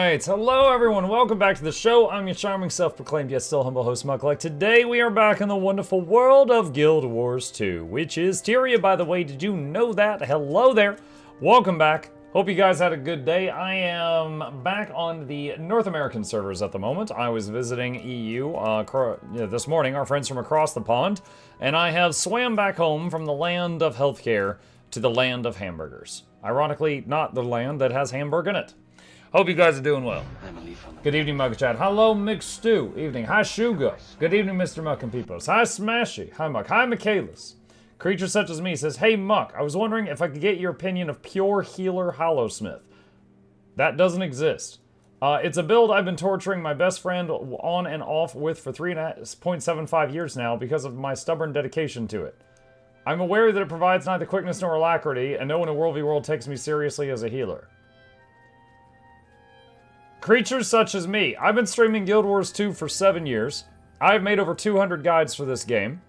Alright, hello everyone, welcome back to the show. I'm your charming, self-proclaimed, yet still humble host, Mukluk. Today we are back in the wonderful world of Guild Wars 2, which is Tyria, by the way. Did you know that? Hello there. Welcome back. Hope you guys had a good day. I am back on the North American servers at the moment. I was visiting EU this morning, our friends from across the pond, and I have swam back home from the land of healthcare to the land of hamburgers. Ironically, not the land that has hamburger in it. Hope you guys are doing well. Good evening, Mug Chat. Hello, Mixed Stew. Evening. Hi, Shugo. Good evening, Mr. Muck and Peepos. Hi, Smashy. Hi, Muck. Hi, Michaelis. Creature Such As Me says, hey, Muck, I was wondering if I could get your opinion of Pure Healer Hollowsmith. That doesn't exist. It's a build I've been torturing my best friend on and off with for 3.75 years now because of my stubborn dedication to it. I'm aware that it provides neither quickness nor alacrity, and no one in World v World takes me seriously as a healer. Creatures Such As Me. I've been streaming Guild Wars 2 for 7 years. I've made over 200 guides for this game.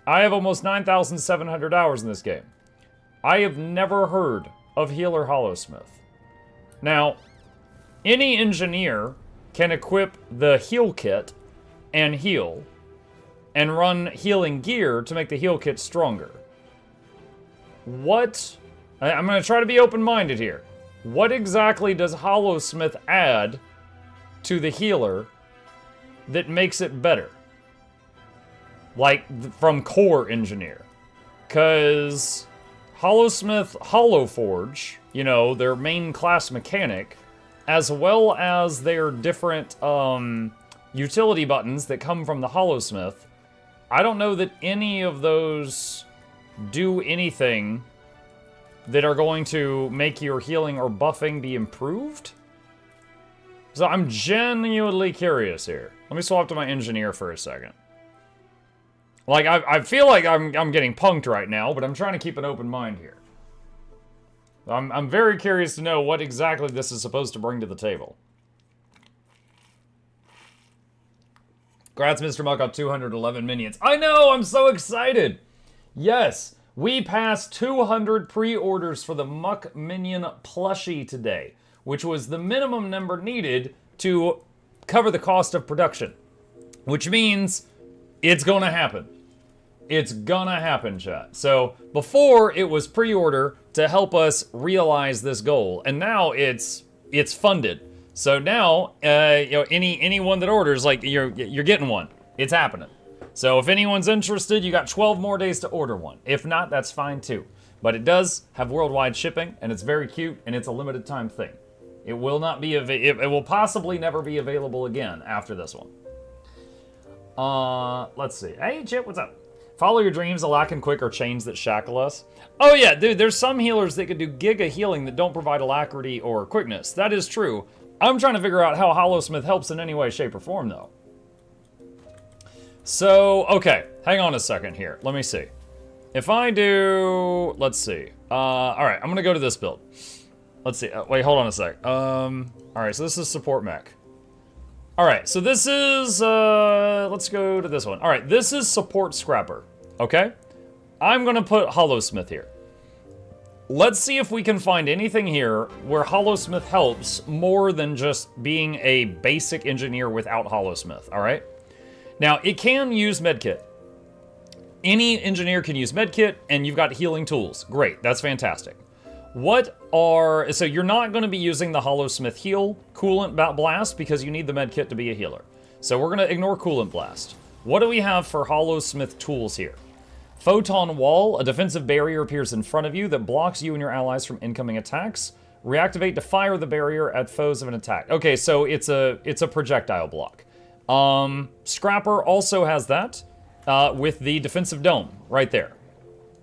I have almost 9,700 hours in this game. I have never heard of Healer Hollowsmith. Now, any engineer can equip the heal kit and heal, and run healing gear to make the heal kit stronger. What? I'm going to try to be open-minded here. What exactly does Hollowsmith add to the healer that makes it better? Like, from core engineer. Because Hollowsmith Hollowforge, you know, their main class mechanic, as well as their different utility buttons that come from the Hollowsmith, I don't know that any of those do anything that are going to make your healing or buffing be improved? So I'm genuinely curious here. Let me swap to my engineer for a second. Like, I feel like I'm getting punked right now, but I'm trying to keep an open mind here. I'm very curious to know what exactly this is supposed to bring to the table. Congrats, Mr. Muck, on 211 minions. I know, I'm so excited! Yes! We passed 200 pre-orders for the Muck Minion Plushie today, which was the minimum number needed to cover the cost of production. Which means it's gonna happen. It's gonna happen, chat. So before it was pre-order to help us realize this goal, and now it's funded. So now, you know, anyone that orders, like, you're getting one. It's happening. So if anyone's interested, you got 12 more days to order one. If not, that's fine too. But it does have worldwide shipping, and it's very cute, and it's a limited time thing. It will not be it will possibly never be available again after this one. Let's see. Hey, Chip, what's up? Follow your dreams, a lack and quick are chains that shackle us. Oh yeah, dude, there's some healers that could do giga healing that don't provide alacrity or quickness. That is true. I'm trying to figure out how Hollowsmith helps in any way, shape, or form, though. So, okay, hang on a second here. Let me see. If I do, let's see. All right, I'm gonna go to this build. Let's see. Wait, hold on a sec. All right, so this is support mech. All right, so this is, let's go to this one. All right, this is support scrapper, okay? I'm gonna put Hollowsmith here. Let's see if we can find anything here where Hollowsmith helps more than just being a basic engineer without Hollowsmith, all right? Now, it can use medkit. Any engineer can use medkit, and you've got healing tools. Great, that's fantastic. So you're not going to be using the Hollowsmith heal coolant blast because you need the medkit to be a healer. So we're going to ignore coolant blast. What do we have for Hollowsmith tools here? Photon wall, a defensive barrier appears in front of you that blocks you and your allies from incoming attacks. Reactivate to fire the barrier at foes of an attack. Okay, so it's a projectile block. Scrapper also has that with the defensive dome right there.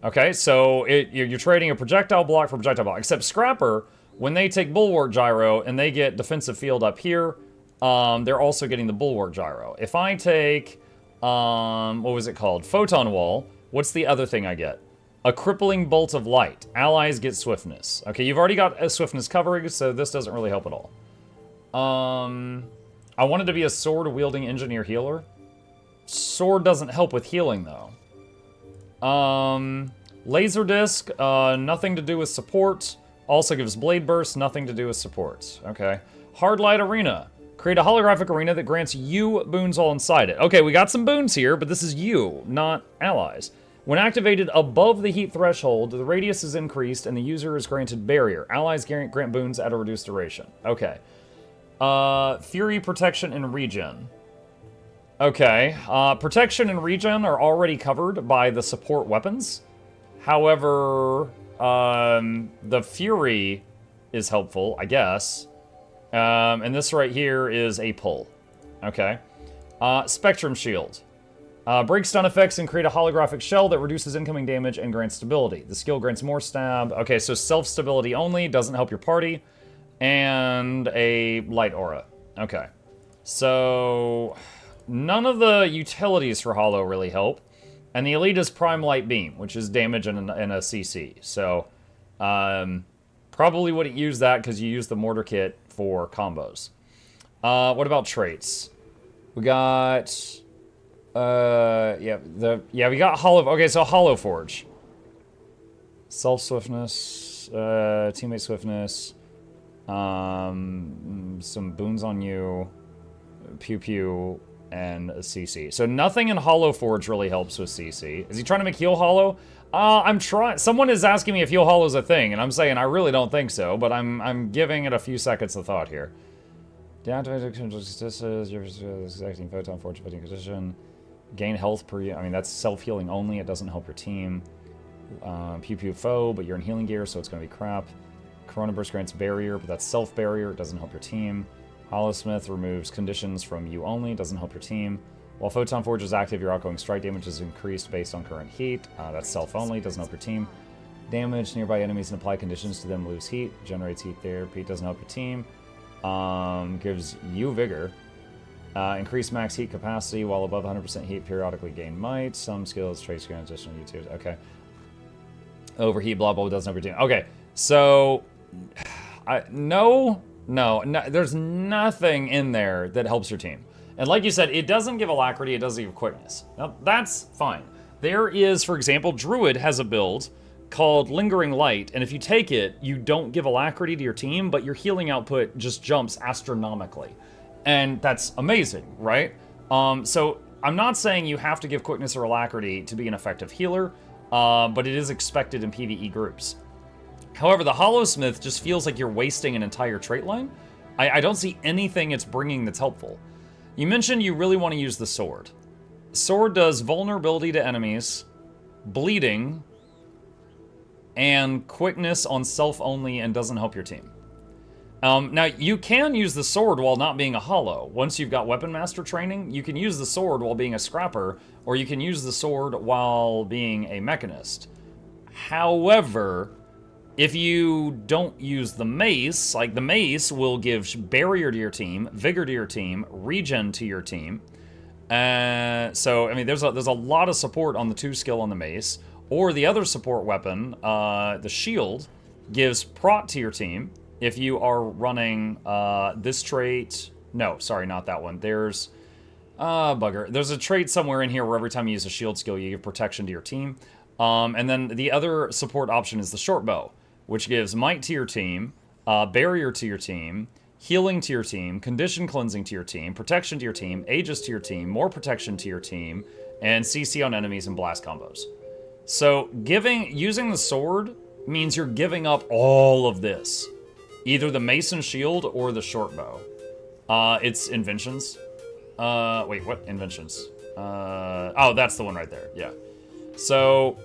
Okay, so you're trading a projectile block for projectile block. Except Scrapper, when they take Bulwark Gyro and they get defensive field up here, they're also getting the Bulwark Gyro. If I take, what was it called? Photon Wall, what's the other thing I get? A Crippling Bolt of Light. Allies get Swiftness. Okay, you've already got a Swiftness covering, so this doesn't really help at all. I wanted to be a sword-wielding engineer healer. Sword doesn't help with healing, though. Laser disc, nothing to do with support. Also gives blade burst, nothing to do with support. Okay. Hard Light Arena. Create a holographic arena that grants you boons all inside it. Okay, we got some boons here, but this is you, not allies. When activated above the heat threshold, the radius is increased and the user is granted barrier. Allies grant boons at a reduced duration. Okay. Fury, protection, and regen. Okay. Protection and regen are already covered by the support weapons. However, the Fury is helpful, I guess. And this right here is a pull. Okay. Spectrum Shield. Break stun effects and create a holographic shell that reduces incoming damage and grants stability. The skill grants more stab. Okay, so self-stability only, doesn't help your party. And a light aura. Okay. So, none of the utilities for Hollow really help. And the elite is Prime Light Beam, which is damage in a CC. So, probably wouldn't use that because you use the Mortar Kit for combos. What about traits? We got... we got Hollow... Okay, so Hollow Forge. Self-swiftness, teammate swiftness, some boons on you, pew pew, and a CC. So nothing in Hollow Forge really helps with CC. Is he trying to make Heal Hollow? I'm trying... Someone is asking me if Heal Hollow is a thing, and I'm saying I really don't think so, but I'm giving it a few seconds of thought here. Deactivate you're exacting Photon Forge fitting condition. Gain health per... I mean, that's self-healing only. It doesn't help your team. Pew Pew Foe, but you're in healing gear, so it's going to be crap. Corona Burst grants barrier, but that's self-barrier. It doesn't help your team. Hollowsmith removes conditions from you only. Doesn't help your team. While Photon Forge is active, your outgoing strike damage is increased based on current heat. That's self-only. Doesn't help your team. Damage nearby enemies and apply conditions to them lose heat. Generates heat therapy. Doesn't help your team. Gives you vigor. Increase max heat capacity while above 100% heat. Periodically gain might. Some skills, traits, grant additional YouTube. Okay. Overheat, blah, blah, doesn't help your team. Okay, so... No, there's nothing in there that helps your team. And like you said, it doesn't give alacrity, it doesn't give quickness. Now, that's fine. There is, for example, Druid has a build called Lingering Light, and if you take it, you don't give alacrity to your team, but your healing output just jumps astronomically. And that's amazing, right? So I'm not saying you have to give quickness or alacrity to be an effective healer, but it is expected in PvE groups. However, the Hollowsmith just feels like you're wasting an entire trait line. I don't see anything it's bringing that's helpful. You mentioned you really want to use the sword. Sword does vulnerability to enemies, bleeding, and quickness on self only and doesn't help your team. Now, you can use the sword while not being a hollow. Once you've got Weapon Master training, you can use the sword while being a scrapper, or you can use the sword while being a mechanist. However, if you don't use the mace, like the mace will give barrier to your team, vigor to your team, regen to your team. So, I mean, there's a lot of support on the 2 skill on the mace. Or the other support weapon, the shield, gives prot to your team. If you are running this trait... No, sorry, not that one. There's... bugger. There's a trait somewhere in here where every time you use a shield skill, you give protection to your team. And then the other support option is the short bow, which gives might to your team, barrier to your team, healing to your team, condition cleansing to your team, protection to your team, aegis to your team, more protection to your team, and CC on enemies and blast combos. So using the sword means you're giving up all of this. Either the mace and shield or the short bow. It's inventions. Wait, what inventions? Oh, that's the one right there, yeah. So,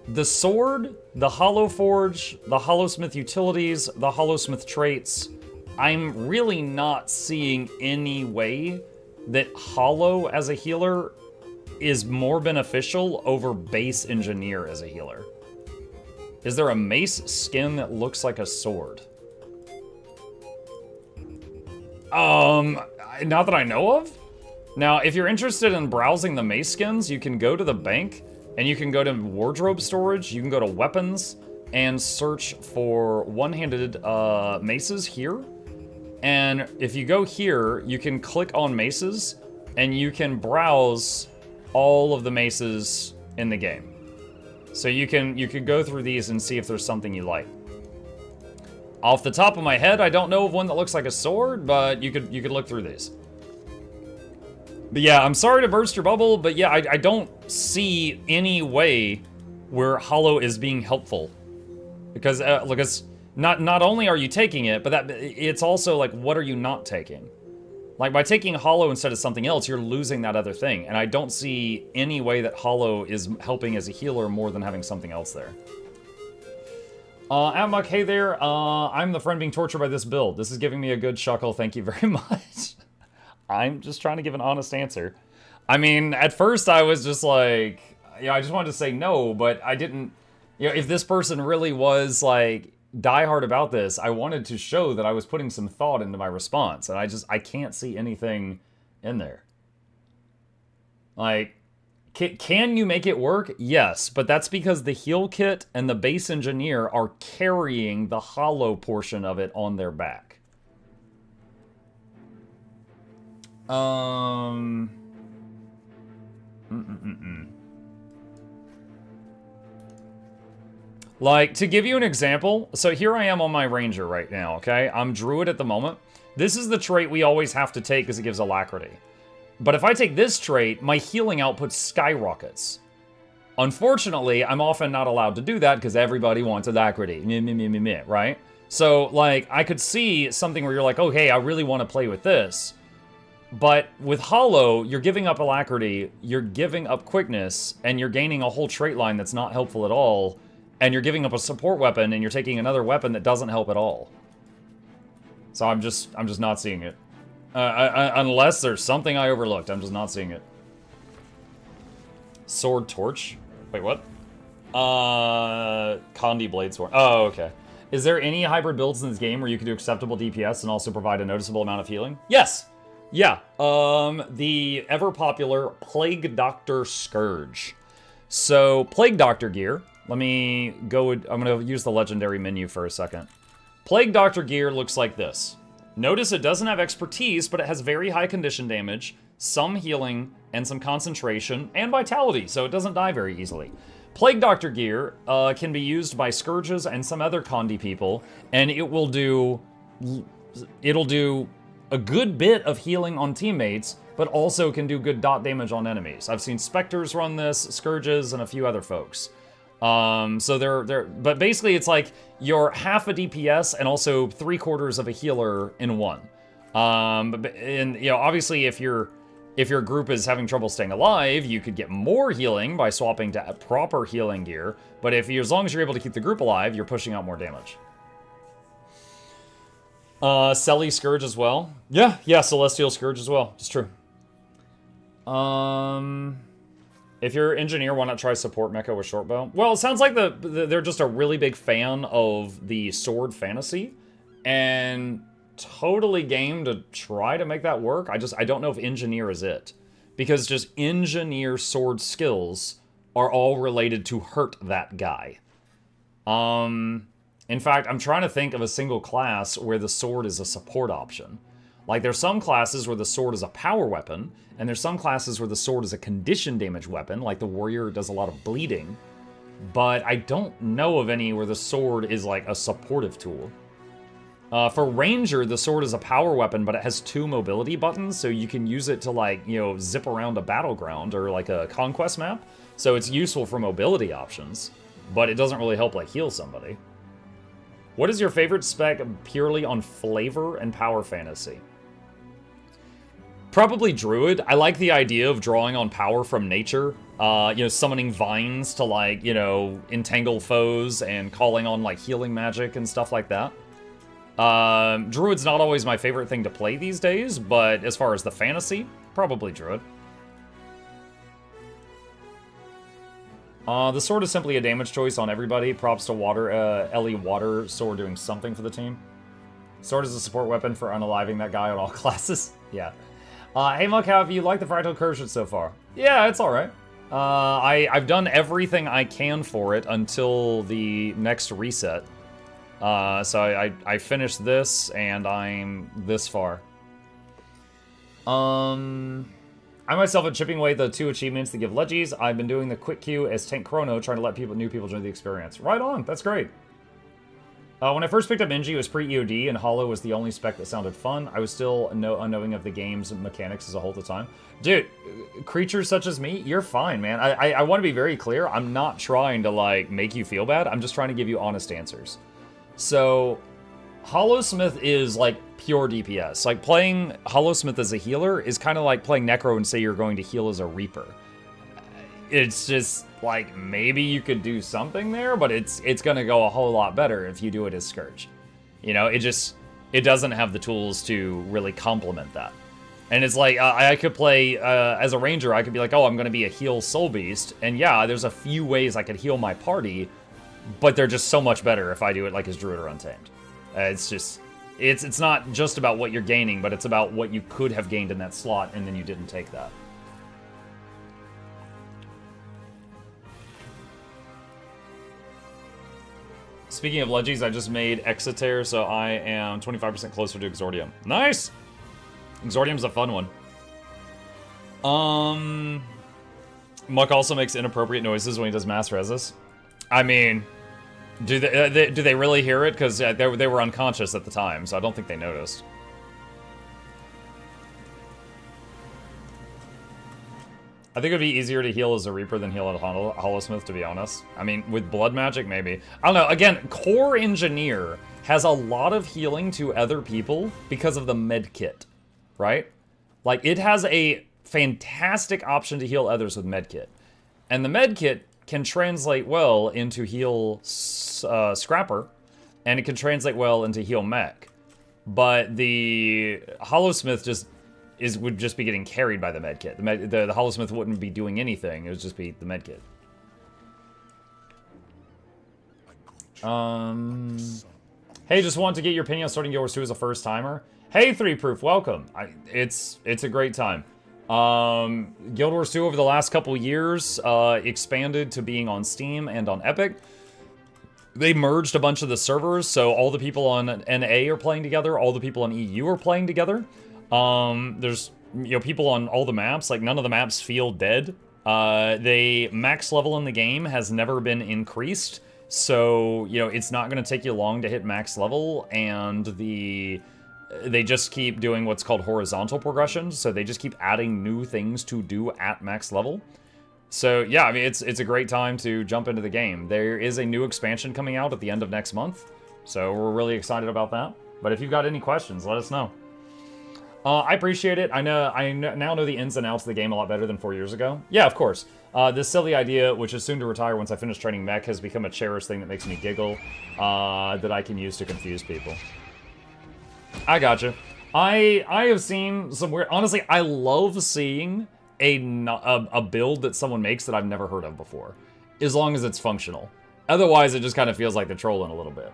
the sword, the Hollow Forge, the Hollowsmith utilities, the Hollowsmith traits, I'm really not seeing any way that Hollow as a healer is more beneficial over Base Engineer as a healer. Is there a mace skin that looks like a sword? Not that I know of. Now, if you're interested in browsing the mace skins, you can go to the bank, and you can go to wardrobe storage, you can go to weapons, and search for one-handed maces here. And if you go here, you can click on maces, and you can browse all of the maces in the game. So you can go through these and see if there's something you like. Off the top of my head, I don't know of one that looks like a sword, but you could look through these. But yeah, I'm sorry to burst your bubble, but yeah, I don't see any way where Hollow is being helpful. Because, look, it's not only are you taking it, but it's also, like, what are you not taking? Like, by taking Hollow instead of something else, you're losing that other thing. And I don't see any way that Hollow is helping as a healer more than having something else there. Amok, hey there. I'm the friend being tortured by this build. This is giving me a good chuckle. Thank you very much. I'm just trying to give an honest answer. I mean, at first I was just like, I just wanted to say no, but I didn't, if this person really was like diehard about this, I wanted to show that I was putting some thought into my response, and I can't see anything in there. Like, can you make it work? Yes, but that's because the heal kit and the base engineer are carrying the Hollow portion of it on their back. Like, to give you an example, so here I am on my Ranger right now, okay? I'm Druid at the moment. This is the trait we always have to take because it gives alacrity. But if I take this trait, my healing output skyrockets. Unfortunately, I'm often not allowed to do that because everybody wants alacrity, right? So, like, I could see something where you're like, oh, hey, I really want to play with this. But with Hollow, you're giving up alacrity, you're giving up quickness, and you're gaining a whole trait line that's not helpful at all. And you're giving up a support weapon, and you're taking another weapon that doesn't help at all. So I'm just not seeing it. Unless there's something I overlooked, I'm just not seeing it. Sword Torch? Wait, what? Condi Blade Sword. Oh, okay. Is there any hybrid builds in this game where you can do acceptable DPS and also provide a noticeable amount of healing? Yes! Yeah. The ever-popular Plague Doctor Scourge. So, Plague Doctor gear. Let me go, I'm going to use the legendary menu for a second. Plague Doctor gear looks like this. Notice it doesn't have expertise, but it has very high condition damage, some healing, and some concentration, and vitality, so it doesn't die very easily. Plague Doctor gear can be used by Scourges and some other Condi people, and it'll do a good bit of healing on teammates, but also can do good dot damage on enemies. I've seen Spectres run this, Scourges, and a few other folks. So but basically it's like you're half a DPS and also 3/4 of a healer in one. And you know, obviously if your group is having trouble staying alive, you could get more healing by swapping to proper healing gear. But as long as you're able to keep the group alive, you're pushing out more damage. Selly Scourge as well. Yeah, Celestial Scourge as well. It's true. If you're engineer, why not try support mecha with short bow? Well, it sounds like they're just a really big fan of the sword fantasy, and totally game to try to make that work. I don't know if engineer is it, because just engineer sword skills are all related to hurt that guy. In fact, I'm trying to think of a single class where the sword is a support option. Like, there's some classes where the sword is a power weapon, and there's some classes where the sword is a condition damage weapon, like the warrior does a lot of bleeding. But I don't know of any where the sword is, like, a supportive tool. For ranger, the sword is a power weapon, but it has 2 mobility buttons, so you can use it to, like, you know, zip around a battleground or, like, a conquest map. So it's useful for mobility options, but it doesn't really help, like, heal somebody. What is your favorite spec purely on flavor and power fantasy? Probably Druid. I like the idea of drawing on power from nature. You know, summoning vines to, like, you know, entangle foes and calling on, like, healing magic and stuff like that. Druid's not always my favorite thing to play these days, but as far as the fantasy, probably Druid. The sword is simply a damage choice on everybody. Props to Ellie Water Sword doing something for the team. Sword is a support weapon for unaliving that guy on all classes. Yeah. Hey Muk, how have you liked the Fractal Cursion so far? Yeah, it's alright. I've done everything I can for it until the next reset. So I finished this, and I'm this far. I myself am chipping away the 2 achievements that give leggies. I've been doing the quick queue as Tank Chrono, trying to let new people join the experience. Right on, that's great. When I first picked up Engie, it was pre-EOD, and Hollow was the only spec that sounded fun. I was still unknowing of the game's mechanics as a whole at the time. Dude, creatures such as me, you're fine, man. I want to be very clear. I'm not trying to, like, make you feel bad. I'm just trying to give you honest answers. So, Hollowsmith is, like, pure DPS. Like, playing Hollowsmith as a healer is kind of like playing Necro and say you're going to heal as a Reaper. It's just, like, maybe you could do something there, but it's gonna go a whole lot better if you do it as Scourge. You know, it doesn't have the tools to really complement that. And it's like, I could play, as a Ranger, I could be like, oh, I'm gonna be a heal Soul Beast, and yeah, there's a few ways I could heal my party, but they're just so much better if I do it like as Druid or Untamed. It's just, it's not just about what you're gaining, but it's about what you could have gained in that slot, and then you didn't take that. Speaking of Legis, I just made Exeter, so I am 25% closer to Exordium. Nice! Exordium's a fun one. Muck also makes inappropriate noises when he does mass reses. I mean, do they really hear it? Because they were unconscious at the time, so I don't think they noticed. I think it would be easier to heal as a Reaper than heal at Hollowsmith, to be honest. I mean, with blood magic, maybe. I don't know. Again, Core Engineer has a lot of healing to other people because of the med kit, right? Like, it has a fantastic option to heal others with med kit. And the med kit can translate well into heal Scrapper, and it can translate well into heal Mech. But the Hollowsmith just would just be getting carried by the medkit. The Hollowsmith wouldn't be doing anything. It would just be the medkit. Hey, just wanted to get your opinion on starting Guild Wars 2 as a first timer. Hey, 3Proof, welcome. It's a great time. Guild Wars 2 over the last couple years expanded to being on Steam and on Epic. They merged a bunch of the servers, so all the people on NA are playing together, all the people on EU are playing together. There's, you know, people on all the maps, like none of the maps feel dead. The max level in the game has never been increased, so, you know, it's not going to take you long to hit max level, and they just keep doing what's called horizontal progression, so they just keep adding new things to do at max level. So, yeah, I mean, it's a great time to jump into the game. There is a new expansion coming out at the end of next month, so we're really excited about that. But if you've got any questions, let us know. I appreciate it. I now know the ins and outs of the game a lot better than 4 years ago. Yeah, of course. This silly idea, which is soon to retire once I finish training mech, has become a cherished thing that makes me giggle, that I can use to confuse people. I gotcha. I have seen some weird... Honestly, I love seeing a build that someone makes that I've never heard of before, as long as it's functional. Otherwise, it just kind of feels like they're trolling a little bit.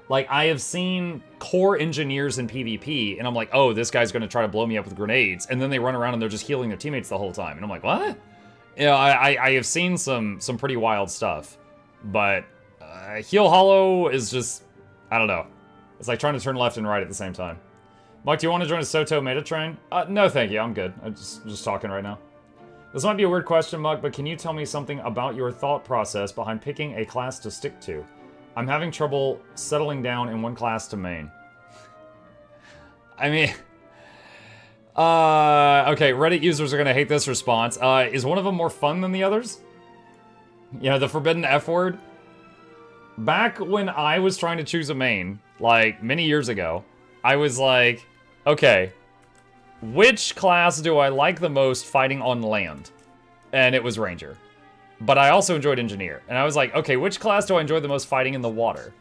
Like, I have seen core engineers in PvP, and I'm like, oh, this guy's gonna try to blow me up with grenades, and then they run around and they're just healing their teammates the whole time, and I'm like, what? You know, I have seen some pretty wild stuff, but Heal Hollow is just, I don't know. It's like trying to turn left and right at the same time. Mike, do you want to join a Soto meta train? No, thank you. I'm good. I'm just talking right now. This might be a weird question, Mug, but can you tell me something about your thought process behind picking a class to stick to? I'm having trouble settling down in one class to main. I mean... okay, Reddit users are gonna hate this response. Is one of them more fun than the others? You know, the forbidden F word? Back when I was trying to choose a main, like, many years ago, I was like, okay, which class do I like the most fighting on land? And it was Ranger. But I also enjoyed Engineer. And I was like, okay, which class do I enjoy the most fighting in the water?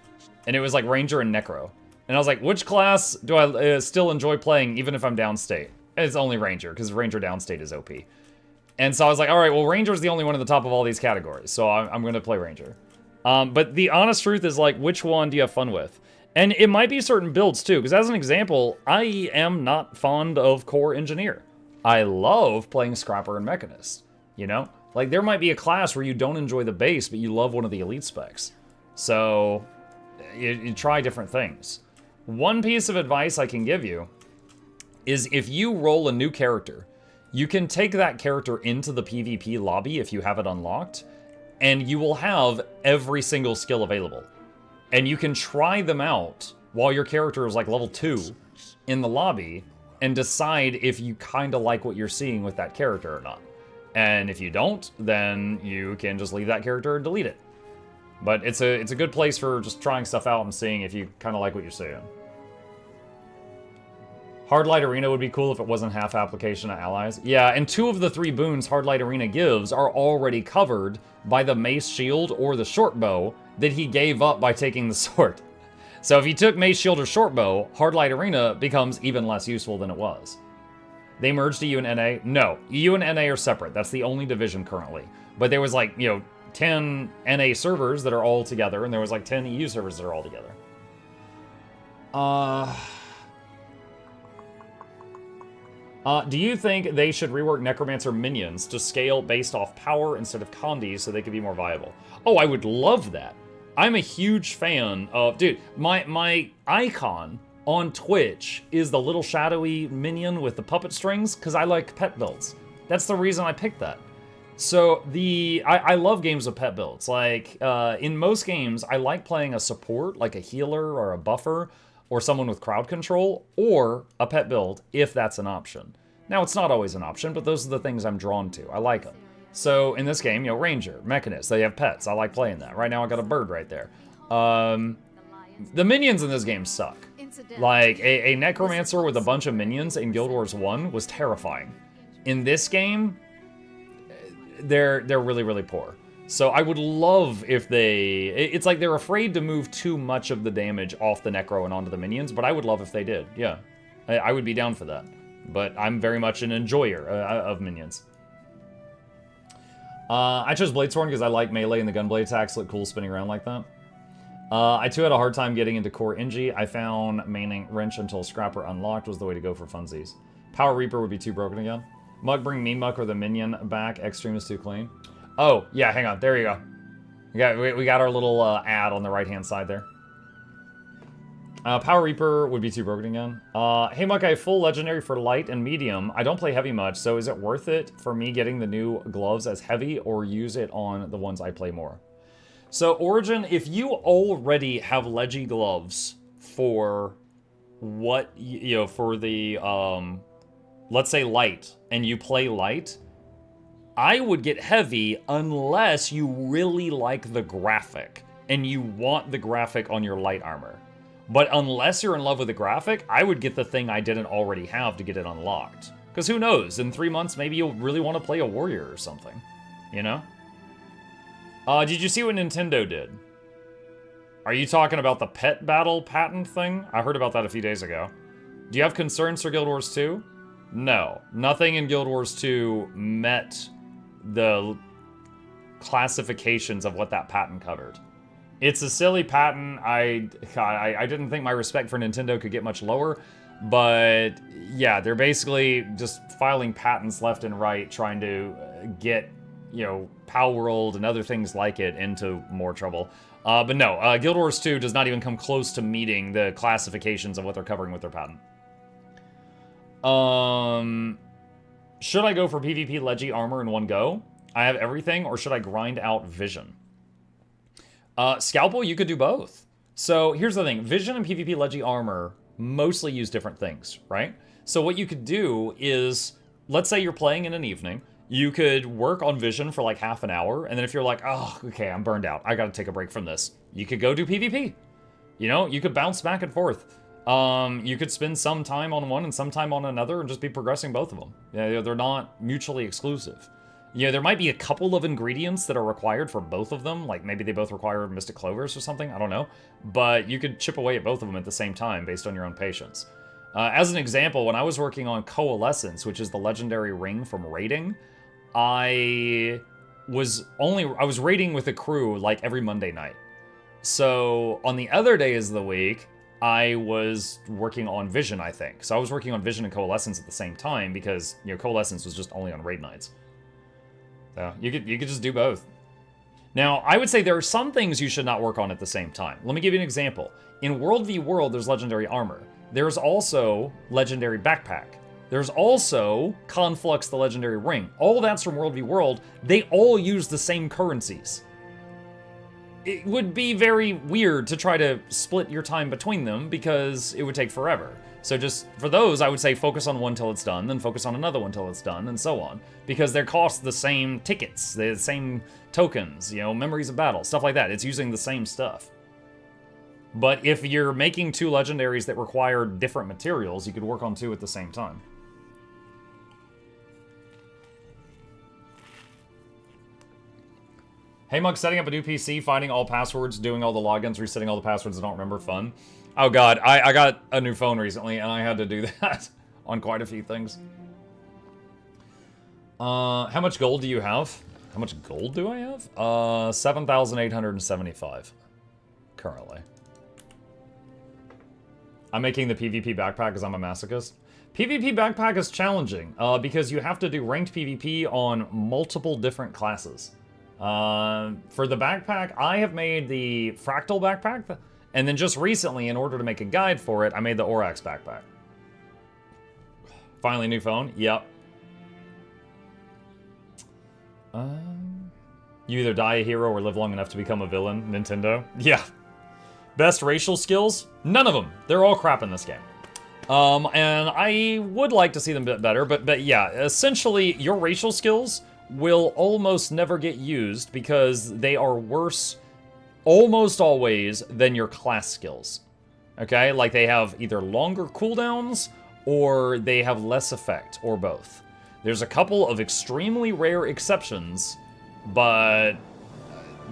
And it was like Ranger and Necro. And I was like, which class do I still enjoy playing even if I'm downstate? And it's only Ranger, because Ranger downstate is OP. And so I was like, all right, well, Ranger's the only one at the top of all these categories, so I'm going to play Ranger. But the honest truth is, like, which one do you have fun with? And it might be certain builds, too, because as an example, I am not fond of Core Engineer. I love playing Scrapper and Mechanist, you know? Like, there might be a class where you don't enjoy the base, but you love one of the elite specs. So, you try different things. One piece of advice I can give you is if you roll a new character, you can take that character into the PvP lobby if you have it unlocked, and you will have every single skill available. And you can try them out while your character is like level 2 in the lobby and decide if you kind of like what you're seeing with that character or not. And if you don't, then you can just leave that character and delete it. But it's a good place for just trying stuff out and seeing if you kind of like what you're seeing. Hard Light Arena would be cool if it wasn't half application of allies. Yeah, and 2 of the 3 boons Hard Light Arena gives are already covered by the Mace Shield or the Short Bow that he gave up by taking the sword. So if he took Mace Shield or Short Bow, Hard Light Arena becomes even less useful than it was. They merged EU and NA? No, EU and NA are separate. That's the only division currently. But there was like, 10 NA servers that are all together, and there was like 10 EU servers that are all together. Do you think they should rework Necromancer minions to scale based off power instead of condies so they could be more viable? Oh, I would love that. I'm a huge fan of... Dude, my icon on Twitch is the little shadowy minion with the puppet strings, because I like pet builds. That's the reason I picked that. So I love games with pet builds. Like, in most games, I like playing a support, like a healer or a buffer, or someone with crowd control, or a pet build, if that's an option. Now, it's not always an option, but those are the things I'm drawn to. I like them. So, in this game, Ranger, Mechanist, they have pets. I like playing that. Right now, I got a bird right there. The minions in this game suck. Like, a Necromancer with a bunch of minions in Guild Wars 1 was terrifying. In this game, they're really, really poor. So I would love if they... It's like they're afraid to move too much of the damage off the Necro and onto the minions, but I would love if they did, yeah. I would be down for that. But I'm very much an enjoyer of minions. I chose Bladesworn because I like melee and the gunblade attacks look cool spinning around like that. I too had a hard time getting into core Ingi. I found maining Wrench until Scrapper unlocked was the way to go for funsies. Power Reaper would be too broken again. Mug, bring me Muck or the minion back. Extreme is too clean. Oh, yeah, hang on. There you go. We got our little ad on the right-hand side there. Power Reaper would be too broken again. Hey, Muck, I have full legendary for light and medium. I don't play heavy much, so is it worth it for me getting the new gloves as heavy or use it on the ones I play more? So, Origin, if you already have Leggy gloves for what, for the, let's say light, and you play light, I would get heavy unless you really like the graphic and you want the graphic on your light armor. But unless you're in love with the graphic, I would get the thing I didn't already have to get it unlocked. Because who knows, in 3 months, maybe you'll really want to play a warrior or something, Did you see what Nintendo did? Are you talking about the pet battle patent thing? I heard about that a few days ago. Do you have concerns for Guild Wars 2? No. Nothing in Guild Wars 2 met the classifications of what that patent covered. It's a silly patent. I didn't think my respect for Nintendo could get much lower, but yeah, they're basically just filing patents left and right, trying to get, Power World and other things like it into more trouble. But no, Guild Wars 2 does not even come close to meeting the classifications of what they're covering with their patent. Should I go for PvP Leggy armor in one go? I have everything, or should I grind out Vision? Scalpel, you could do both. So here's the thing. Vision and PvP Leggy armor mostly use different things, right? So what you could do is, let's say you're playing in an evening, you could work on Vision for like half an hour, and then if you're like, oh, okay, I'm burned out, I gotta take a break from this, you could go do PvP. You could bounce back and forth. You could spend some time on one and some time on another and just be progressing both of them. Yeah, they're not mutually exclusive. There might be a couple of ingredients that are required for both of them, like maybe they both require Mystic Clovers or something, I don't know. But you could chip away at both of them at the same time based on your own patience. As an example, when I was working on Coalescence, which is the legendary ring from raiding, I was raiding with a crew like every Monday night. So on the other days of the week, I was working on Vision, I think. So I was working on Vision and Coalescence at the same time because, Coalescence was just only on raid nights. So you could just do both. Now, I would say there are some things you should not work on at the same time. Let me give you an example. In World v. World, there's legendary armor. There's also legendary backpack. There's also Conflux, the legendary ring. All that's from World v. World. They all use the same currencies. it would be very weird to try to split your time between them because it would take forever. So just for those, I would say focus on one till it's done, then focus on another one till it's done, and so on. Because they cost the same tickets, the same tokens, you know, memories of battle, stuff like that. It's using the same stuff. But if you're making 2 legendaries that require different materials, you could work on 2 at the same time. Hey Mug, setting up a new PC, finding all passwords, doing all the logins, resetting all the passwords I don't remember, fun. Oh god, I got a new phone recently and I had to do that on quite a few things. How much gold do you have? How much gold do I have? 7,875 currently. I'm making the PvP backpack because I'm a masochist. PvP backpack is challenging because you have to do ranked PvP on multiple different classes. For the backpack, I have made the Fractal backpack, and then just recently, in order to make a guide for it, I made the Orax backpack. Finally, new phone. Yep. You either die a hero or live long enough to become a villain, Nintendo. Yeah. Best racial skills? None of them. They're all crap in this game. And I would like to see them a bit better, but yeah, essentially, your racial skills will almost never get used because they are worse almost always than your class skills. Okay? Like they have either longer cooldowns or they have less effect, or both. There's a couple of extremely rare exceptions, but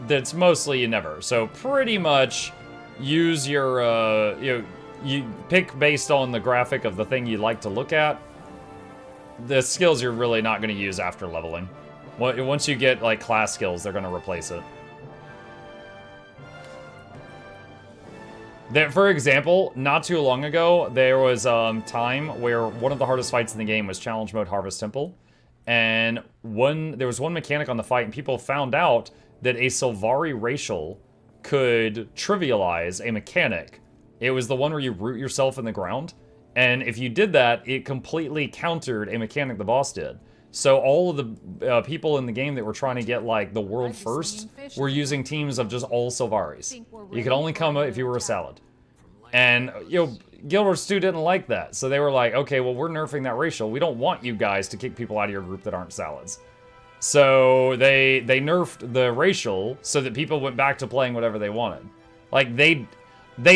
that's mostly never. So pretty much use your, you pick based on the graphic of the thing you like to look at. The skills you're really not going to use after leveling. Once you get, like, class skills, they're going to replace it. For example, not too long ago, there was time where one of the hardest fights in the game was Challenge Mode Harvest Temple. And there was one mechanic on the fight, and people found out that a Sylvari racial could trivialize a mechanic. It was the one where you root yourself in the ground. And if you did that, it completely countered a mechanic the boss did. So all of the people in the game that were trying to get, like, the world first were using teams of just all Sylvaris. You could only come if you were a salad. And, you know, Guild Wars 2 didn't like that. So they were like, okay, well, we're nerfing that racial. We don't want you guys to kick people out of your group that aren't salads. So they nerfed the racial so that people went back to playing whatever they wanted. Like, they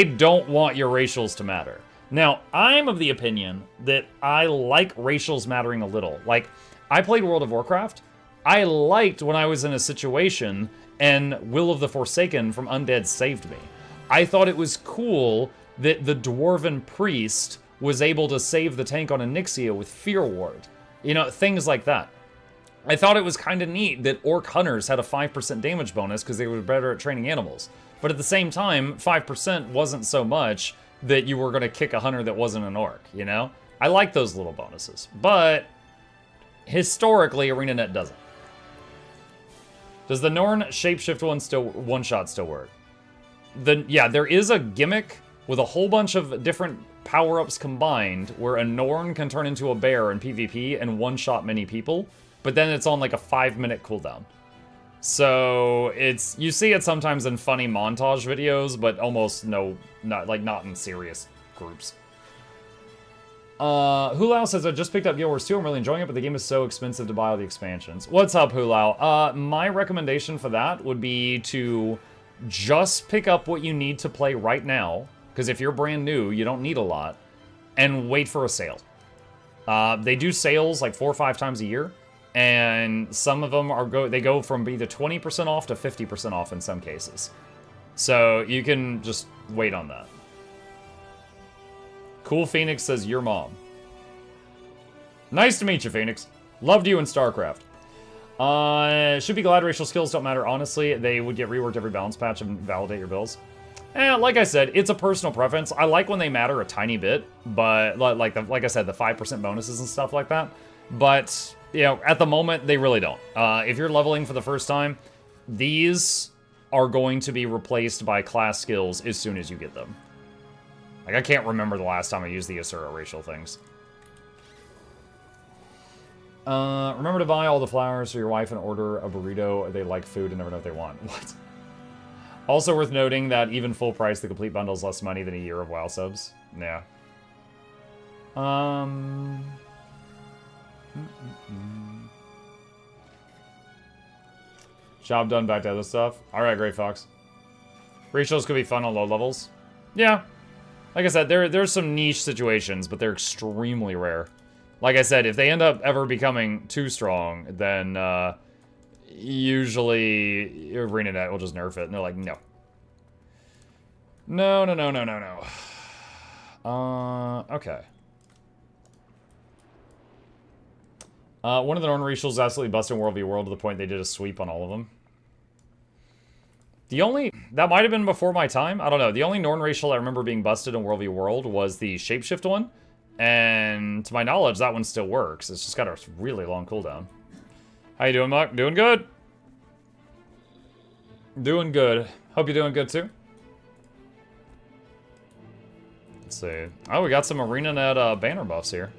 don't want your racials to matter. Now, I'm of the opinion that I like racials mattering a little. Like, I played World of Warcraft. I liked when I was in a situation and Will of the Forsaken from Undead saved me. I thought it was cool that the Dwarven Priest was able to save the tank on Onyxia with Fear Ward. You know, things like that. I thought it was kind of neat that Orc Hunters had a 5% damage bonus because they were better at training animals. But at the same time, 5% wasn't so much that you were going to kick a hunter that wasn't an Orc, you know? I like those little bonuses. But historically, ArenaNet doesn't. Does the Norn shapeshift one-shot still work? Yeah, there is a gimmick with a whole bunch of different power-ups combined where a Norn can turn into a bear in PvP and one-shot many people, but then it's on like a 5-minute cooldown. So you see it sometimes in funny montage videos, but almost not in serious groups. Hulao says, I just picked up Guild Wars 2. I'm really enjoying it, but the game is so expensive to buy all the expansions. What's up, Hulao? My recommendation for that would be to just pick up what you need to play right now, because if you're brand new, you don't need a lot, and wait for a sale. They do sales like 4 or 5 times a year, and some of them they go from either 20% off to 50% off in some cases. So you can just wait on that. Cool Phoenix says, your mom. Nice to meet you, Phoenix. Loved you in StarCraft. Should be glad racial skills don't matter. Honestly, they would get reworked every balance patch and validate your builds. Like I said, it's a personal preference. I like when they matter a tiny bit, but like I said, the 5% bonuses and stuff like that. But, you know, at the moment, they really don't. If you're leveling for the first time, these are going to be replaced by class skills as soon as you get them. Like, I can't remember the last time I used the Asura racial things. Remember to buy all the flowers for your wife and order a burrito. They like food and never know what they want. What? Also worth noting that even full price, the complete bundle is less money than a year of WoW subs. Yeah. Job done, back to other stuff. Alright, Great Fox. Ratios could be fun on low levels. Yeah. Like I said, there's some niche situations, but they're extremely rare. Like I said, if they end up ever becoming too strong, then usually ArenaNet will just nerf it. And they're like, no. No. Okay. One of the non-racials absolutely busted World v World to the point they did a sweep on all of them. That might have been before my time. I don't know. The only non-racial I remember being busted in World v World was the Shapeshift one. And to my knowledge, that one still works. It's just got a really long cooldown. How you doing, Muck? Doing good? Doing good. Hope you're doing good, too. Let's see. Oh, we got some ArenaNet banner buffs here.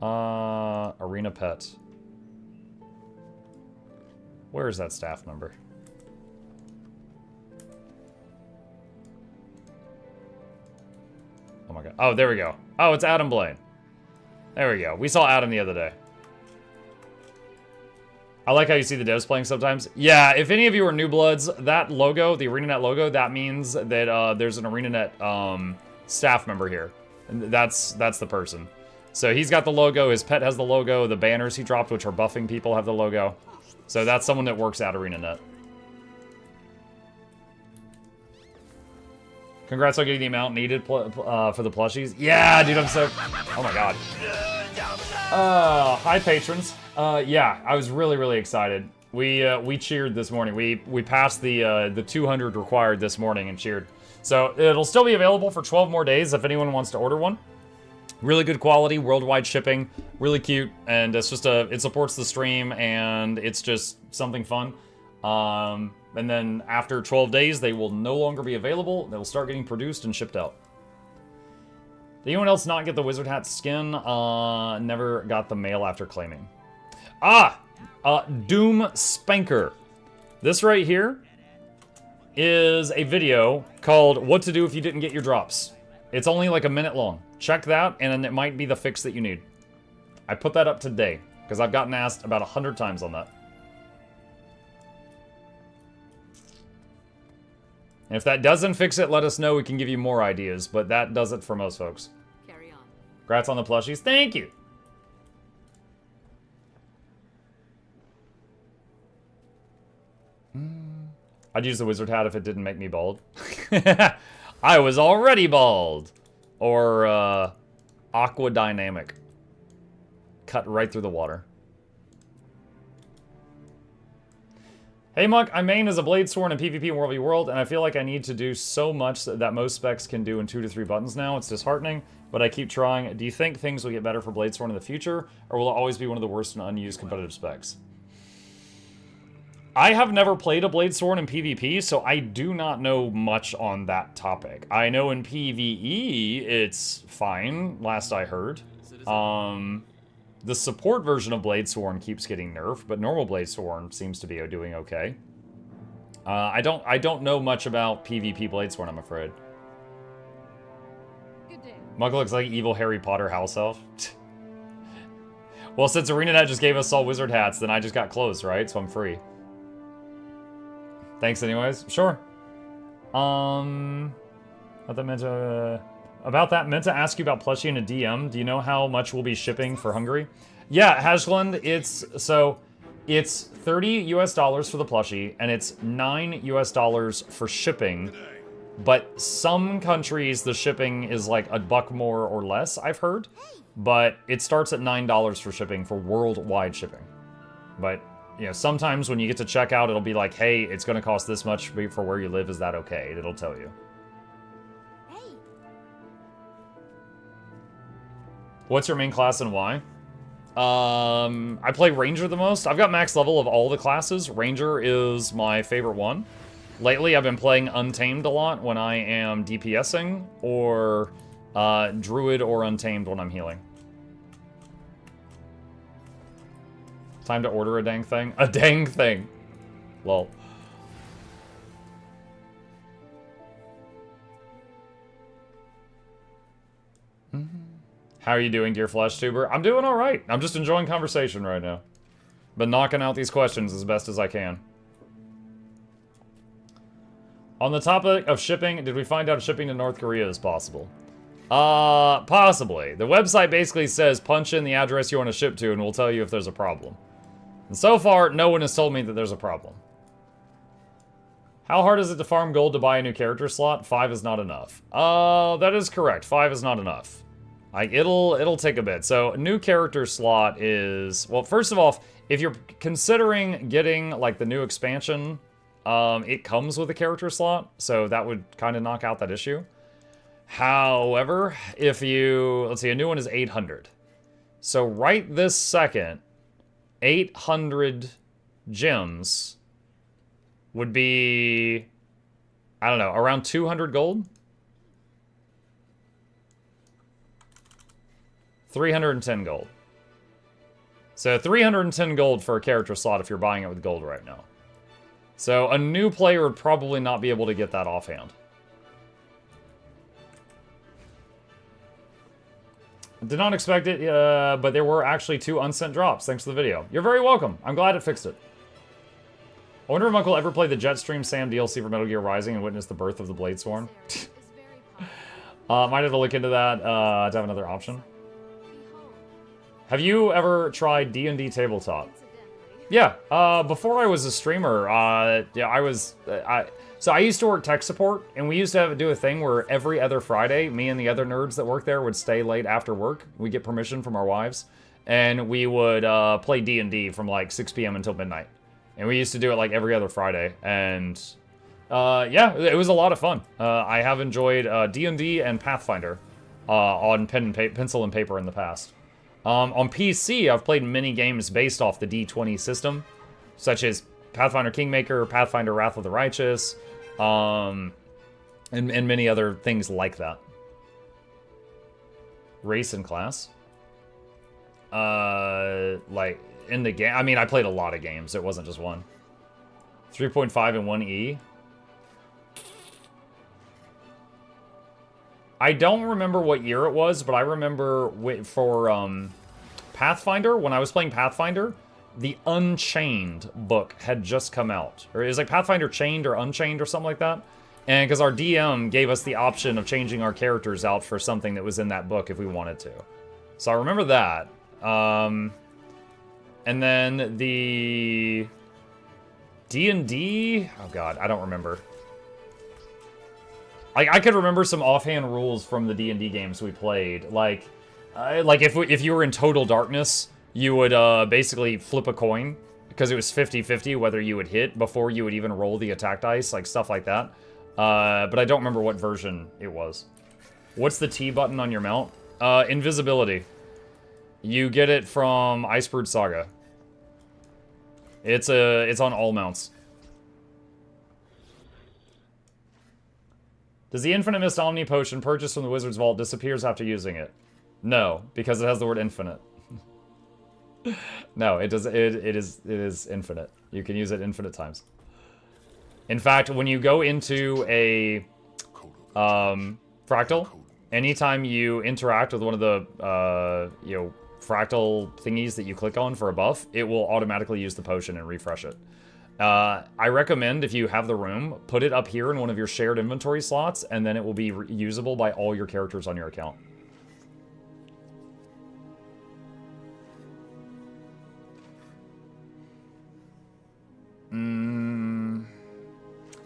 Arena Pet. Where is that staff number? Oh my god. Oh, there we go. Oh, it's Adam Blaine. There we go. We saw Adam the other day. I like how you see the devs playing sometimes. Yeah, if any of you are new bloods, that logo, the ArenaNet logo, that means that there's an ArenaNet staff member here. And that's the person. So he's got the logo, his pet has the logo, the banners he dropped, which are buffing people, have the logo. So that's someone that works at ArenaNet. Congrats on getting the amount needed for the plushies. Yeah, dude, I'm so... Oh my god. Hi, patrons. Yeah, I was really excited. We cheered this morning. We passed the 200 required this morning and cheered. So it'll still be available for 12 more days if anyone wants to order one. Really good quality, worldwide shipping, really cute, and it's just it supports the stream, and it's just something fun. And then after 12 days, they will no longer be available. They'll start getting produced and shipped out. Did anyone else not get the wizard hat skin? Never got the mail after claiming. Doom Spanker. This right here is a video called What to Do If You Didn't Get Your Drops. It's only like a minute long. Check that, and it might be the fix that you need. I put that up today, because I've gotten asked about 100 times on that. And if that doesn't fix it, let us know. We can give you more ideas, but that does it for most folks. Carry on. Congrats on the plushies. Thank you! I'd use the wizard hat if it didn't make me bald. I was already bald! Or, Aqua Dynamic. Cut right through the water. Hey Muck, I main as a Blade Sworn in PvP in World v World, and I feel like I need to do so much that most specs can do in 2 to 3 buttons now. It's disheartening, but I keep trying. Do you think things will get better for Blade Sworn in the future, or will it always be one of the worst and unused competitive specs? I have never played a Blade Sworn in PvP, so I do not know much on that topic. I know in PvE, it's fine, last I heard. The support version of Blade Sworn keeps getting nerfed, but normal Blade Sworn seems to be doing okay. I don't know much about PvP Blade Sworn, I'm afraid. Mug looks like evil Harry Potter house elf. Well, since ArenaNet just gave us all wizard hats, then I just got clothes, right? So I'm free. Thanks anyways. Sure. About that, meant to ask you about Plushie in a DM. Do you know how much we'll be shipping for Hungary? Yeah, Hashland, it's 30 US dollars for the Plushie, and it's 9 US dollars for shipping. But some countries, the shipping is like $1 more or less, I've heard. But it starts at $9 for shipping for worldwide shipping. But, you know, sometimes when you get to checkout, it'll be like, hey, it's going to cost this much for where you live. Is that okay? It'll tell you. What's your main class and why? I play Ranger the most. I've got max level of all the classes. Ranger is my favorite one. Lately, I've been playing Untamed a lot when I am DPSing, or Druid or Untamed when I'm healing. Time to order a dang thing? A dang thing. Lol. How are you doing, dear Flesh Tuber? I'm doing all right. I'm just enjoying conversation right now. But knocking out these questions as best as I can. On the topic of shipping, did we find out shipping to North Korea is possible? Possibly. The website basically says punch in the address you want to ship to and we'll tell you if there's a problem. And so far, no one has told me that there's a problem. How hard is it to farm gold to buy a new character slot? 5 is not enough. That is correct. 5 is not enough. Like, it'll take a bit. So, a new character slot is... Well, first of all, if you're considering getting, like, the new expansion, it comes with a character slot, so that would kind of knock out that issue. However, if you... Let's see, a new one is 800. So, right this second, 800 gems would be... I don't know, around 200 gold? 310 gold. So 310 gold for a character slot if you're buying it with gold right now. So a new player would probably not be able to get that offhand. Did not expect it, but there were actually 2 unsent drops thanks to the video. You're very welcome. I'm glad it fixed it. I wonder if Uncle ever played the Jetstream Sam DLC for Metal Gear Rising and witnessed the birth of the Bladesworn. Might have to look into that to have another option. Have you ever tried D&D Tabletop? Yeah, before I was a streamer, yeah, so I used to work tech support, and we used to do a thing where every other Friday, me and the other nerds that work there would stay late after work. We get permission from our wives, and we would play D&D from like 6 p.m. until midnight. And we used to do it like every other Friday, and yeah, it was a lot of fun. I have enjoyed D&D and Pathfinder on pencil and paper in the past. On PC, I've played many games based off the D20 system, such as Pathfinder Kingmaker, Pathfinder Wrath of the Righteous, and many other things like that. Race and class? Like, in the game, I mean, I played a lot of games, it wasn't just one. 3.5 and 1E. I don't remember what year it was, but I remember for Pathfinder, when I was playing Pathfinder, the Unchained book had just come out. Or it was like Pathfinder Chained or Unchained or something like that. And because our DM gave us the option of changing our characters out for something that was in that book if we wanted to. So I remember that. And then the D&D, oh god, I don't remember. I could remember some offhand rules from the D&D games we played. Like if you were in total darkness, you would basically flip a coin because it was 50-50 whether you would hit before you would even roll the attack dice, like stuff like that. But I don't remember what version it was. What's the T button on your mount? Invisibility. You get it from Iceberg Saga. It's on all mounts. Does the Infinite Mist Omni Potion purchased from the Wizard's Vault disappears after using it? No, because it has the word infinite. No, it does. It is infinite. You can use it infinite times. In fact, when you go into a fractal, anytime you interact with one of the fractal thingies that you click on for a buff, it will automatically use the potion and refresh it. I recommend, if you have the room, put it up here in one of your shared inventory slots, and then it will be usable by all your characters on your account.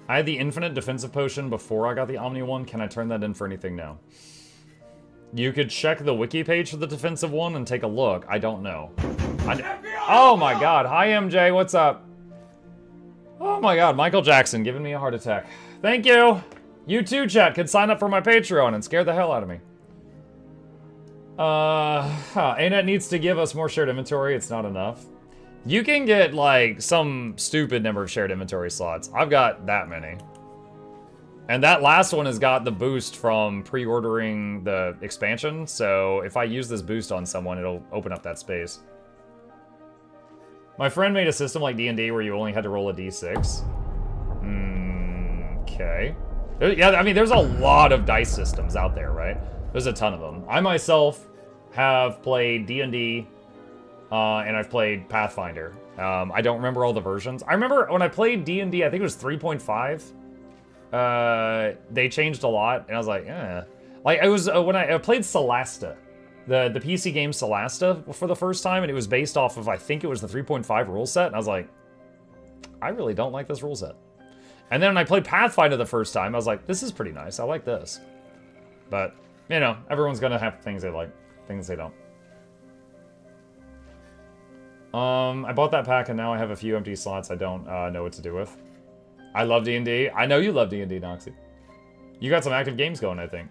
I had the infinite defensive potion before I got the Omni one. Can I turn that in for anything now? You could check the wiki page for the defensive one and take a look. I don't know. Oh my god. Hi, MJ. What's up? Oh my god. Michael Jackson giving me a heart attack. Thank you. You too, chat, could sign up for my Patreon and scare the hell out of me. ANET needs to give us more shared inventory. It's not enough. You can get, like, some stupid number of shared inventory slots. I've got that many. And that last one has got the boost from pre-ordering the expansion, so if I use this boost on someone, it'll open up that space. My friend made a system like D&D where you only had to roll a d6. Okay. Yeah, I mean, there's a lot of dice systems out there, right? There's a ton of them. I myself have played D&D, and I've played Pathfinder. I don't remember all the versions. I remember when I played D&D, I think it was 3.5. They changed a lot, and I was like, eh. Like, it was when I played Solasta, the PC game Solasta for the first time, and it was based off of, I think it was the 3.5 rule set, and I was like, I really don't like this rule set. And then when I played Pathfinder the first time, I was like, this is pretty nice. I like this. But, you know, everyone's gonna have things they like, things they don't. I bought that pack, and now I have a few empty slots I don't know what to do with. I love D&D. I know you love D&D, Noxxi. You got some active games going, I think.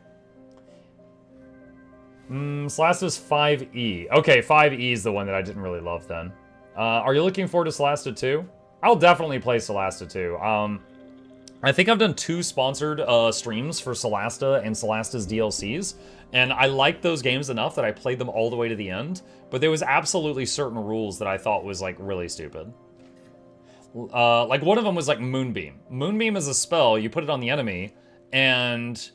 Solasta's 5e. Okay, 5e is the one that I didn't really love then. Are you looking forward to Solasta 2? I'll definitely play Solasta 2. I think I've done 2 sponsored streams for Solasta and Solasta's DLCs, and I liked those games enough that I played them all the way to the end, but there was absolutely certain rules that I thought was, like, really stupid. Like, one of them was, like, Moonbeam. Moonbeam is a spell, you put it on the enemy, and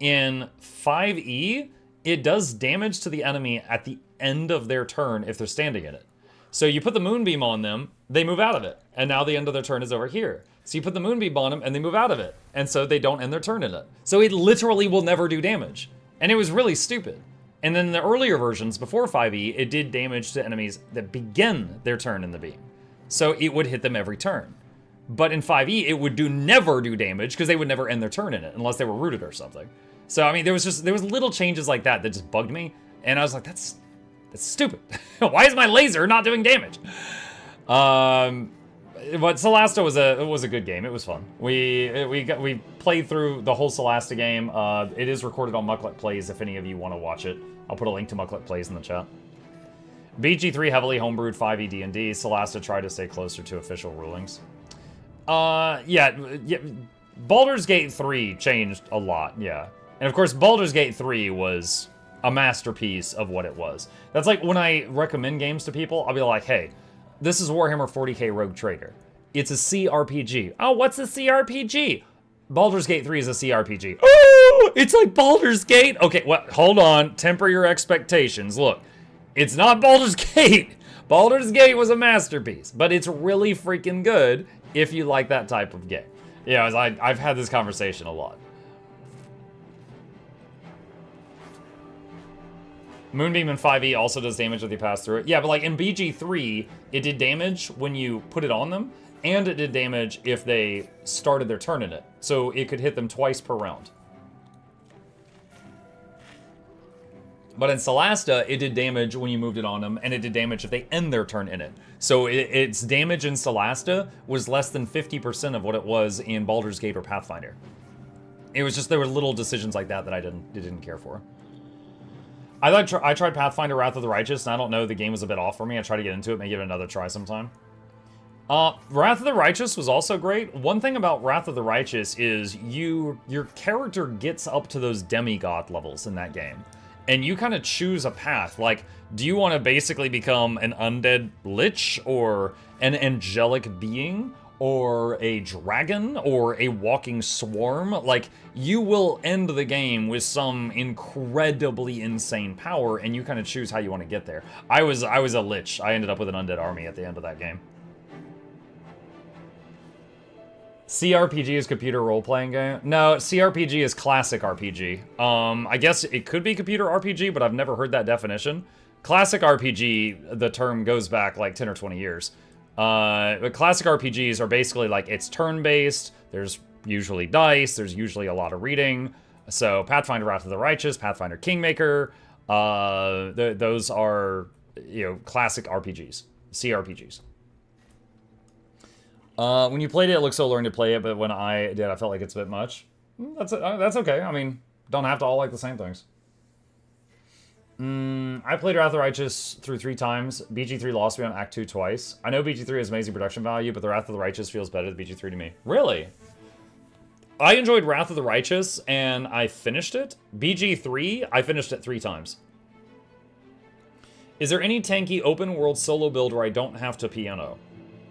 in 5e, it does damage to the enemy at the end of their turn if they're standing in it. So you put the Moonbeam on them, they move out of it, and now the end of their turn is over here. So you put the Moonbeam on them, and they move out of it, and so they don't end their turn in it. So it literally will never do damage. And it was really stupid. And then in the earlier versions, before 5e, it did damage to enemies that begin their turn in the beam. So it would hit them every turn. But in 5e, it would never do damage, because they would never end their turn in it, unless they were rooted or something. So, I mean, there was little changes like that that just bugged me, and I was like, that's stupid. Why is my laser not doing damage? But Solasta was a good game. It was fun. We played through the whole Solasta game. It is recorded on Mukluk Plays if any of you want to watch it. I'll put a link to Mukluk Plays in the chat. BG3 heavily homebrewed 5e D&D. Solasta tried to stay closer to official rulings. Yeah. Baldur's Gate 3 changed a lot, yeah. And of course, Baldur's Gate 3 was a masterpiece of what it was. That's like when I recommend games to people, I'll be like, hey, this is Warhammer 40k Rogue Trader. It's a CRPG. Oh, what's a CRPG? Baldur's Gate 3 is a CRPG. Oh, it's like Baldur's Gate? Okay, well, hold on. Temper your expectations. Look, it's not Baldur's Gate. Baldur's Gate was a masterpiece, but it's really freaking good if you like that type of game. Yeah, I've had this conversation a lot. Moonbeam in 5e also does damage if you pass through it. Yeah, but like in BG3, it did damage when you put it on them, and it did damage if they started their turn in it. So it could hit them twice per round. But in Solasta, it did damage when you moved it on them, and it did damage if they end their turn in it. So its damage in Solasta was less than 50% of what it was in Baldur's Gate or Pathfinder. It was just, there were little decisions like that that I didn't care for. I tried Pathfinder Wrath of the Righteous, and I don't know, the game was a bit off for me. I tried to get into it, maybe give it another try sometime. Wrath of the Righteous was also great. One thing about Wrath of the Righteous is your character gets up to those demigod levels in that game. And you kind of choose a path. Like, do you want to basically become an undead lich, or an angelic being, or a dragon, or a walking swarm? Like, you will end the game with some incredibly insane power, and you kind of choose how you want to get there. I was a lich. I ended up with an undead army at the end of that game. CRPG is computer role-playing game? No, CRPG is classic RPG. I guess it could be computer RPG, but I've never heard that definition. Classic RPG, the term goes back like 10 or 20 years. But classic RPGs are basically like, it's turn-based, there's usually dice, there's usually a lot of reading. So Pathfinder Wrath of the Righteous, Pathfinder Kingmaker, those are, you know, classic RPGs, CRPGs. When you played it, it looked so learned to play it, but when I did, I felt like it's a bit much. That's okay. I mean, don't have to all like the same things. I played Wrath of the Righteous through 3 times. BG3 lost me on Act 2 twice. I know BG3 has amazing production value, but the Wrath of the Righteous feels better than BG3 to me. Really? I enjoyed Wrath of the Righteous, and I finished it. BG3, I finished it 3 times. Is there any tanky open world solo build where I don't have to piano?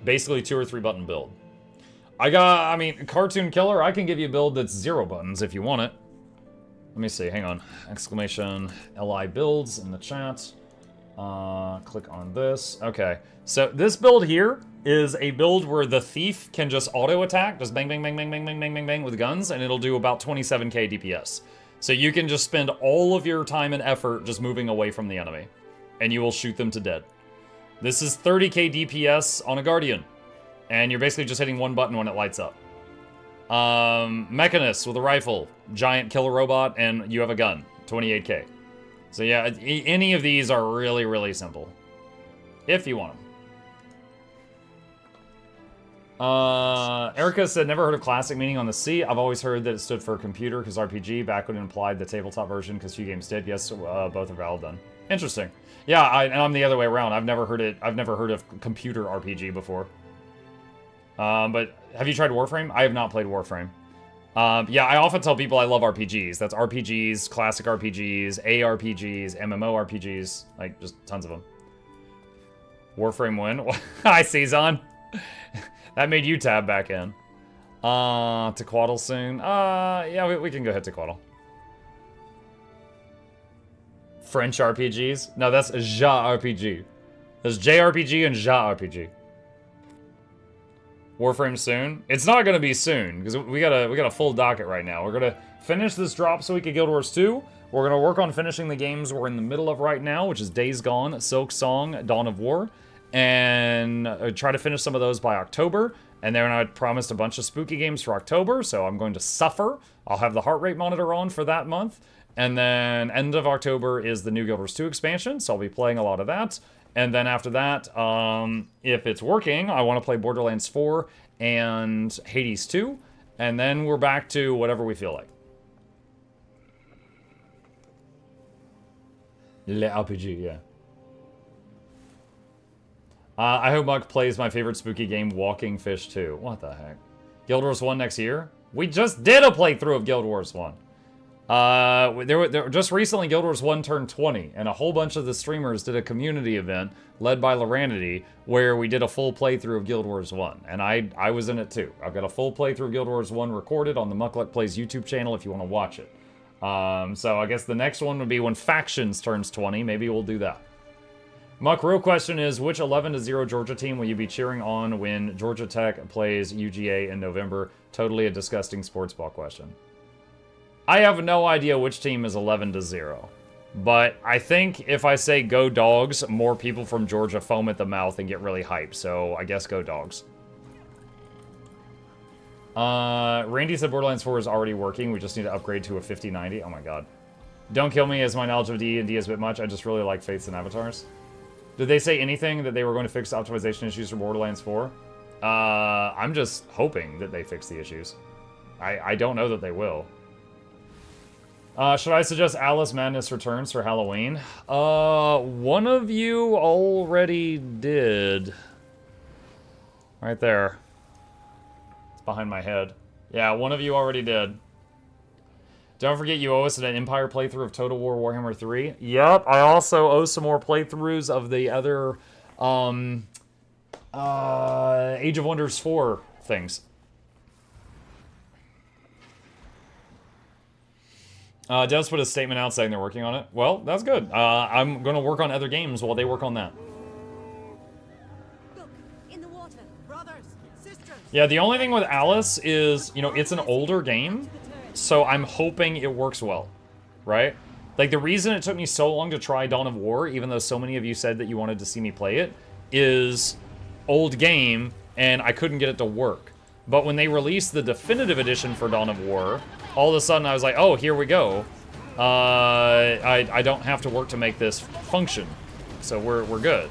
Basically 2 or 3 button build. I mean, Cartoon Killer, I can give you a build that's 0 buttons if you want it. Let me see, hang on. Exclamation LI builds in the chat. Click on this. Okay, so this build here is a build where the thief can just auto attack, just bang, bang, bang, bang, bang, bang, bang, bang, bang with guns, and it'll do about 27k DPS. So you can just spend all of your time and effort just moving away from the enemy, and you will shoot them to dead. This is 30k DPS on a Guardian, and you're basically just hitting one button when it lights up. Mechanist with a rifle, giant killer robot, and you have a gun, 28k. So yeah, any of these are really, really simple. If you want them. Erica said, never heard of classic meaning on the C. I've always heard that it stood for computer because RPG, back when it implied the tabletop version because few games did. Yes, both are valid then. Interesting. Yeah, and I'm the other way around. I've never heard of computer RPG before. But have you tried Warframe? I have not played Warframe. Yeah, I often tell people I love RPGs. That's RPGs, classic RPGs, ARPGs, MMORPGs, like just tons of them. Warframe win. Hi, Cezanne. That made you tab back in. TeQuatl soon. Yeah, we can go hit TeQuatl. French RPGs? No, that's Ja RPG. There's JRPG and Ja RPG. Warframe soon? It's not gonna be soon, because we got a full docket right now. We're gonna finish this drop so we can Guild Wars 2. We're gonna work on finishing the games we're in the middle of right now, which is Days Gone, Silk Song, Dawn of War, and try to finish some of those by October. And then I promised a bunch of spooky games for October, so I'm going to suffer. I'll have the heart rate monitor on for that month. And then end of October is the new Guild Wars 2 expansion, so I'll be playing a lot of that. And then after that, if it's working, I want to play Borderlands 4 and Hades 2. And then we're back to whatever we feel like. Le RPG, yeah. I hope Muck plays my favorite spooky game, Walking Fish 2. What the heck? Guild Wars 1 next year? We just did a playthrough of Guild Wars 1. Just recently, Guild Wars 1 turned 20, and a whole bunch of the streamers did a community event led by Loranity where we did a full playthrough of Guild Wars 1, and I was in it too. I've got a full playthrough of Guild Wars 1 recorded on the Mukluk Plays YouTube channel if you want to watch it. So I guess the next one would be when Factions turns 20. Maybe we'll do that. Muck, real question is, which 11-0 Georgia team will you be cheering on when Georgia Tech plays UGA in November? Totally a disgusting sports ball question. I have no idea which team is 11-0. But I think if I say go Dogs, more people from Georgia foam at the mouth and get really hyped. So I guess go Dogs. Randy said Borderlands 4 is already working. We just need to upgrade to a 5090. Oh my god. Don't kill me as my knowledge of D&D is a bit much. I just really like Fates and Avatars. Did they say anything that they were going to fix optimization issues for Borderlands 4? I'm just hoping that they fix the issues. I don't know that they will. Should I suggest Alice Madness Returns for Halloween? One of you already did. Right there. It's behind my head. Yeah, one of you already did. Don't forget you owe us an Empire playthrough of Total War Warhammer 3. Yep, I also owe some more playthroughs of the other Age of Wonders 4 things. Devs put a statement out saying they're working on it. Well, that's good. I'm going to work on other games while they work on that. Look, in the water, brothers, sisters. Yeah, the only thing with Alice is, you know, it's an older game, so I'm hoping it works well, right? Like, the reason it took me so long to try Dawn of War, even though so many of you said that you wanted to see me play it, is old game, and I couldn't get it to work. But when they released the definitive edition for Dawn of War, all of a sudden I was like, oh, here we go. I don't have to work to make this function. So we're good.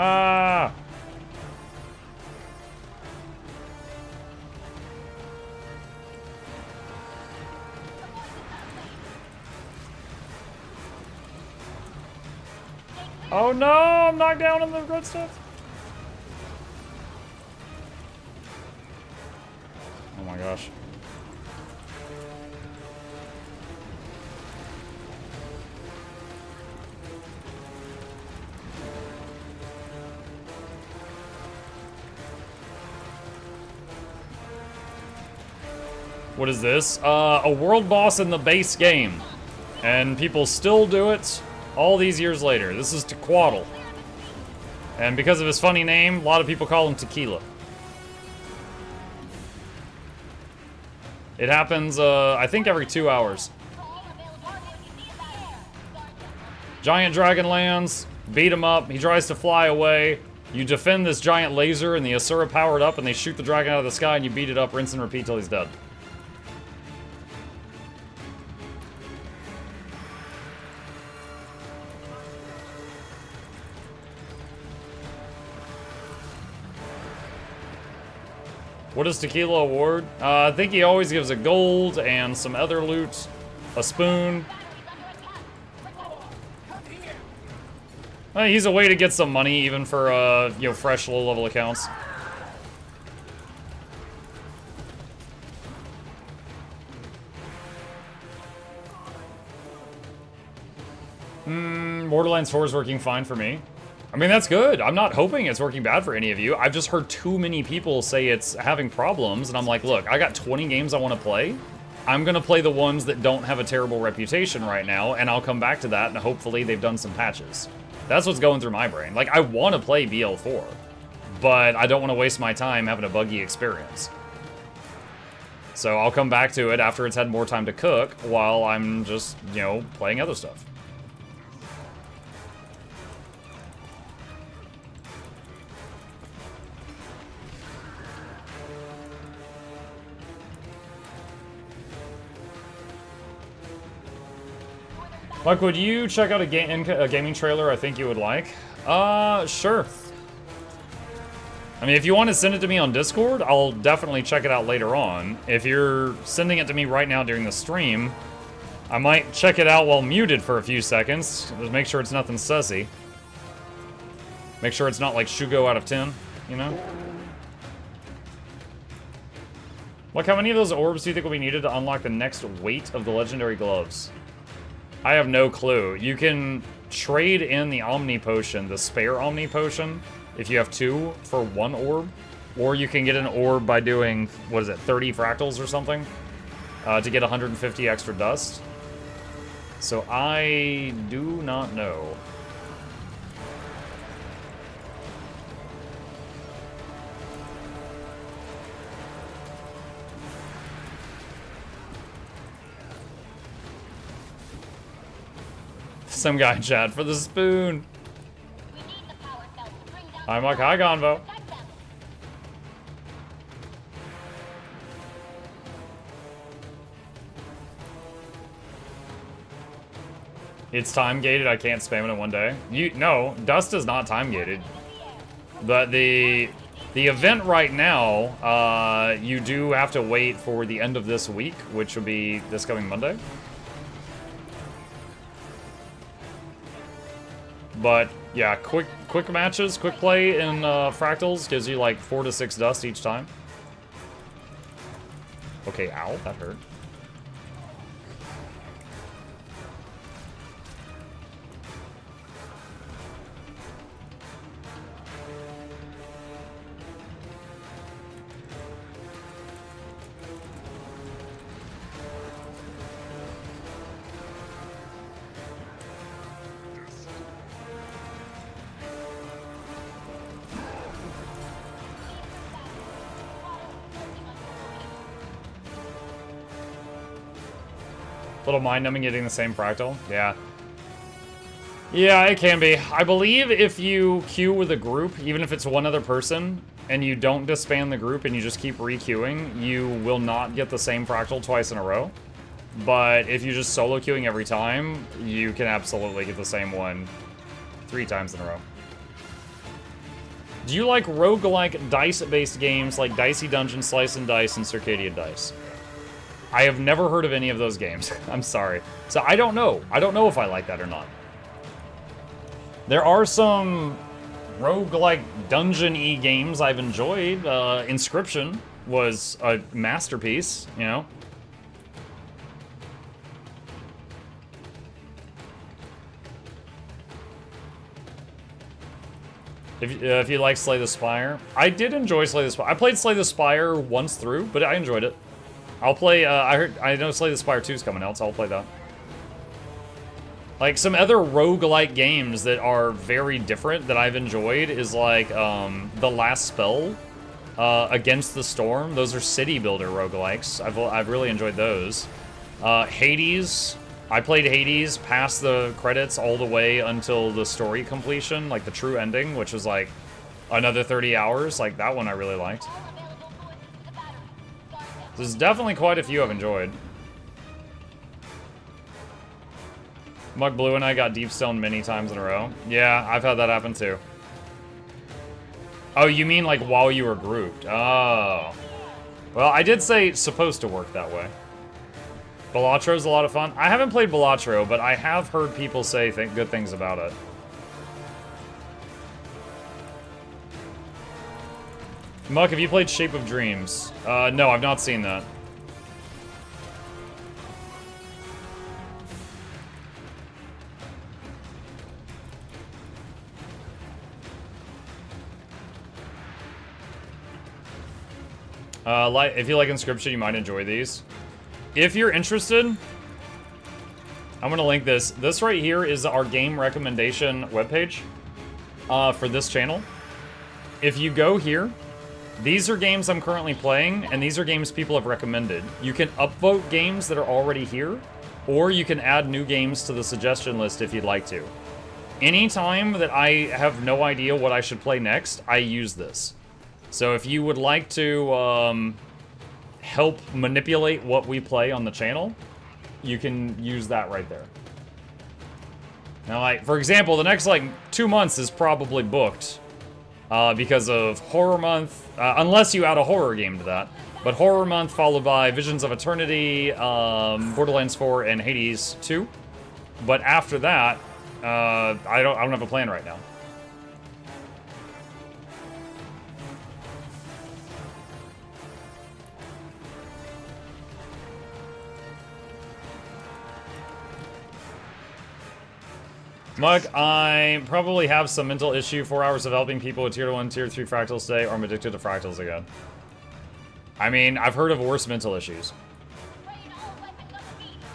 Ah! Oh no, I'm knocked down on the red stuff. my gosh. What is this? A world boss in the base game. And people still do it all these years later. This is TeQuatl. And because of his funny name, a lot of people call him Tequila. It happens, I think every 2 hours. Giant dragon lands, beat him up, he tries to fly away. You defend this giant laser and the Asura powered up and they shoot the dragon out of the sky and you beat it up, rinse and repeat till he's dead. What is Tequila award? I think he always gives a gold and some other loot, a spoon. He's a way to get some money even for, you know, fresh low-level accounts. Borderlands 4 is working fine for me. I mean, that's good. I'm not hoping it's working bad for any of you. I've just heard too many people say it's having problems, and I'm like, look, I got 20 games I want to play. I'm going to play the ones that don't have a terrible reputation right now, and I'll come back to that, and hopefully they've done some patches. That's what's going through my brain. Like, I want to play BL4, but I don't want to waste my time having a buggy experience. So I'll come back to it after it's had more time to cook, while I'm just, you know, playing other stuff. Mike, would you check out a gaming trailer I think you would like? Sure. I mean, if you want to send it to me on Discord, I'll definitely check it out later on. If you're sending it to me right now during the stream, I might check it out while muted for a few seconds. Just make sure it's nothing sussy. Make sure it's not like Shugo out of 10, you know? Like, how many of those orbs do you think will be needed to unlock the next weight of the legendary gloves? I have no clue. You can trade in the Omni Potion, the spare Omni Potion, if you have 2 for 1 orb. Or you can get an orb by doing, what is it, 30 fractals or something? To get 150 extra dust. So I do not know. Some guy in chat for the spoon. Hi, Mark. Hi, Gonvo. It's time gated. I can't spam it in one day. No, dust is not time gated. But the event right now, you do have to wait for the end of this week, which will be this coming Monday. But yeah, quick matches, quick play in Fractals gives you like 4 to 6 dust each time. Okay, ow, that hurt. Little mind-numbing getting the same fractal. Yeah. Yeah, it can be. I believe if you queue with a group, even if it's one other person, and you don't disband the group and you just keep re-queuing, you will not get the same fractal twice in a row. But if you're just solo queuing every time, you can absolutely get the same one 3 times in a row. Do you like roguelike dice-based games like Dicey Dungeon, Slice and Dice, and Circadian Dice? I have never heard of any of those games. I'm sorry. So I don't know. I don't know if I like that or not. There are some roguelike dungeon-y games I've enjoyed. Inscription was a masterpiece, you know? If you like Slay the Spire. I did enjoy Slay the Spire. I played Slay the Spire once through, but I enjoyed it. I'll play, I know Slay the Spire 2 is coming out, so I'll play that. Like, some other roguelike games that are very different that I've enjoyed is like, The Last Spell, Against the Storm. Those are city builder roguelikes. I've really enjoyed those. Hades. I played Hades past the credits all the way until the story completion, like the true ending, which was like another 30 hours. Like, that one I really liked. There's definitely quite a few I've enjoyed. Mug Blue and I got deep stoned many times in a row. Yeah, I've had that happen too. Oh, you mean like while you were grouped? Oh. Well, I did say it's supposed to work that way. Balattro's a lot of fun. I haven't played Balatro, but I have heard people say good things about it. Muck, have you played Shape of Dreams? No, I've not seen that. If you like Inscription, you might enjoy these. If you're interested, I'm gonna link this. This right here is our game recommendation webpage for this channel. If you go here, these are games I'm currently playing, and these are games people have recommended. You can upvote games that are already here, or you can add new games to the suggestion list if you'd like to. Anytime that I have no idea what I should play next, I use this. So if you would like to help manipulate what we play on the channel, you can use that right there. Now, like, for example, the next, like, 2 months is probably booked because of Horror Month, unless you add a horror game to that. But Horror Month followed by Visions of Eternity, Borderlands 4, and Hades 2. But after that, I don't have a plan right now. Mug, I probably have some mental issue. 4 hours of helping people with tier 1, tier 3 fractals today, or I'm addicted to fractals again. I mean, I've heard of worse mental issues.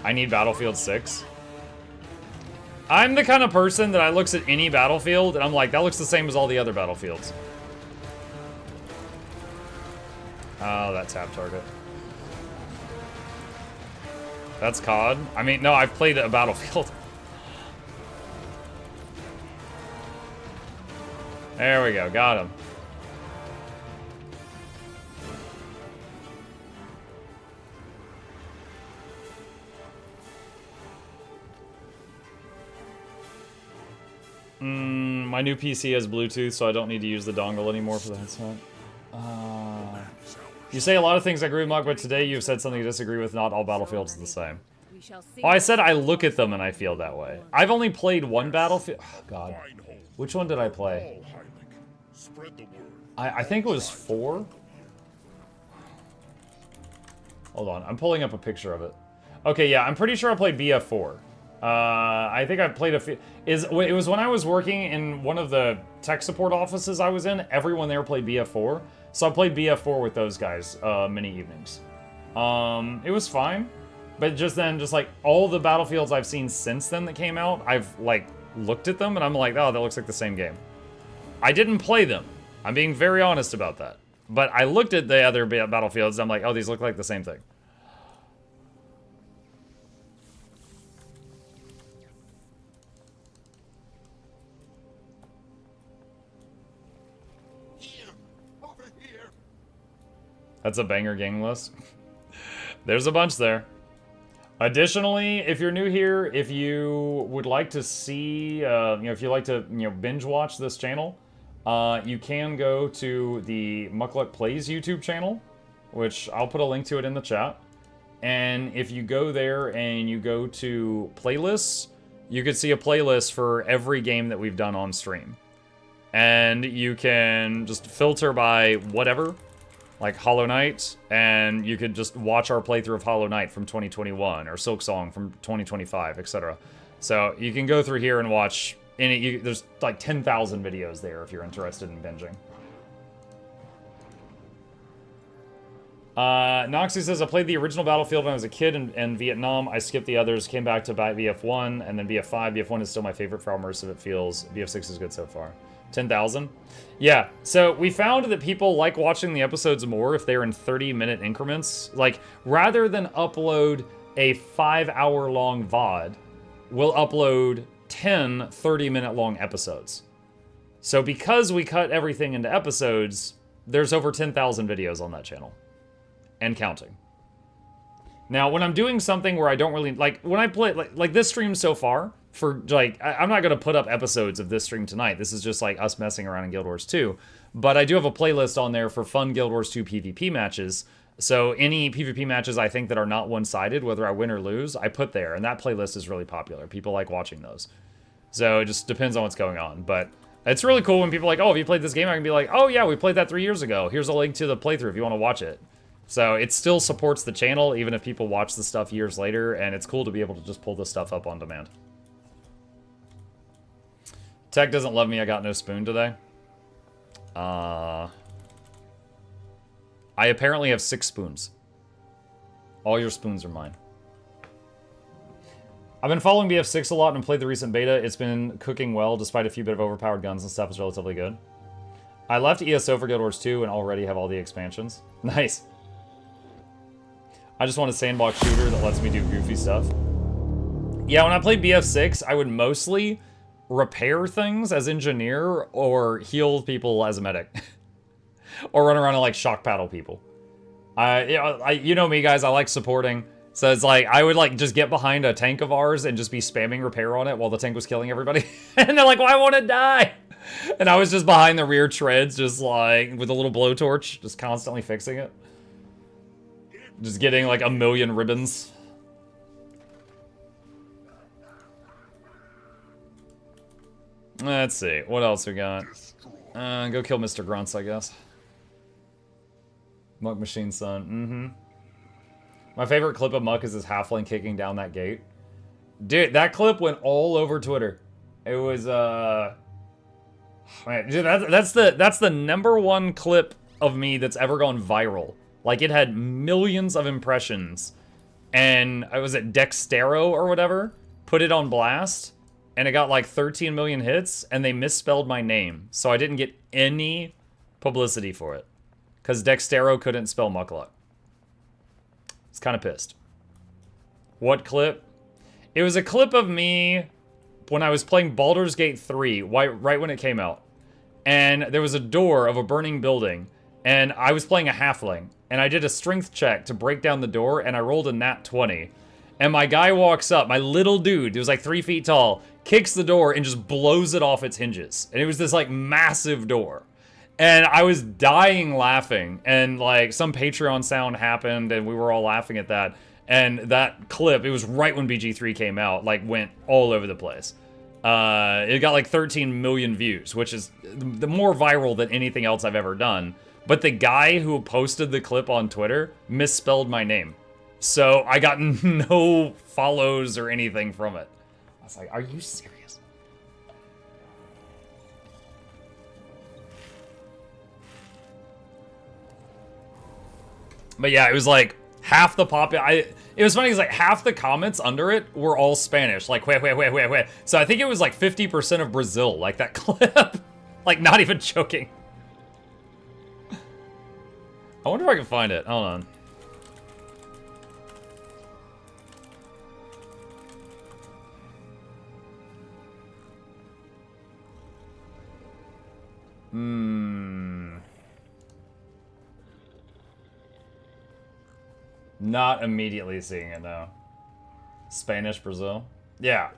I need Battlefield 6. I'm the kind of person that I looks at any battlefield, and I'm like, that looks the same as all the other battlefields. Oh, that tap target. That's COD. I mean, no, I've played a Battlefield. There we go, got him. My new PC has Bluetooth, so I don't need to use the dongle anymore for the headset. You say a lot of things I agree with, Mark, but today you've said something you disagree with. Not all Battlefields are the same. Oh, I said I look at them and I feel that way. I've only played one Battlefield. Oh, God. Which one did I play? I think it was 4. Hold on, I'm pulling up a picture of it. Okay, yeah, I'm pretty sure I played BF4. I think I played a few. It was when I was working in one of the tech support offices I was in. Everyone there played BF4, so I played BF4 with those guys many evenings. It was fine, but just like all the Battlefields I've seen since then that came out, I've like looked at them and I'm like, oh, that looks like the same game. I didn't play them. I'm being very honest about that. But I looked at the other Battlefields and I'm like, oh, these look like the same thing. Here, over here. That's a banger game list. There's a bunch there. Additionally, if you're new here, if you would like to see, if you like to, binge watch this channel, you can go to the Mukluk Plays YouTube channel, which I'll put a link to it in the chat. And if you go there and you go to playlists, you can see a playlist for every game that we've done on stream. And you can just filter by whatever. like Hollow Knight, and you could just watch our playthrough of Hollow Knight from 2021, or Silk Song from 2025, etc. So you can go through here and watch any, there's like 10,000 videos there if you're interested in binging. Noxxi says, I played the original Battlefield when I was a kid in Vietnam. I skipped the others, came back to buy BF1, and then BF5. BF1 is still my favorite for how immersive it feels. BF6 is good so far. 10,000? Yeah, so we found that people like watching the episodes more if they're in 30-minute increments. Like, rather than upload a 5-hour-long VOD, we'll upload 10 30-minute long episodes. So because we cut everything into episodes, there's over 10,000 videos on that channel. And counting. Now, when I'm doing something where I don't really, like, when I play, like this stream so far, for, like, I'm not going to put up episodes of this stream tonight. This is just, like, us messing around in Guild Wars 2. But I do have a playlist on there for fun Guild Wars 2 PvP matches. So any PvP matches I think that are not one-sided, whether I win or lose, I put there. And that playlist is really popular. People like watching those. So it just depends on what's going on. But it's really cool when people are like, oh, have you played this game? I can be like, oh, yeah, we played that 3 years ago. Here's a link to the playthrough if you want to watch it. So it still supports the channel, even if people watch the stuff years later, and it's cool to be able to just pull this stuff up on demand. Tech doesn't love me, I got no spoon today. I apparently have 6 spoons. All your spoons are mine. I've been following BF6 a lot and played the recent beta. It's been cooking well, despite a few bit of overpowered guns and stuff. It's relatively good. I left ESO for Guild Wars 2 and already have all the expansions. Nice. I just want a sandbox shooter that lets me do goofy stuff. Yeah, when I played BF6, I would mostly repair things as engineer or heal people as a medic. Or run around and, like, shock paddle people. You know me, guys, I like supporting. So it's like, I would, like, just get behind a tank of ours and just be spamming repair on it while the tank was killing everybody. And they're like, well, I want to die! And I was just behind the rear treads, just, like, with a little blowtorch, just constantly fixing it. Just getting, like, a million ribbons. Let's see. What else we got? Go kill Mr. Grunts, I guess. Muck Machine Son. My favorite clip of Muck is his halfling kicking down that gate. Dude, that clip went all over Twitter. It was, man, dude, that's the #1 clip of me that's ever gone viral. Like, it had millions of impressions. And, was it Dextero or whatever? Put it on blast. And it got like 13 million hits. And they misspelled my name. So I didn't get any publicity for it. Because Dextero couldn't spell Mukluk. It's kind of pissed. What clip? It was a clip of me when I was playing Baldur's Gate 3, right when it came out. And there was a door of a burning building. And I was playing a halfling. And I did a strength check to break down the door, and I rolled a nat 20. And my guy walks up, my little dude, he was like 3 feet tall, kicks the door and just blows it off its hinges. And it was this like massive door. And I was dying laughing. And like some Patreon sound happened, and we were all laughing at that. And that clip, it was right when BG3 came out, like went all over the place. It got like 13 million views, which is the more viral than anything else I've ever done. But the guy who posted the clip on Twitter misspelled my name. So I got no follows or anything from it. I was like, are you serious? But yeah, it was like half the it was funny because like half the comments under it were all Spanish. Like, wait. So I think it was like 50% of Brazil, like that clip. Like, not even joking. I wonder if I can find it. Hold on. Not immediately seeing it, no. Spanish, Brazil? Yeah.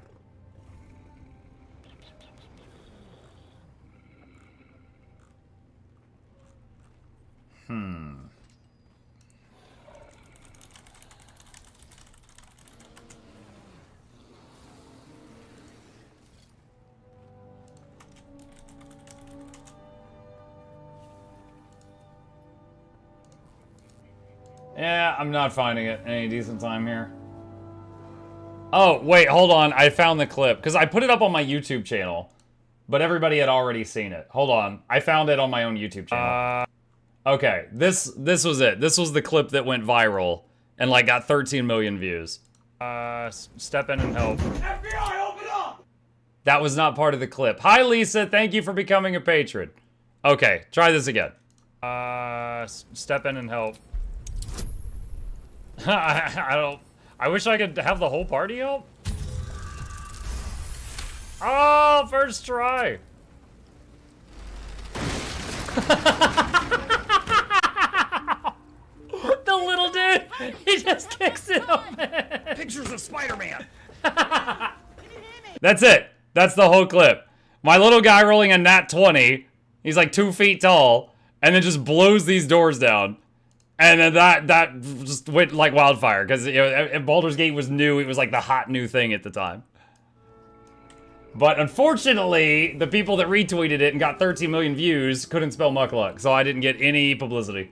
Yeah, I'm not finding it any decent time here. Oh, wait, hold on. I found the clip. Because I put it up on my YouTube channel. But everybody had already seen it. Hold on. I found it on my own YouTube channel. Okay, this was it. This was the clip that went viral. And, like, got 13 million views. Step in and help. FBI, open up! That was not part of the clip. Hi, Lisa. Thank you for becoming a patron. Okay, try this again. Step in and help. I wish I could have the whole party help. Oh, first try. The little dude, he just kicks it open. Pictures of Spider-Man. That's it. That's the whole clip. My little guy rolling a nat 20. He's like 2 feet tall, and then just blows these doors down. And then that just went like wildfire, because, you know, Baldur's Gate was new. It was like the hot new thing at the time. But unfortunately, the people that retweeted it and got 13 million views couldn't spell Mukluk, so I didn't get any publicity.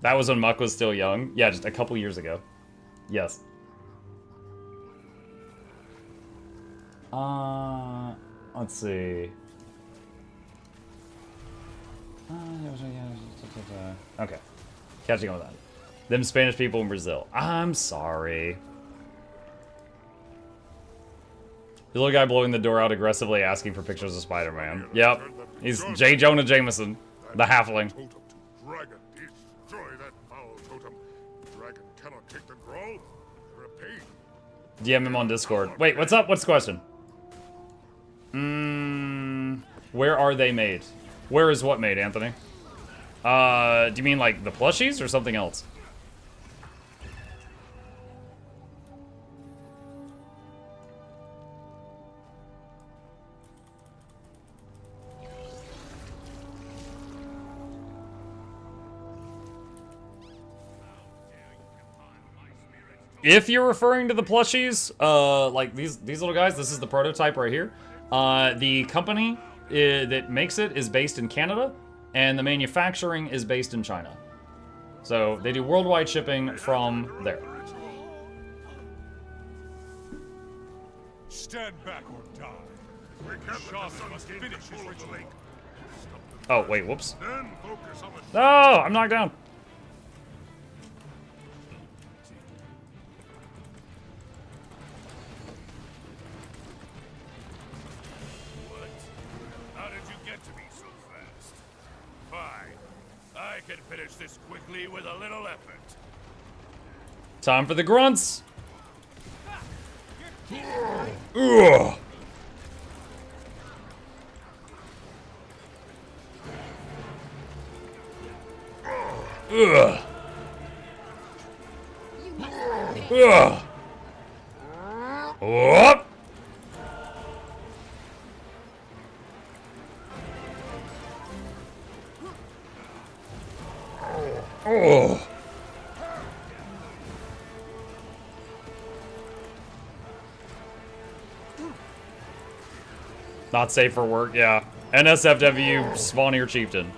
That was when Muck was still young. Yeah, just a couple years ago. Yes. Let's see. Okay. Catching on with that. Them Spanish people in Brazil. I'm sorry. The little guy blowing the door out aggressively asking for pictures of Spider-Man. Yep. He's J. Jonah Jameson, the halfling. Dragon, destroy that foul totem. Dragon cannot take the growl. They're a pain. DM him on Discord. Wait, what's up? What's the question? Where are they made? Where is what made, Anthony? Do you mean like the plushies or something else? If you're referring to the plushies, like these little guys, this is the prototype right here. The company that makes it is based in Canada, and the manufacturing is based in China. So they do worldwide shipping from there. Stand back or die. Shaman must finish his ritual. Oh, wait, whoops. Then focus on the No, I'm knocked down. How did you get to me so fast? Fine. I can finish this quickly with a little effort. Time for the grunts. Ugh. Ugh. Ugh. Whoop. Oh. Not safe for work, yeah. NSFW, spawn your chieftain.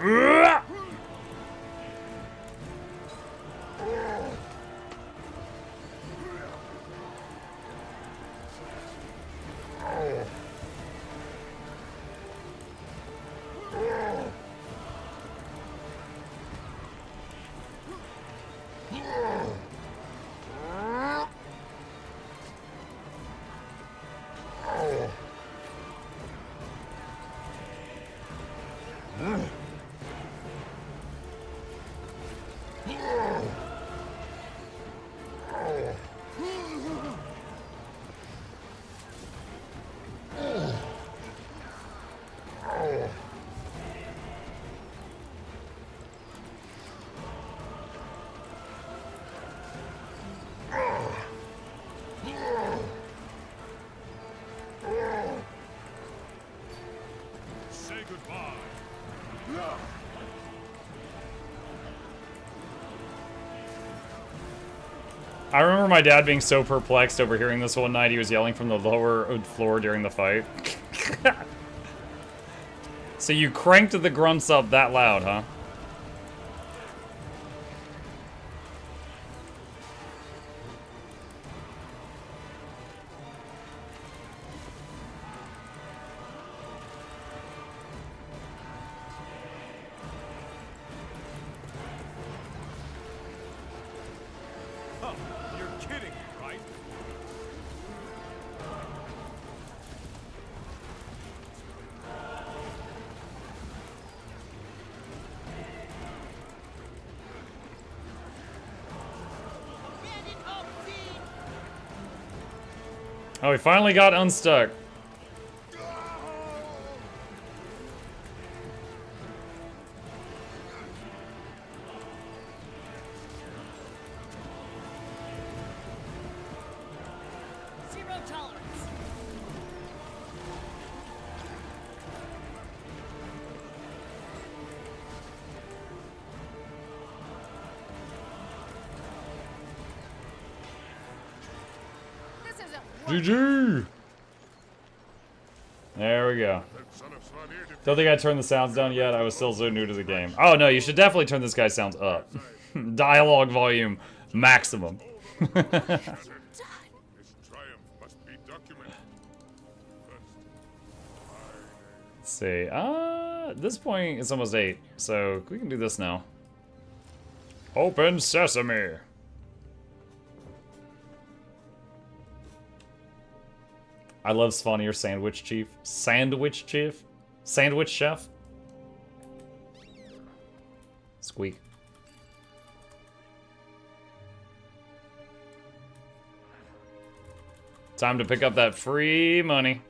Ugh. Say goodbye. I remember my dad being so perplexed overhearing this one night. He was yelling from the lower floor during the fight. So you cranked the grunts up that loud, huh? Oh, he finally got unstuck. Zero tolerance. This isn't GG! There we go. Don't think I turned the sounds down yet. I was still so new to the game. Oh no, you should definitely turn this guy's sounds up. Dialogue volume maximum. This triumph must be documented. Let's see. At this point it's almost 8, so we can do this now. Open sesame. I love Svanir Sandwich Chief. Sandwich Chief? Sandwich Chef? Squeak. Time to pick up that free money.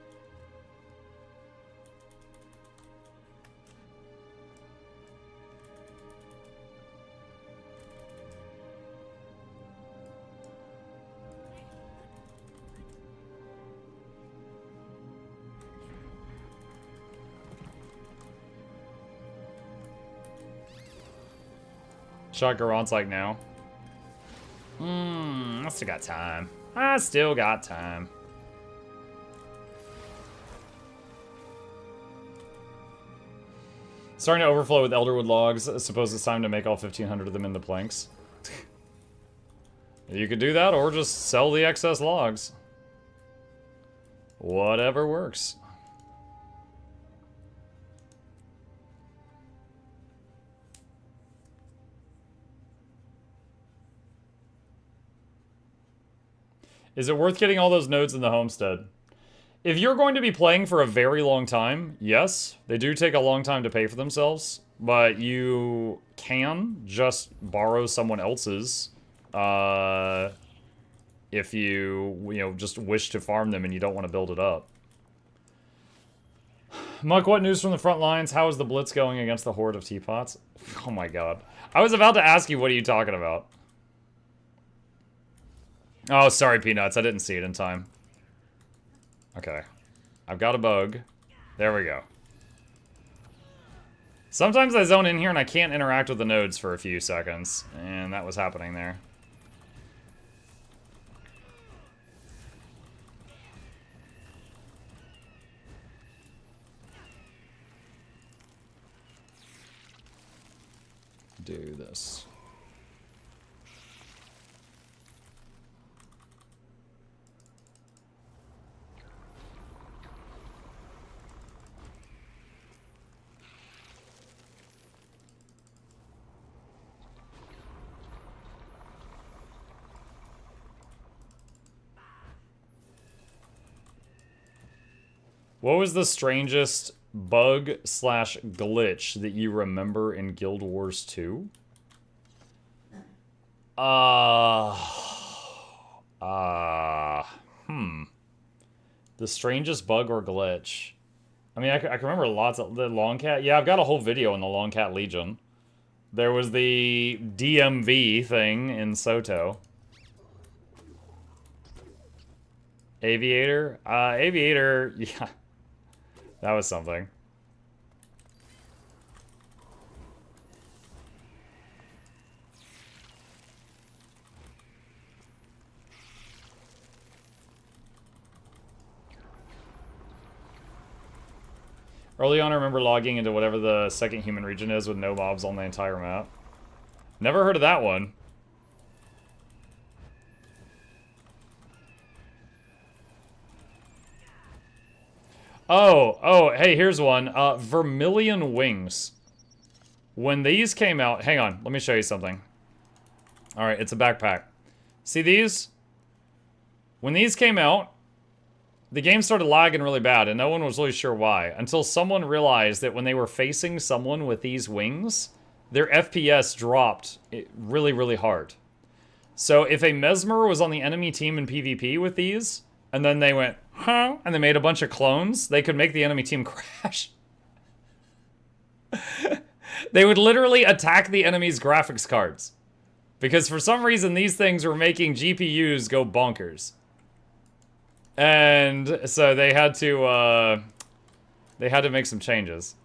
Chakarant's like now. I still got time. I still got time. Starting to overflow with Elderwood logs. I suppose it's time to make all 1,500 of them into planks. You could do that or just sell the excess logs. Whatever works. Is it worth getting all those nodes in the homestead? If you're going to be playing for a very long time, yes. They do take a long time to pay for themselves. But you can just borrow someone else's. If you just wish to farm them and you don't want to build it up. Muck, what news from the front lines? How is the blitz going against the horde of teapots? Oh my god. I was about to ask you, what are you talking about? Oh, sorry, Peanuts. I didn't see it in time. Okay. I've got a bug. There we go. Sometimes I zone in here and I can't interact with the nodes for a few seconds. And that was happening there. Do this. What was the strangest bug/glitch that you remember in Guild Wars 2? The strangest bug or glitch? I mean, I can remember lots of the Long Cat. Yeah, I've got a whole video on the Long Cat Legion. There was the DMV thing in Soto. Aviator? Aviator, yeah. That was something. Early on, I remember logging into whatever the second human region is with no mobs on the entire map. Never heard of that one. Oh, hey, here's one. Vermilion Wings. When these came out... Hang on, let me show you something. Alright, it's a backpack. See these? When these came out, the game started lagging really bad, and no one was really sure why. Until someone realized that when they were facing someone with these wings, their FPS dropped really, really hard. So if a Mesmer was on the enemy team in PvP with these... and then they went, huh? And they made a bunch of clones. They could make the enemy team crash. They would literally attack the enemy's graphics cards. Because for some reason, these things were making GPUs go bonkers. And so they had to make some changes.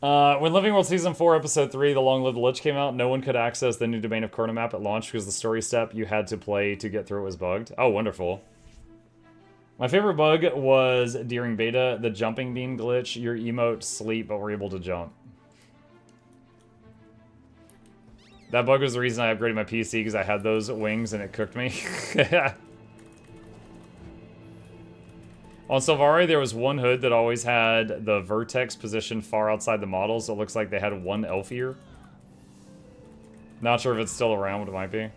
When Living World Season 4, Episode 3, The Long Live the Lich came out, no one could access the new domain of Corona map at launch because the story step you had to play to get through it was bugged. Oh, wonderful. My favorite bug was during beta, the jumping beam glitch. Your emotes sleep, but were able to jump. That bug was the reason I upgraded my PC, because I had those wings and it cooked me. On Sylvari, there was one hood that always had the vertex positioned far outside the model, so it looks like they had one elf ear. Not sure if it's still around, but it might be.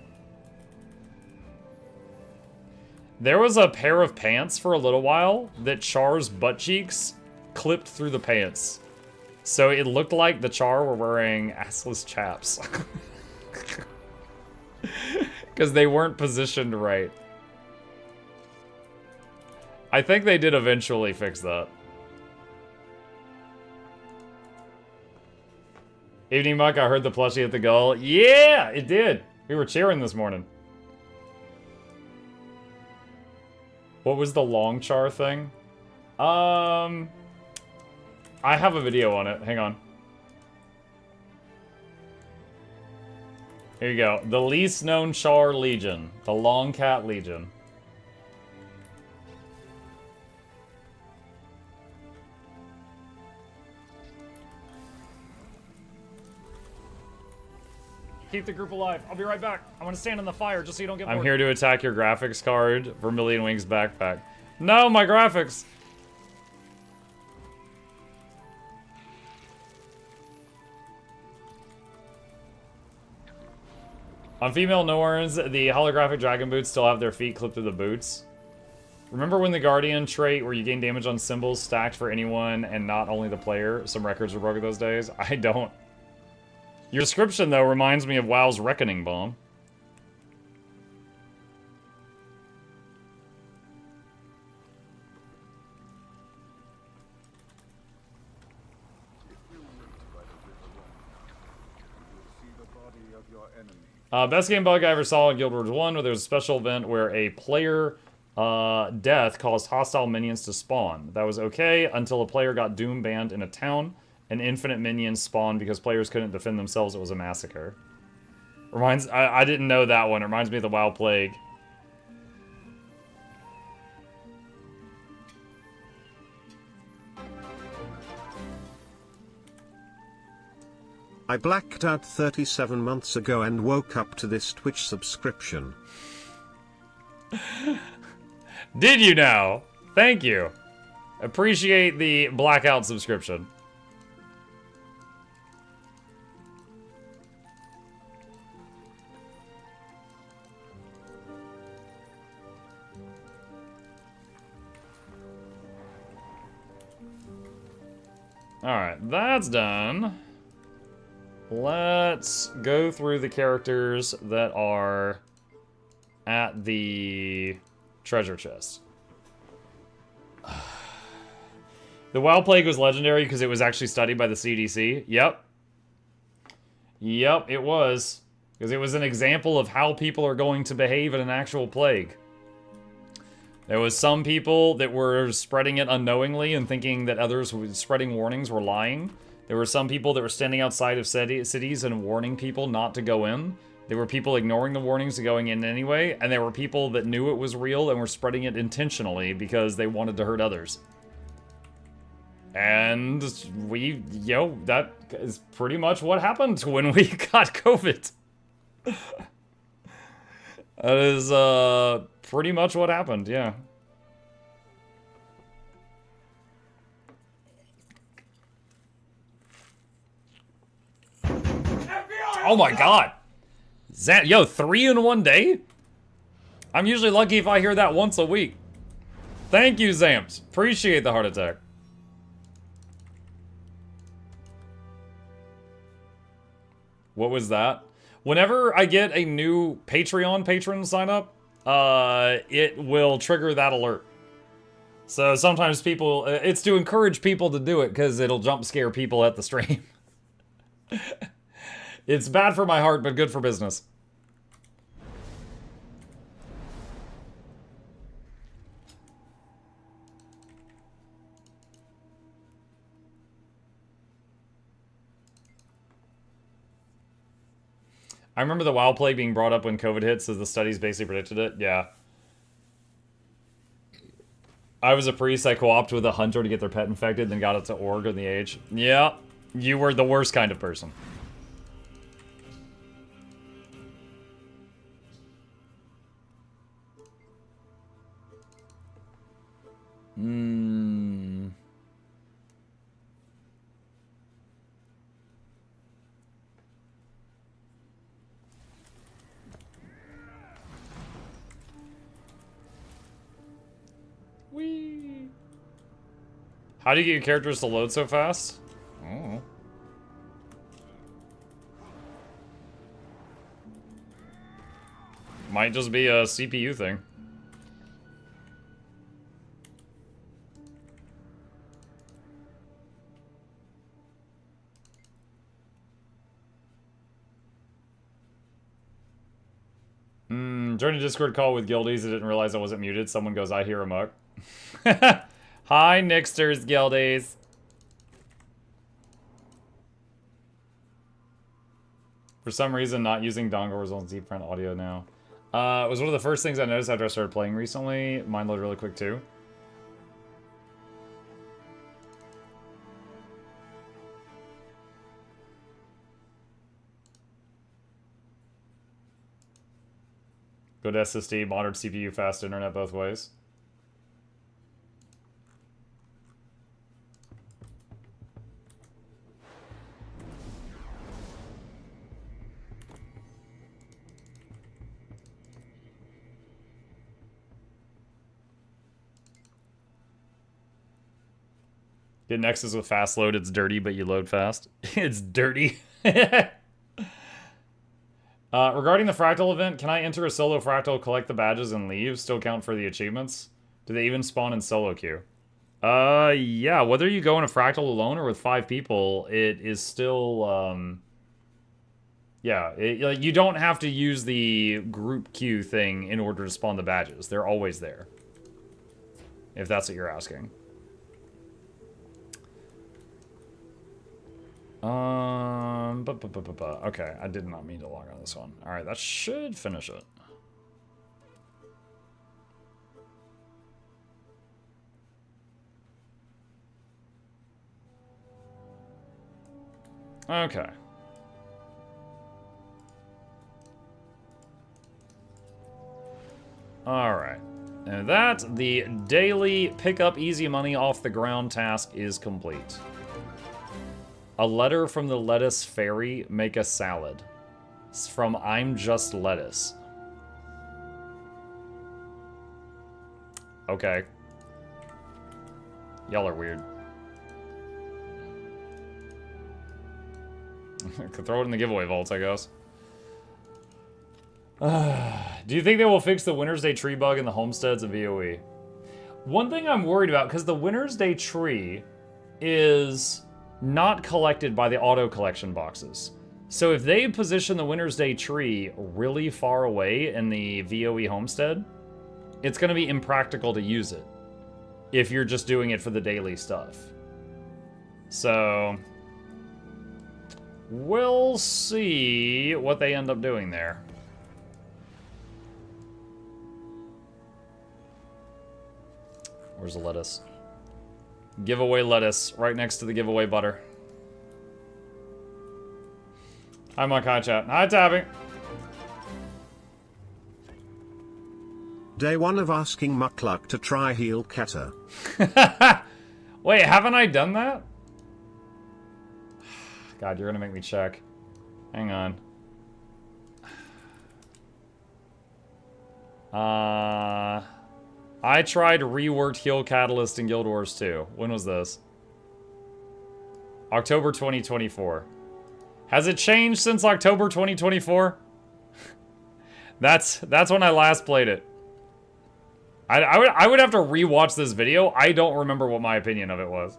There was a pair of pants for a little while that Char's butt cheeks clipped through the pants. So it looked like the Char were wearing assless chaps. Because they weren't positioned right. I think they did eventually fix that. Evening Muck, I heard the plushie hit the goal. Yeah, it did. We were cheering this morning. What was the long Char thing? I have a video on it. Hang on. Here you go. The least known Char Legion. The Long Cat Legion. Keep the group alive. I'll be right back. I'm gonna stand in the fire just so you don't get bored. I'm here to attack your graphics card. Vermilion Wings backpack. No, my graphics! On female Norns, the holographic dragon boots still have their feet clipped to the boots. Remember when the Guardian trait where you gain damage on symbols stacked for anyone and not only the player? Some records were broken those days. I don't. Your description, though, reminds me of WoW's Reckoning Bomb. Best game bug I ever saw in Guild Wars 1, where there was a special event where a player death caused hostile minions to spawn. That was okay until a player got doom banned in a town. And infinite minions spawned because players couldn't defend themselves. It was a massacre. I didn't know that one. It reminds me of the WoW Plague. I blacked out 37 months ago and woke up to this Twitch subscription. Did you now? Thank you. Appreciate the blackout subscription. Alright, that's done. Let's go through the characters that are at the treasure chest. The WoW Plague was legendary because it was actually studied by the CDC. Yep. Yep, it was. Because it was an example of how people are going to behave in an actual plague. There was some people that were spreading it unknowingly and thinking that others spreading warnings were lying. There were some people that were standing outside of cities and warning people not to go in. There were people ignoring the warnings and going in anyway. And there were people that knew it was real and were spreading it intentionally because they wanted to hurt others. And that is pretty much what happened when we got COVID. That is, pretty much what happened, yeah. Oh my god! Yo, 3 in one day? I'm usually lucky if I hear that once a week. Thank you, Zamps. Appreciate the heart attack. What was that? Whenever I get a new Patreon patron sign up, it will trigger that alert. So sometimes people, it's to encourage people to do it because it'll jump scare people at the stream. It's bad for my heart, but good for business. I remember the WoW plague being brought up when COVID hit, so the studies basically predicted it. Yeah. I was a priest, I co-opted with a hunter to get their pet infected, then got it to org in the age. Yeah, you were the worst kind of person. Whee! How do you get your characters to load so fast? Oh. Might just be a CPU thing. During a Discord call with guildies, I didn't realize I wasn't muted. Someone goes, I hear a muck. Hi, Nixters guildies. For some reason, not using dongle results in deep print audio now. It was one of the first things I noticed after I started playing recently. Mine loaded really quick too. Good SSD, modern CPU, fast internet both ways. Get Nexus with fast load, it's dirty, but you load fast. It's dirty. Regarding the Fractal event, can I enter a solo Fractal, collect the badges, and leave? Still count for the achievements? Do they even spawn in solo queue? Yeah, whether you go in a Fractal alone or with 5 people, it is still, yeah, you don't have to use the group queue thing in order to spawn the badges. They're always there. If that's what you're asking. Okay, I did not mean to log on this one. Alright, that should finish it. Okay. Alright. And that, the daily pick up easy money off the ground task is complete. A letter from the lettuce fairy, make a salad. It's from I'm Just Lettuce. Okay. Y'all are weird. Could throw it in the giveaway vaults, I guess. Do you think they will fix the Winter's Day tree bug in the homesteads of VOE? One thing I'm worried about, because the Winter's Day tree is not collected by the auto collection boxes. So if they position the Winter's Day tree really far away in the VOE homestead, it's going to be impractical to use it if you're just doing it for the daily stuff. So we'll see what they end up doing there. Where's the lettuce? Giveaway lettuce, right next to the giveaway butter. Hi, Makai Chat. Hi, Tabby. Day 1 of asking Mukluk to try heal Keta. Wait, haven't I done that? God, you're gonna make me check. Hang on. I tried reworked heal catalyst in Guild Wars 2. When was this? October 2024. Has it changed since October 2024? That's when I last played it. I would have to rewatch this video. I don't remember what my opinion of it was.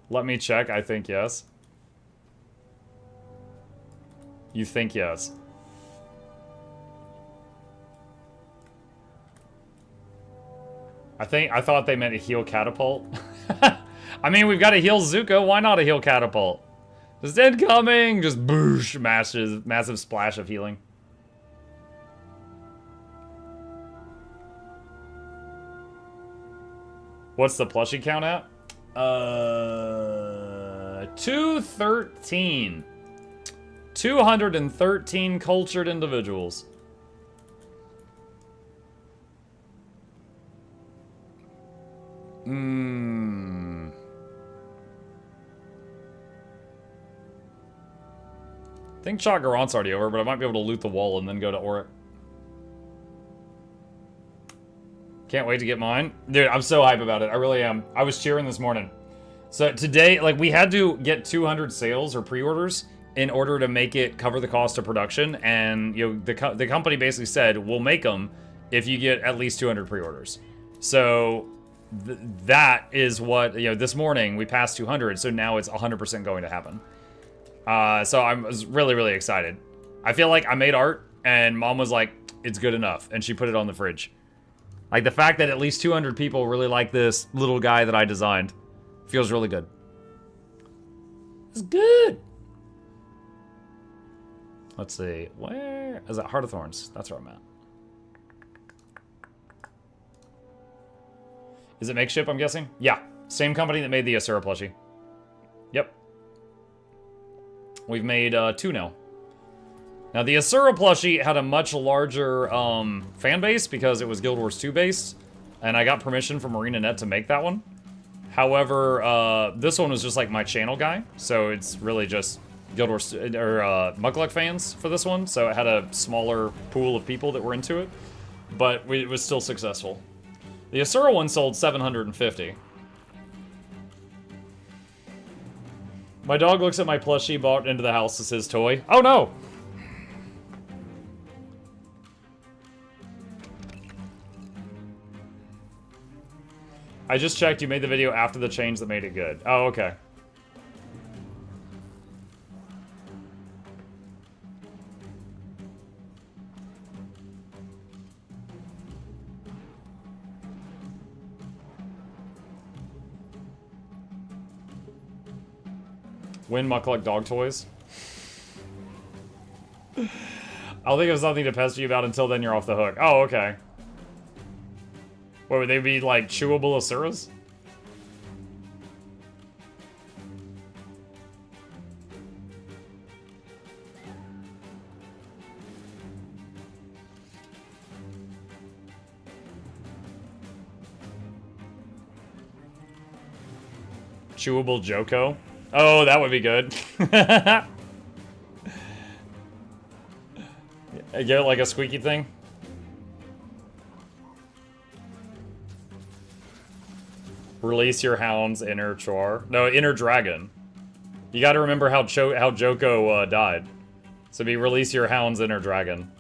Let me check. I think yes. You think yes. I thought they meant a heal catapult. I mean, we've got a heal Zuko. Why not a heal catapult? Just incoming! Just boosh! Massive splash of healing. What's the plushie count at? 213. 213 cultured individuals. I think Chakarant's already over, but I might be able to loot the wall and then go to Auric. Can't wait to get mine. Dude, I'm so hype about it. I really am. I was cheering this morning. So today, like, we had to get 200 sales or pre-orders in order to make it cover the cost of production. And, you know, the company basically said, we'll make them if you get at least 200 pre-orders. So that is what, you know, this morning we passed 200. So now it's 100% going to happen. So I was really, really excited. I feel like I made art and Mom was like, it's good enough. And she put it on the fridge. Like the fact that at least 200 people really like this little guy that I designed feels really good. It's good. Let's see. Where is that? Heart of Thorns. That's where I'm at. Is it Makeshift, I'm guessing? Yeah. Same company that made the Asura plushie. Yep. We've made 2 now. Now, the Asura plushie had a much larger fan base because it was Guild Wars 2 based, and I got permission from ArenaNet to make that one. However, this one was just like my channel guy, so it's really just Guild Wars or Mukluk fans for this one. So it had a smaller pool of people that were into it, but it was still successful. The Asura one sold 750. My dog looks at my plushie bought into the house as his toy. Oh no! I just checked, you made the video after the change that made it good. Oh, okay. Win Mukluk dog toys. I'll think of something to pester you about until then you're off the hook. Oh, okay. What, would they be like chewable Asuras? Chewable Joko? Oh, that would be good. Get like a squeaky thing? Release your hound's inner char. No, inner dragon. You gotta remember how Joko died. So be release your hound's inner dragon.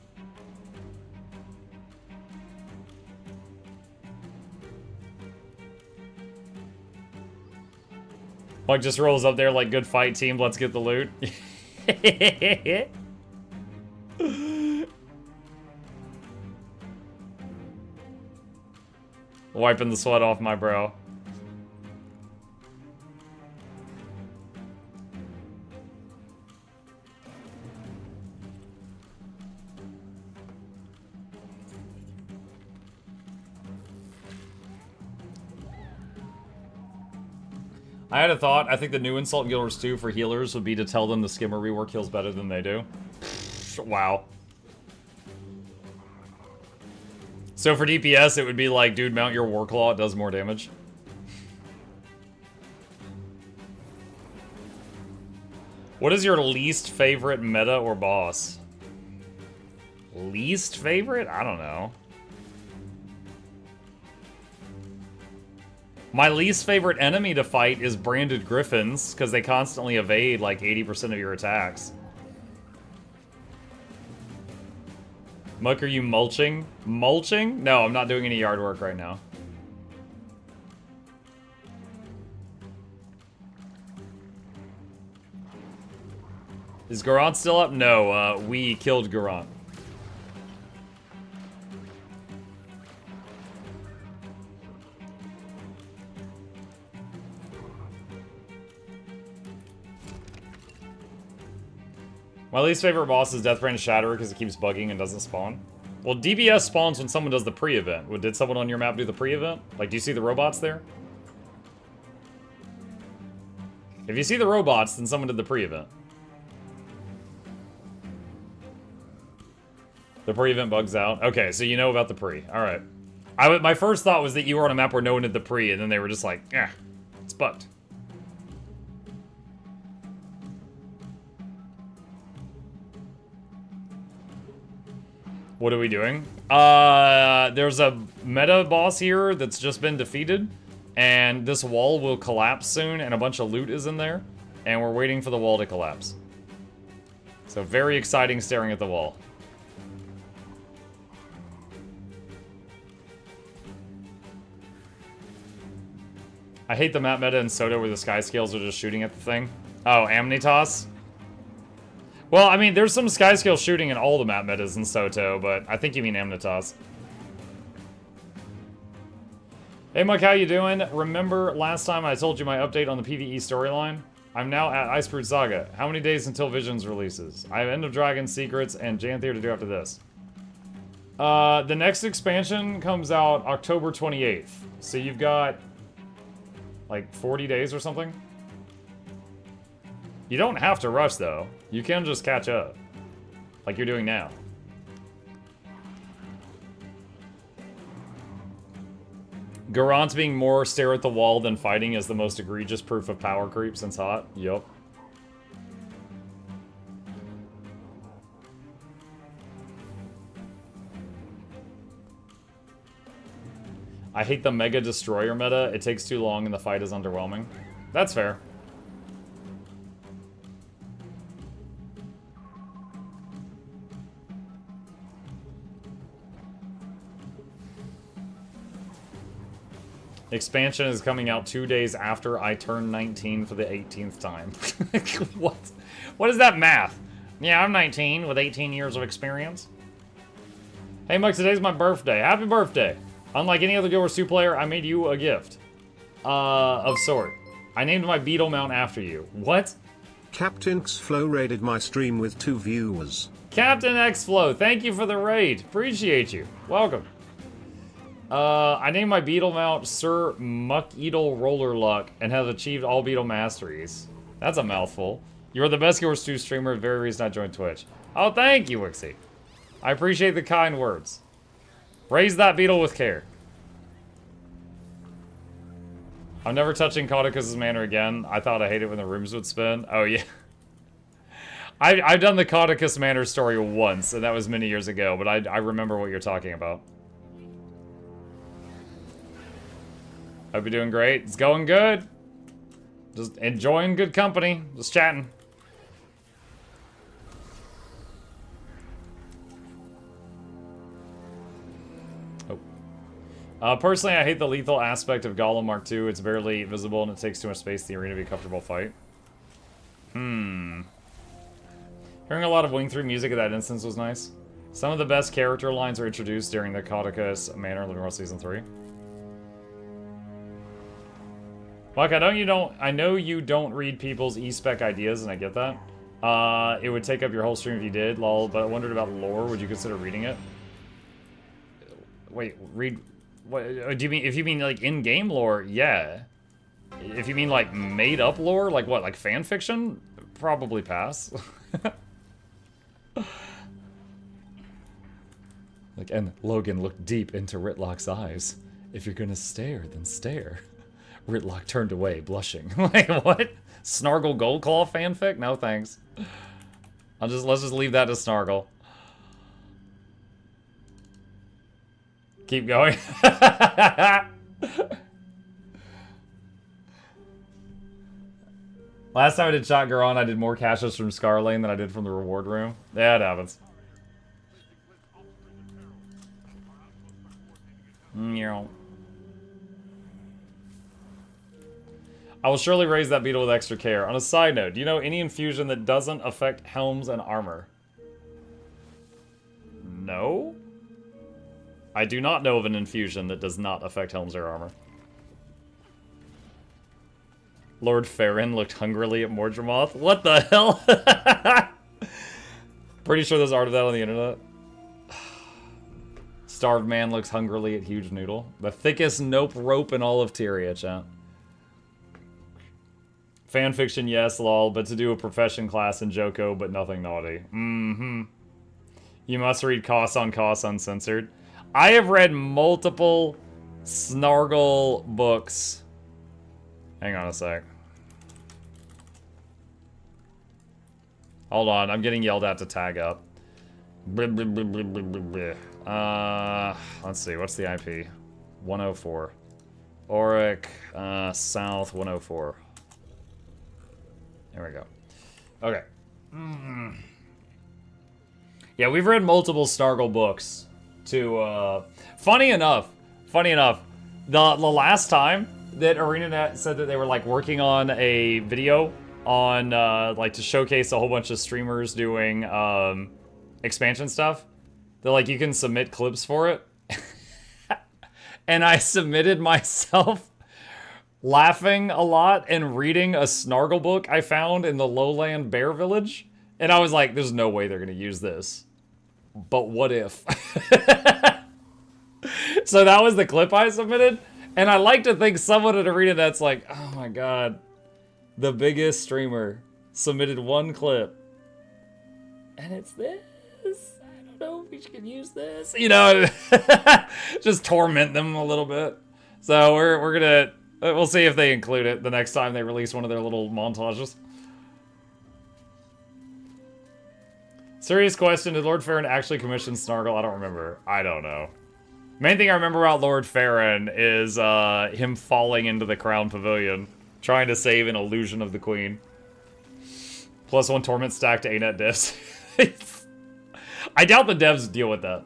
Mike just rolls up there like, good fight, team, let's get the loot. Wiping the sweat off my brow. I had a thought. I think the new insult in Guild Wars 2 for healers would be to tell them the skimmer rework heals better than they do. Wow. So for DPS, it would be like, dude, mount your Warclaw, it does more damage. What is your least favorite meta or boss? Least favorite? I don't know. My least favorite enemy to fight is branded griffins, because they constantly evade like 80% of your attacks. Muck, are you mulching? Mulching? No, I'm not doing any yard work right now. Is Garant still up? No, we killed Garant. My least favorite boss is Deathbrand Shatterer because it keeps bugging and doesn't spawn. Well, DBS spawns when someone does the pre-event. Well, did someone on your map do the pre-event? Like, do you see the robots there? If you see the robots, then someone did the pre-event. The pre-event bugs out? Okay, so you know about the pre. Alright. My first thought was that you were on a map where no one did the pre, and then they were just like, yeah, it's bugged. What are we doing? There's a meta boss here that's just been defeated, and this wall will collapse soon, and a bunch of loot is in there, and we're waiting for the wall to collapse. So very exciting staring at the wall. I hate the map meta in Soda where the sky scales are just shooting at the thing. Oh, Amnitas? Well, I mean, there's some sky scale shooting in all the map metas in Soto, but I think you mean Amnitas. Hey, Mike, how you doing? Remember last time I told you my update on the PvE storyline? I'm now at Icebrood Saga. How many days until Visions releases? I have End of Dragon, Secrets, and Janthier to do after this. The next expansion comes out October 28th. So you've got, like, 40 days or something? You don't have to rush, though. You can just catch up. Like you're doing now. Garant being more stare at the wall than fighting is the most egregious proof of power creep since hot. Yup. I hate the Mega Destroyer meta. It takes too long and the fight is underwhelming. That's fair. Expansion is coming out 2 days after I turn 19 for the 18th time. What? What is that math? Yeah, I'm 19 with 18 years of experience. Hey, Mike, today's my birthday. Happy birthday. Unlike any other Guild Wars 2 player, I made you a gift. Of sort. I named my beetle mount after you. What? Captain Xflow raided my stream with 2 viewers. Captain Xflow, thank you for the raid. Appreciate you. Welcome. I named my beetle mount Sir MuklukYoutube Roller Luck and have achieved all beetle masteries. That's a mouthful. You are the best Guild Wars 2 streamer, the very reason I joined Twitch. Oh, thank you, Wixie. I appreciate the kind words. Raise that beetle with care. I'm never touching Caudicus's manor again. I thought I hated when the rooms would spin. Oh, yeah. I've done the Caudicus manor story once, and that was many years ago, but I remember what you're talking about. Hope you're doing great. It's going good. Just enjoying good company. Just chatting. Oh. Personally, I hate the lethal aspect of Golem Mark II. It's barely visible and it takes too much space in the arena to be a comfortable fight. Hearing a lot of Wing 3 music at that instance was nice. Some of the best character lines are introduced during the Caudicus Manor Living World Season 3. Mike, I know you don't read people's e-spec ideas, and I get that. It would take up your whole stream if you did, lol, but I wondered about lore. Would you consider reading it? Wait, read... What do you mean? If you mean, like, in-game lore, yeah. If you mean, like, made-up lore, like what, like fan fiction? Probably pass. Like, and Logan looked deep into Ritlock's eyes. If you're gonna stare, then stare. Ritlock turned away, blushing. Like, what? Snargle Goldclaw fanfic? No, thanks. Let's just leave that to Snargle. Keep going. Last time I did Shot Garon, I did more caches from Scar Lane than I did from the reward room. Yeah, it happens. I will surely raise that beetle with extra care. On a side note, do you know any infusion that doesn't affect helms and armor? No? I do not know of an infusion that does not affect helms or armor. Lord Farron looked hungrily at Mordremoth. What the hell? Pretty sure there's art of that on the internet. Starved man looks hungrily at huge noodle. The thickest nope rope in all of Tyria, chat. Fanfiction, yes, lol, but to do a profession class in Joko, but nothing naughty. Mm-hmm. You must read Cost on Cost Uncensored. I have read multiple Snargle books. Hang on a sec. Hold on, I'm getting yelled at to tag up. Let's see, what's the IP? 104. Auric, South 104. There we go. Okay. Yeah, we've read multiple Snargle books to, funny enough, the last time that ArenaNet said that they were, like, working on a video on, like, to showcase a whole bunch of streamers doing, expansion stuff, that, like, you can submit clips for it. And I submitted myself laughing a lot and reading a Snargle book I found in the lowland bear village. And I was like, there's no way they're going to use this. But what if? So that was the clip I submitted. And I like to think someone at Arena that's like, oh my god, the biggest streamer submitted one clip. And it's this. I don't know if we should use this. You know, just torment them a little bit. So we're gonna, we'll see if they include it the next time they release one of their little montages. Serious question, did Lord Farron actually commission Snargle? I don't remember. I don't know. Main thing I remember about Lord Farron is him falling into the Crown Pavilion, trying to save an illusion of the Queen. +1 torment stack to ANET diffs. I doubt the devs deal with that.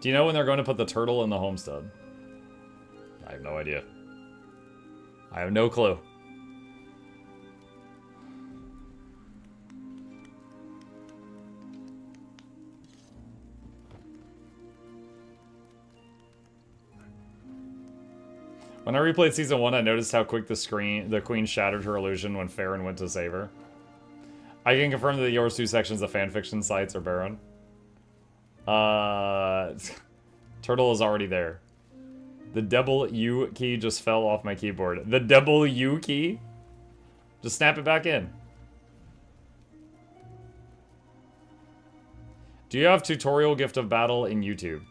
Do you know when they're going to put the turtle in the homestead? I have no idea. I have no clue. When I replayed Season 1, I noticed how quick the Queen shattered her illusion when Farron went to save her. I can confirm that yours two sections of fanfiction sites are barren. Turtle is already there. The W key just fell off my keyboard. The W key? Just snap it back in. Do you have tutorial Gift of Battle in YouTube?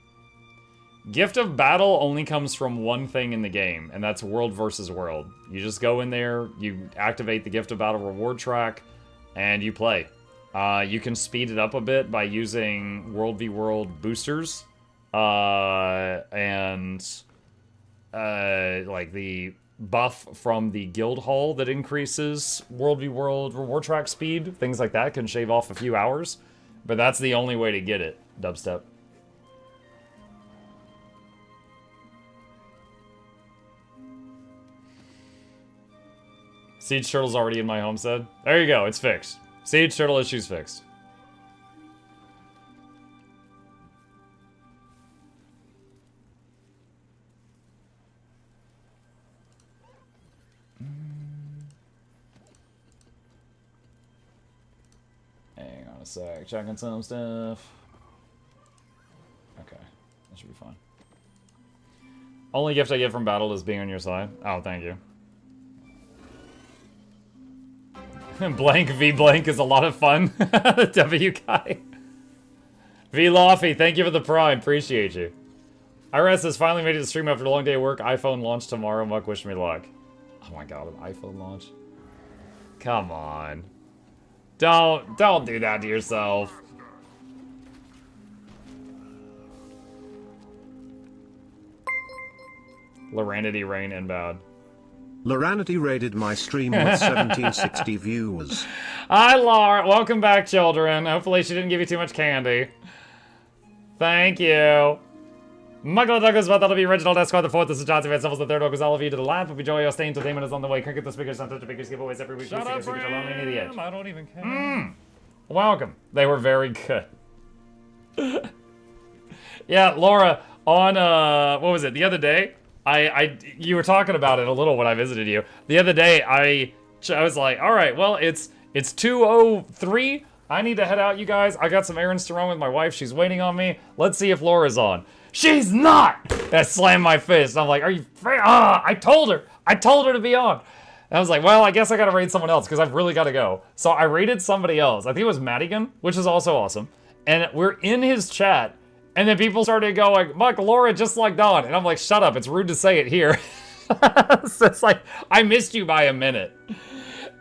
Gift of Battle only comes from one thing in the game, and that's World versus World. You just go in there, you activate the Gift of Battle reward track, and you play. You can speed it up a bit by using World v World boosters, and like the buff from the guild hall that increases World v World reward track speed, things like that can shave off a few hours, but that's the only way to get it, Dubstep. Siege Turtle's already in my homestead. There you go, it's fixed. Siege Turtle issue's fixed. Hang on a sec, checking some stuff. Okay, that should be fine. Only gift I get from battle is being on your side. Oh, thank you. Blank v blank is a lot of fun. The W guy. V Lofty, thank you for the prime. Appreciate you. IRS has finally made it to stream after a long day of work. iPhone launch tomorrow. Muck, wish me luck. Oh my god, an iPhone launch. Come on. Don't do that to yourself. Loranity Rain inbound. Loranity raided my stream with 1760 viewers. Hi, Laura. Welcome back, children. Hopefully she didn't give you too much candy. Thank you. Michael Douglas, but that'll be Reginald Esquire the fourth. This is Johnson Van Sevels the third. Welcome all of you to the lab. Hope you enjoy your stay. Entertainment is on the way. Cricket the speakers, not touch the speakers, giveaways every week. Shut up, Bram. I don't even care. Welcome. They were very good. Yeah, Laura, on, what was it, the other day? You were talking about it a little when I visited you. The other day, I was like, all right, well, it's 2:03. I need to head out, you guys. I got some errands to run with my wife. She's waiting on me. Let's see if Laura's on. She's not! And I slammed my fist. I'm like, are you I told her to be on. And I was like, well, I guess I gotta raid someone else because I've really gotta go. So I raided somebody else. I think it was Madigan, which is also awesome. And we're in his chat. And then people started going, Muck, Laura just logged on. And I'm like, shut up, it's rude to say it here. So it's like, I missed you by a minute.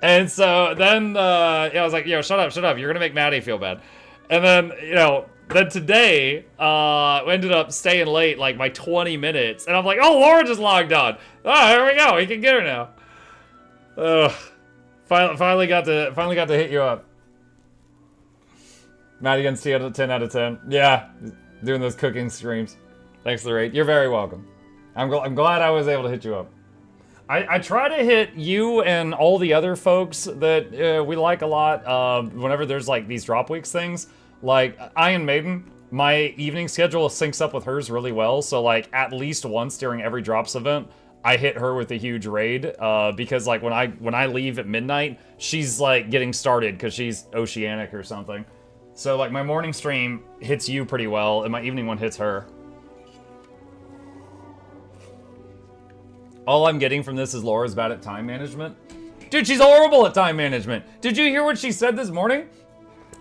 And so then, I was like, yo, shut up, you're gonna make Maddie feel bad. And then, then today, we ended up staying late, like, by 20 minutes. And I'm like, oh, Laura just logged on. Oh, here we go, we can get her now. Ugh. Finally got to hit you up. Madigan's 10 out of 10. Yeah. Doing those cooking streams. Thanks for the raid. You're very welcome. I'm glad I was able to hit you up. I try to hit you and all the other folks that we like a lot whenever there's like these drop weeks things. Like Iron Maiden, my evening schedule syncs up with hers really well. So like at least once during every drops event, I hit her with a huge raid because like when I leave at midnight, she's like getting started because she's oceanic or something. So, like, my morning stream hits you pretty well, and my evening one hits her. All I'm getting from this is Laura's bad at time management. Dude, she's horrible at time management. Did you hear what she said this morning?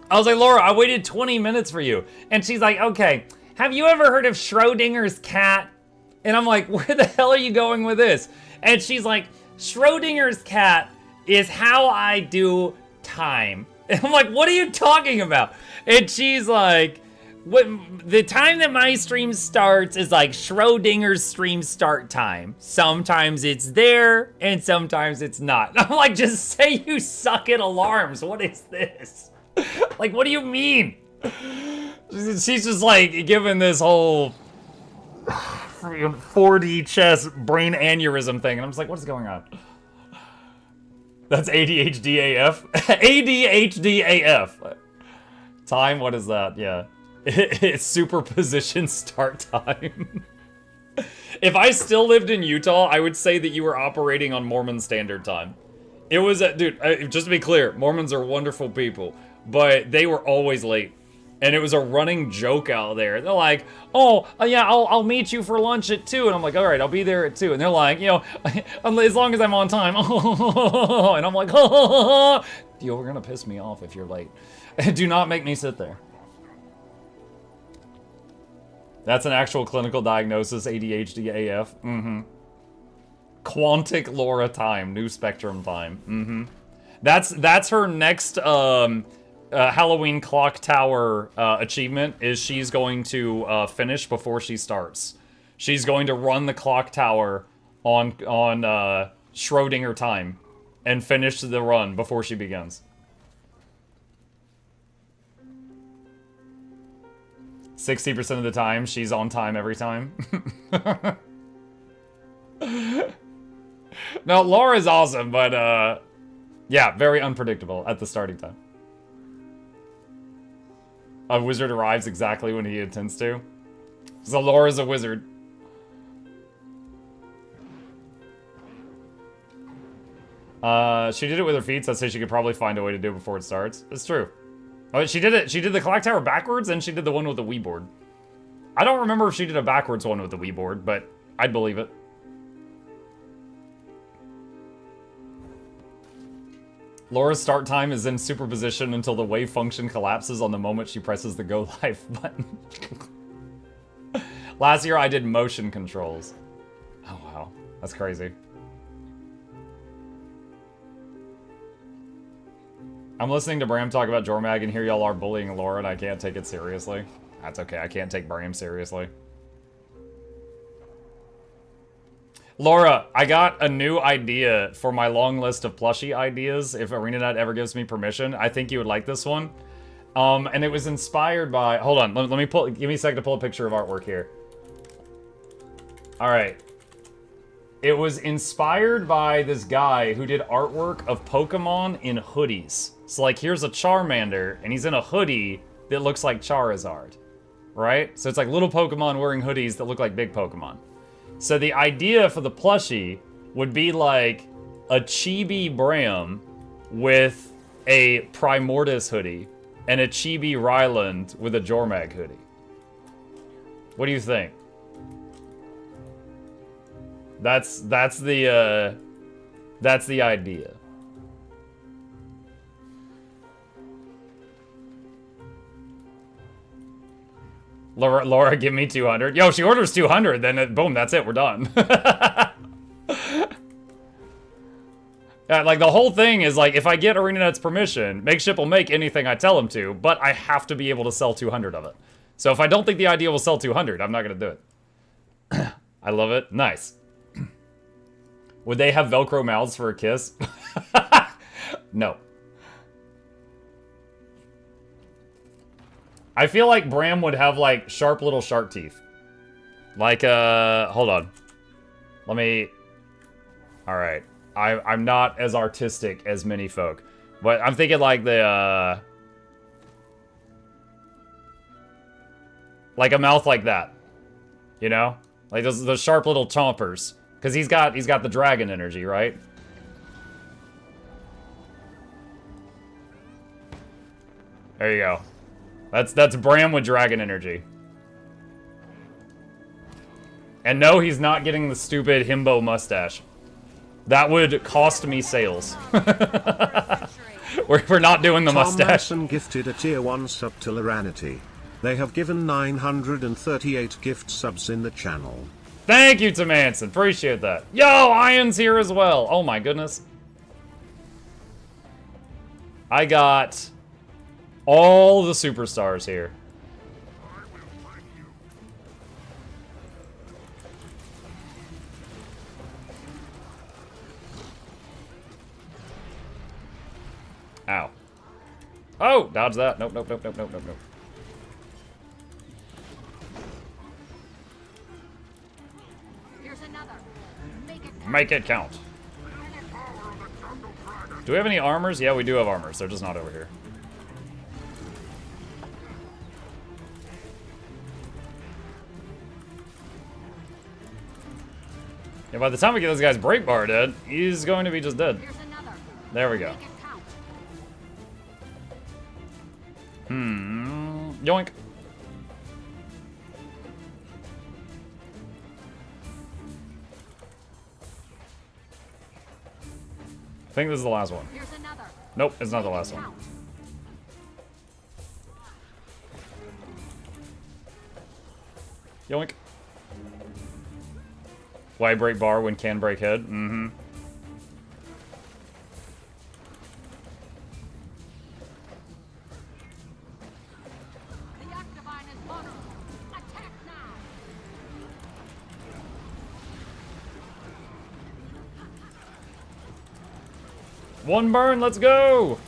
I was like, Laura, I waited 20 minutes for you. And she's like, okay, have you ever heard of Schrodinger's cat? And I'm like, where the hell are you going with this? And she's like, Schrodinger's cat is how I do time. And I'm like, what are you talking about? And she's like, the time that my stream starts is like Schrodinger's stream start time. Sometimes it's there, and sometimes it's not. I'm like, just say you suck at alarms. What is this? Like, what do you mean? She's just like giving this whole 4D chess brain aneurysm thing. And I'm just like, what is going on? That's ADHD AF. ADHD AF. Time, what is that? Yeah. It's superposition start time. If I still lived in Utah, I would say that you were operating on Mormon Standard Time. It was, dude, just to be clear, Mormons are wonderful people, but they were always late. And it was a running joke out there. They're like, oh, yeah, I'll meet you for lunch at 2. And I'm like, all right, I'll be there at 2. And they're like, as long as I'm on time. And I'm like, you're going to piss me off if you're late. Do not make me sit there. That's an actual clinical diagnosis, ADHD AF. Mm-hmm. Quantic Laura time, new spectrum time. Mm-hmm. That's her next Halloween clock tower achievement is she's going to finish before she starts. She's going to run the clock tower on Schrodinger time and finish the run before she begins. 60% of the time, she's on time every time. No, Laura's awesome, but yeah, very unpredictable at the starting time. A wizard arrives exactly when he intends to. So Laura's a wizard. She did it with her feet, so I'd say she could probably find a way to do it before it starts. It's true. Oh, she did it. She did the clock tower backwards, and she did the one with the Wii board. I don't remember if she did a backwards one with the Wii board, but I'd believe it. Laura's start time is in superposition until the wave function collapses on the moment she presses the go live button. Last year I did motion controls. Oh wow, that's crazy. I'm listening to Bram talk about Jormag and here y'all are bullying Laura and I can't take it seriously. That's okay, I can't take Bram seriously. Laura, I got a new idea for my long list of plushie ideas. If ArenaNet ever gives me permission, I think you would like this one. And it was inspired by. Hold on, let me pull. Give me a second to pull a picture of artwork here. All right. It was inspired by this guy who did artwork of Pokemon in hoodies. So like, here's a Charmander, and he's in a hoodie that looks like Charizard, right? So it's like little Pokemon wearing hoodies that look like big Pokemon. So the idea for the plushie would be like a chibi Bram with a Primordius hoodie and a chibi Ryland with a Jormag hoodie. What do you think? That's the idea. Laura, give me 200. Yo, she orders 200, then boom, that's it, we're done. Yeah, like the whole thing is like, if I get ArenaNet's permission, Makeship will make anything I tell him to, but I have to be able to sell 200 of it. So if I don't think the idea will sell 200, I'm not gonna do it. I love it. Nice. Would they have Velcro mouths for a kiss? No. I feel like Bram would have, like, sharp little shark teeth. Like, hold on. Let me... Alright. I'm not as artistic as many folk. But I'm thinking, like, the, like a mouth like that. You know? Like, those sharp little chompers. Because he's got the dragon energy, right? There you go. That's Bram with dragon energy. And no, he's not getting the stupid himbo mustache. That would cost me sales. We're not doing the mustache. Tom Manson gifted a tier 1 sub to Laranity. They have given 938 gift subs in the channel. Thank you to Manson. Appreciate that. Yo, Iron's here as well. Oh my goodness. I got all the superstars here. Ow. Oh, dodge that. Nope, nope, nope, nope, nope, nope, nope. Here's another. Make it count. Do we have any armors? Yeah, we do have armors. They're just not over here. Yeah, by the time we get this guy's break bar dead, he's going to be just dead. There we go. Yoink. I think this is the last one. Nope, it's not the last one. Yoink. Why break bar when can break head? Mm-hmm. One burn, let's go!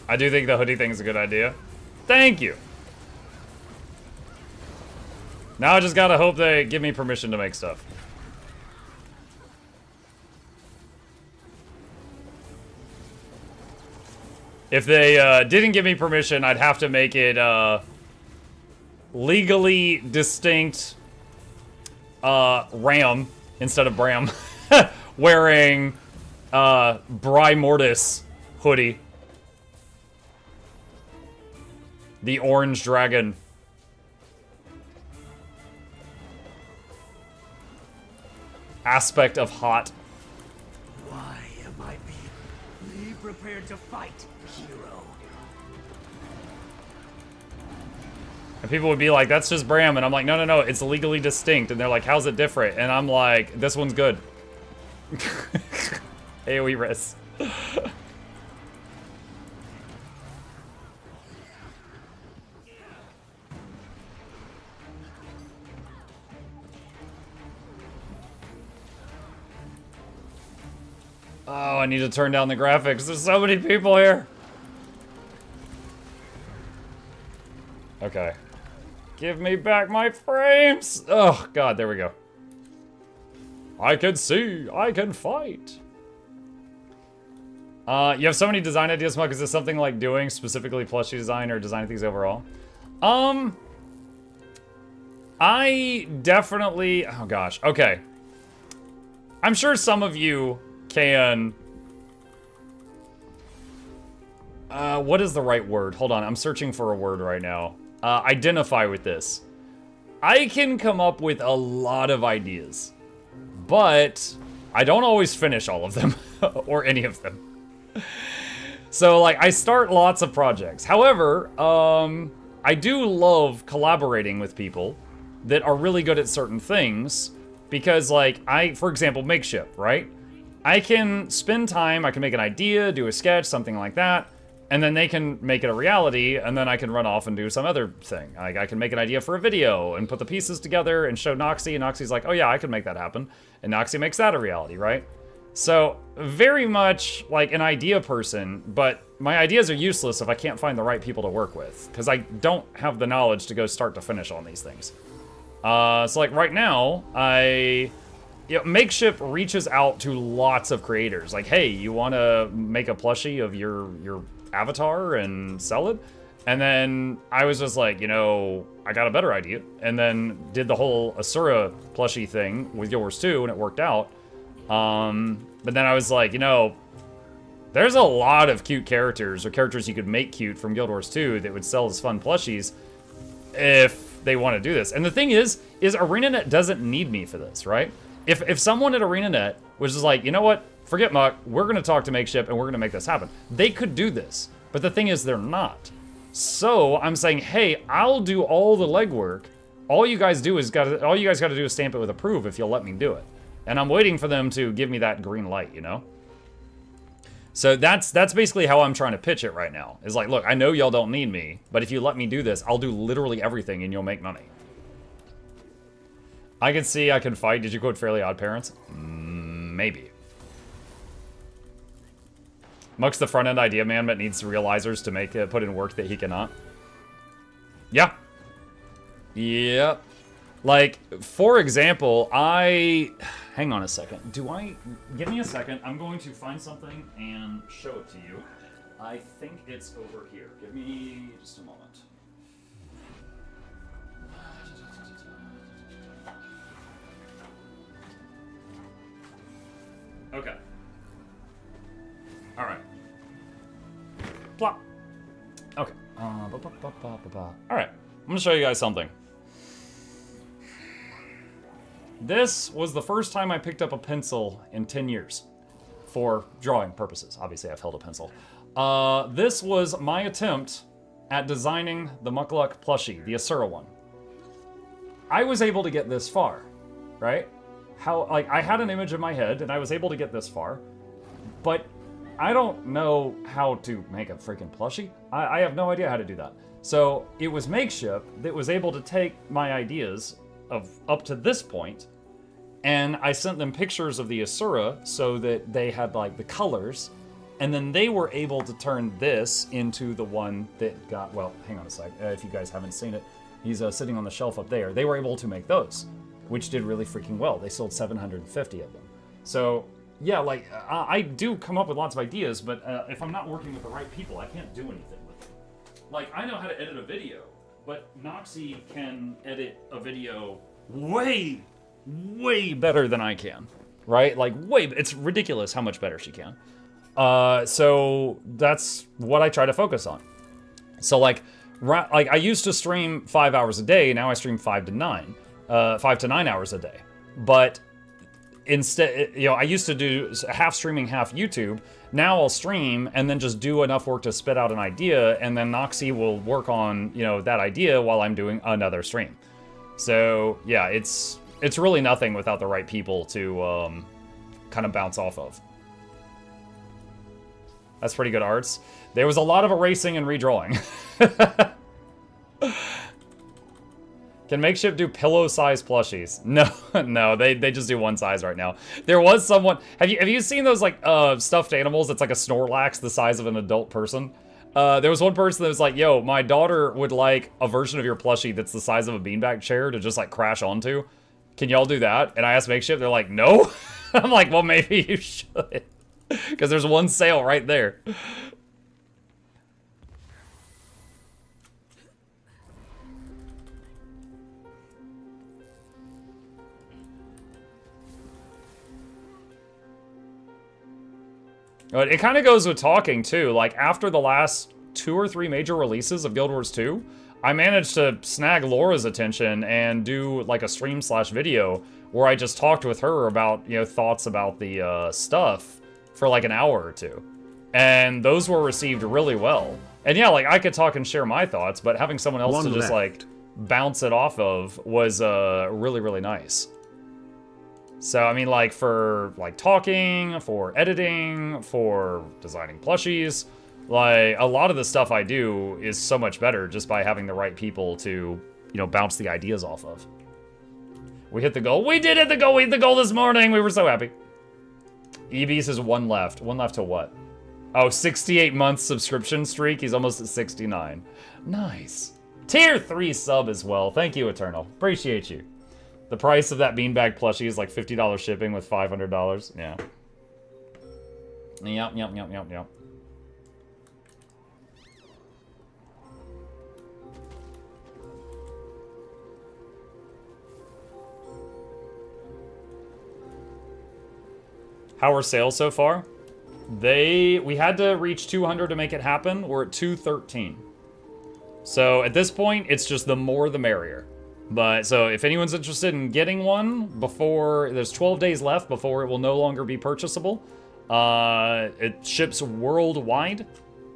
I do think the hoodie thing is a good idea. Thank you! Now I just gotta hope they give me permission to make stuff. If they didn't give me permission, I'd have to make it legally distinct Ram instead of Bram wearing Primordius hoodie. The orange dragon. Aspect of hot. Why am I being prepared to fight, hero? And people would be like, that's just Bram. And I'm like, no, no, no, it's legally distinct. And they're like, how's it different? And I'm like, this one's good. AoE res. Oh, I need to turn down the graphics. There's so many people here. Okay. Give me back my frames. Oh, God, there we go. I can see. I can fight. You have so many design ideas, Muk. Is this something like doing specifically plushie design or designing things overall? I definitely... Oh, gosh. Okay. I'm sure some of you can... what is the right word? Hold on. I'm searching for a word right now. Identify with this. I can come up with a lot of ideas, but I don't always finish all of them or any of them. So, like, I start lots of projects. However, I do love collaborating with people that are really good at certain things because, like, for example, makeshift, right? I can spend time, I can make an idea, do a sketch, something like that, and then they can make it a reality, and then I can run off and do some other thing. Like, I can make an idea for a video and put the pieces together and show Noxxi, and Noxxi's like, oh yeah, I can make that happen. And Noxxi makes that a reality, right? So, very much like an idea person, but my ideas are useless if I can't find the right people to work with, because I don't have the knowledge to go start to finish on these things. So like right now, Makeshift reaches out to lots of creators. Like, hey, you want to make a plushie of your avatar and sell it? And then I was just like, I got a better idea. And then did the whole Asura plushie thing with yours too, and it worked out. But then I was like, there's a lot of cute characters or characters you could make cute from Guild Wars 2 that would sell as fun plushies if they want to do this. And the thing is ArenaNet doesn't need me for this, right? If someone at ArenaNet was just like, you know what, forget Muk, we're going to talk to Makeshift and we're going to make this happen. They could do this, but the thing is they're not. So I'm saying, hey, I'll do all the legwork. All you guys got to do is stamp it with approve if you'll let me do it. And I'm waiting for them to give me that green light, So that's basically how I'm trying to pitch it right now. Is like, look, I know y'all don't need me, but if you let me do this, I'll do literally everything and you'll make money. I can see I can fight. Did you quote Fairly Odd Parents? Maybe. Muk's the front-end idea man, but needs realizers to put in work that he cannot. Yeah. Yep. Like, for example, hang on a second. Give me a second. I'm going to find something and show it to you. I think it's over here. Give me just a moment. Okay. All right. Plop. Okay. All right. I'm going to show you guys something. This was the first time I picked up a pencil in 10 years for drawing purposes. Obviously, I've held a pencil. This was my attempt at designing the Mukluk plushie, the Asura one. I was able to get this far, right? I had an image in my head, and I was able to get this far, but I don't know how to make a freaking plushie. I have no idea how to do that. So it was Makeshift that was able to take my ideas of up to this point, and I sent them pictures of the Asura so that they had like the colors, and then they were able to turn this into the one that got, well, hang on a sec, if you guys haven't seen it, he's sitting on the shelf up there. They were able to make those, which did really freaking well. They sold 750 of them. So yeah, like I do come up with lots of ideas, but if I'm not working with the right people, I can't do anything with them. Like, I know how to edit a video, but Noxxi can edit a video way, way better than I can, right? Like, it's ridiculous how much better she can. So that's what I try to focus on. So like I used to stream 5 hours a day, now I stream 5 to 9 hours a day. But instead, I used to do half streaming, half YouTube. Now I'll stream and then just do enough work to spit out an idea, and then Noxxi will work on, that idea while I'm doing another stream. So yeah, it's really nothing without the right people to kind of bounce off of. That's pretty good arts. There was a lot of erasing and redrawing. Can Makeshift do pillow-sized plushies? No, no, they just do one size right now. There was someone... Have you seen those, like, stuffed animals that's like a Snorlax the size of an adult person? There was one person that was like, yo, my daughter would like a version of your plushie that's the size of a beanbag chair to just, like, crash onto. Can y'all do that? And I asked Makeshift, they're like, no? I'm like, well, maybe you should. Because there's one sale right there. It kind of goes with talking, too. Like, after the last 2 or 3 major releases of Guild Wars 2, I managed to snag Laura's attention and do, like, a stream/video where I just talked with her about, you know, thoughts about the stuff for, like, an hour or 2. And those were received really well. And yeah, like, I could talk and share my thoughts, but having someone else to just, like, bounce it off of was really, really nice. So, I mean, like, for, like, talking, for editing, for designing plushies, like, a lot of the stuff I do is so much better just by having the right people to, you know, bounce the ideas off of. We hit the goal. We did hit the goal! We hit the goal this morning! We were so happy. EB says 1 left. 1 left to what? Oh, 68 month subscription streak. He's almost at 69. Nice. Tier 3 sub as well. Thank you, Eternal. Appreciate you. The price of that beanbag plushie is like $50 shipping with $500. Yeah. Yep. How are sales so far? We had to reach 200 to make it happen. We're at 213. So at this point, it's just the more the merrier. But, so, if anyone's interested in getting one before, there's 12 days left before it will no longer be purchasable. It ships worldwide,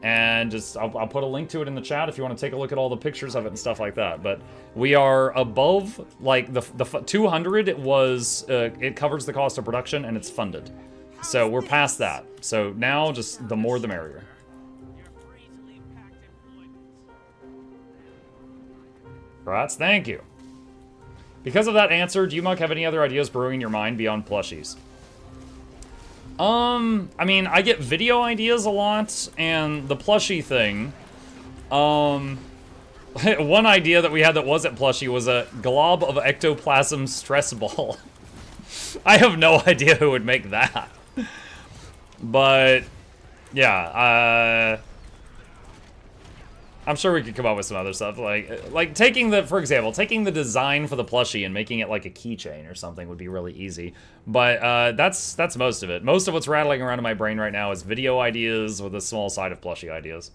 and just, I'll put a link to it in the chat if you want to take a look at all the pictures of it and stuff like that. But we are above, like, the 200, it covers the cost of production, and it's funded. So, we're past that. So, now, just the more the merrier. Rats, thank you. Because of that answer, do you, Muk, have any other ideas brewing in your mind beyond plushies? I mean, I get video ideas a lot, and the plushie thing. One idea that we had that wasn't plushie was a glob of ectoplasm stress ball. I have no idea who would make that. But, yeah, I'm sure we could come up with some other stuff, like taking for example, taking the design for the plushie and making it like a keychain or something would be really easy. But that's most of it. Most of what's rattling around in my brain right now is video ideas with a small side of plushie ideas.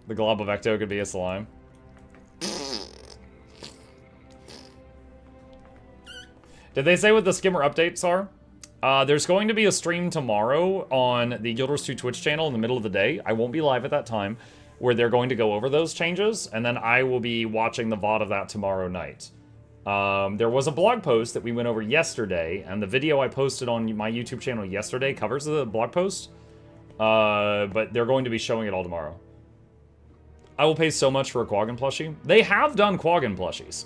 The glob of ecto could be a slime. Did they say what the skimmer updates are? There's going to be a stream tomorrow on the Guild Wars 2 Twitch channel in the middle of the day. I won't be live at that time, where they're going to go over those changes, and then I will be watching the VOD of that tomorrow night. There was a blog post that we went over yesterday, and the video I posted on my YouTube channel yesterday covers the blog post, but they're going to be showing it all tomorrow. I will pay so much for a Quaggan plushie. They have done Quaggan plushies.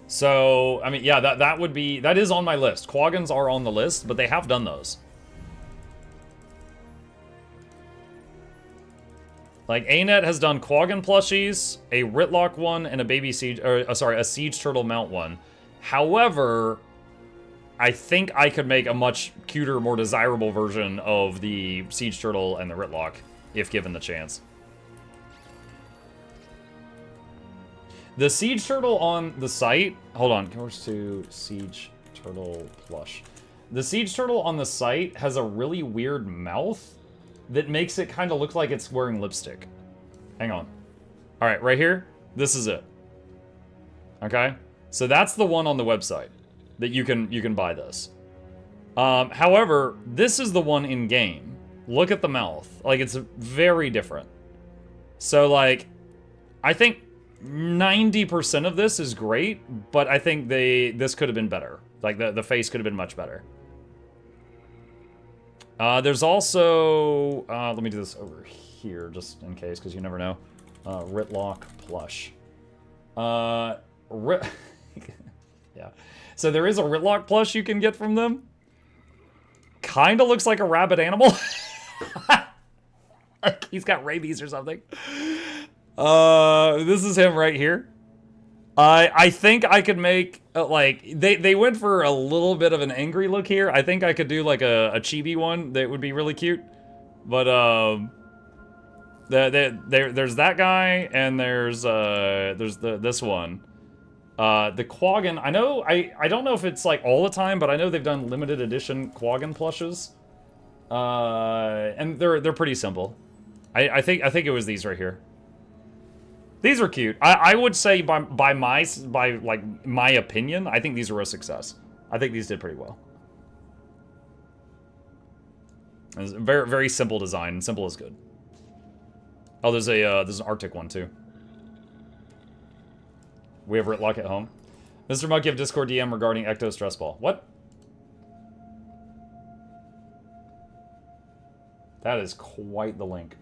So, I mean, yeah, that is on my list. Quaggans are on the list, but they have done those. Like, ANET has done Quaggan plushies, a Ritlock one, and a baby siege, a siege turtle mount one. However, I think I could make a much cuter, more desirable version of the siege turtle and the Ritlock, if given the chance. The Siege Turtle on the site... Hold on. Course to Siege Turtle plush. The Siege Turtle on the site has a really weird mouth that makes it kind of look like it's wearing lipstick. Hang on. Alright, right here. This is it. Okay? So that's the one on the website that you can buy this. However, this is the one in-game. Look at the mouth. Like, it's very different. So, like, I think... 90% of this is great, but I think this could have been better. Like, the face could have been much better. There's also... let me do this over here, just in case, because you never know. Ritlock plush. Yeah. So there is a Ritlock plush you can get from them. Kinda looks like a rabid animal. Like he's got rabies or something. This is him right here. I think I could make, like, they went for a little bit of an angry look here. I think I could do, like, a chibi one that would be really cute. But, there's that guy, and there's this one. The Quaggan, I know, I don't know if it's, like, all the time, but I know they've done limited edition Quaggan plushes. And they're pretty simple. I think it was these right here. These are cute. I would say by my opinion, I think these were a success. I think these did pretty well. It's a very, very simple design. Simple is good. Oh, there's an Arctic one too. We have Ritlock at home. Mr. Monk, you have Discord DM regarding Ecto Stress Ball. What? That is quite the link.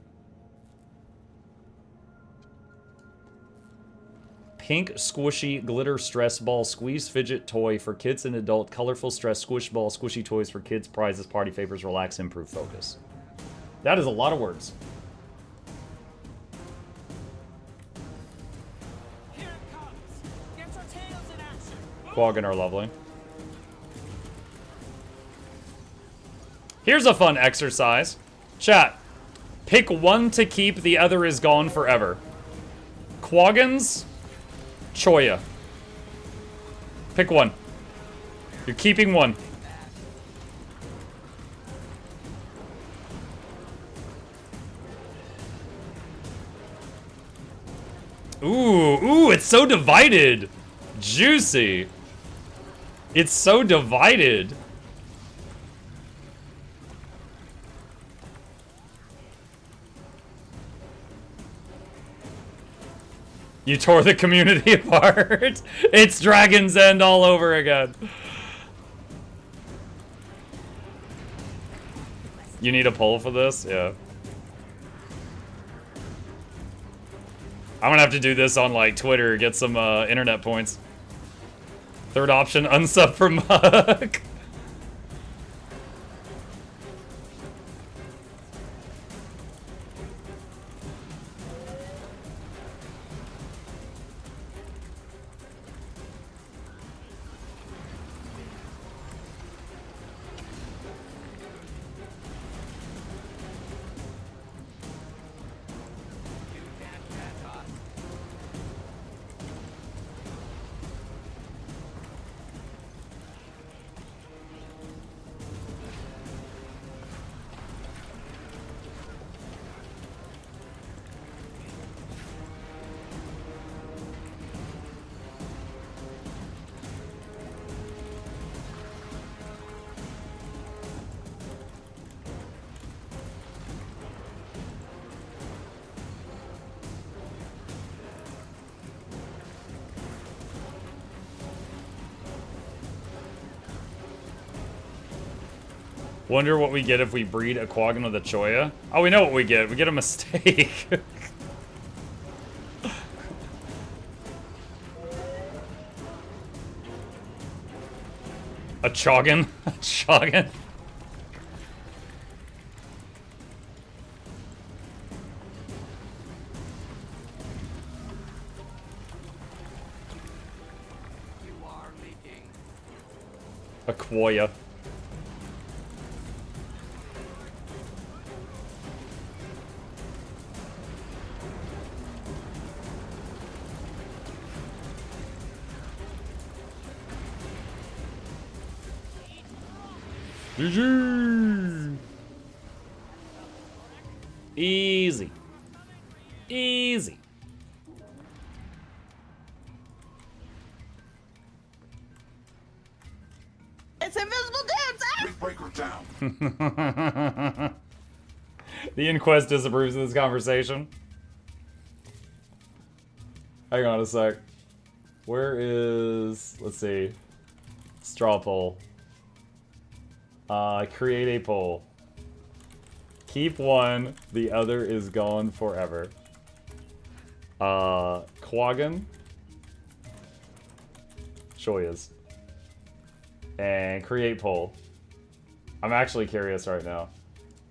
Pink squishy glitter stress ball squeeze fidget toy for kids and adult. Colorful stress squish ball squishy toys for kids. Prizes, party favors, relax, improve focus. That is a lot of words. Here it comes. Get your tails in action. Quaggan are lovely. Here's a fun exercise. Chat. Pick one to keep, the other is gone forever. Quaggans. Choya. Pick one. You're keeping one. Ooh, it's so divided. Juicy. It's so divided. You tore the community apart. It's Dragon's End all over again. You need a poll for this? Yeah. I'm gonna have to do this on, like, Twitter, get some internet points. Third option, unsub for Mug. Wonder what we get if we breed a Quaggan with a Choya. Oh, we know what we get. We get a mistake. A Choggin? A Choggin? You are leaking. A Quoya. GG! Easy. Easy. It's invisible dudes! Breaker down. The Inquest disapproves of this conversation. Hang on a sec. Where is... Let's see. Straw poll. Create a poll. Keep one, the other is gone forever. Quaggan. Shoyas. And create poll. I'm actually curious right now.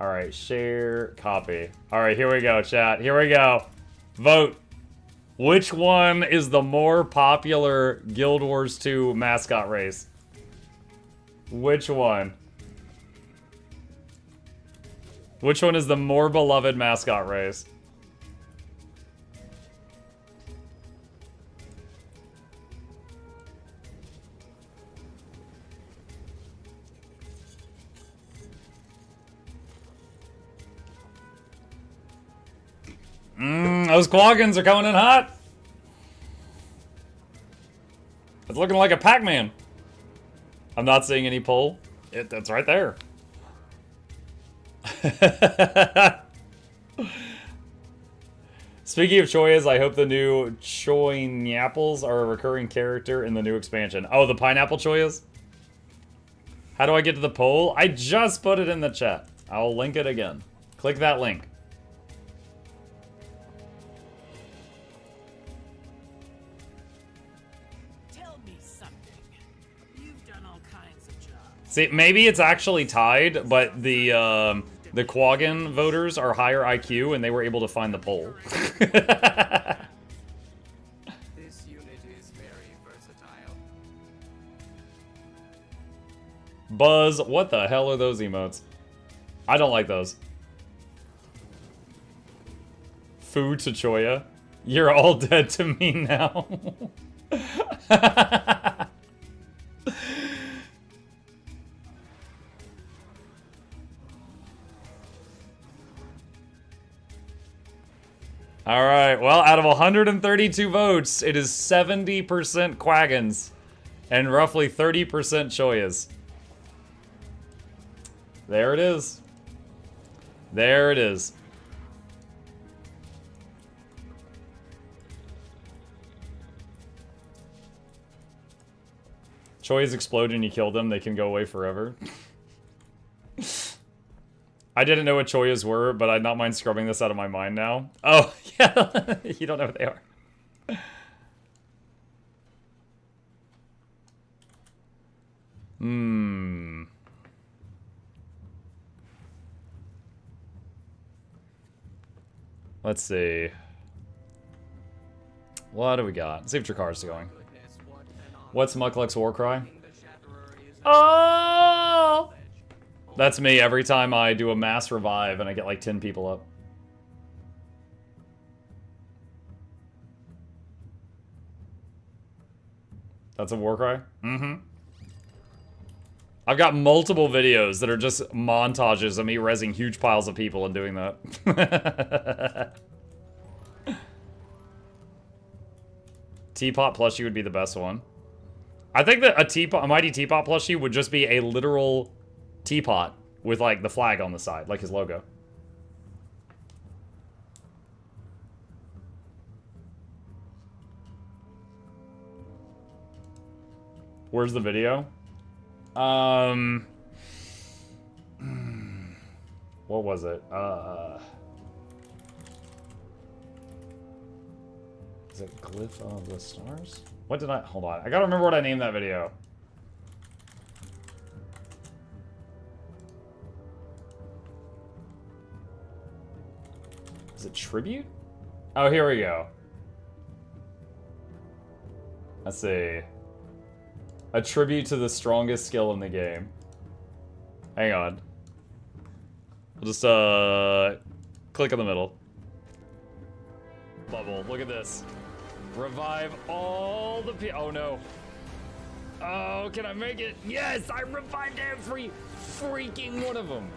Alright, share, copy. Alright, here we go, chat. Here we go. Vote. Which one is the more popular Guild Wars 2 mascot race? Which one? Which one is the more beloved mascot race? Those Quaggans are coming in hot. It's looking like a Pac-Man. I'm not seeing any poll. That's right there. Speaking of Choyas, I hope the new Choynapples are a recurring character in the new expansion. Oh, the pineapple Choyas? How do I get to the poll? I just put it in the chat. I'll link it again. Click that link. See, maybe it's actually tied, but the Quaggan voters are higher IQ, and they were able to find the poll. This unit is very versatile. Buzz, what the hell are those emotes? I don't like those. Fu to Choya. You're all dead to me now. Alright, well, out of 132 votes, it is 70% Quaggans and roughly 30% Choyas. There it is. There it is. Choyas explode and you kill them, they can go away forever. I didn't know what Choyas were, but I'd not mind scrubbing this out of my mind now. Oh, yeah, you don't know what they are. Let's see. What do we got? Let's see if Drakar's going. What's Mukluk's war cry? Oh! That's me every time I do a mass revive and I get like 10 people up. That's a war cry? Mm-hmm. I've got multiple videos that are just montages of me rezzing huge piles of people and doing that. Teapot plushie would be the best one. I think that a mighty teapot plushie would just be a literal teapot with like the flag on the side, like his logo. Where's the video? What was it? Is it Glyph of the Stars? What did I... Hold on. I gotta remember what I named that video. Is it Tribute? Oh, here we go. Let's see. A tribute to the strongest skill in the game. Hang on. We'll just, click on the middle. Bubble, look at this. Revive all the people. Oh, no. Oh, can I make it? Yes, I revived every freaking one of them.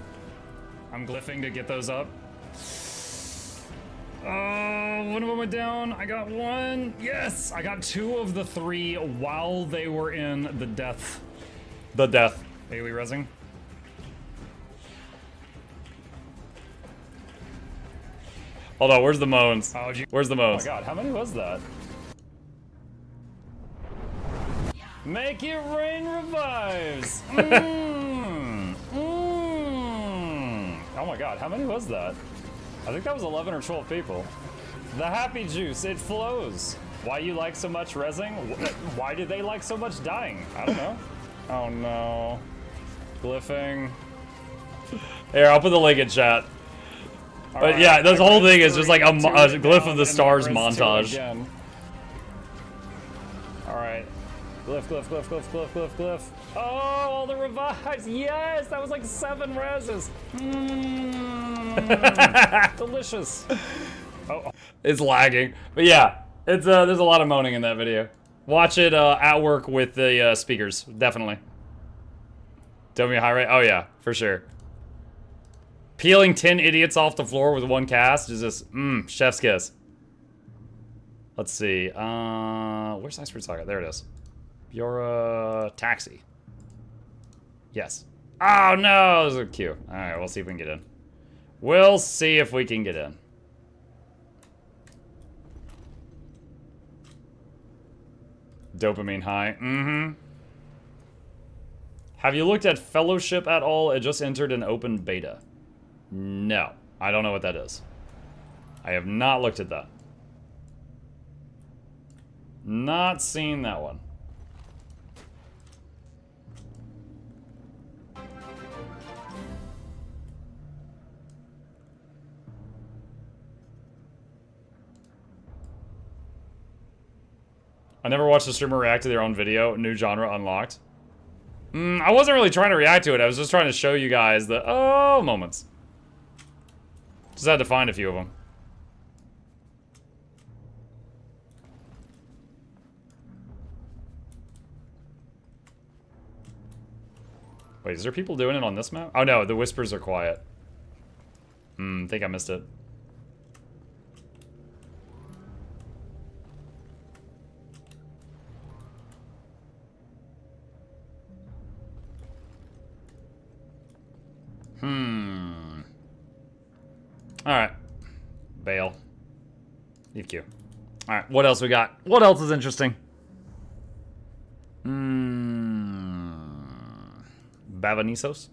I'm glyphing to get those up. One of them went down. I got one. Yes, I got 2 of the 3 while they were in the death. The death. Bailey rezzing. Hold on, where's the moans? Where's the moans? Oh my god, how many was that? Make it rain revives. Oh my god, how many was that? I think that was 11 or 12 people. The happy juice, it flows. Why you like so much rezzing? Why did they like so much dying? I don't know. Oh no. Glyphing. Here, I'll put the link in chat. But yeah, this whole thing is just like a Glyph of the Stars montage. Alright. Glyph. Oh, all the revives. Yes, that was like 7 reses. Delicious. Oh, it's lagging. But yeah, it's there's a lot of moaning in that video. Watch it at work with the speakers, definitely. Tell me high rate. Oh yeah, for sure. Peeling 10 idiots off the floor with 1 cast is just chef's kiss. Let's see. Where's Ice Fruit Saga? There it is. You're taxi. Yes. Oh no, this is a queue. All right, we'll see if we can get in. We'll see if we can get in. Dopamine high. Have you looked at Fellowship at all? It just entered an open beta. No, I don't know what that is. I have not looked at that. Not seen that one. I never watched a streamer react to their own video. New genre unlocked. I wasn't really trying to react to it. I was just trying to show you guys the moments. Just had to find a few of them. Wait, is there people doing it on this map? Oh no, the whispers are quiet. Think I missed it. Alright. Bail. Leave queue. Alright, what else we got? What else is interesting? Bavanisos?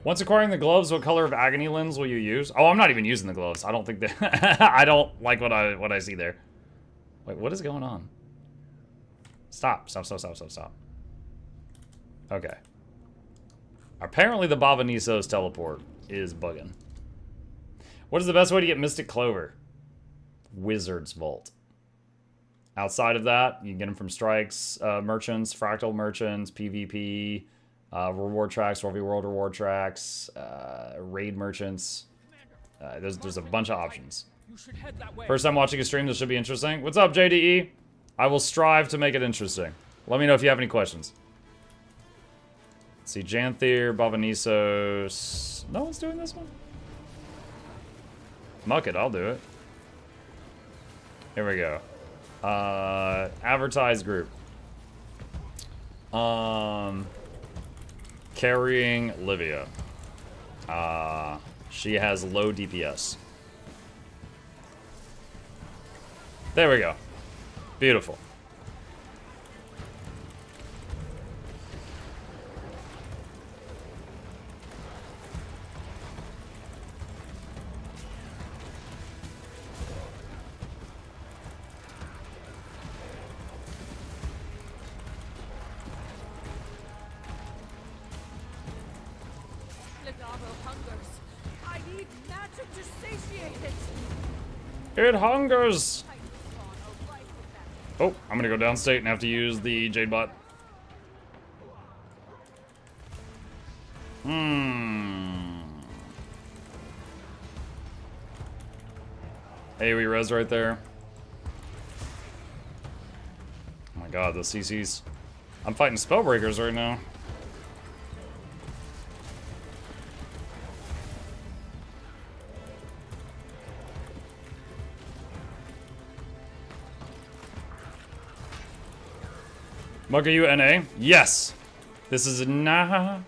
Once acquiring the gloves, what color of agony lens will you use? Oh, I'm not even using the gloves. I don't think that I don't like what I see there. Wait, what is going on? Stop. Okay. Apparently the Bavanisos teleport is bugging. What is the best way to get Mystic Clover? Wizard's Vault. Outside of that, you can get them from strikes, merchants, fractal merchants, PvP, reward tracks, 4v World reward tracks, raid merchants. There's a bunch of options. First time watching a stream, this should be interesting. What's up, JDE? I will strive to make it interesting. Let me know if you have any questions. Let's see, Janthier, Bavanisos. No one's doing this one? Muck it, I'll do it. Here we go. Advertise group. Carrying Livia. She has low DPS. There we go. Beautiful. It hungers! Oh, I'm gonna go downstate and have to use the Jade Bot. AoE res right there. Oh my god, the CCs. I'm fighting Spellbreakers right now. Mug, are you NA? Yes! This is nah.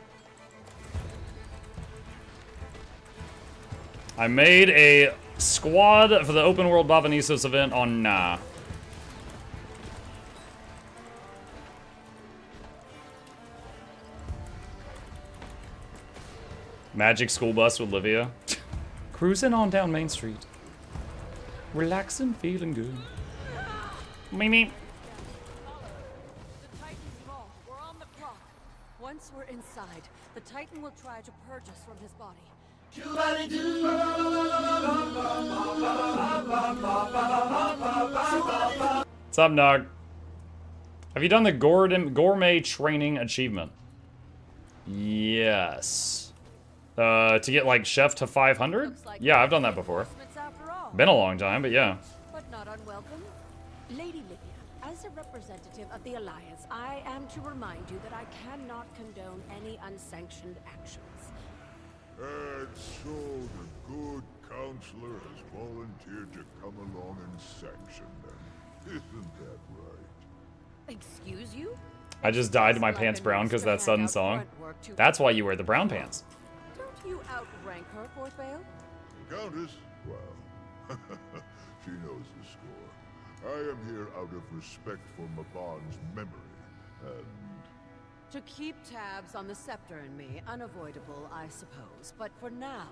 I made a squad for the open world Bavanisos event on nah. Magic school bus with Livia. Cruising on down Main Street. Relaxing, feeling good. Me. The Titan's small. We're on the clock. Once we're inside, the Titan will try to purge us from his body. What's up, Nog? Have you done the gourmet training achievement? Yes. To get like chef to 500? Like Yeah, I've done that before. after all. Been a long time, but yeah. But not unwelcome. Lady Livia, as a representative of the Alliance, I am to remind you that I cannot condone any unsanctioned actions. And so the good counselor has volunteered to come along and sanction them. Isn't that right? Excuse you? I just dyed my pants brown because that sudden song. That's why you wear the brown pants. Don't you outrank her, Fourth Vale? The Countess? Well, she knows the score. I am here out of respect for Mabon's memory, and... To keep tabs on the Scepter and me, unavoidable, I suppose. But for now...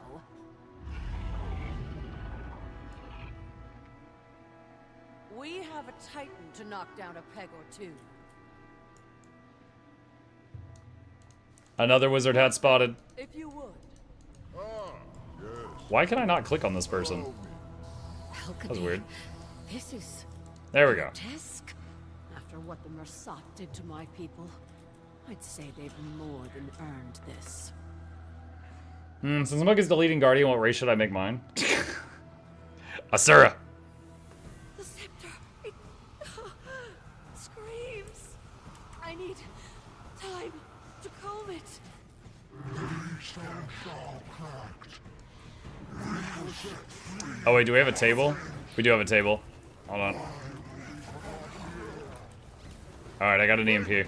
we have a Titan to knock down a peg or two. Another wizard hat spotted. If you would. Ah, yes. Why can I not click on this person? That was weird. This is There we go. grotesque. After what the Mersat did to my people, I'd say they've more than earned this. Since Mug is deleting Guardian, what race should I make mine? Asura! The scepter, it screams. I need time to comb it. Oh wait, do we have a table? We do have a table. Hold on. Alright, I got an EMP.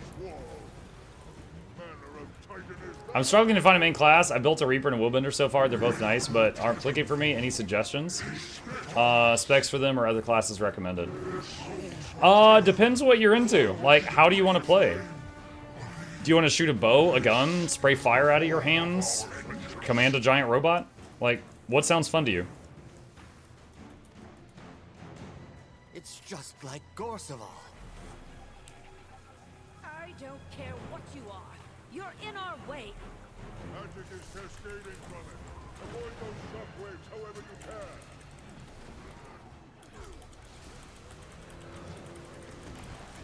I'm struggling to find a main class. I built a Reaper and a Willbender so far. They're both nice, but aren't clicking for me. Any suggestions? Specs for them or other classes recommended? Depends what you're into. Like, how do you want to play? Do you want to shoot a bow, a gun, spray fire out of your hands, command a giant robot? Like, what sounds fun to you? It's just like Gorseval. I don't care what you are. You're in our way. Magic is cascading from it. Avoid those shockwaves however you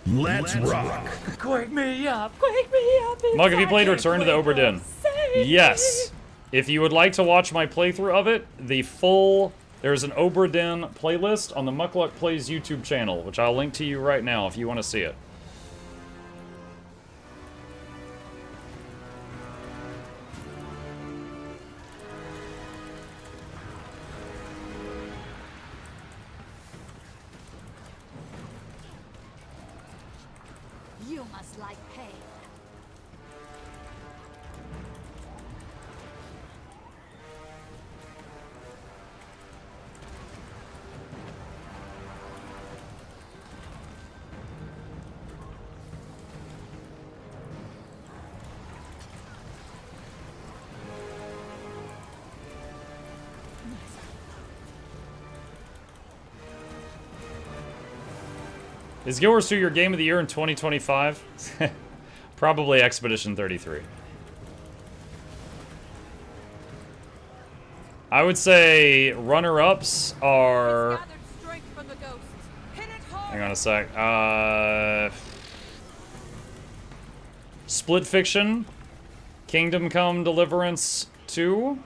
can. Let's rock. Quake me up, quake me up. Mug, have you played Return to the Obra Dinn? Yes. If you would like to watch my playthrough of it, there's an Obra Dinn playlist on the Mukluk Plays YouTube channel, which I'll link to you right now if you want to see it. You must like pain. Is Guild Wars 2 your game of the year in 2025? Probably Expedition 33. I would say runner-ups are... Gathered strength from the ghosts. Hit it hard. Hang on a sec. Split Fiction, Kingdom Come Deliverance 2.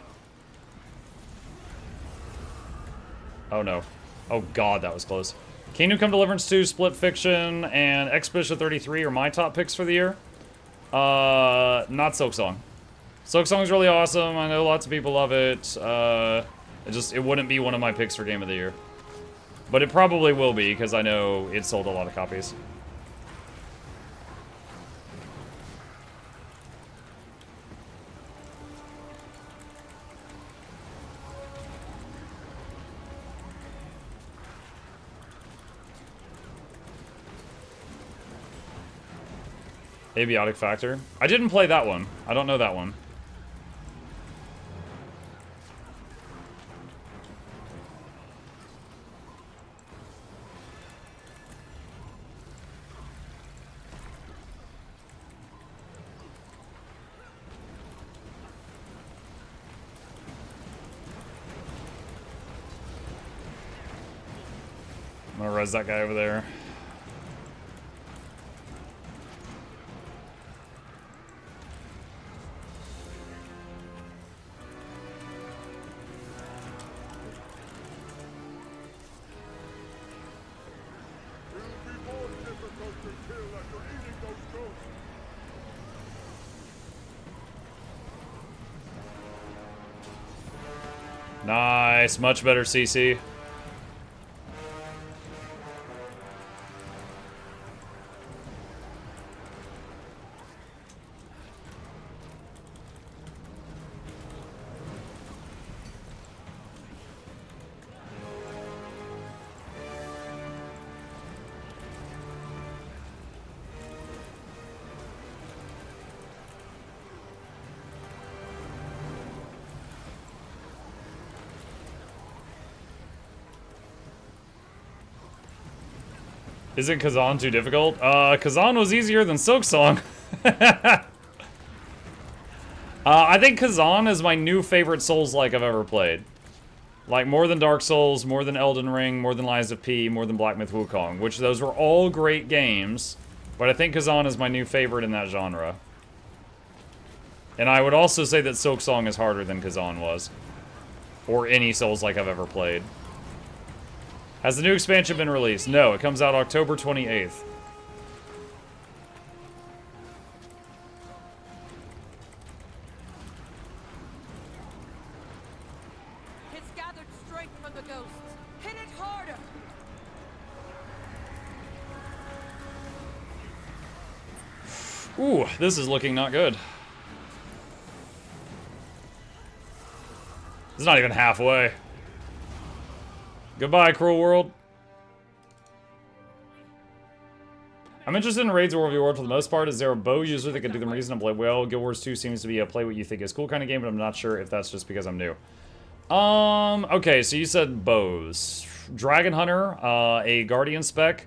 Oh no. Oh god, that was close. Kingdom Come Deliverance 2, Split Fiction, and Expedition 33 are my top picks for the year. Not Silksong. Silksong's really awesome. I know lots of people love it. It wouldn't be one of my picks for Game of the Year. But it probably will be, because I know it sold a lot of copies. Abiotic Factor. I didn't play that one. I don't know that one. I'm gonna res that guy over there. It'll be more difficult to kill after eating those ghosts. Nice, much better CC. Isn't Kazan too difficult? Kazan was easier than Silksong. I think Kazan is my new favorite Souls-like I've ever played. Like, more than Dark Souls, more than Elden Ring, more than Lies of P, more than Black Myth Wukong, which those were all great games, but I think Kazan is my new favorite in that genre. And I would also say that Silksong is harder than Kazan was. Or any Souls-like I've ever played. Has the new expansion been released? No, it comes out October 28th. It's gathered strength from the ghosts. Hit it harder! Ooh, this is looking not good. It's not even halfway. Goodbye, cruel world. I'm interested in raids or World of War for the most part. Is there a bow user that can do them reasonably well? Guild Wars 2 seems to be a play what you think is cool kind of game, but I'm not sure if that's just because I'm new. Okay, so you said bows. Dragon Hunter, a Guardian spec,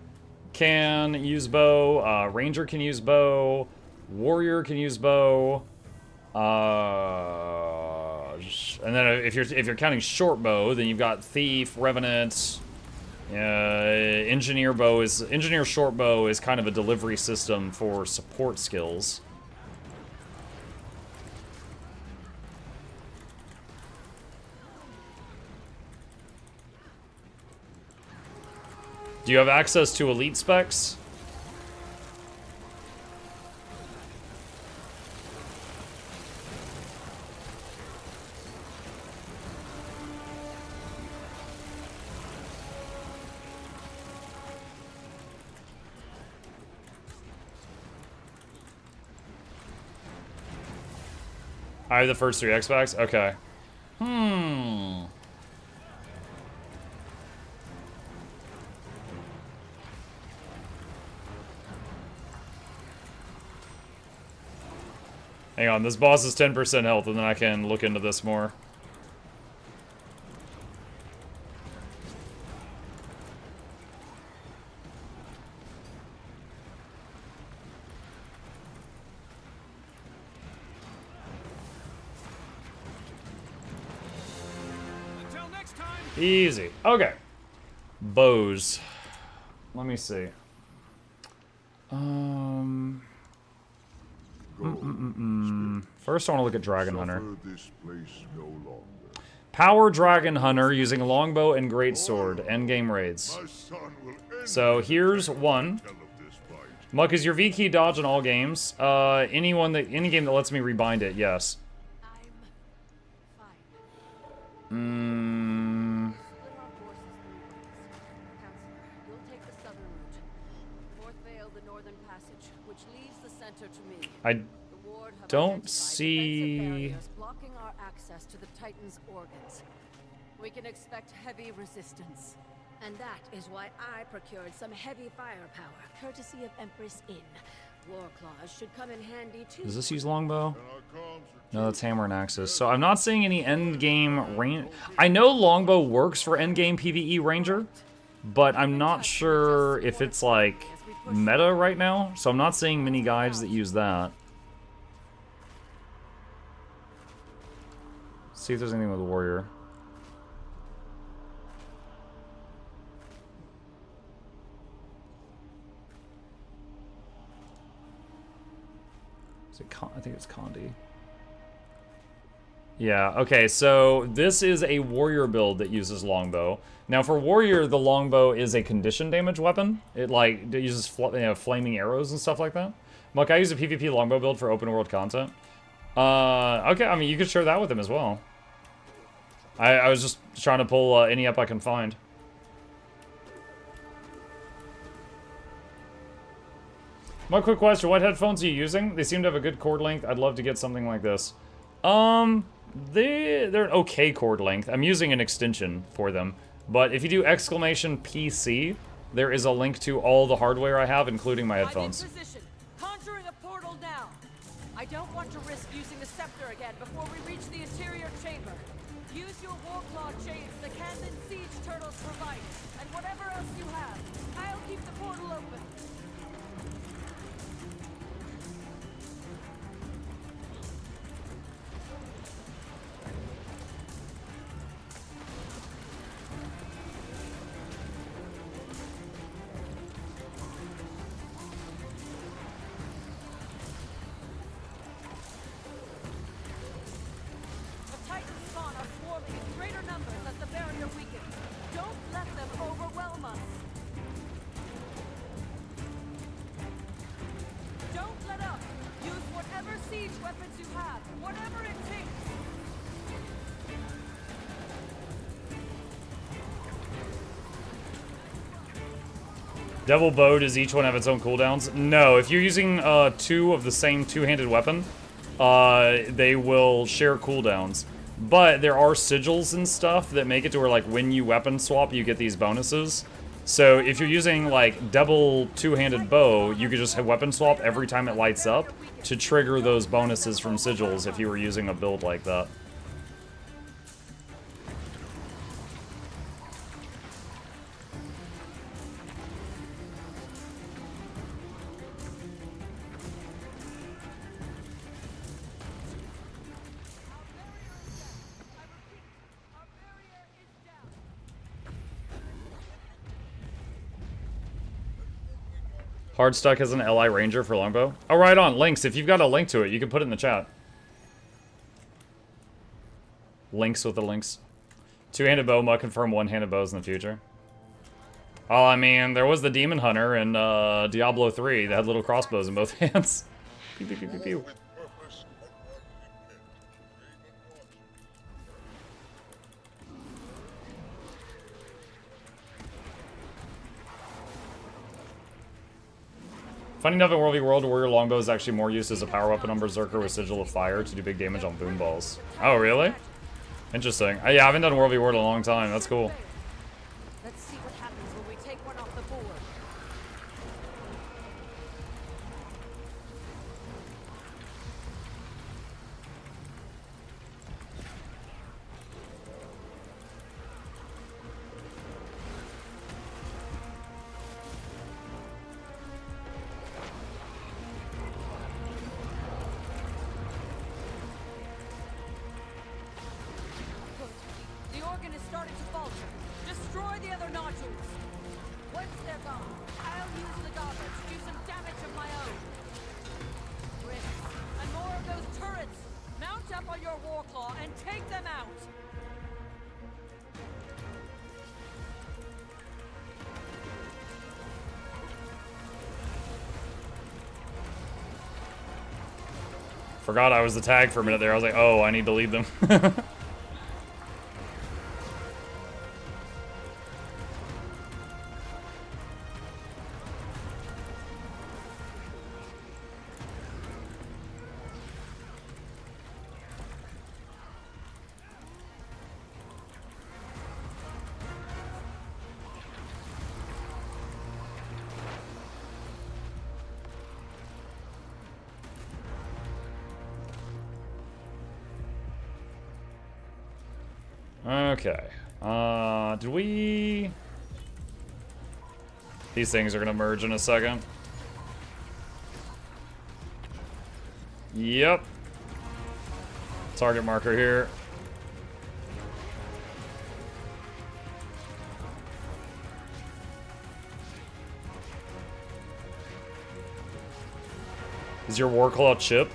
can use bow. Ranger can use bow. Warrior can use bow. And then if you're counting short bow, then you've got Thief, Revenant, Engineer short bow is kind of a delivery system for support skills. Do you have access to elite specs? I have the first 3 X-Packs? Okay. Hang on, this boss is 10% health, and then I can look into this more. Easy. Okay. Bows. Let me see. First, I want to look at Dragon Hunter. Power Dragon Hunter using a longbow and greatsword. Endgame raids. So here's one. Muck, is your V key dodge in all games? Any game that lets me rebind it, yes. I don't see. Blocking our access to the Titan's organs. We can expect heavy resistance. And that is why I procured some heavy firepower, courtesy of Empress Inn. War claws should come in handy too. Does this use longbow? No, that's hammer and axes. So I'm not seeing any endgame range. I know longbow works for endgame PvE ranger, but I'm not sure if it's like meta right now. So I'm not seeing many guides that use that. See if there's anything with warrior. Is it I think it's Condi. Yeah, okay, so this is a warrior build that uses longbow. Now for warrior, the longbow is a condition damage weapon. It uses flaming arrows and stuff like that. Muck, I use a PvP longbow build for open world content. Okay, I mean, you could share that with him as well. I was just trying to pull any up I can find. My quick question, what headphones are you using? They seem to have a good cord length. I'd love to get something like this. They're an okay cord length. I'm using an extension for them. But if you do exclamation PC, there is a link to all the hardware I have, including my headphones. I'm in position. Conjuring a portal now. I don't want to risk using the scepter again before we reach the interior chamber. Use your warclaw chains the Kandan siege turtles provide, and whatever else you have. I'll keep the portal open. Double bow, does each one have its own cooldowns? No, if you're using two of the same two-handed weapon, they will share cooldowns. But there are sigils and stuff that make it to where, like, when you weapon swap, you get these bonuses. So if you're using, like, double two-handed bow, you could just have weapon swap every time it lights up to trigger those bonuses from sigils if you were using a build like that. Hardstuck has an LI Ranger for longbow. Oh, right on. Links. If you've got a link to it, you can put it in the chat. Links with the links. Two-handed bow might confirm one-handed bows in the future. Oh, I mean, there was the Demon Hunter in Diablo 3 that had little crossbows in both hands. Pew, pew, pew, pew, pew. Funny enough, in World v World, Warrior Longbow is actually more used as a power weapon on Berserker with Sigil of Fire to do big damage on boom balls. Oh, really? Interesting. Yeah, I haven't done World v World in a long time. That's cool. Let's see what happens when we take one off the board. The organ is starting to falter. Destroy the other nodules. Once they're gone, I'll use the goblet to do some damage of my own. Bricks, and more of those turrets. Mount up on your warclaw and take them out. Forgot I was the tag for a minute there. I was like, oh, I need to lead them. Okay. Did we... These things are gonna merge in a second. Yep. Target marker here. Is your Warclaw Chip?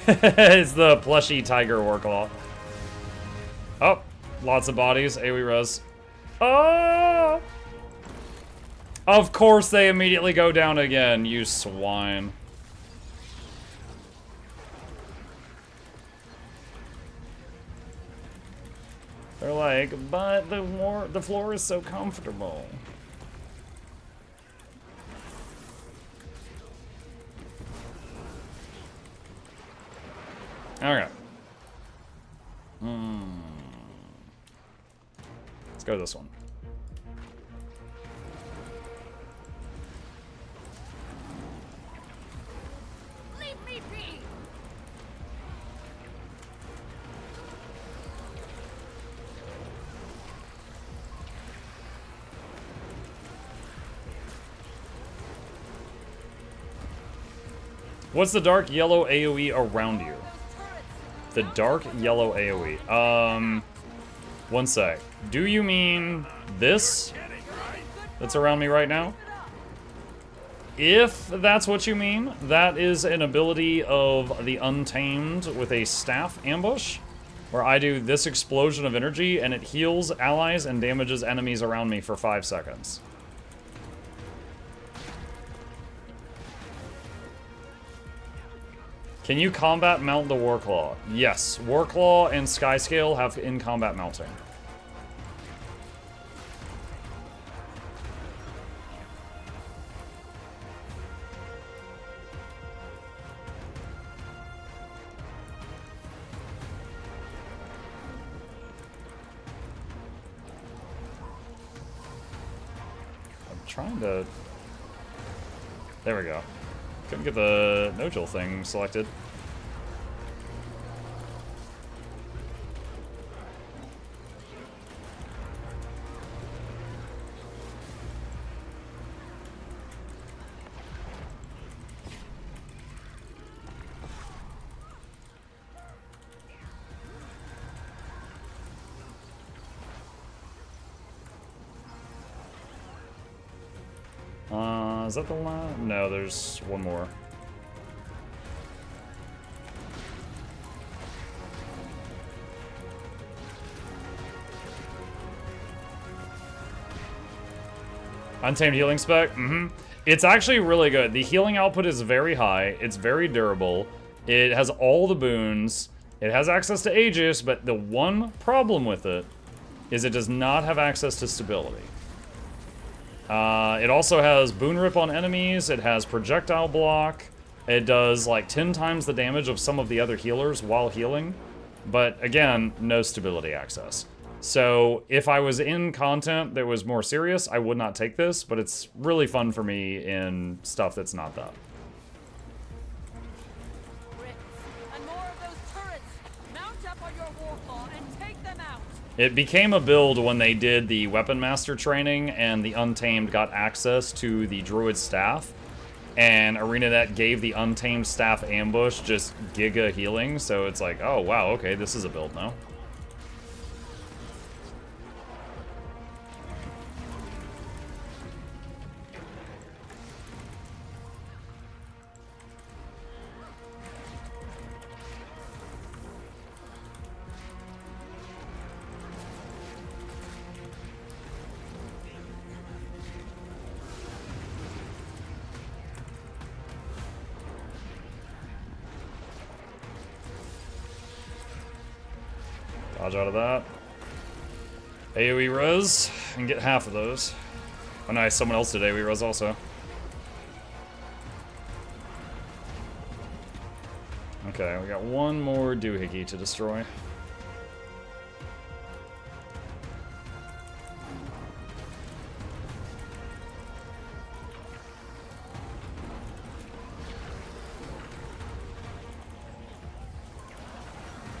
It's the plushy tiger Warclaw. Oh, lots of bodies. AoE res. Oh! Of course they immediately go down again, you swine. They're like, but the floor is so comfortable. Okay. Let's go this one. Leave me be! What's the dark yellow AoE around you? The dark yellow AoE. One sec. Do you mean this that's around me right now? If that's what you mean, that is an ability of the Untamed with a staff ambush, where I do this explosion of energy and it heals allies and damages enemies around me for 5 seconds. Can you combat mount the Warclaw? Yes, Warclaw and Skyscale have in-combat mounting. I'm trying to... There we go. Couldn't get the no-chill thing selected. Is that the last? No, there's one more. Untamed healing spec? It's actually really good. The healing output is very high. It's very durable. It has all the boons. It has access to Aegis, but the one problem with it is it does not have access to stability. It also has Boon Rip on enemies, it has Projectile Block, it does like 10 times the damage of some of the other healers while healing, but again, no stability access. So if I was in content that was more serious, I would not take this, but it's really fun for me in stuff that's not that. And more of those turrets! Mount up on your Warclaw and take them out! It became a build when they did the Weapon Master training and the Untamed got access to the Druid Staff. And ArenaNet gave the Untamed Staff ambush just giga healing, so it's like, oh wow, okay, this is a build now. Dodge out of that. AoE res, and get half of those. Oh nice, someone else did AoE res also. Okay, we got one more doohickey to destroy.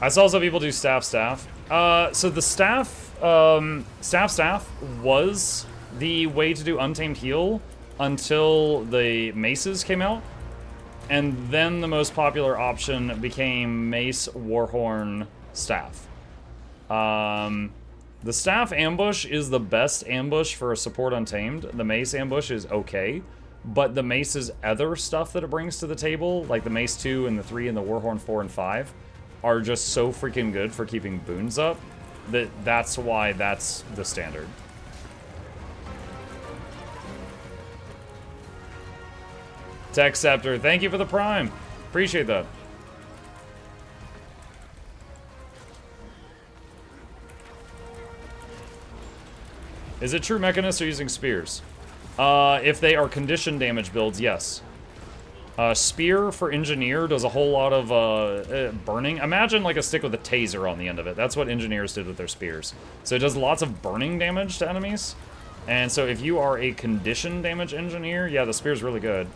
I saw some people do staff. So the staff was the way to do Untamed Heal until the maces came out. And then the most popular option became Mace, Warhorn, Staff. The Staff ambush is the best ambush for a support Untamed. The Mace ambush is okay. but the mace's other stuff that it brings to the table, like the mace 2 and the 3 and the warhorn 4 and 5, are just so freaking good for keeping boons up that's why that's the standard. Tech Scepter, thank you for the prime. Appreciate that. Is it true mechanists are using spears? If they are condition damage builds, yes. Spear for engineer does a whole lot of burning. Imagine like a stick with a taser on the end of it. That's what engineers did with their spears. So it does lots of burning damage to enemies. And so if you are a condition damage engineer, yeah, the spear's really good.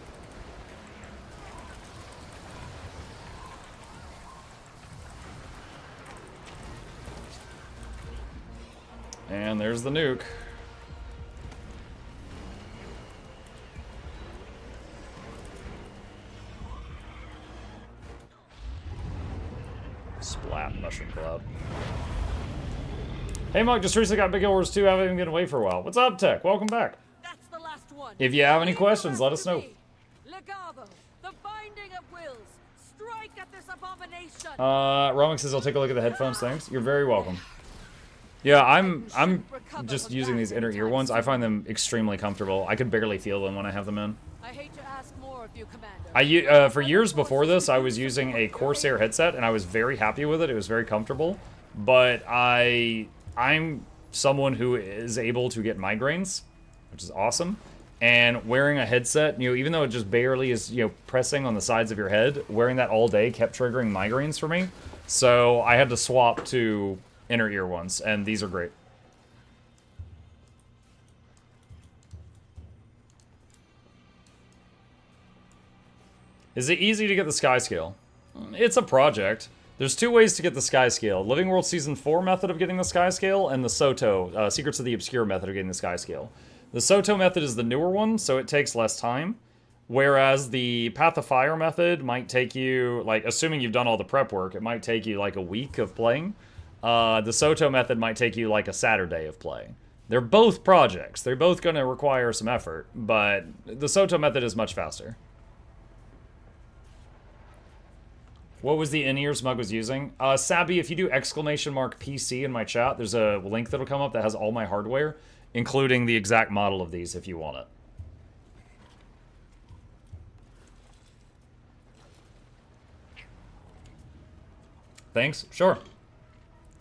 And there's the nuke. Splat, mushroom cloud. Hey, Mug, just recently got Big Orders 2. I haven't even been away for a while. What's up, Tech? Welcome back. That's the last one. If you have any questions, let us know. Legavo, the binding of wills. Strike at this abomination. Romix says I'll take a look at the headphones. Thanks. You're very welcome. Yeah, I'm just using these inner ear ones. I find them extremely comfortable. I could barely feel them when I have them in. I hate to ask more of you, Commander. For years before this, I was using a Corsair headset, and I was very happy with it. It was very comfortable. But I'm someone who is able to get migraines, which is awesome. And wearing a headset, even though it just barely is, pressing on the sides of your head, wearing that all day kept triggering migraines for me. So I had to swap to inner ear ones, and these are great. Is it easy to get the sky scale? It's a project. There's two ways to get the sky scale. Living World Season 4 method of getting the sky scale, and the Soto, Secrets of the Obscure method of getting the sky scale. The Soto method is the newer one, so it takes less time. Whereas the Path of Fire method might take you, like, assuming you've done all the prep work, it might take you like a week of playing. The Soto method might take you like a Saturday of play. They're both projects. They're both going to require some effort, but the Soto method is much faster. What was the in-ears Mug was using? Sabby, if you do !PC in my chat, there's a link that'll come up that has all my hardware, including the exact model of these if you want it. Thanks? Sure.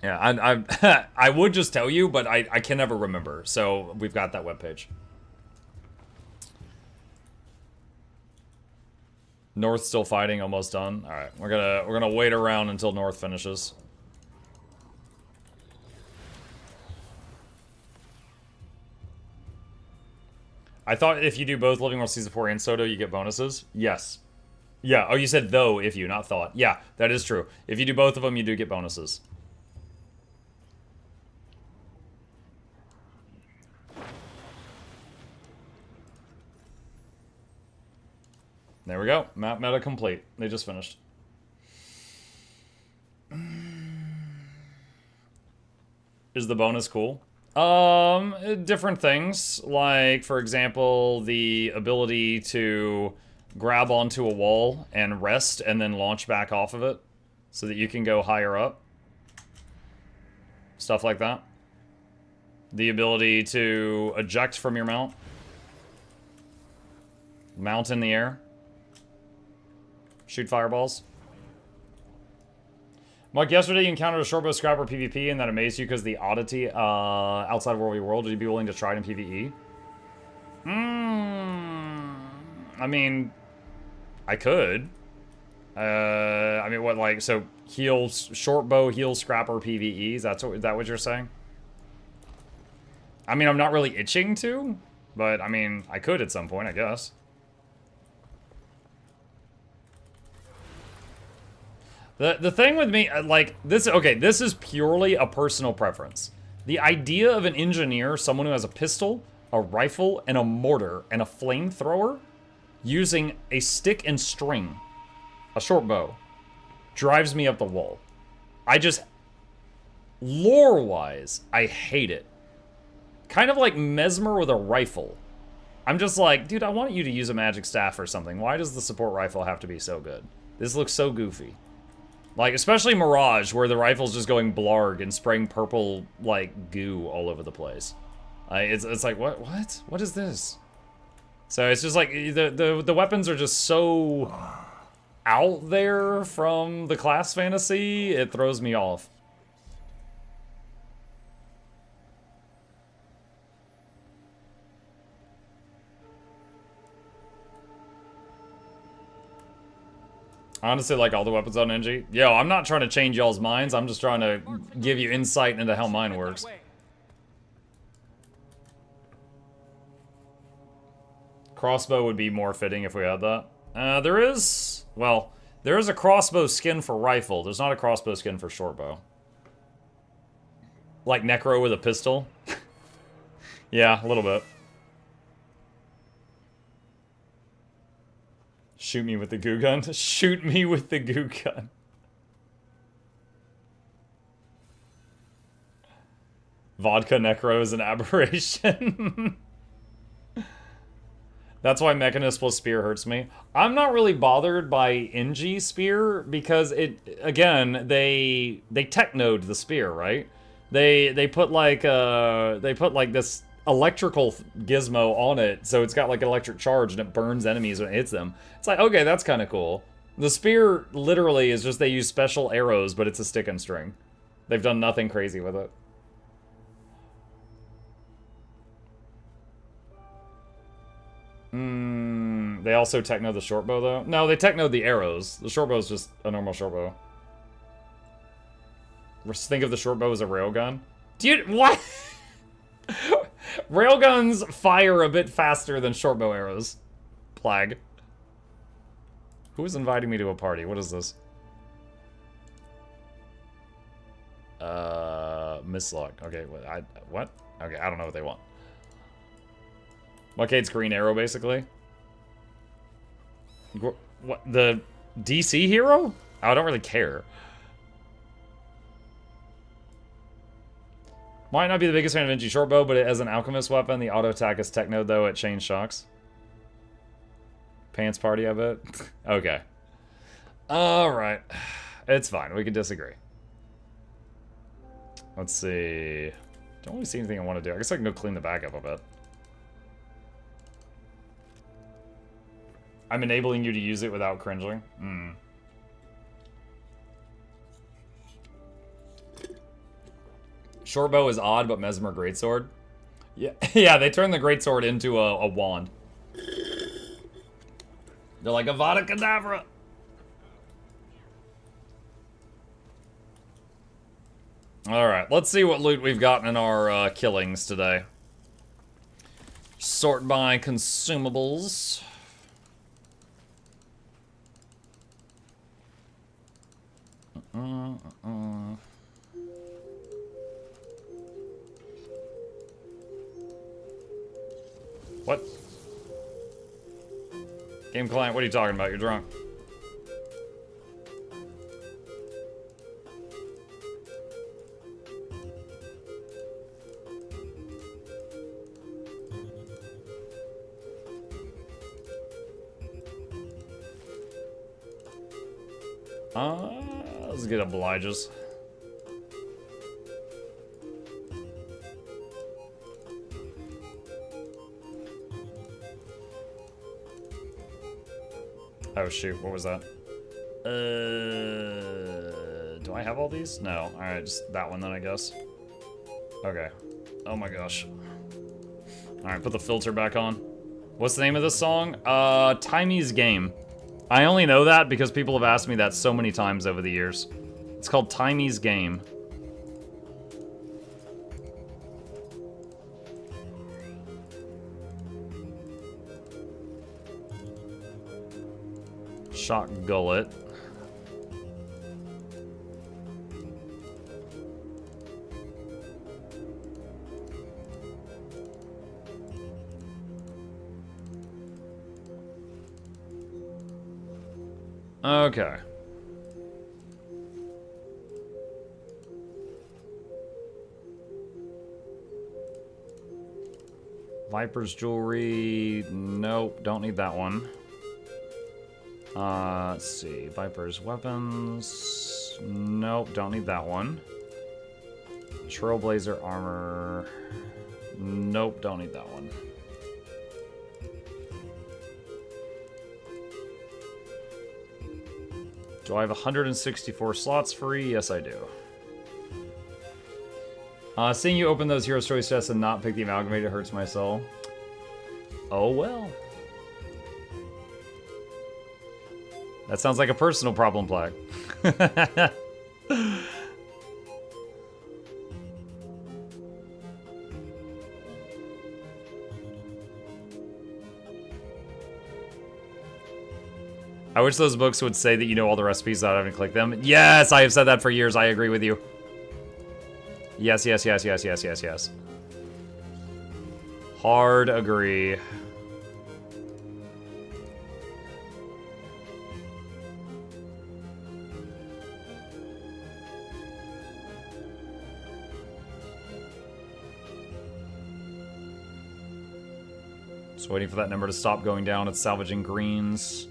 Yeah, I would just tell you, but I can never remember. So we've got that webpage. North still fighting, almost done. All right, we're gonna wait around until North finishes. I thought if you do both Living World Season 4 and Soto, you get bonuses. Yes. Yeah. Oh, you said though if you, not thought. Yeah, that is true. If you do both of them, you do get bonuses. There we go. Map meta complete. They just finished. Is the bonus cool? Different things. Like, for example, the ability to grab onto a wall and rest and then launch back off of it so that you can go higher up. Stuff like that. The ability to eject from your mount. Mount in the air. Shoot fireballs. Mike, yesterday you encountered a shortbow scrapper PvP and that amazed you because the oddity outside of World v. World. Would you be willing to try it in PvE? I mean, I could. I mean, what, like, so heals, shortbow, heal scrapper PvE? Is that what you're saying? I mean, I'm not really itching to, but I mean, I could at some point, I guess. The thing with me, like, this, okay, this is purely a personal preference. The idea of an engineer, someone who has a pistol, a rifle, and a mortar, and a flamethrower, using a stick and string, a short bow, drives me up the wall. I just, lore-wise, I hate it. Kind of like Mesmer with a rifle. I'm just like, dude, I want you to use a magic staff or something. Why does the support rifle have to be so good? This looks so goofy. Like, especially Mirage, where the rifle's just going blarg and spraying purple, like, goo all over the place. It's like, what? What is this? So it's just like, the weapons are just so out there from the class fantasy, it throws me off. Honestly, like all the weapons on NG. Yo, I'm not trying to change y'all's minds. I'm just trying to give you insight into how mine works. Crossbow would be more fitting if we had that. There is a crossbow skin for rifle. There's not a crossbow skin for shortbow. Like Necro with a pistol. Yeah, a little bit. Shoot me with the goo gun. Shoot me with the goo gun. Vodka Necro is an aberration. That's why Mechanist plus Spear hurts me. I'm not really bothered by NG Spear because again, they technoed the spear, right? They put like this electrical gizmo on it, so it's got like an electric charge and it burns enemies when it hits them. It's like, okay, that's kind of cool. The spear literally is just they use special arrows, but it's a stick and string. They've done nothing crazy with it. They also techno the shortbow though? No, they techno the arrows. The shortbow is just a normal shortbow. Just think of the shortbow as a railgun. Dude, what? Railguns fire a bit faster than shortbow arrows. Plague. Who is inviting me to a party? What is this? Mislock. Okay, what? Okay, I don't know what they want. Blockades green arrow, basically. What? The DC hero? I don't really care. Might not be the biggest fan of NG Shortbow, but as an alchemist weapon, the auto attack is techno, though it chain shocks. Pants party, I bet. Okay. Alright. It's fine. We can disagree. Let's see. Don't really see anything I want to do. I guess I can go clean the back up a bit. I'm enabling you to use it without cringing. Shortbow is odd, but Mesmer Greatsword. Yeah, yeah, they turned the Greatsword into a wand. They're like Avada Kedavra. Alright, let's see what loot we've gotten in our killings today. Sort by consumables. What? Game client, what are you talking about? You're drunk. Let's get obliges. Oh shoot, what was that? Do I have all these? No. Alright, just that one then, I guess. Okay. Oh my gosh. Alright, put the filter back on. What's the name of this song? Timey's Game. I only know that because people have asked me that so many times over the years. It's called Timey's Game. Shock gullet. Okay. Viper's jewelry. Nope, don't need that one. Let's see. Viper's weapons. Nope, don't need that one. Trailblazer armor. Nope, don't need that one. Do I have 164 slots free? Yes, I do. Seeing you open those Hero's Choice chests and not pick the Amalgamator hurts my soul. Oh well. That sounds like a personal problem, Plague. I wish those books would say that you know all the recipes without having to click them. Yes, I have said that for years. I agree with you. Yes, yes, yes, yes, yes, yes, yes. Hard agree. Just waiting for that number to stop going down. It's salvaging greens.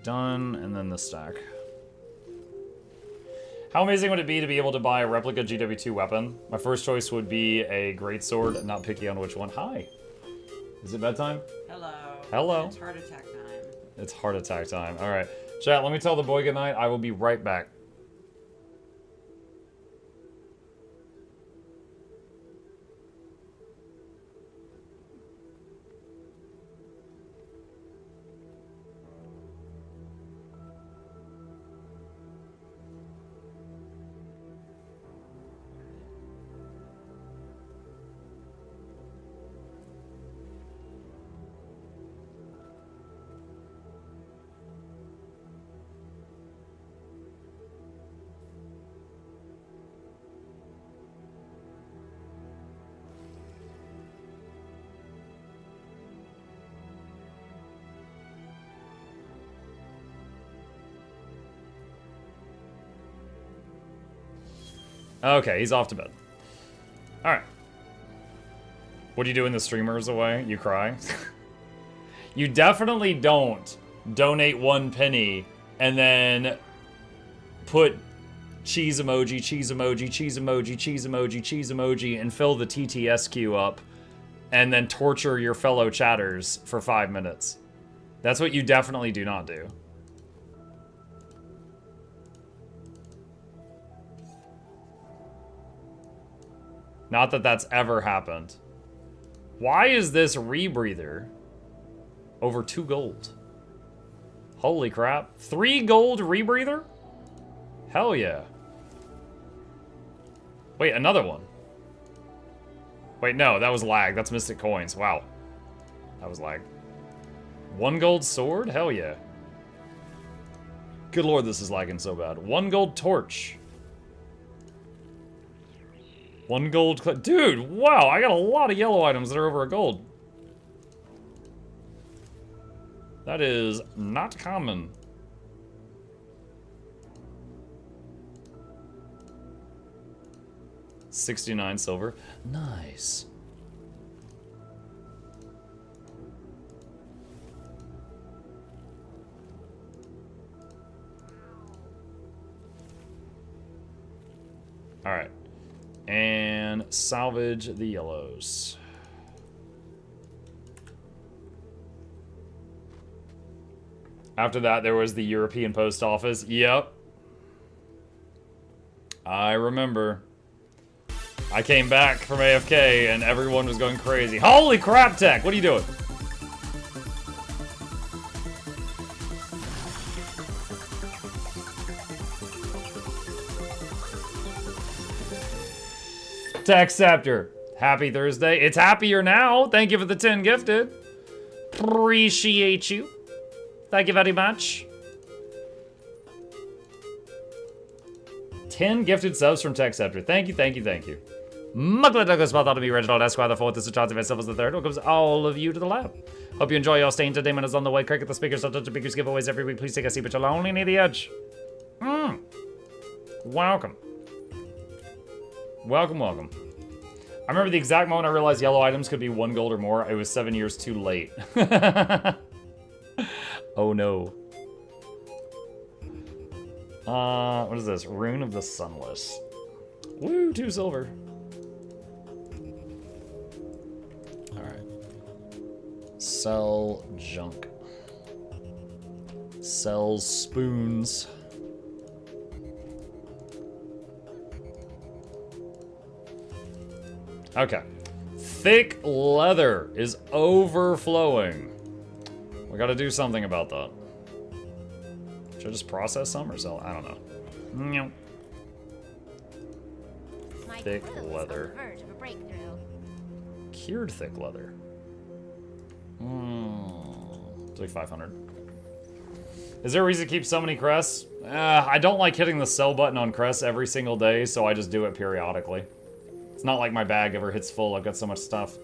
Done, and then the stack. How amazing would it be to be able to buy a replica GW2 weapon? My first choice would be a greatsword, not picky on which one. Hi. Is it bedtime? Hello. Hello. It's heart attack time. It's heart attack time. All right. Chat, let me tell the boy goodnight. I will be right back. Okay, he's off to bed. Alright. What do you do when the streamer's away? You cry? You definitely don't donate 1 penny and then put cheese emoji, cheese emoji, cheese emoji, cheese emoji, cheese emoji, and fill the TTS queue up and then torture your fellow chatters for 5 minutes. That's what you definitely do not do. Not that that's ever happened. Why is this rebreather over 2 gold? Holy crap. 3 gold rebreather? Hell yeah. Wait, another one. Wait, no, that was lag. That's Mystic Coins. Wow. That was lag. 1 gold sword? Hell yeah. Good lord, this is lagging so bad. 1 gold torch. 1 gold... Dude, wow, I got a lot of yellow items that are over a gold. That is not common. $69 silver. Nice. All right. And salvage the yellows. After that, there was the European Post Office. Yep. I remember. I came back from AFK and everyone was going crazy. Holy crap, Tech! What are you doing? Tech Scepter. Happy Thursday. It's happier now. Thank you for the 10 gifted. Appreciate you. Thank you very much. 10 gifted subs from Tech Scepter. Thank you, thank you, thank you. MuklukYoutube, Reginald Esquire the 4th, this is Chauncey Myself as the 3rd. Welcomes all of you to the lab. Hope you enjoy your stay. Entertainment is on the way. Cricket the speakers, don't touch the speakers, giveaways every week. Please take a seat, but you'll only need the edge. Welcome. Welcome, welcome. I remember the exact moment I realized yellow items could be 1 gold or more. It was 7 years too late. Oh no. What is this? Rune of the Sunless. Woo, 2 silver. Alright. Sell junk. Sell spoons. Okay. Thick leather is overflowing. We gotta do something about that. Should I just process some or sell? I don't know. Thick leather. Cured thick leather. It's like 500. Is there a reason to keep so many crests? I don't like hitting the sell button on crests every single day, so I just do it periodically. It's not like my bag ever hits full. I've got so much stuff.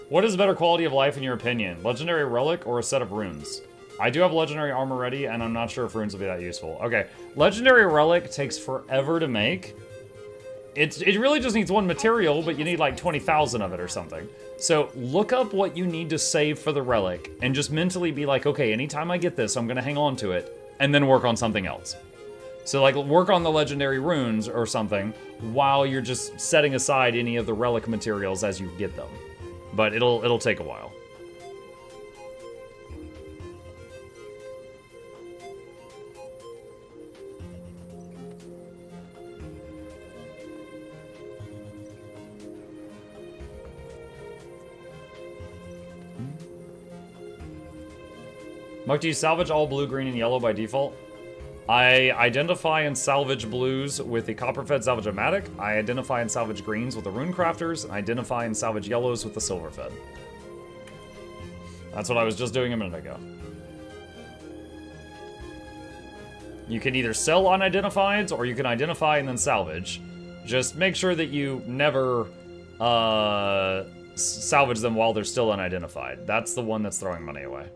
What is better quality of life in your opinion? Legendary relic or a set of runes? I do have legendary armor ready, and I'm not sure if runes will be that useful. Okay, legendary relic takes forever to make. It really just needs 1 material, but you need like 20,000 of it or something. So look up what you need to save for the relic, and just mentally be like, okay, anytime I get this, I'm gonna hang on to it, and then work on something else. So like work on the legendary runes or something while you're just setting aside any of the relic materials as you get them. But it'll take a while. Muk, do you salvage all blue, green, and yellow by default? I identify and salvage blues with the Copperfed Salvage-O-Matic. I identify and salvage greens with the Rune Crafters. And I identify and salvage yellows with the Silverfed. That's what I was just doing a minute ago. You can either sell unidentifieds, or you can identify and then salvage. Just make sure that you never salvage them while they're still unidentified. That's the one that's throwing money away.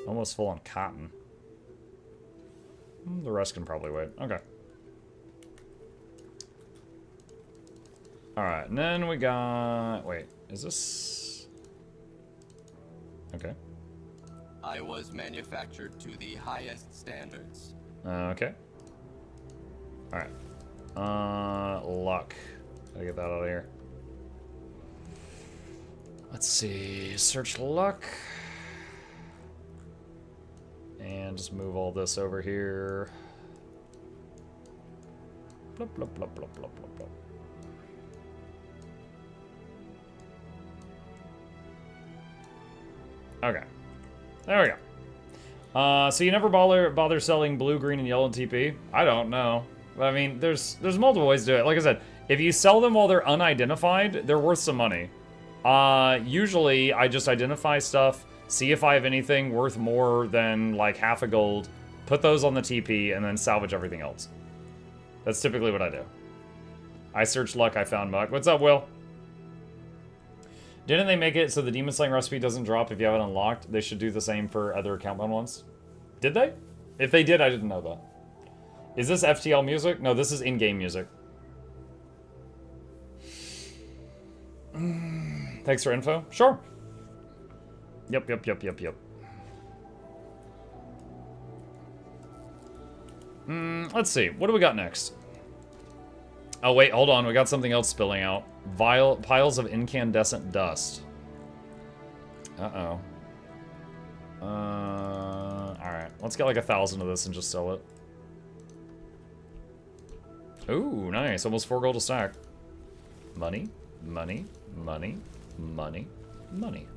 Almost full on cotton. The rest can probably wait. Okay. Alright, and then we got... Wait, is this... Okay. I was manufactured to the highest standards. Okay. Alright. Luck. Gotta get that out of here. Let's see. Search luck. And just move all this over here. Blop, blop, blop, blop, blop, blop, blop. Okay. There we go. So you never bother selling blue, green, and yellow in TP? I don't know. I mean, there's multiple ways to do it. Like I said, if you sell them while they're unidentified, they're worth some money. Usually, I just identify stuff, see if I have anything worth more than like half a gold, put those on the TP, and then salvage everything else. That's typically what I do. I searched luck, I found Muk. What's up, Will? Didn't they make it so the Demon Slaying recipe doesn't drop if you have it unlocked? They should do the same for other account bound ones. Did they? If they did, I didn't know that. Is this FTL music? No, this is in-game music. Thanks for info. Sure. Yep. Let's see. What do we got next? Oh, wait, hold on. We got something else spilling out. Piles of incandescent dust. Uh-oh. Alright. Let's get like 1,000 of this and just sell it. Ooh, nice. Almost 4 gold a stack. Money, money, money, money, money.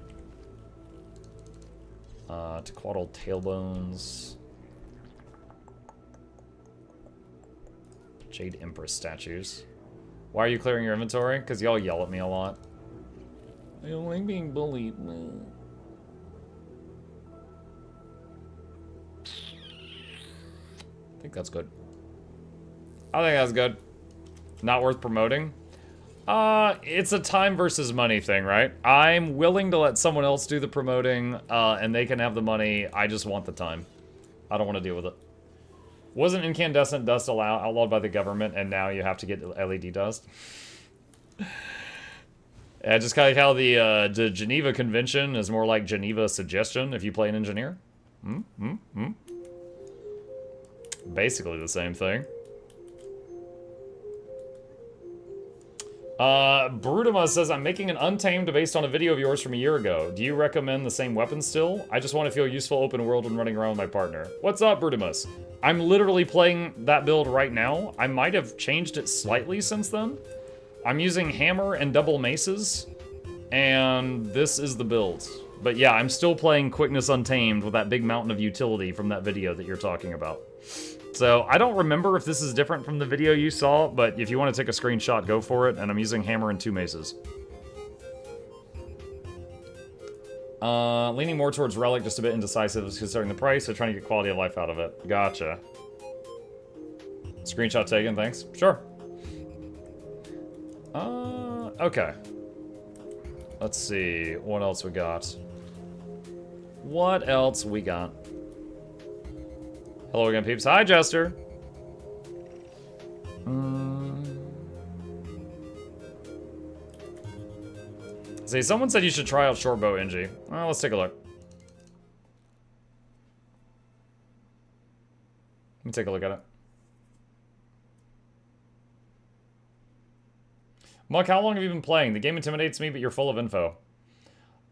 TeQuatl tailbones. Jade Empress statues. Why are you clearing your inventory? Because y'all yell at me a lot. I don't like being bullied. I think that's good. I think that's good. Not worth promoting. It's a time versus money thing, right? I'm willing to let someone else do the promoting, and they can have the money. I just want the time. I don't want to deal with it. Wasn't incandescent dust outlawed by the government, and now you have to get LED dust? Yeah, just kind of how the Geneva Convention is more like Geneva Suggestion if you play an engineer. Basically the same thing. Brutima says, I'm making an Untamed based on a video of yours from a year ago. Do you recommend the same weapon still? I just want to feel useful open world when running around with my partner. What's up, Brutimus? I'm literally playing that build right now. I might have changed it slightly since then. I'm using hammer and double maces, and this is the build. But yeah, I'm still playing Quickness Untamed with that big mountain of utility from that video that you're talking about. So I don't remember if this is different from the video you saw, but if you want to take a screenshot, go for it. And I'm using hammer and 2 maces. Leaning more towards relic, just a bit indecisive considering the price, so trying to get quality of life out of it. Gotcha. Screenshot taken, thanks. Sure. Okay. Let's see, what else we got? What else we got? Hello again, peeps. Hi, Jester. See, someone said you should try out Shortbow NG. Well, let's take a look. Let me take a look at it. Muck, how long have you been playing? The game intimidates me, but you're full of info.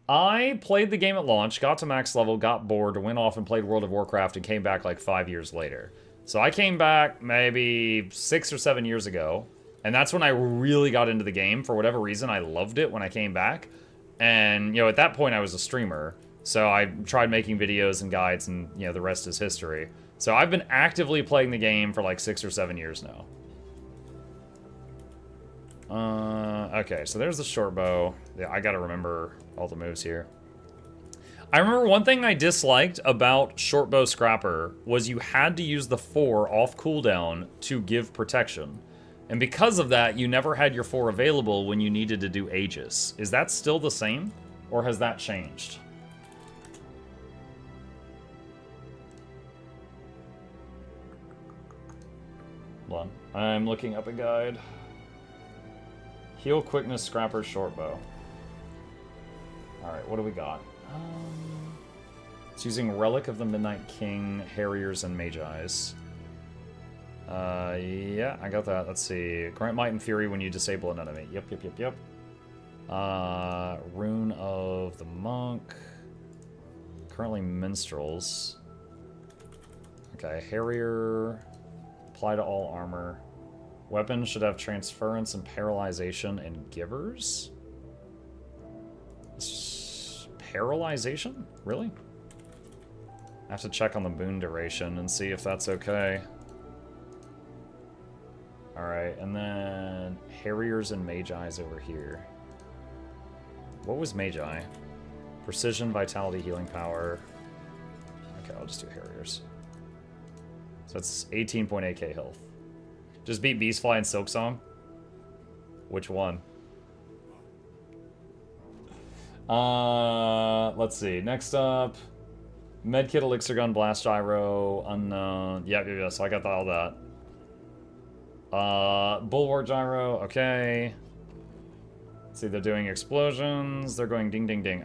I played the game at launch, got to max level, got bored, went off and played World of Warcraft, and came back like 5 years later. So I came back maybe 6 or 7 years ago, and that's when I really got into the game. For whatever reason, I loved it when I came back. And, you know, at that point I was a streamer, so I tried making videos and guides, and, you know, the rest is history. So I've been actively playing the game for like 6 or 7 years now. Okay, so there's the short bow. Yeah, I gotta remember all the moves here. I remember one thing I disliked about short bow Scrapper was you had to use the 4 off cooldown to give protection. And because of that, you never had your 4 available when you needed to do Aegis. Is that still the same, or has that changed? Hold on, I'm looking up a guide. Heal, quickness, Scrapper, shortbow. Alright, what do we got? It's using Relic of the Midnight King, Harriers, and Magi's. Yeah, I got that. Let's see. Grant Might and Fury when you disable an enemy. Yep. Rune of the Monk. Currently Minstrels. Okay, Harrier. Apply to all armor. Weapons should have Transference and Paralyzation and Givers? Paralyzation? Really? I have to check on the boon duration and see if that's okay. Alright, and then Harriers and Magi's over here. What was Magi? Precision, Vitality, Healing Power. Okay, I'll just do Harriers. So that's 18.8k health. Just beat Beastfly and Silksong? Which one? Let's see. Next up, Medkit, Elixir Gun, Blast Gyro, Unknown. Yeah, so I got all that. Bulwark Gyro, okay. Let's see, they're doing explosions. They're going ding, ding, ding.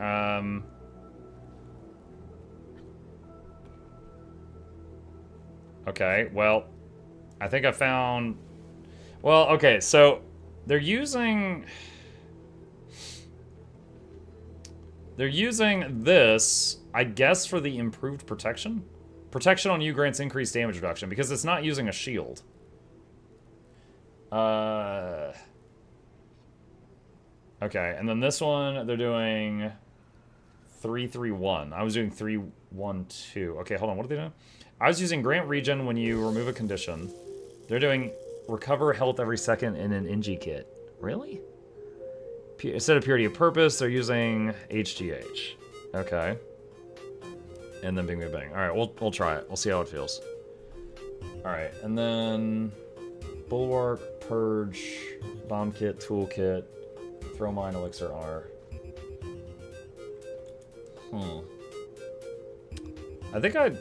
Okay, well, I think I found... Well, okay, so they're using this, I guess, for the improved protection. Protection on you grants increased damage reduction because it's not using a shield. Okay, and then this one, they're doing 3-3-1. I was doing 3-1-2. Okay, hold on, what are they doing? I was using Grant Regen when you remove a condition. They're doing recover health every second in an NG kit. Really? Instead of Purity of Purpose, they're using HGH. Okay. And then Bing Bing Bang. Alright, we'll try it. We'll see how it feels. Alright, and then Bulwark, Purge. Bomb kit, toolkit, throw mine, elixir R. I think I'd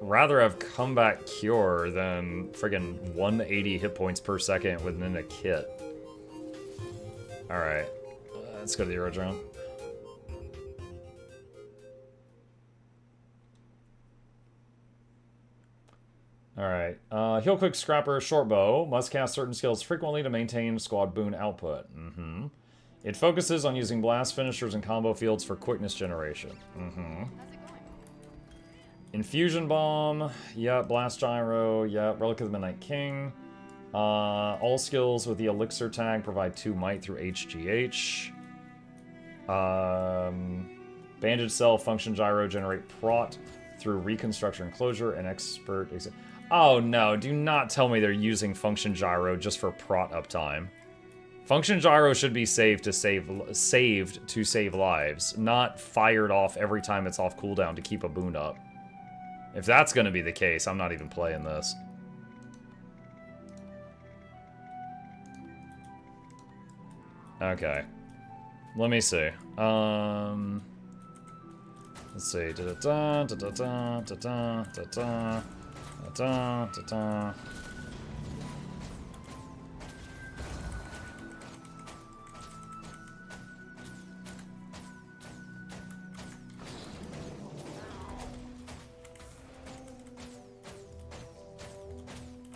rather have combat cure than friggin' 180 hit points per second within a kit. Alright, let's go to the aerodrome. Alright, heal quick scrapper, short bow. Must cast certain skills frequently to maintain squad boon output. It focuses on using blast finishers and combo fields for quickness generation. Infusion bomb, yeah, blast gyro, yeah, relic of the Midnight King. All skills with the elixir tag provide 2 might through HGH. Bandage cell, function gyro, generate prot through reconstruction and closure, and expert. Oh no, do not tell me they're using function gyro just for prot uptime. Function gyro should be saved to save lives, not fired off every time it's off cooldown to keep a boon up. If that's gonna be the case, I'm not even playing this. Okay. Let me see. Let's see. Da-da-da, da-da-da, da-da, da-da, da-da, da-da.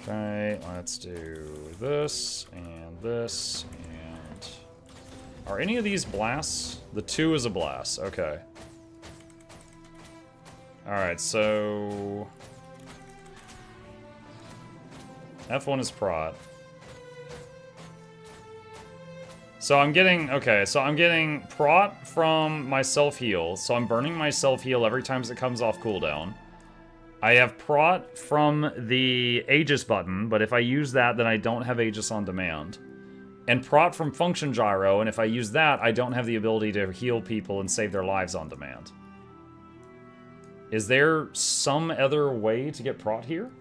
Okay, let's do this, and this, and... Are any of these blasts? The 2 is a blast, okay. Alright, so... F1 is prot. So I'm getting, okay, so I'm getting prot from my self-heal, so I'm burning my self-heal every time it comes off cooldown. I have prot from the Aegis button, but if I use that, then I don't have Aegis on demand. And prot from function gyro, and if I use that, I don't have the ability to heal people and save their lives on demand. Is there some other way to get prot here?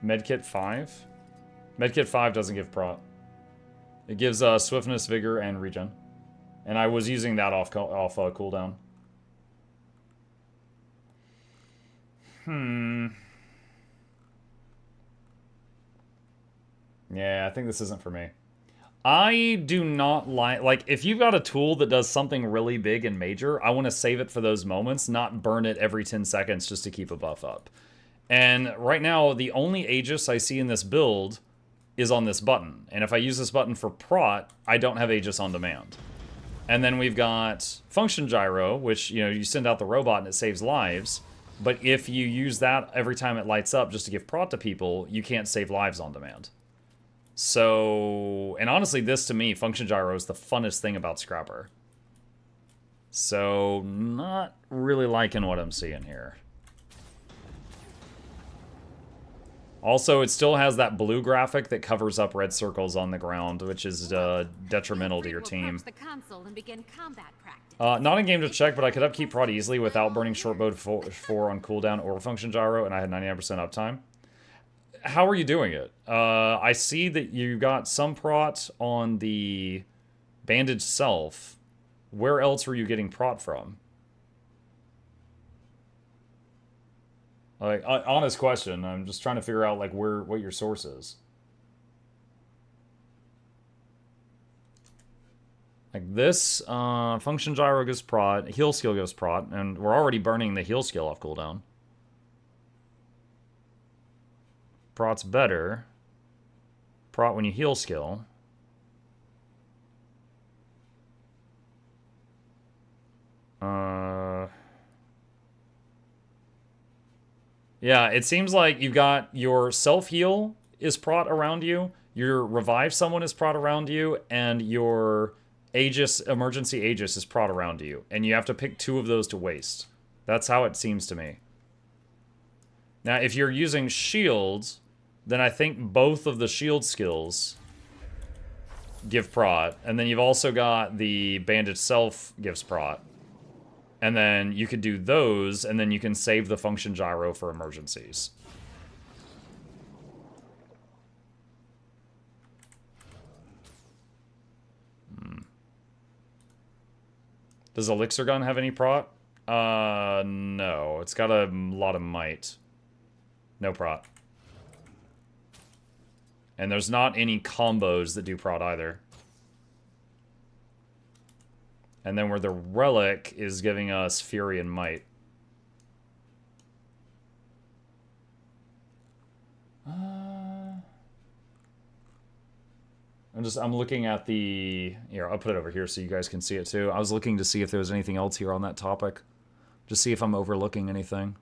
Medkit 5? Medkit 5 doesn't give prot. It gives swiftness, vigor, and regen. And I was using that off cooldown. Yeah, I think this isn't for me. I do not like, if you've got a tool that does something really big and major, I want to save it for those moments, not burn it every 10 seconds just to keep a buff up. And right now, the only Aegis I see in this build is on this button. And if I use this button for prot, I don't have Aegis on demand. And then we've got function gyro, which, you know, you send out the robot and it saves lives. But if you use that every time it lights up just to give prot to people, you can't save lives on demand. So, and honestly, this to me, function gyro is the funnest thing about Scrapper. So, not really liking what I'm seeing here. Also, it still has that blue graphic that covers up red circles on the ground, which is detrimental to your team. Not in game to check, but I could upkeep prot easily without burning short bow 4 on cooldown or function gyro, and I had 99% uptime. How are you doing it? I see that you got some prot on the bandage self. Where else were you getting prot from? Like, honest question. I'm just trying to figure out, like, what your source is. Like, this, function gyro gives prot, heal skill gives prot, and we're already burning the heal skill off cooldown. Prot's better. Prot when you heal skill. Yeah, it seems like you've got your self-heal is prot around you, your revive someone is prot around you, and your Aegis, emergency Aegis is prot around you. And you have to pick 2 of those to waste. That's how it seems to me. Now, if you're using shields, then I think both of the shield skills give prot. And then you've also got the bandage self gives prot. And then you could do those, and then you can save the function gyro for emergencies. Does Elixir Gun have any prot? No. It's got a lot of might. No prot. And there's not any combos that do prot either. And then where the Relic is giving us Fury and Might. I'm looking at the... Here, I'll put it over here so you guys can see it too. I was looking to see if there was anything else here on that topic. Just see if I'm overlooking anything.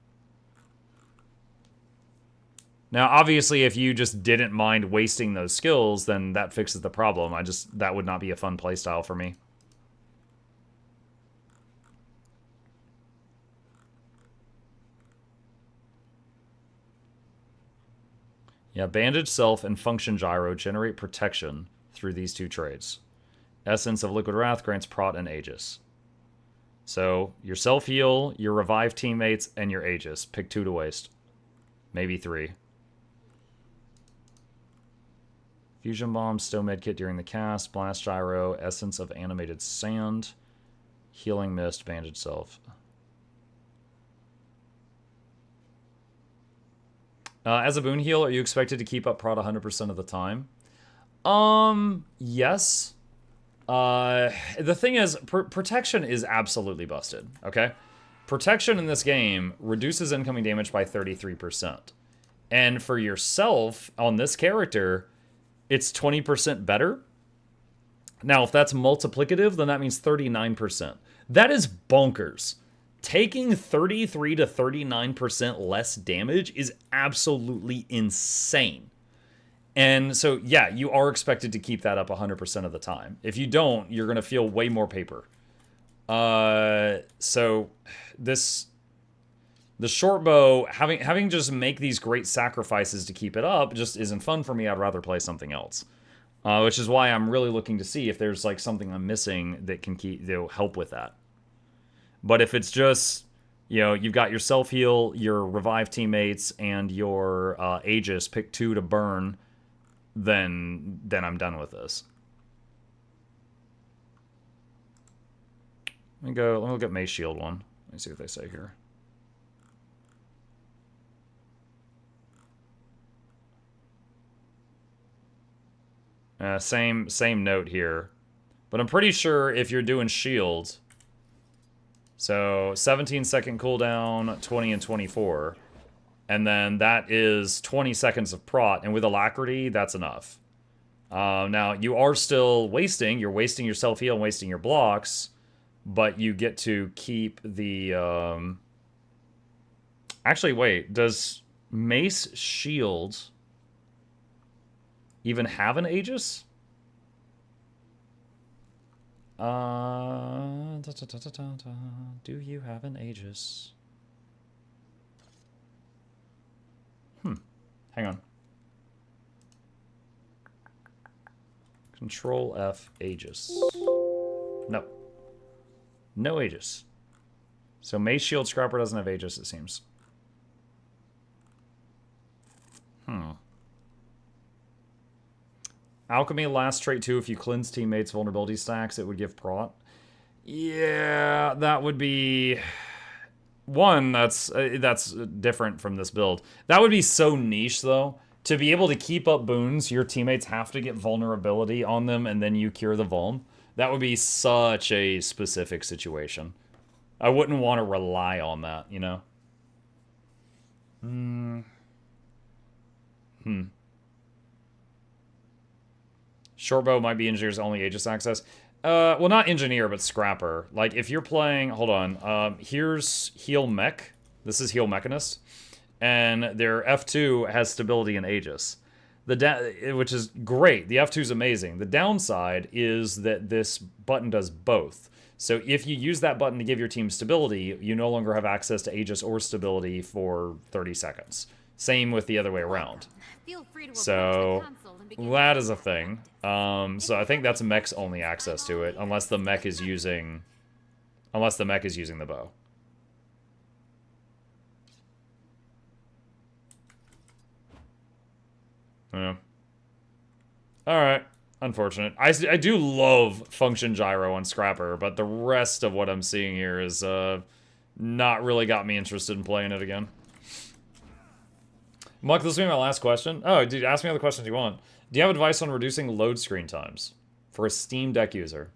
Now, obviously, if you just didn't mind wasting those skills, then that fixes the problem. That would not be a fun playstyle for me. Yeah, Bandage Self and Function Gyro generate protection through these two traits. Essence of Liquid Wrath grants Prot and Aegis. So, your Self-Heal, your Revive teammates, and your Aegis. Pick 2 to waste. Maybe 3. Fusion Bomb, Stow Medkit during the cast, Blast Gyro, Essence of Animated Sand, Healing Mist, Bandage Self. As a boon heal, are you expected to keep up prot 100% of the time? Yes. The thing is, protection is absolutely busted, okay? Protection in this game reduces incoming damage by 33%. And for yourself, on this character, it's 20% better. Now, if that's multiplicative, then that means 39%. That is bonkers. Taking 33 to 39% less damage is absolutely insane. And so, yeah, you are expected to keep that up 100% of the time. If you don't, you're going to feel way more paper. So, the short bow, having just make these great sacrifices to keep it up just isn't fun for me. I'd rather play something else. Which is why I'm really looking to see if there's like something I'm missing that can help with that. But if it's just, you know, you've got your self-heal, your revive teammates, and your Aegis, pick 2 to burn, then I'm done with this. Let me look at Mace Shield one. Let me see what they say here. Same note here. But I'm pretty sure if you're doing shield... So, 17-second cooldown, 20 and 24. And then that is 20 seconds of prot. And with Alacrity, that's enough. Now, you are still wasting. You're wasting your self-heal and wasting your blocks. But you get to keep the... Actually, wait. Does Mace Shield even have an Aegis? Do you have an Aegis? Hang on. Control F Aegis. No. No Aegis. So Mace Shield Scrapper doesn't have Aegis, it seems. Alchemy last trait 2. If you cleanse teammates' vulnerability stacks, it would give prot. Yeah, that would be... One, that's different from this build. That would be so niche, though. To be able to keep up boons, your teammates have to get vulnerability on them, and then you cure the vuln. That would be such a specific situation. I wouldn't want to rely on that, you know? Shortbow might be Engineer's only Aegis access. Well, not Engineer, but Scrapper. Like, if you're playing... Hold on. Here's Heal Mech. This is Heal Mechanist. And their F2 has Stability and Aegis. Which is great. The F2 is amazing. The downside is that this button does both. So if you use that button to give your team Stability, you no longer have access to Aegis or Stability for 30 seconds. Same with the other way around. Feel free to So approach the console and begin that is a thing. So I think that's mech's only access to it, unless the mech is using the bow. Yeah. Alright. Unfortunate. I do love function gyro on Scrapper, but the rest of what I'm seeing here is not really got me interested in playing it again. Muck, this will be my last question. Oh, dude, ask me all the questions you want. Do you have advice on reducing load screen times for a Steam Deck user?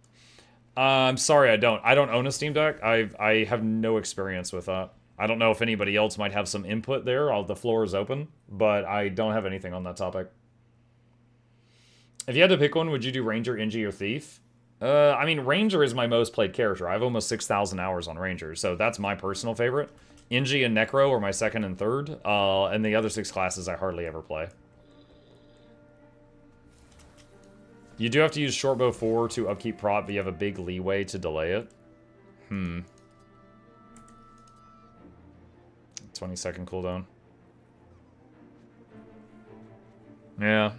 I'm sorry, I don't. I don't own a Steam Deck. I have no experience with that. I don't know if anybody else might have some input there. The floor is open, but I don't have anything on that topic. If you had to pick one, would you do Ranger, Ingi, or Thief? I mean, Ranger is my most played character. I have almost 6,000 hours on Ranger, so that's my personal favorite. Ingi and Necro are my second and third, and the other 6 classes I hardly ever play. You do have to use Shortbow 4 to upkeep prot, but you have a big leeway to delay it. 20-second cooldown. Yeah.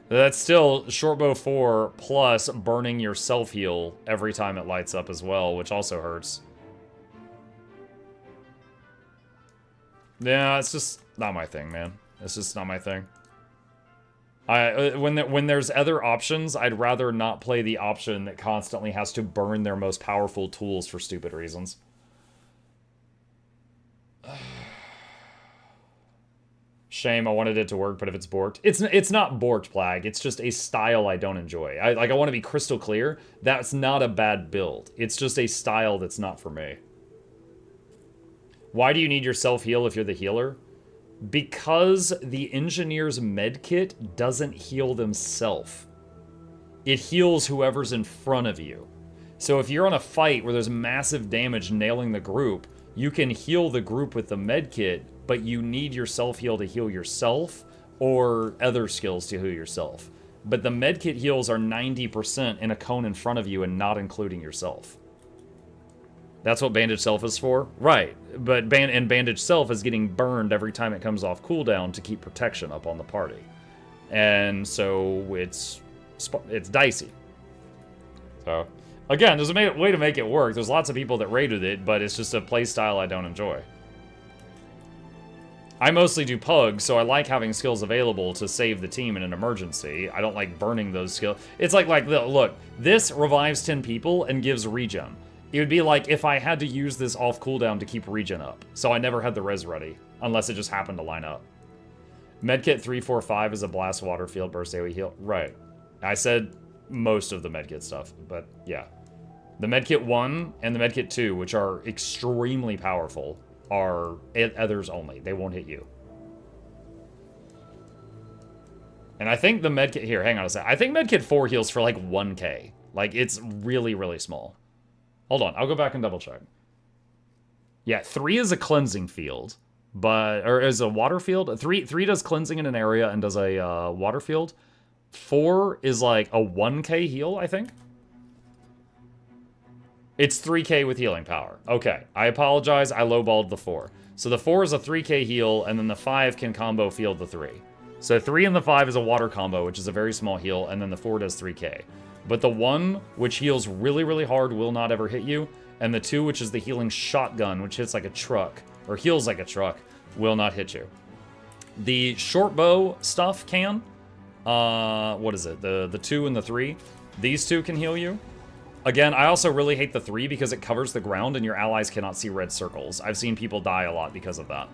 That's still Shortbow 4 plus burning your self-heal every time it lights up as well, which also hurts. Yeah, it's just not my thing, man. It's just not my thing. When there's other options, I'd rather not play the option that constantly has to burn their most powerful tools for stupid reasons. Shame, I wanted it to work, but if it's borked... It's not borked, Plag. It's just a style I don't enjoy. I want to be crystal clear. That's not a bad build. It's just a style that's not for me. Why do you need your self-heal if you're the healer? Because the engineer's medkit doesn't heal themselves. It heals whoever's in front of you. So if you're on a fight where there's massive damage nailing the group, you can heal the group with the medkit, but you need your self-heal to heal yourself or other skills to heal yourself. But the medkit heals are 90% in a cone in front of you and not including yourself. That's what Bandage Self is for? Right. But Bandage Self is getting burned every time it comes off cooldown to keep protection up on the party. And so it's dicey. So, again, there's a way to make it work. There's lots of people that rated it, but it's just a playstyle I don't enjoy. I mostly do Pug, so I like having skills available to save the team in an emergency. I don't like burning those skills. It's like look, this revives 10 people and gives regen. It would be like if I had to use this off cooldown to keep regen up. So I never had the res ready, unless it just happened to line up. Medkit 345 is a blast water field burst AoE heal. Right. I said most of the medkit stuff, but yeah. The medkit 1 and the medkit 2, which are extremely powerful, are others only. They won't hit you. And I think the medkit... Here, hang on a sec. I think medkit 4 heals for like 1k. Like, it's really, really small. Hold on, I'll go back and double check. Yeah, 3 is a cleansing field, or is a water field. 3 does cleansing in an area and does a water field. 4 is like a 1k heal, I think. It's 3k with healing power. Okay, I apologize, I lowballed the 4. So the 4 is a 3k heal, and then the 5 can combo field the 3. So 3 and the 5 is a water combo, which is a very small heal, and then the 4 does 3k. But the 1, which heals really, really hard, will not ever hit you. And the 2, which is the healing shotgun, which hits like a truck, or heals like a truck, will not hit you. The short bow stuff can. What is it? The 2 and the 3. These 2 can heal you. Again, I also really hate the 3 because it covers the ground and your allies cannot see red circles. I've seen people die a lot because of that.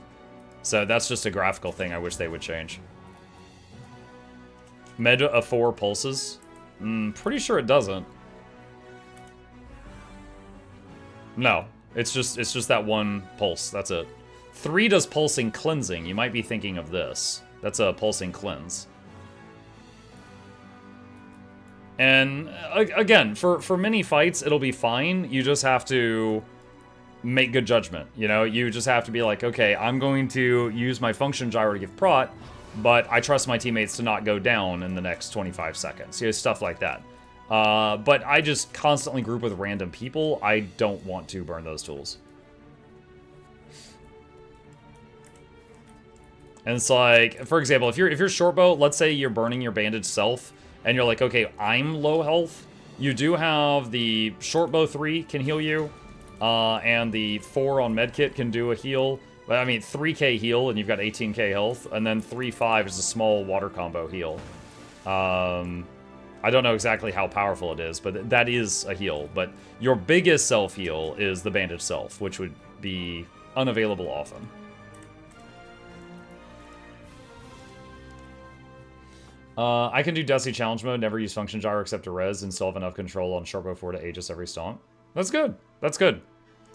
So that's just a graphical thing I wish they would change. Med of 4 pulses. Pretty sure it doesn't. No, it's just that 1 pulse. That's it. 3 does pulsing cleansing. You might be thinking of this. That's a pulsing cleanse. And again, for many fights, it'll be fine. You just have to make good judgment. You know, you just have to be like, okay, I'm going to use my function gyro to give prot, but I trust my teammates to not go down in the next 25 seconds. You know, stuff like that. But I just constantly group with random people. I don't want to burn those tools. And it's like, for example, if you're short bow, let's say you're burning your bandaged self, and you're like, okay, I'm low health. You do have the short bow 3 can heal you, and the 4 on medkit can do a heal. But I mean, 3k heal, and you've got 18k health, and then 3-5 is a small water combo heal. I don't know exactly how powerful it is, but that is a heal. But your biggest self heal is the bandaged self, which would be unavailable often. I can do Dusty Challenge Mode, never use Function Gyro except to res, and still have enough control on Shortbow 4 to Aegis every stomp. That's good. That's good.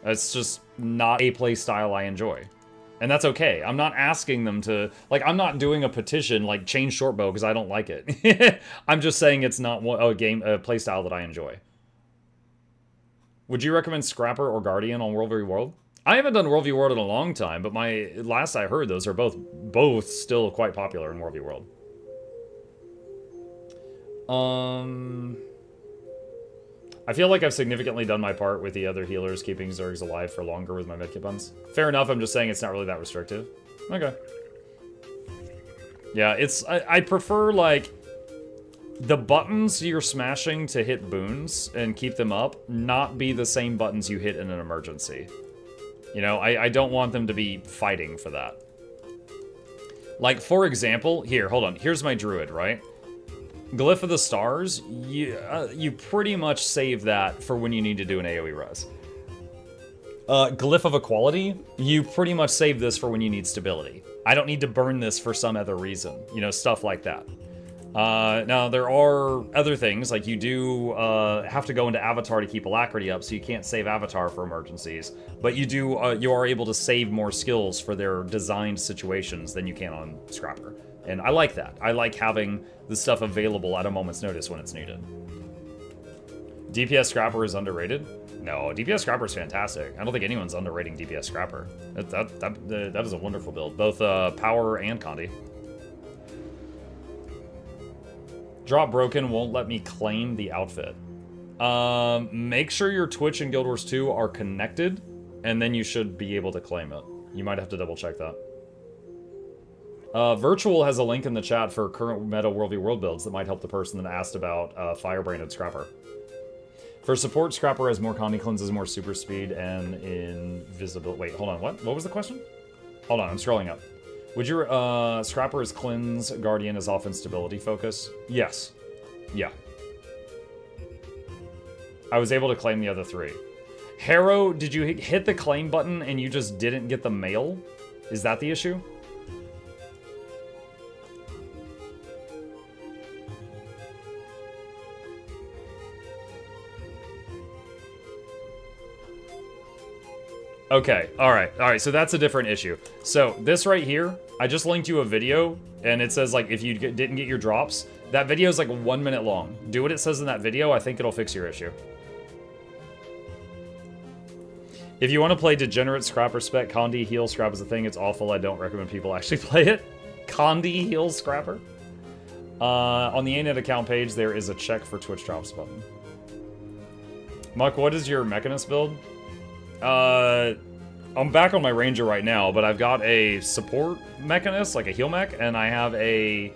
It's just not a play style I enjoy. And that's okay. I'm not asking them to... Like, I'm not doing a petition, like, change Shortbow because I don't like it. I'm just saying it's not a play style that I enjoy. Would you recommend Scrapper or Guardian on World v. World? I haven't done World v. World in a long time, but last I heard, those are both still quite popular in World v. World. I feel like I've significantly done my part with the other healers, keeping Zergs alive for longer with my medkit buttons. Fair enough, I'm just saying it's not really that restrictive. Okay. Yeah, I prefer, like, the buttons you're smashing to hit boons and keep them up not be the same buttons you hit in an emergency. You know, I don't want them to be fighting for that. Like, for example, here, hold on. Here's my druid, right? Glyph of the Stars, you pretty much save that for when you need to do an AoE res. Glyph of Equality, you pretty much save this for when you need stability. I don't need to burn this for some other reason. You know, stuff like that. Now, there are other things, like you do have to go into Avatar to keep Alacrity up, so you can't save Avatar for emergencies. But you are able to save more skills for their designed situations than you can on Scrapper. And I like that. I like having the stuff available at a moment's notice when it's needed. DPS Scrapper is underrated? No, DPS Scrapper is fantastic. I don't think anyone's underrating DPS Scrapper. That is a wonderful build, both power and Condi. Drop Broken won't let me claim the outfit. Make sure your Twitch and Guild Wars 2 are connected, and then you should be able to claim it. You might have to double check that. Virtual has a link in the chat for current meta World v. World builds that might help the person that asked about Firebranded Scrapper. For support, Scrapper has more Condi cleanses, more super speed, and invisibility. Wait, hold on, what? What was the question? Hold on, I'm scrolling up. Would your Scrapper is cleanse, Guardian is often stability focus? Yes. Yeah. I was able to claim the other 3. Harrow, did you hit the claim button and you just didn't get the mail? Is that the issue? Okay, alright, so that's a different issue. So, this right here, I just linked you a video, and it says, like, if you didn't get your drops, that video is like 1 minute long. Do what it says in that video, I think it'll fix your issue. If you want to play Degenerate Scrapper Spec, Condi Heal Scrap is a thing, it's awful, I don't recommend people actually play it. Condi Heal Scrapper? On the ANET account page, there is a check for Twitch drops button. Muck, what is your Mechanist build? I'm back on my Ranger right now, but I've got a support Mechanist, like a heal mech, and I have a,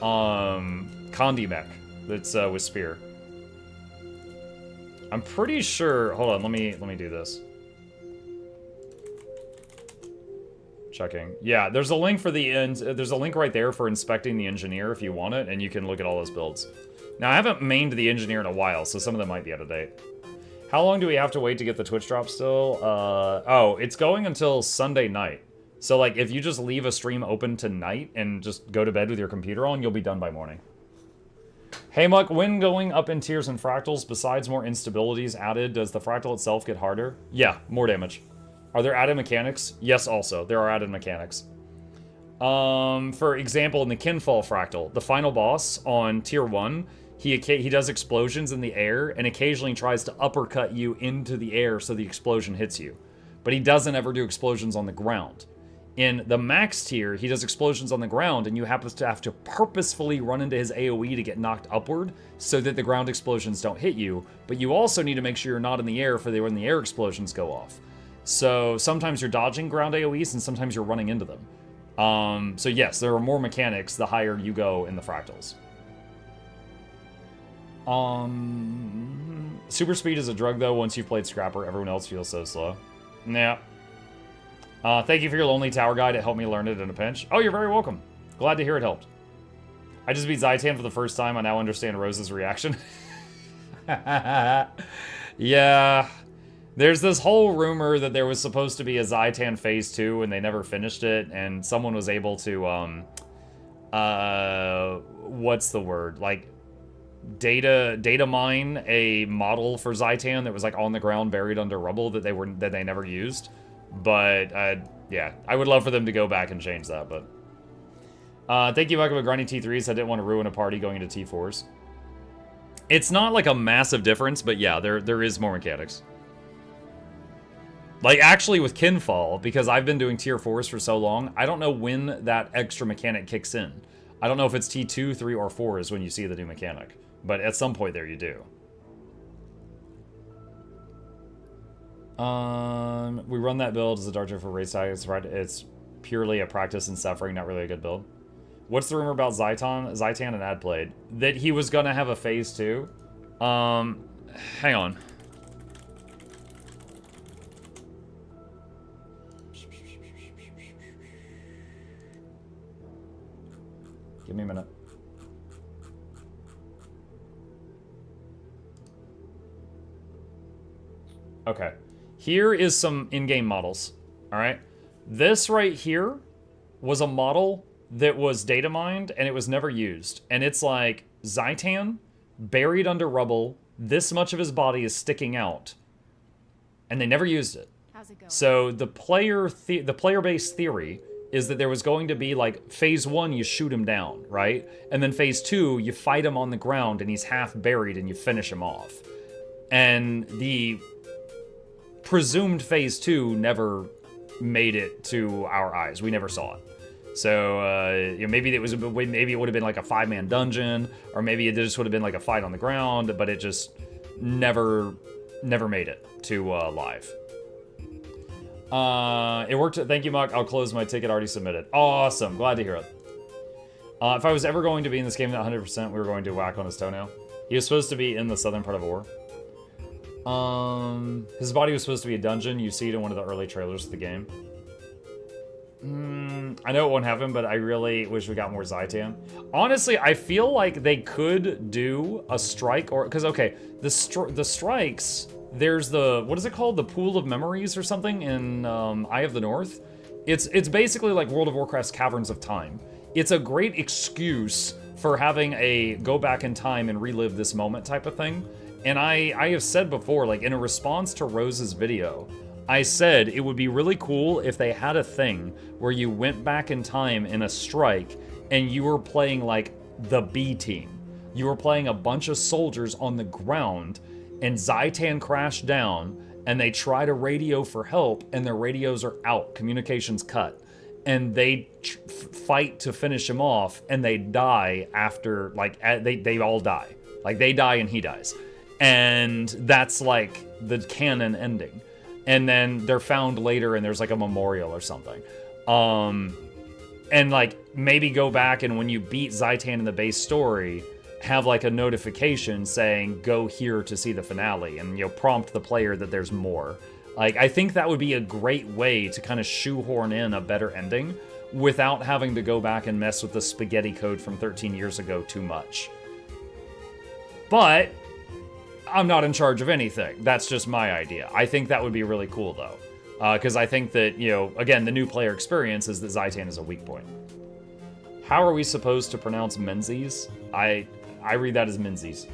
Condi mech that's, with Spear. I'm pretty sure, hold on, let me do this. Checking. Yeah, there's a link for there's a link right there for inspecting the Engineer if you want it, and you can look at all those builds. Now, I haven't mained the Engineer in a while, so some of them might be out of date. How long do we have to wait to get the Twitch drop still? Oh, it's going until Sunday night. So, like, if you just leave a stream open tonight and just go to bed with your computer on, you'll be done by morning. Hey, Muck, when going up in tiers and Fractals, besides more instabilities added, does the Fractal itself get harder? Yeah, more damage. Are there added mechanics? Yes, also. There are added mechanics. For example, in the Kinfall Fractal, the final boss on tier 1, he does explosions in the air and occasionally tries to uppercut you into the air so the explosion hits you. But he doesn't ever do explosions on the ground. In the max tier, he does explosions on the ground and you have to purposefully run into his AoE to get knocked upward so that the ground explosions don't hit you. But you also need to make sure you're not in the air for when the air explosions go off. So sometimes you're dodging ground AoEs and sometimes you're running into them. So yes, there are more mechanics the higher you go in the Fractals. Super speed is a drug, though. Once you've played Scrapper, everyone else feels so slow. Yeah. Thank you for your Lonely Tower guide. It helped me learn it in a pinch. Oh, you're very welcome. Glad to hear it helped. I just beat Zaitan for the first time. I now understand Rose's reaction. Yeah. There's this whole rumor that there was supposed to be a Zaitan Phase 2 and they never finished it, and someone was able to, what's the word? Like, data mine a model for Zaitan that was like on the ground buried under rubble that they never used. But yeah, I would love for them to go back and change that. But thank you, Mike, for grinding T3s. I didn't want to ruin a party going into T4s. It's not like a massive difference, but yeah, there is more mechanics. Like actually with Kinfall, because I've been doing tier 4s for so long, I don't know when that extra mechanic kicks in. I don't know if it's T2, 3, or 4 is when you see the new mechanic. But at some point there you do. We run that build as a Dark for race tag. It's purely a practice in suffering, not really a good build. What's the rumor about Zaitan and Adplayed? That he was gonna have a phase 2. Hang on. Give me a minute. Okay. Here is some in-game models. Alright? This right here was a model that was data mined and it was never used. And it's like Zaitan buried under rubble. This much of his body is sticking out. And they never used it. How's it going? So the player-based theory is that there was going to be like phase 1 you shoot him down, right? And then phase 2 you fight him on the ground and he's half buried and you finish him off. And the presumed phase 2 never made it to our eyes. We never saw it. So you know, maybe it would have been like a 5-man dungeon, or maybe it just would have been like a fight on the ground, but it just never made it to live. It worked. Thank you, Muck. I'll close my ticket already submitted. Awesome. Glad to hear it. If I was ever going to be in this game at 100%, we were going to whack on his toenail. He was supposed to be in the southern part of Ore. His body was supposed to be a dungeon. You see it in one of the early trailers of the game. I know it won't happen, but I really wish we got more Zaitan. Honestly, I feel like they could do a strike, or because okay, the strikes. There's the, what is it called? The Pool of Memories or something in Eye of the North. It's basically like World of Warcraft's Caverns of Time. It's a great excuse for having a go back in time and relive this moment type of thing. And I have said before, like in a response to Rose's video, I said it would be really cool if they had a thing where you went back in time in a strike and you were playing like the B team. You were playing a bunch of soldiers on the ground and Zaitan crashed down and they try to radio for help and their radios are out, communications cut. And they fight to finish him off and they die after, like, they all die. Like, they die and he dies. And that's like the canon ending. And then they're found later and there's like a memorial or something. And like maybe go back and when you beat Zaitan in the base story, have like a notification saying go here to see the finale and you know prompt the player that there's more. Like I think that would be a great way to kind of shoehorn in a better ending without having to go back and mess with the spaghetti code from 13 years ago too much. But I'm not in charge of anything. That's just my idea. I think that would be really cool, though. Because I think that, you know, again, the new player experience is that Zaitan is a weak point. How are we supposed to pronounce Menzies? I read that as Menzies.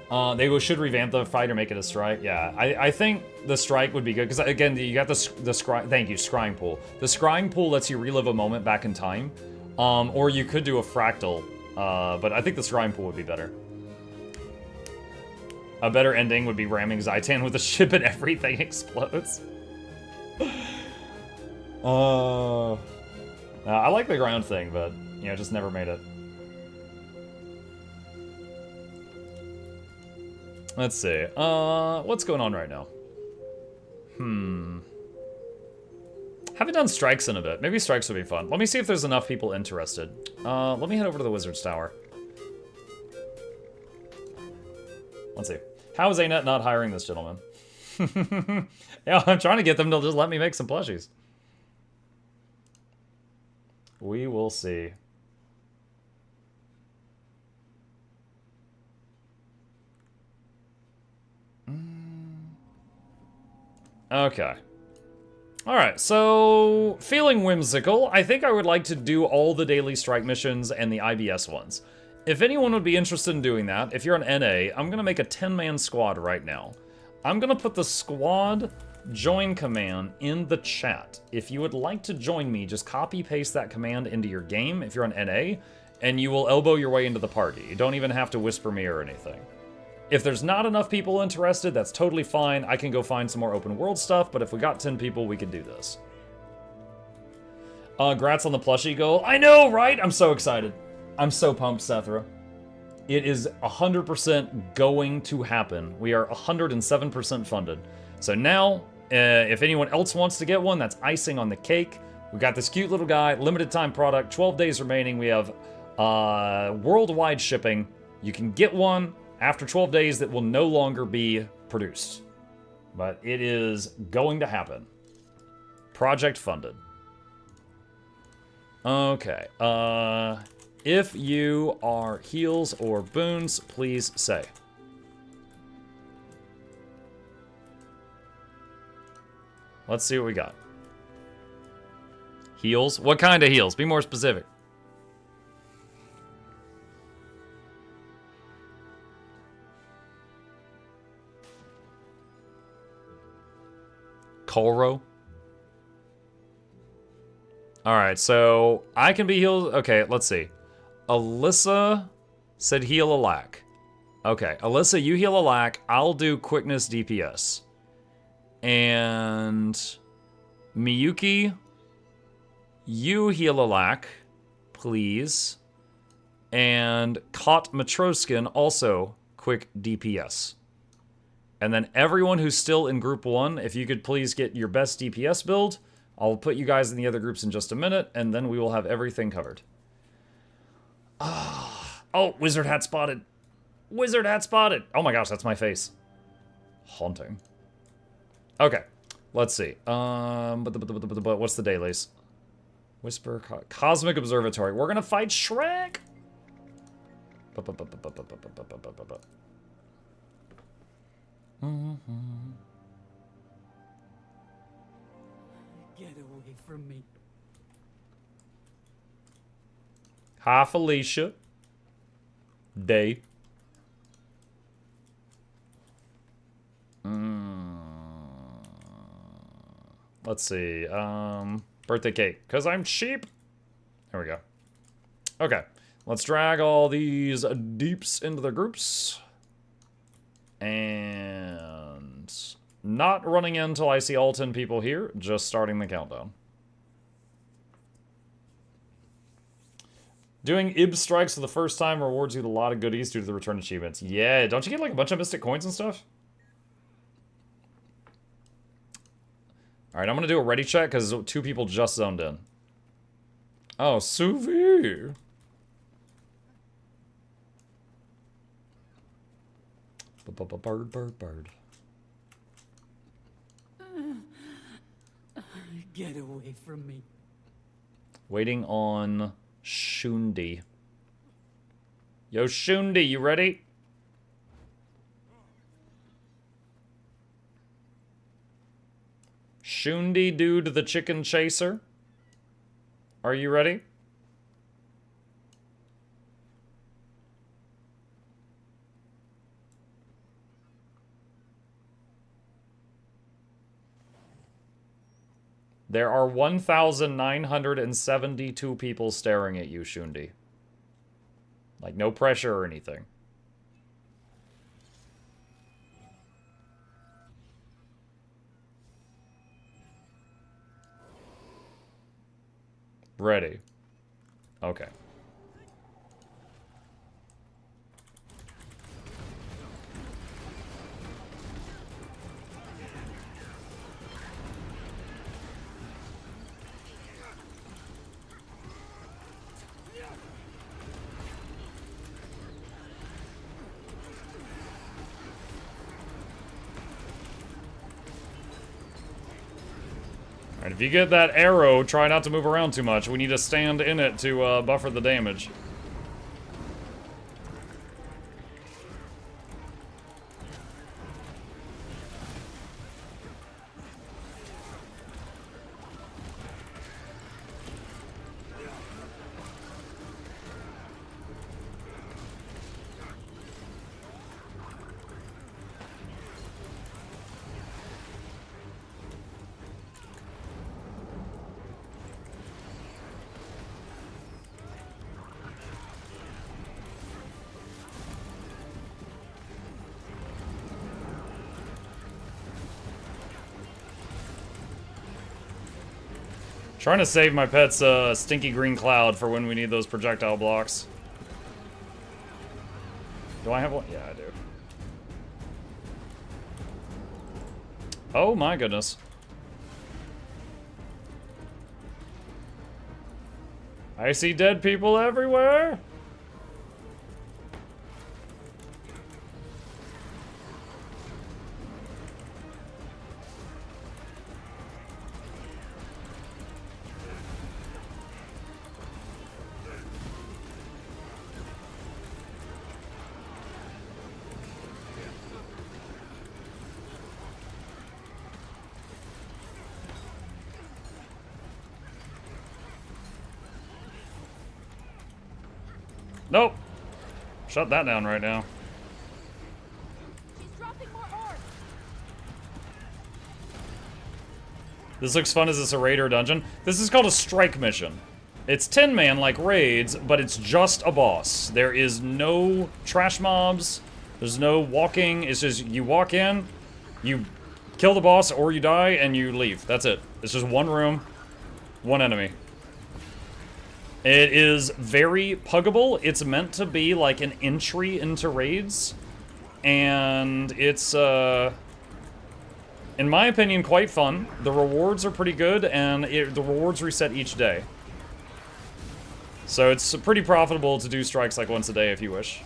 They should revamp the fight or make it a strike. Yeah, I think the strike would be good. Because, again, you got the scrying... Thank you, scrying pool. The scrying pool lets you relive a moment back in time. Or you could do a fractal. But I think the scrying pool would be better. A better ending would be ramming Zaitan with a ship and everything explodes. I like the ground thing, but, you know, just never made it. Let's see. What's going on right now? Haven't done strikes in a bit. Maybe strikes would be fun. Let me see if there's enough people interested. Let me head over to the Wizard's Tower. Let's see. How is ANET not hiring this gentleman? Yeah, I'm trying to get them to just let me make some plushies. We will see. Okay. Alright, so feeling whimsical, I think I would like to do all the daily strike missions and the IBS ones. If anyone would be interested in doing that, if you're an NA, I'm gonna make a 10-man squad right now. I'm gonna put the squad join command in the chat. If you would like to join me, just copy-paste that command into your game if you're an NA, and you will elbow your way into the party. You don't even have to whisper me or anything. If there's not enough people interested, that's totally fine. I can go find some more open world stuff, but if we got 10 people, we could do this. Grats on the plushie goal. I know, right? I'm so excited. I'm so pumped, Sethra. It is 100% going to happen. We are 107% funded. So now, if anyone else wants to get one, that's icing on the cake. We got this cute little guy, limited time product, 12 days remaining. We have worldwide shipping. You can get one after 12 days that will no longer be produced. But it is going to happen. Project funded. Okay, if you are heals or boons, please say. Let's see what we got. Heals? What kind of heals? Be more specific. Colro? Alright, so I can be healed. Okay, let's see. Alyssa said heal a lack. Okay, Alyssa, you heal a lack. I'll do quickness DPS. And Miyuki, you heal a lack, please. And Kot Matroskin also quick DPS. And then everyone who's still in group 1, if you could please get your best DPS build. I'll put you guys in the other groups in just a minute, and then we will have everything covered. Oh, wizard hat spotted. Wizard hat spotted. Oh my gosh, that's my face. Haunting. Okay, let's see. But what's the dailies? Whisper, Cosmic Observatory. We're gonna fight Shrek. Get away from me. Hi, Felicia. Day. Let's see. Birthday cake. Because I'm cheap. There we go. Okay. Let's drag all these deeps into their groups. And not running in until I see all 10 people here. Just starting the countdown. Doing IB strikes for the first time rewards you with a lot of goodies due to the return achievements. Yeah, don't you get like a bunch of mystic coins and stuff? Alright, I'm gonna do a ready check because 2 people just zoned in. Oh, Suvi. Bird. Get away from me. Waiting on Shundi. Yo, Shundi, you ready? Shundi dude the chicken chaser. Are you ready? There are 1,972 people staring at you, Shundi. Like, no pressure or anything. Ready. Okay. Alright, if you get that arrow, try not to move around too much. We need to stand in it to buffer the damage. Trying to save my pet's stinky green cloud for when we need those projectile blocks. Do I have one? Yeah, I do. Oh my goodness. I see dead people everywhere. Nope. Shut that down right now. She's dropping more orbs. This looks fun. Is this a raid or a dungeon? This is called a strike mission. It's 10-man like raids, but it's just a boss. There is no trash mobs. There's no walking. It's just you walk in, you kill the boss or you die, and you leave. That's it. It's just one room, one enemy. It is very puggable. It's meant to be like an entry into raids. And it's, in my opinion, quite fun. The rewards are pretty good, and the rewards reset each day. So it's pretty profitable to do strikes like once a day if you wish.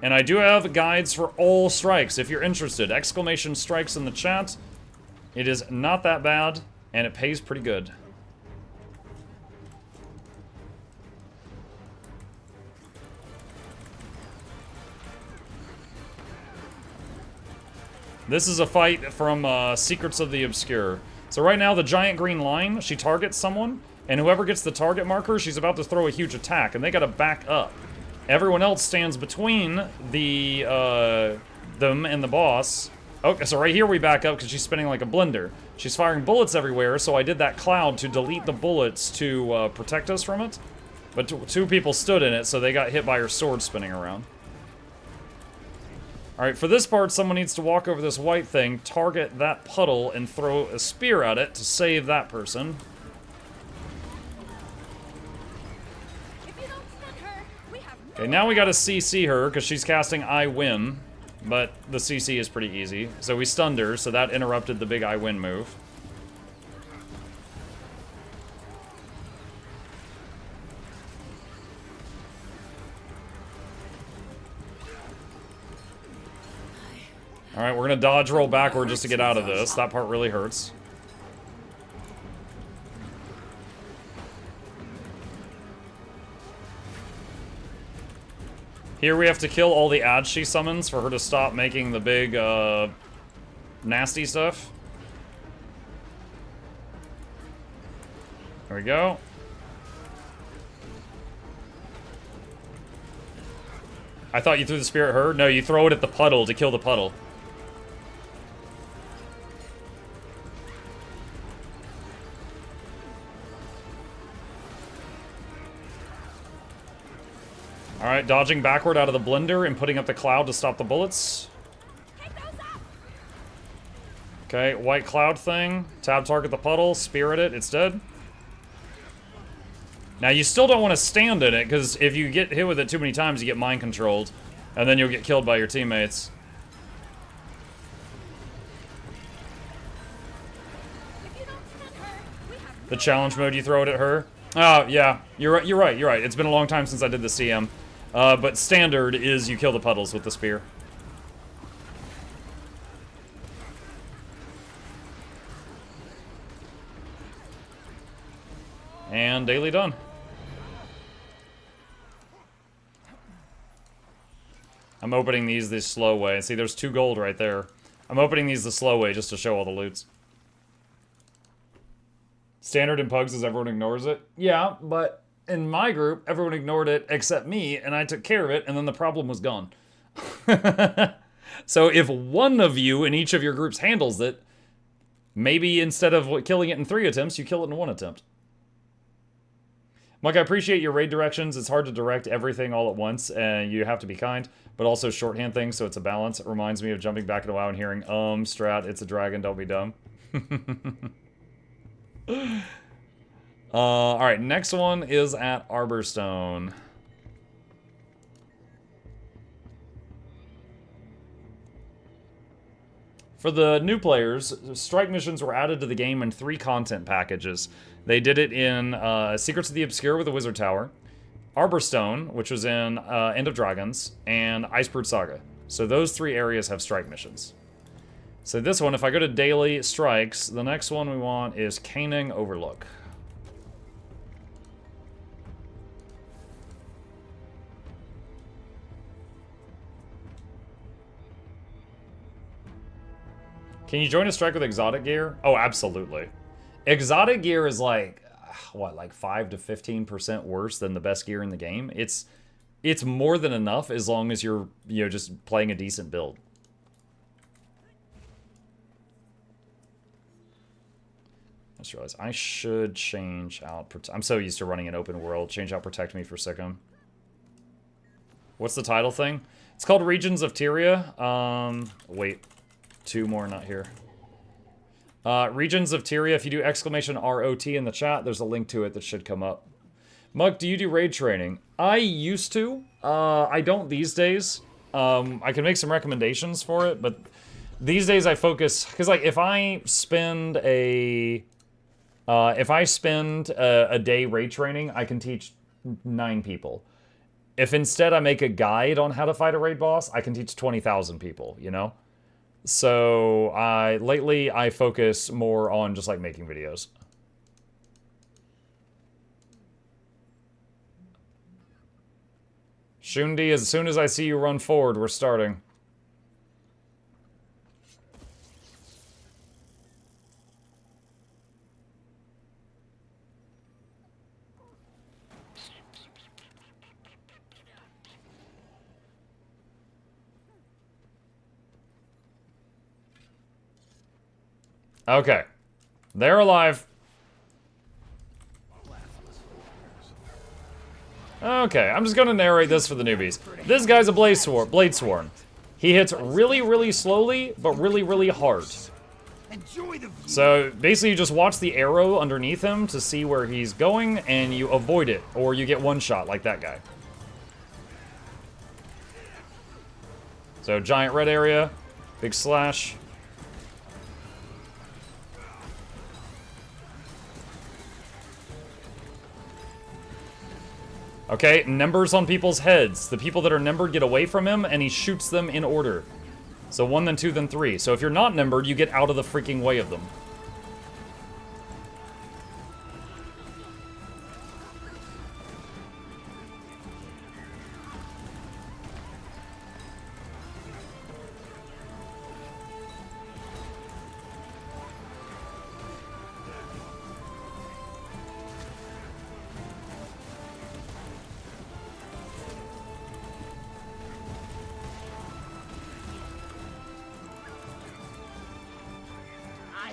And I do have guides for all strikes if you're interested. Exclamation strikes in the chat. It is not that bad, and it pays pretty good. This is a fight from Secrets of the Obscure. So right now, the giant green line, she targets someone, and whoever gets the target marker, she's about to throw a huge attack, and they gotta back up. Everyone else stands between the them and the boss. Okay, so right here we back up because she's spinning like a blender. She's firing bullets everywhere, so I did that cloud to delete the bullets to protect us from it. But two people stood in it, so they got hit by her sword spinning around. Alright, for this part, someone needs to walk over this white thing, target that puddle, and throw a spear at it to save that person. If you don't stun her, we have no Okay, now we gotta CC her, because she's casting I Win. But the CC is pretty easy. So we stunned her, so that interrupted the big I Win move. Alright, we're gonna dodge roll backward just to get out of this. That part really hurts. Here we have to kill all the ads she summons for her to stop making the big, nasty stuff. There we go. I thought you threw the spear at her. No, you throw it at the puddle to kill the puddle. Alright, dodging backward out of the blender and putting up the cloud to stop the bullets. Okay, white cloud thing. Tab target the puddle, spear at it, it's dead. Now you still don't want to stand in it, because if you get hit with it too many times, you get mind controlled. And then you'll get killed by your teammates. The challenge mode, you throw it at her. Oh, yeah, you're right. It's been a long time since I did the CM. But standard is you kill the puddles with the spear. And daily done. I'm opening these the slow way. See, there's 2 gold right there. I'm opening these the slow way just to show all the loots. Standard in Pugs is everyone ignores it. Yeah, but in my group, everyone ignored it except me, and I took care of it, and then the problem was gone. So if one of you in each of your groups handles it, maybe instead of killing it in 3 attempts, you kill it in 1 attempt. Mike, I appreciate your raid directions. It's hard to direct everything all at once, and you have to be kind, but also shorthand things, so it's a balance. It reminds me of jumping back into WoW and hearing, Strat, it's a dragon, don't be dumb. Alright, next one is at Arborstone. For the new players, strike missions were added to the game in 3 content packages. They did it in Secrets of the Obscure with the Wizard Tower, Arborstone, which was in End of Dragons, and Icebird Saga. So those 3 areas have strike missions. So this one, if I go to daily strikes, the next one we want is Caning Overlook. Can you join a strike with exotic gear? Oh, absolutely. Exotic gear is like, what, like 5 to 15% worse than the best gear in the game? It's more than enough as long as you're, just playing a decent build. I just realized I should change out... I'm so used to running an open world. Change out Protect Me for Sikkim. What's the title thing? It's called Regions of Tyria. Wait. 2 more, not here. Regions of Tyria, if you do exclamation ROT in the chat, there's a link to it that should come up. Mug, do you do raid training? I used to. I don't these days. I can make some recommendations for it, but these days I focus... Because, like, if I spend a day raid training, I can teach 9 people. If instead I make a guide on how to fight a raid boss, I can teach 20,000 people, you know? So, lately I focus more on just, like, making videos. Shundi, as soon as I see you run forward, we're starting. Okay. They're alive. Okay, I'm just gonna narrate this for the newbies. This guy's a Bladesworn. He hits really, really slowly, but really, really hard. So, basically you just watch the arrow underneath him to see where he's going, and you avoid it, or you get one shot like that guy. So, giant red area, big slash. Okay, numbers on people's heads. The people that are numbered get away from him, and he shoots them in order. So 1, then 2, then 3. So if you're not numbered, you get out of the freaking way of them.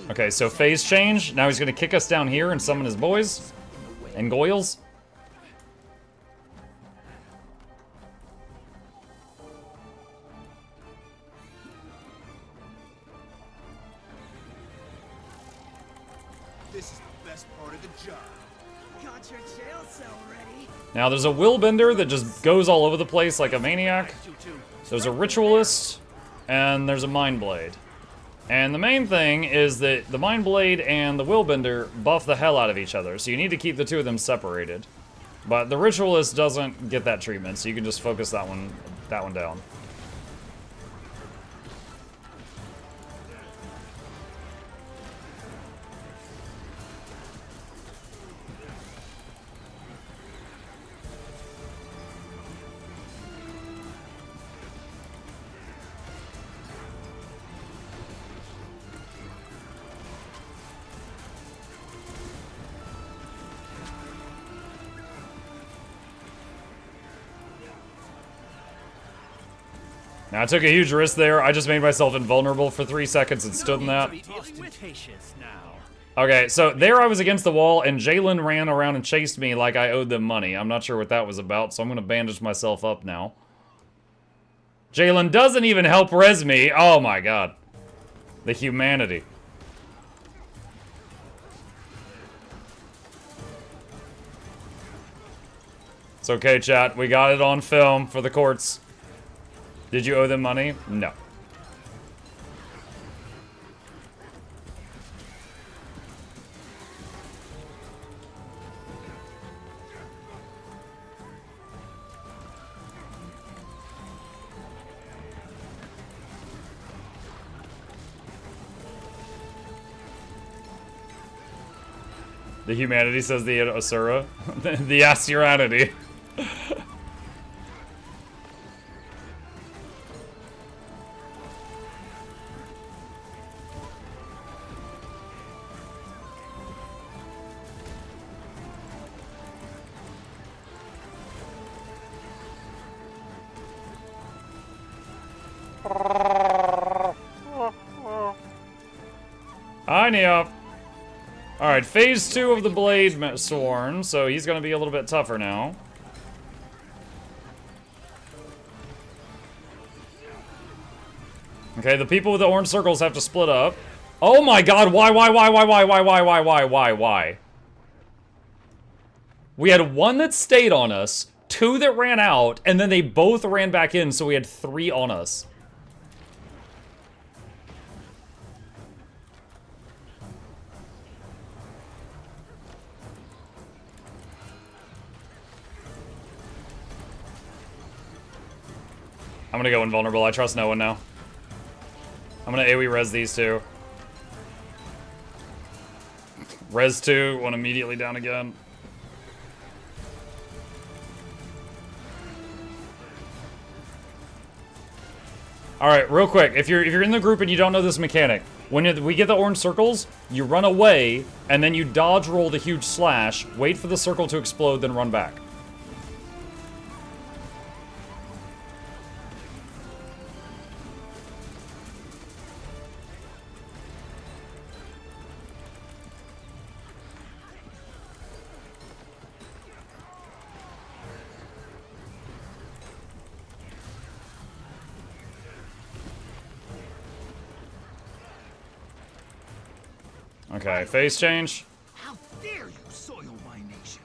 Okay, so phase change. Now he's gonna kick us down here and summon his boys. And Goyles. This is the best part of the job. Got your jail cell ready. Now there's a Willbender that just goes all over the place like a maniac. There's a Ritualist. And there's a Mind Blade. And the main thing is that the Mind Blade and the Willbender buff the hell out of each other, so you need to keep the 2 of them separated. But the Ritualist doesn't get that treatment, so you can just focus that one down. Now, I took a huge risk there. I just made myself invulnerable for 3 seconds and stood in that. Okay, so there I was against the wall, and Jalen ran around and chased me like I owed them money. I'm not sure what that was about, so I'm gonna bandage myself up now. Jalen doesn't even help res me. Oh my god. The humanity. It's okay, chat. We got it on film for the courts. Did you owe them money? No. The humanity says the Asura. The Asuranity. Hi, Neop. Alright, phase 2 of the Blade Sworn, so he's gonna be a little bit tougher now. Okay, the people with the orange circles have to split up. Oh my god, why? We had one that stayed on us, 2 that ran out, and then they both ran back in, so we had 3 on us. I'm gonna go invulnerable. I trust no one now. I'm gonna AoE res these 2. Res 2, one immediately down again. Alright, real quick. If you're in the group and you don't know this mechanic, when we get the orange circles, you run away, and then you dodge roll the huge slash, wait for the circle to explode, then run back. Okay, phase change. How dare you soil my nation?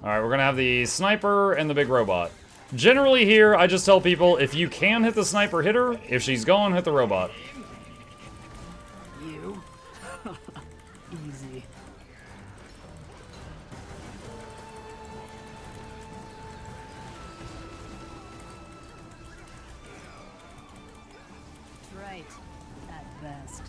Alright, we're gonna have the sniper and the big robot. Generally here, I just tell people, if you can hit the sniper, hit her. If she's gone, hit the robot. You? Easy. Right. At best.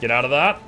Get out of that.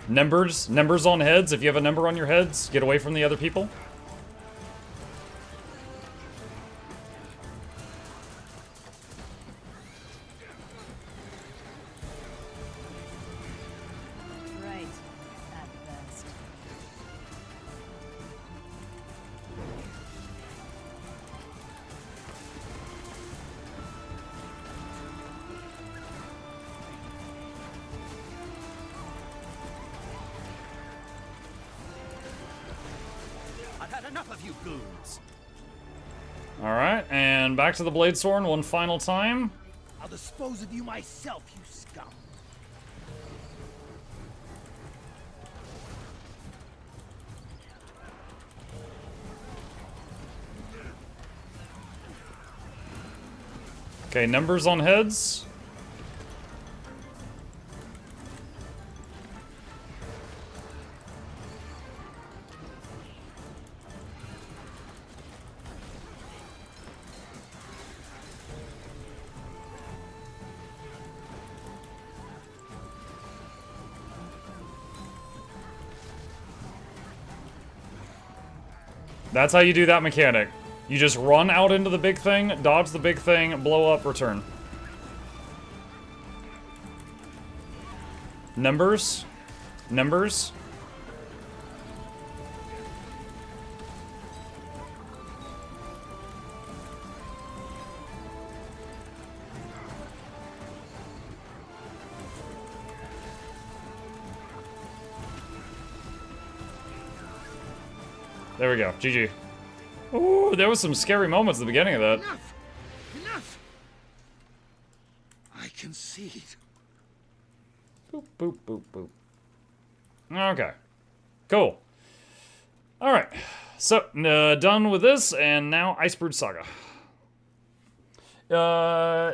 Numbers on heads. If you have a number on your heads, get away from the other people. Right. At best. had enough of you goons. Alright, and back to the Bladesworn one final time. I'll dispose of you myself, you scum. Okay, numbers on heads. That's how you do that mechanic. You just run out into the big thing, dodge the big thing, blow up, return. Numbers. Numbers. There we go. GG. Ooh, there was some scary moments at the beginning of that. Enough! Enough! I concede. Boop, boop, boop, boop. Okay. Cool. Alright. So, done with this, and now Icebrood Saga.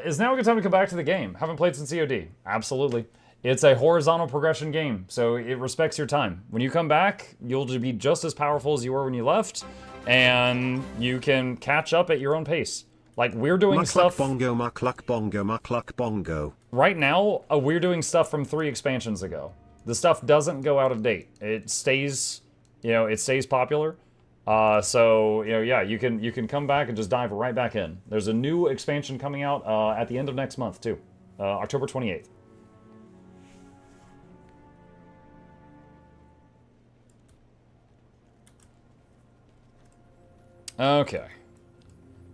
Is now a good time to come back to the game. Haven't played since COD. Absolutely. It's a horizontal progression game, so it respects your time. When you come back, you'll be just as powerful as you were when you left, and you can catch up at your own pace. Like, we're doing stuff... bongo, bongo. Right now, we're doing stuff from 3 expansions ago. The stuff doesn't go out of date. It stays, it stays popular. So, yeah, you can come back and just dive right back in. There's a new expansion coming out at the end of next month, too. October 28th. Okay,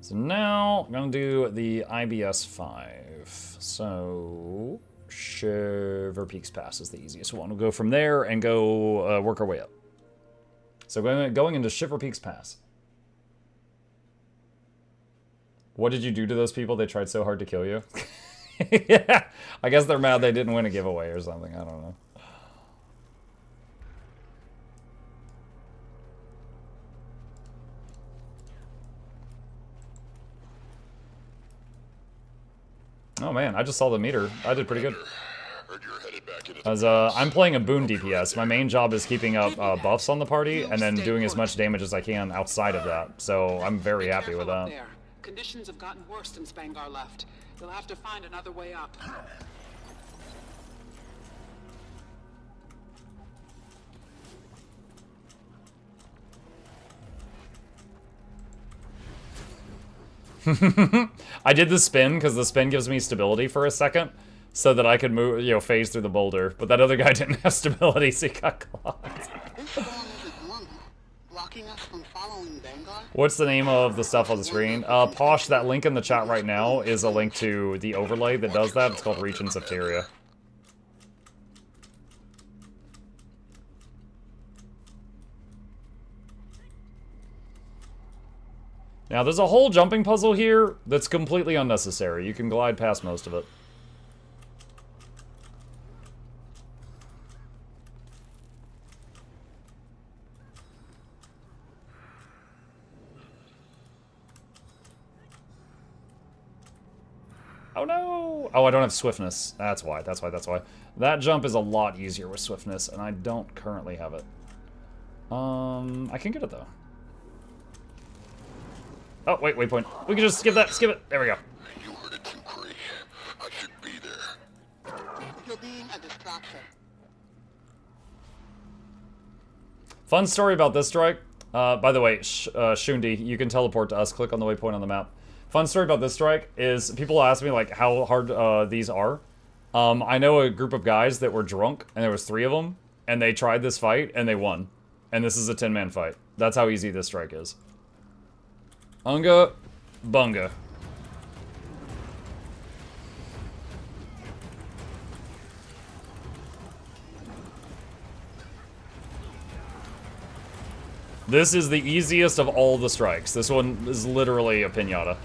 so now I'm gonna do the IBS 5. So Shiver Peaks Pass is the easiest one. We'll go from there and go work our way up. So going into Shiver Peaks Pass. What did you do to those people? They tried so hard to kill you. Yeah, I guess they're mad they didn't win a giveaway or something. I don't know. Oh man, I just saw the meter. I did pretty good. As I'm playing a boon DPS. My main job is keeping up buffs on the party and then doing as much damage as I can outside of that. So I'm very happy with that. Conditions have gotten worse since Vanguard left. You'll have to find another way up. I did the spin because the spin gives me stability for a second so that I could move, phase through the boulder. But that other guy didn't have stability, so he got clocked. What's the name of the stuff on the screen? Posh, that link in the chat right now is a link to the overlay that does that. It's called Reach in Septeria. Now, there's a whole jumping puzzle here that's completely unnecessary. You can glide past most of it. Oh no! Oh, I don't have swiftness. That's why. That jump is a lot easier with swiftness, and I don't currently have it. I can get it though. Oh, waypoint. We can just skip that. Skip it. There we go. You heard it too, Cree. I should be there. You're being a distraction. Fun story about this strike. By the way, Shundi, you can teleport to us. Click on the waypoint on the map. Fun story about this strike is people ask me like how hard these are. I know a group of guys that were drunk, and there was 3 of them, and they tried this fight, and they won. And this is a 10-man fight. That's how easy this strike is. Unga bunga. This is the easiest of all the strikes. This one is literally a pinata.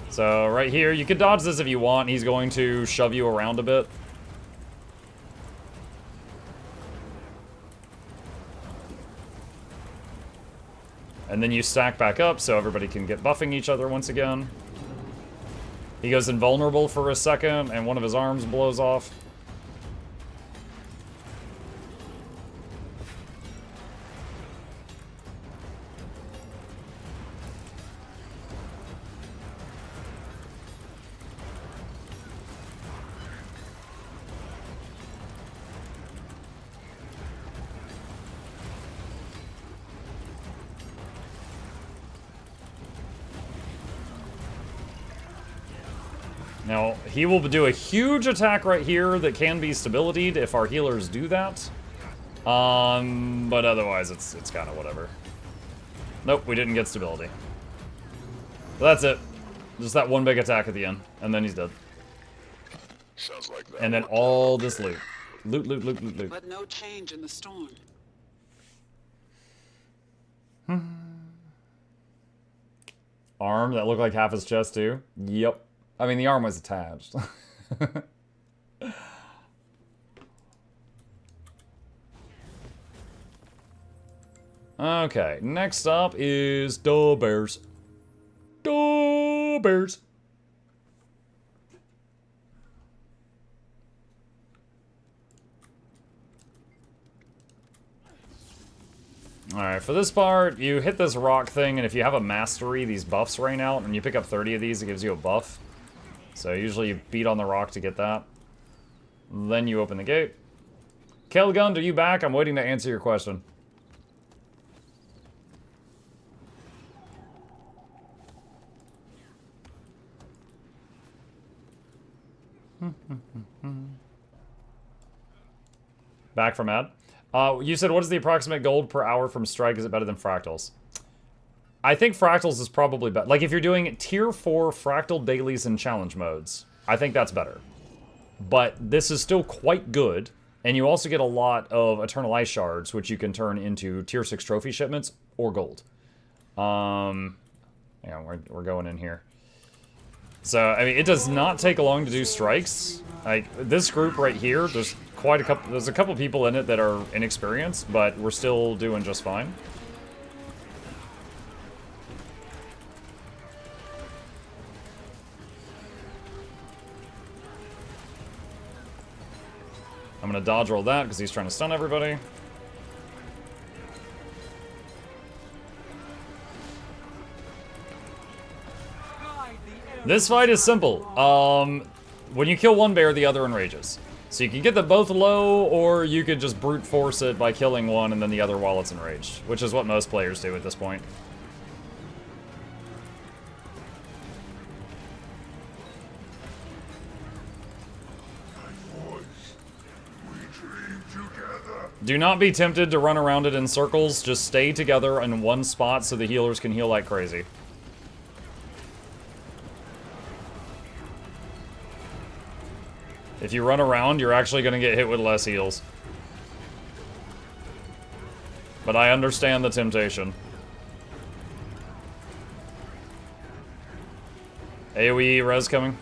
So right here, you can dodge this if you want. He's going to shove you around a bit. And then you stack back up so everybody can get buffing each other once again. He goes invulnerable for a second and one of his arms blows off. Now, he will do a huge attack right here that can be stabilityed if our healers do that. But otherwise, it's kind of whatever. Nope, we didn't get stability. So that's it. Just that one big attack at the end, and then he's dead. Sounds like that. And then all this loot. Loot, loot, loot, loot, loot. But no change in the storm. Arm that looked like half his chest, too. Yep. I mean, the arm was attached. Okay, next up is the bears. The bears. Alright, for this part, you hit this rock thing, and if you have a mastery, these buffs rain out, and you pick up 30 of these, it gives you a buff. So usually you beat on the rock to get that. Then you open the gate. Kelgun, are you back? I'm waiting to answer your question. Back from ad. You said, what is the approximate gold per hour from Strike? Is it better than Fractals? I think Fractals is probably better. Like, if you're doing Tier 4 Fractal dailies and challenge modes, I think that's better. But this is still quite good, and you also get a lot of Eternal Ice Shards, which you can turn into Tier 6 trophy shipments or gold. Yeah, we're going in here. So, I mean, it does not take long to do strikes. Like, this group right here, there's a couple people in it that are inexperienced, but we're still doing just fine. I'm gonna dodge roll that because he's trying to stun everybody. This fight is simple. When you kill one bear, the other enrages. So you can get them both low, or you could just brute force it by killing one and then the other while it's enraged, which is what most players do at this point. Do not be tempted to run around it in circles. Just stay together in one spot so the healers can heal like crazy. If you run around, you're actually going to get hit with less heals. But I understand the temptation. AoE res coming.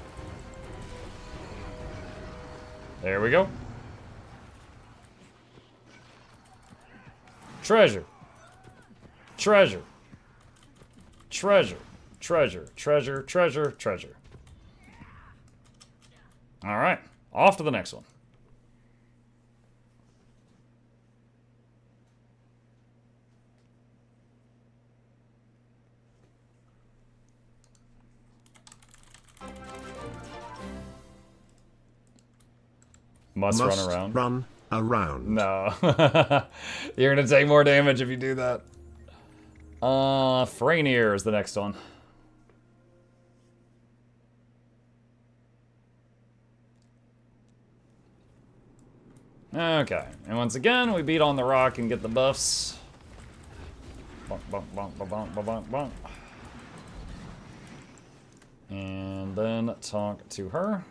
There we go. Treasure. Treasure. Treasure. Treasure. Treasure. Treasure. Treasure. Alright. Off to the next one. Must run around. Run around. No. You're gonna take more damage if you do that. Freynier is the next one. Okay, and once again, we beat on the rock and get the buffs. Bonk, bonk, bonk, bonk, bonk, bonk, bonk. And then talk to her.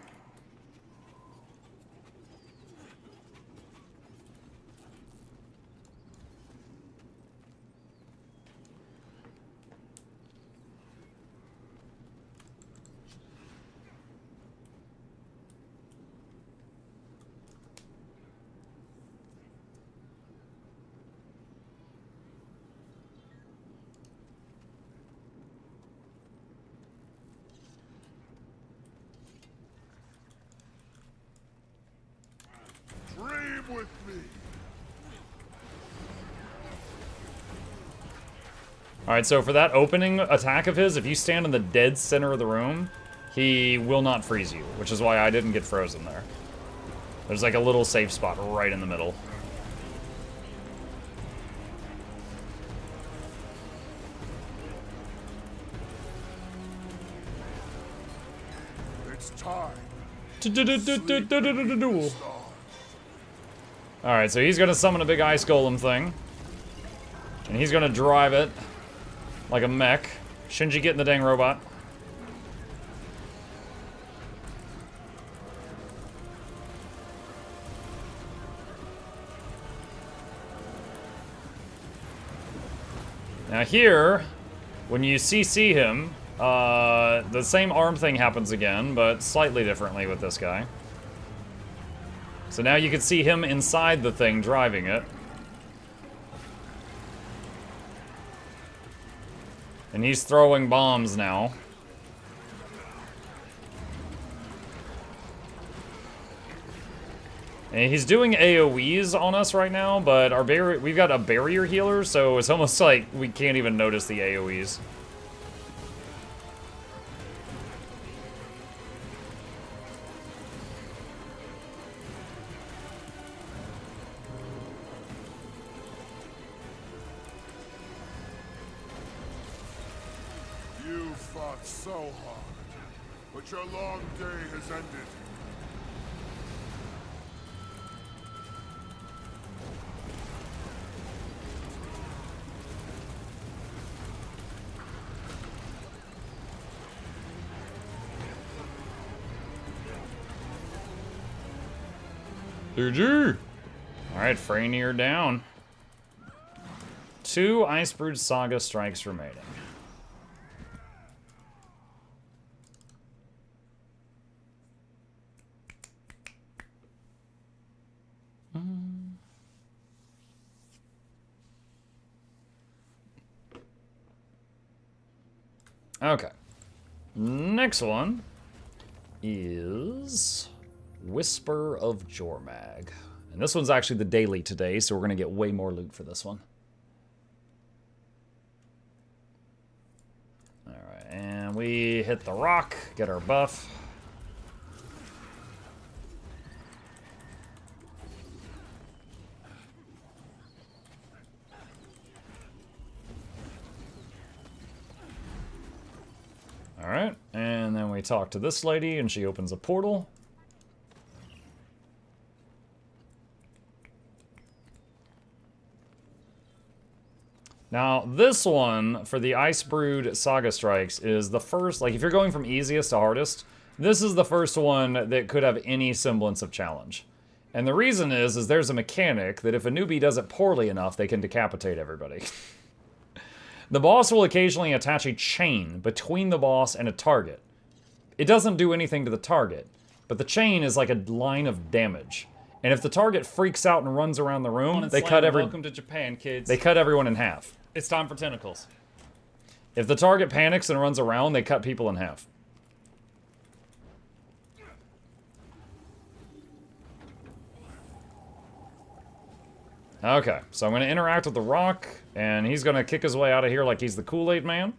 him with me. Alright, so for that opening attack of his, if you stand in the dead center of the room, he will not freeze you, which is why I didn't get frozen there. There's like a little safe spot right in the middle. It's time. Alright, so he's gonna summon a big ice golem thing. And he's gonna drive it like a mech. Shinji, get in the dang robot. Now here, when you CC him, the same arm thing happens again, but slightly differently with this guy. So now you can see him inside the thing driving it. And he's throwing bombs now. And he's doing AoEs on us right now, but our we've got a barrier healer, so it's almost like we can't even notice the AoEs. You fought so hard, but your long day has ended. GG! Alright, Freynier down. 2 Icebrood Saga strikes remaining. Okay. Next one is Whisper of Jormag. And this one's actually the daily today, so we're going to get way more loot for this one. Alright, and we hit the rock, get our buff. Alright, and then we talk to this lady, and she opens a portal. Now, this one, for the Icebrood Saga Strikes, is the first, like, if you're going from easiest to hardest, this is the first one that could have any semblance of challenge. And the reason is there's a mechanic that if a newbie does it poorly enough, they can decapitate everybody. The boss will occasionally attach a chain between the boss and a target. It doesn't do anything to the target, but the chain is like a line of damage. And if the target freaks out and runs around the room, they cut Welcome to Japan, kids. They cut everyone in half. It's time for tentacles. If the target panics and runs around, they cut people in half. Okay, so I'm going to interact with the rock, and he's going to kick his way out of here like he's the Kool-Aid man.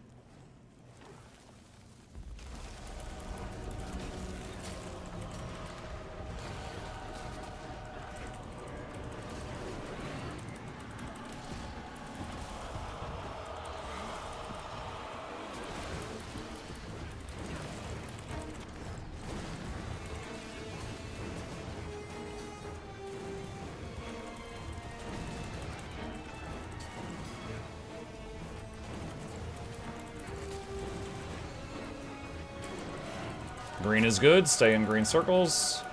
Green is good, stay in green circles.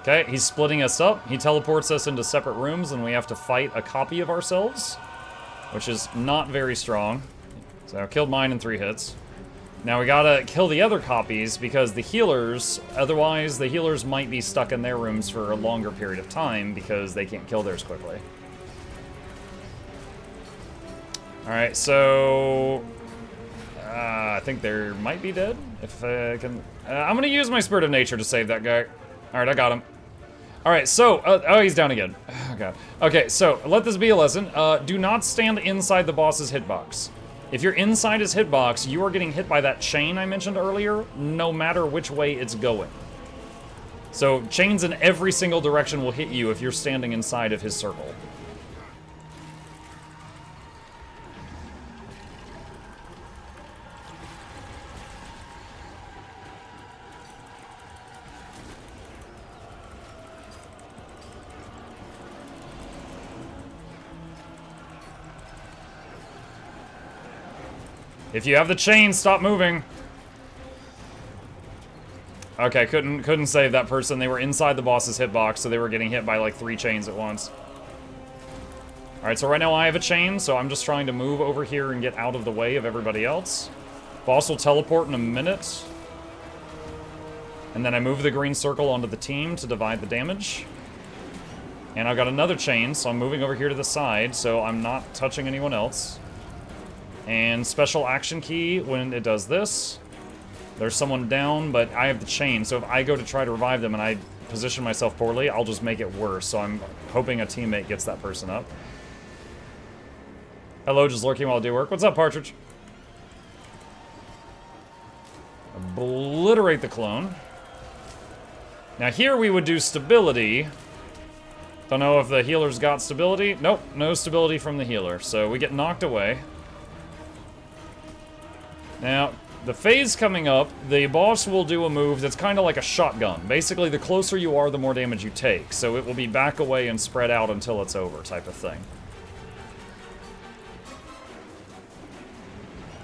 Okay, he's splitting us up. He teleports us into separate rooms and we have to fight a copy of ourselves, which is not very strong. So I killed mine in 3 hits. Now we gotta kill the other copies because the healers, otherwise the healers might be stuck in their rooms for a longer period of time because they can't kill theirs quickly. Alright, so I think they might be dead. If I can... I'm gonna use my Spirit of Nature to save that guy. Alright, I got him. Alright, so... oh, he's down again. Oh, God. Okay, so, let this be a lesson. Do not stand inside the boss's hitbox. If you're inside his hitbox, you are getting hit by that chain I mentioned earlier, no matter which way it's going. So, chains in every single direction will hit you if you're standing inside of his circle. If you have the chain, stop moving. Okay, couldn't save that person. They were inside the boss's hitbox, so they were getting hit by like 3 chains at once. Alright, so right now I have a chain, so I'm just trying to move over here and get out of the way of everybody else. Boss will teleport in a minute. And then I move the green circle onto the team to divide the damage. And I've got another chain, so I'm moving over here to the side, so I'm not touching anyone else. And special action key, when it does this, there's someone down, but I have the chain, so if I go to try to revive them and I position myself poorly, I'll just make it worse, so I'm hoping a teammate gets that person up. Hello, just lurking while I do work. What's up, Partridge? Obliterate the clone. Now here we would do stability. Don't know if the healer's got stability. Nope, no stability from the healer, so we get knocked away. Now, the phase coming up, the boss will do a move that's kind of like a shotgun. Basically, the closer you are, the more damage you take. So it will be back away and spread out until it's over type of thing.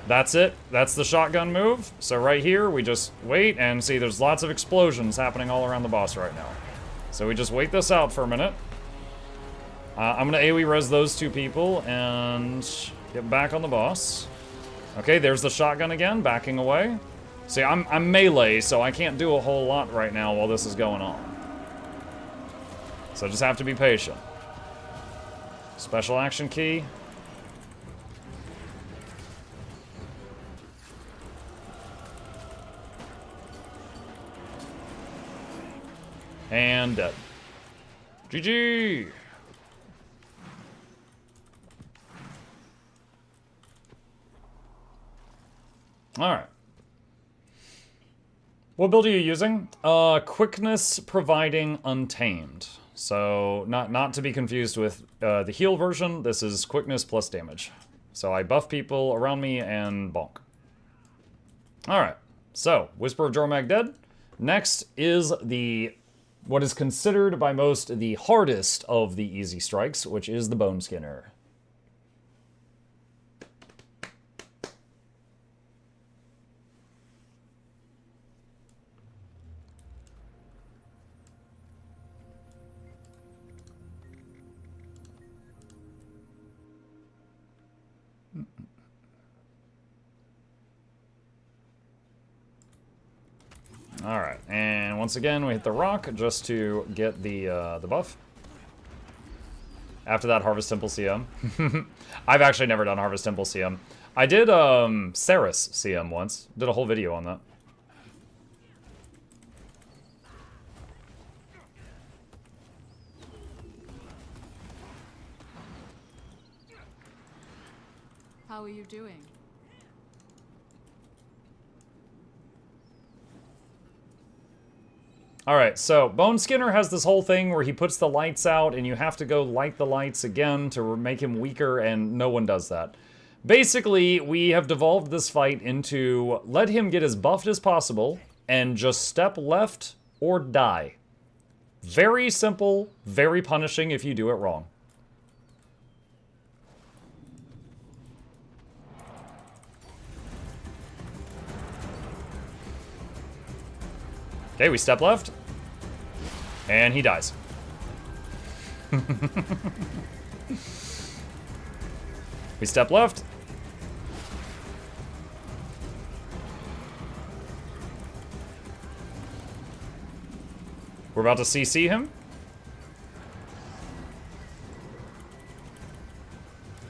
That's it. That's the shotgun move. So right here, we just wait and see there's lots of explosions happening all around the boss right now. So we just wait this out for a minute. I'm going to AoE res those 2 people and get back on the boss. Okay, there's the shotgun again, backing away. See, I'm melee, so I can't do a whole lot right now while this is going on. So I just have to be patient. Special action key. And dead. GG! Alright. What build are you using? Quickness providing Untamed. So, not to be confused with the heal version, this is quickness plus damage. So I buff people around me and bonk. Alright, so, Whisper of Jormag dead. Next is what is considered by most the hardest of the easy strikes, which is the Bone Skinner. Alright, and once again we hit the rock just to get the buff. After that, Harvest Temple CM. I've actually never done Harvest Temple CM. I did Ceres CM once. Did a whole video on that. How are you doing? Alright, so Bone Skinner has this whole thing where he puts the lights out and you have to go light the lights again to make him weaker, and no one does that. Basically, we have devolved this fight into let him get as buffed as possible and just step left or die. Very simple, very punishing if you do it wrong. Okay, we step left. And he dies. We step left. We're about to CC him.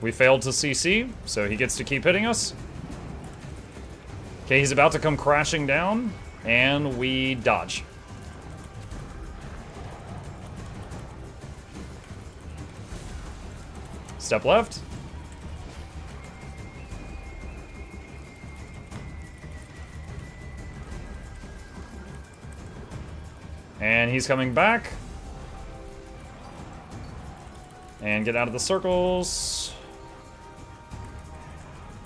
We failed to CC, so he gets to keep hitting us. Okay, he's about to come crashing down, and we dodge. Step left. And he's coming back. And get out of the circles.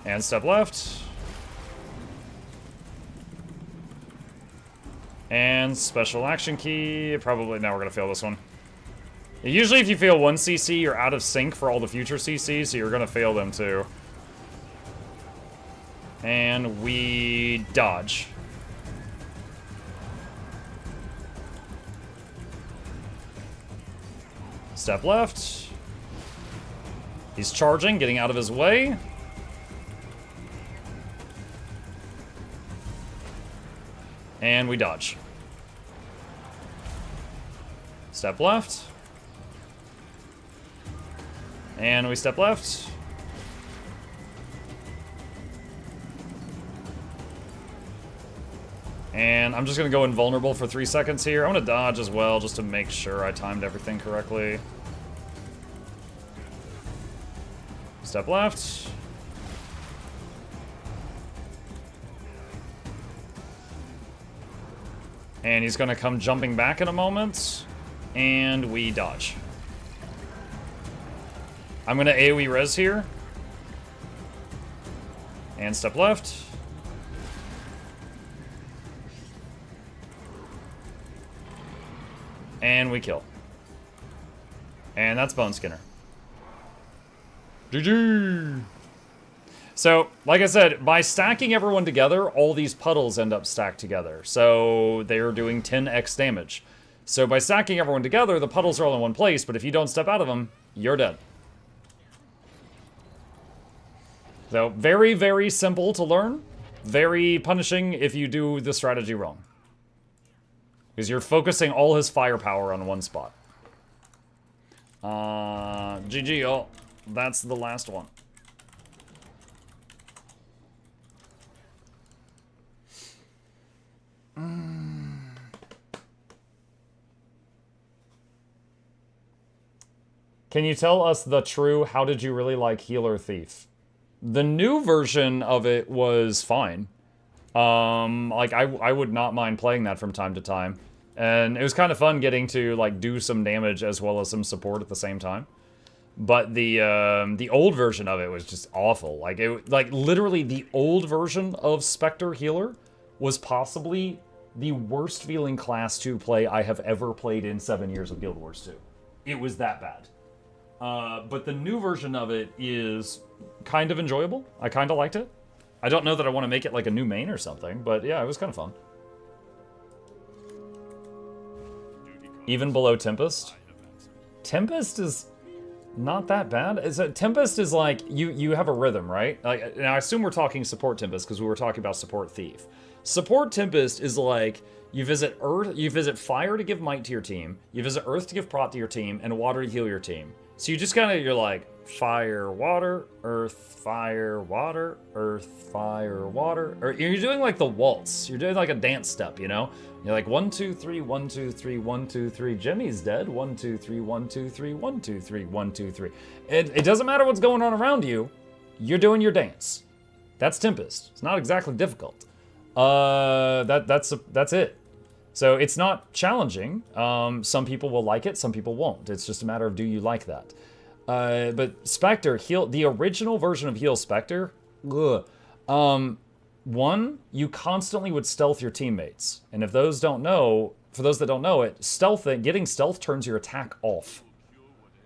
And step left. And special action key. Probably, now we're gonna fail this one. Usually if you fail one CC, you're out of sync for all the future CCs, so you're gonna fail them too. And we dodge. Step left. He's charging, getting out of his way. And we dodge. Step left. And we step left. And I'm just gonna go invulnerable for 3 seconds here. I'm gonna dodge as well, just to make sure I timed everything correctly. Step left. And he's gonna come jumping back in a moment. And we dodge. I'm gonna AoE res here. And step left. And we kill. And that's Bone Skinner. GG! So, like I said, by stacking everyone together, all these puddles end up stacked together. So, they're doing 10x damage. So, by stacking everyone together, the puddles are all in one place, but if you don't step out of them, you're dead. So, very, very simple to learn. Very punishing if you do the strategy wrong. Because you're focusing all his firepower on one spot. GG, oh, that's the last one. Can you tell us the true how did you really like Healer Thief? The new version of it was fine. Like, I would not mind playing that from time to time. And it was kind of fun getting to, like, do some damage as well as some support at the same time. But the old version of it was just awful. Like, literally the old version of Spectre Healer was possibly the worst feeling Class 2 play I have ever played in 7 years of Guild Wars 2. It was that bad. But the new version of it is kind of enjoyable. I kind of liked it. I don't know that I want to make it like a new main or something, but yeah, it was kind of fun. Even below Tempest? Tempest is not that bad. Tempest is like, you have a rhythm, right? Like, now I assume we're talking support Tempest because we were talking about support Thief. Support Tempest is like, you visit Earth, you visit Fire to give might to your team, you visit Earth to give prot to your team, and Water to heal your team. So you just kind of, you're like, Fire, Water, Earth, Fire, Water, Earth, Fire, Water. Or you're doing like the waltz. You're doing like a dance step, you know? You're like 1, 2, 3, 1, 2, 3, 1, 2, 3. Jimmy's dead. 1, 2, 3, 1, 2, 3, 1, 2, 3, 1, 2, 3. It doesn't matter what's going on around you. You're doing your dance. That's Tempest. It's not exactly difficult. That's it. So it's not challenging. Some people will like it, some people won't. It's just a matter of do you like that. But Spectre, the original version of Heal Spectre, one, you constantly would stealth your teammates. And if those don't know, for those that don't know it, getting stealth turns your attack off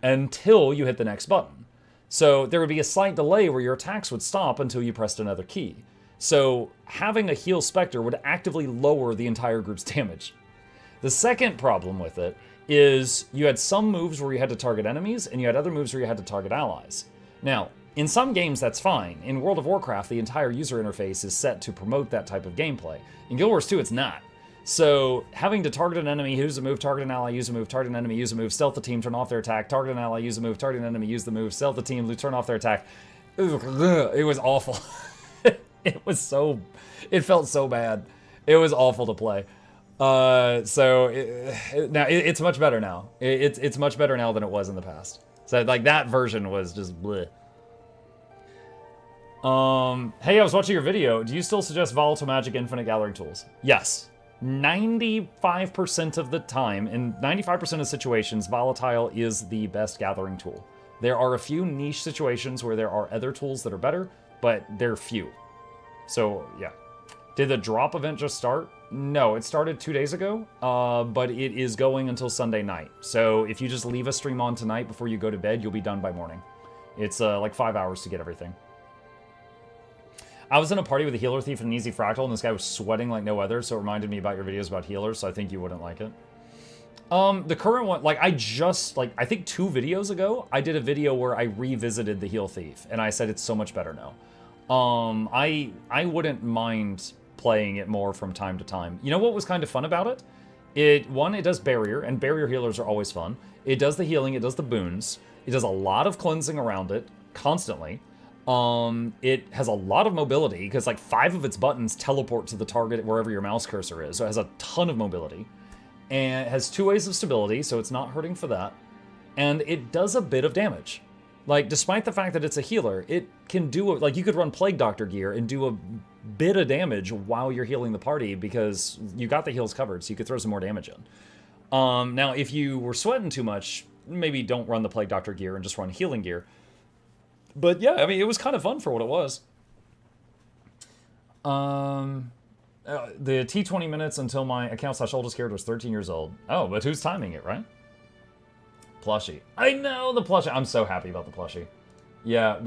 until you hit the next button. So there would be a slight delay where your attacks would stop until you pressed another key. So having a Heal Spectre would actively lower the entire group's damage. The second problem with it is you had some moves where you had to target enemies, and you had other moves where you had to target allies. Now, in some games that's fine. In World of Warcraft, the entire user interface is set to promote that type of gameplay. In Guild Wars 2, it's not. So having to target an enemy, use a move, target an ally, use a move, target an enemy, use a move, stealth the team, turn off their attack, target an ally, use a move, target an enemy, use the move, stealth the team, turn off their attack. It was awful. It was so... It felt so bad. It was awful to play. So now it's much better now. It's much better now than it was in the past. So like that version was just bleh. Hey, I was watching your video. Do you still suggest volatile magic infinite gathering tools? Yes. 95% of the time, in 95% of situations, volatile is the best gathering tool. There are a few niche situations where there are other tools that are better, but they're few. So yeah. Did the drop event just start? No, it started 2 days ago, but it is going until Sunday night. So if you just leave a stream on tonight before you go to bed, you'll be done by morning. It's like 5 hours to get everything. I was in a party with a healer thief and an easy fractal, and this guy was sweating like no other, so it reminded me about your videos about healers, so I think you wouldn't like it. The current one, like, I think 2 videos ago, I did a video where I revisited the heal thief, and I said it's so much better now. I wouldn't mind playing it more from time to time. You know what was kind of fun about it? It does barrier, and barrier healers are always fun. It does the healing, it does the boons. It does a lot of cleansing around it, constantly. It has a lot of mobility, because like 5 of its buttons teleport to the target wherever your mouse cursor is, so it has a ton of mobility. And it has 2 ways of stability, so it's not hurting for that. And it does a bit of damage. Like, despite the fact that it's a healer, it can do, like, you could run Plague Doctor gear and do a bit of damage while you're healing the party, because you got the heals covered, so you could throw some more damage in. Now, if you were sweating too much, maybe don't run the Plague Doctor gear and just run healing gear. But yeah, I mean, it was kind of fun for what it was. The T20 minutes until my account/oldest character was 13 years old. Oh, but who's timing it, right? Plushie. I know, the Plushie. I'm so happy about the Plushie. Yeah,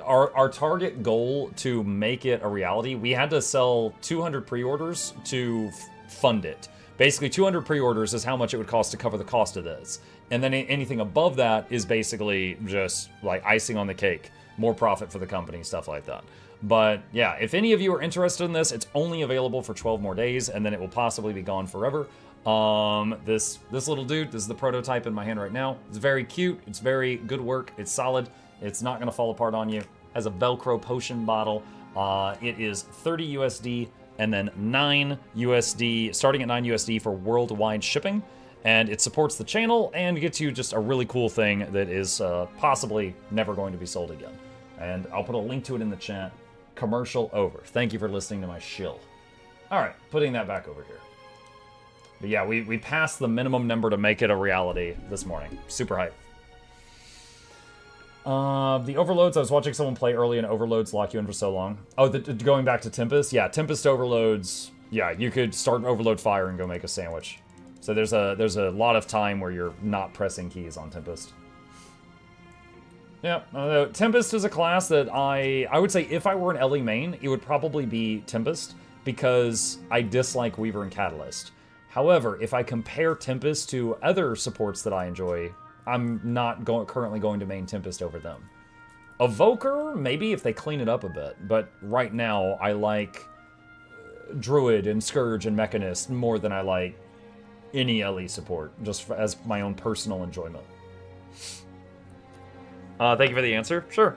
our target goal to make it a reality, we had to sell 200 pre-orders to fund it. Basically, 200 pre-orders is how much it would cost to cover the cost of this. And then anything above that is basically just like icing on the cake. More profit for the company, stuff like that. But yeah, if any of you are interested in this, it's only available for 12 more days, and then it will possibly be gone forever. This little dude, this is the prototype in my hand right now. It's very cute, it's very good work, it's solid, it's not gonna fall apart on you. Has a Velcro potion bottle. It is 30 USD and then 9 USD, starting at 9 USD for worldwide shipping. And it supports the channel and gets you just a really cool thing that is possibly never going to be sold again. And I'll put a link to it in the chat. Commercial over. Thank you for listening to my shill. All right, putting that back over here. But yeah, we passed the minimum number to make it a reality this morning. Super hype. The overloads, I was watching someone play early, and overloads lock you in for so long. Oh, going back to Tempest? Yeah, Tempest overloads. Yeah, you could start overload fire and go make a sandwich. So there's a lot of time where you're not pressing keys on Tempest. Yeah, Tempest is a class that I would say if I were an LE main, it would probably be Tempest, because I dislike Weaver and Catalyst. However, if I compare Tempest to other supports that I enjoy, I'm not currently going to main Tempest over them. Evoker, maybe if they clean it up a bit, but right now I like Druid and Scourge and Mechanist more than I like any LE support, just as my own personal enjoyment. Thank you for the answer. Sure.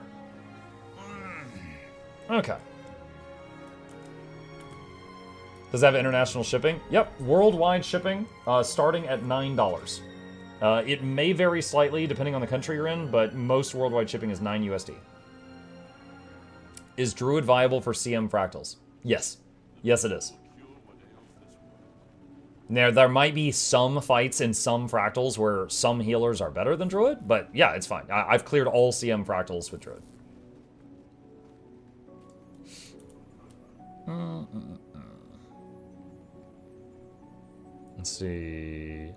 Okay. Does it have international shipping? Yep, worldwide shipping, starting at $9. It may vary slightly depending on the country you're in, but most worldwide shipping is 9 USD. Is Druid viable for CM Fractals? Yes. Yes, it is. Now, there might be some fights in some Fractals where some healers are better than Druid, but yeah, it's fine. I've cleared all CM Fractals with Druid. Let's see.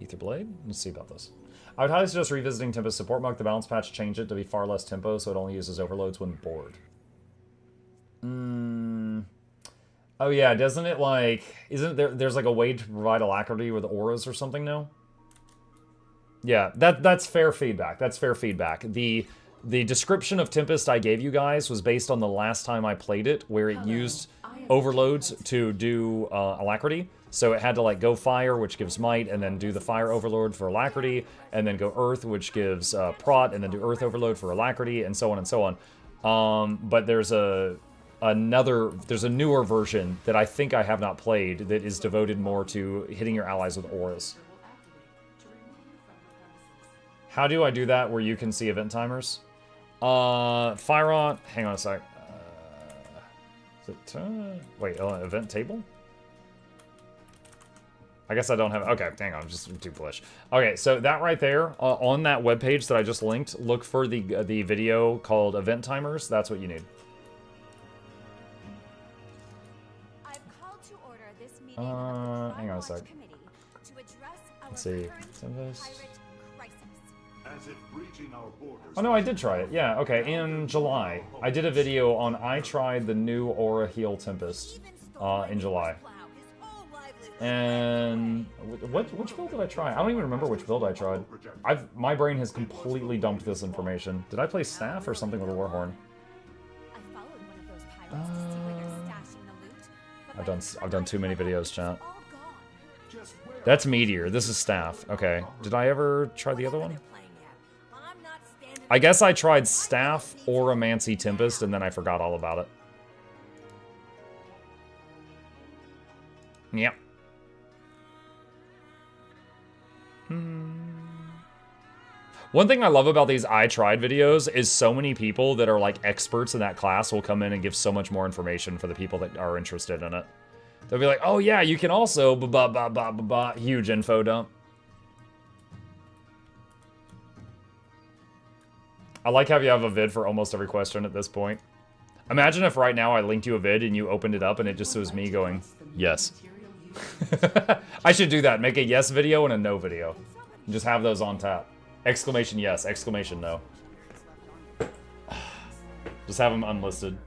Etherblade? Let's see about this. I would highly suggest revisiting Tempest support mug. The balance patch changed it to be far less tempo, so it only uses overloads when bored. Oh yeah, doesn't it like... Isn't there's like a way to provide alacrity with auras or something now? Yeah, that's fair feedback. That's fair feedback. The description of Tempest I gave you guys was based on the last time I played it, where it used overloads to do alacrity. So it had to like go fire, which gives might, and then do the fire overload for alacrity, and then go earth, which gives prot, and then do earth overload for alacrity, and so on and so on. But there's a newer version that I think I have not played that is devoted more to hitting your allies with auras. How do I do that where you can see event timers? Fire on. Hang on a sec. Is it, wait, event table? I guess I don't have. Okay, hang on. I'm just too bullish. Okay, so that right there on that webpage that I just linked, look for the video called Event Timers. That's what you need. I've called to order this meeting of the Hang on a sec. Committee to address our Let's see. current Tempest. pirate crisis. As if breaching our borders. Oh no, I did try it. Yeah, okay. In July, I did a video on I tried the new Aura Heal Tempest in July. And which build did I try? I don't even remember which build I tried. My brain has completely dumped this information. Did I play Staff or something with a Warhorn? I followed one of those pirates to see where they're stashing the loot. But I've done too many videos, chat. That's Meteor. This is Staff. Okay. Did I ever try the other one? I guess I tried Staff, Auramancy, Tempest, and then I forgot all about it. Yep. One thing I love about these I tried videos is so many people that are like experts in that class will come in and give so much more information for the people that are interested in it. They'll be like, oh yeah, you can also huge info dump. I like how you have a vid for almost every question at this point. Imagine if right now I linked you a vid and you opened it up and it just was me going, yes. I should do that. Make a yes video and a no video. And just have those on tap. Exclamation yes, exclamation no. Just have them unlisted.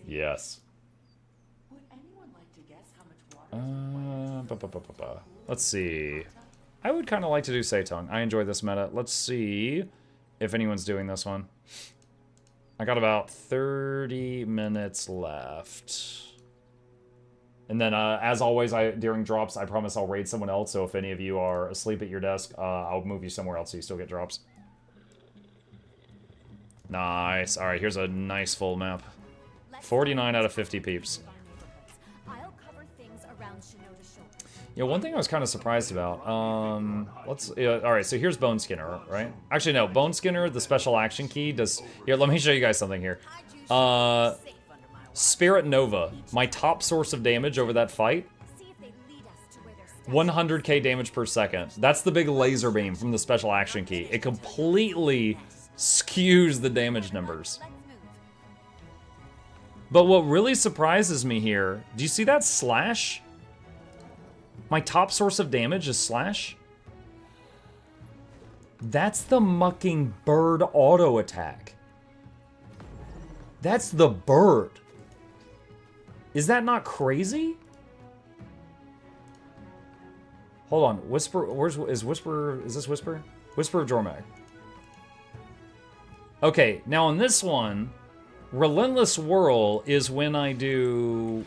Yes. Let's see. I would kind of like to do Seitong. I enjoy this meta. Let's see if anyone's doing this one. I got about 30 minutes left. And then, as always, during drops, I promise I'll raid someone else. So if any of you are asleep at your desk, I'll move you somewhere else so you still get drops. Nice. All right, here's a nice full map. 49 out of 50 peeps. Yeah, one thing I was kind of surprised about. All right, so here's Bone Skinner, right? Actually, no, Bone Skinner, the special action key does. Here, let me show you guys something here. Spirit Nova, my top source of damage over that fight. 100k damage per second. That's the big laser beam from the special action key. It completely skews the damage numbers. But what really surprises me here, do you see that slash? My top source of damage is slash. That's the mucking bird auto attack. That's the bird. Is that not crazy? Hold on, Whisper, is this Whisper? Whisper of Jormag. Okay, now on this one, Relentless Whirl is when I do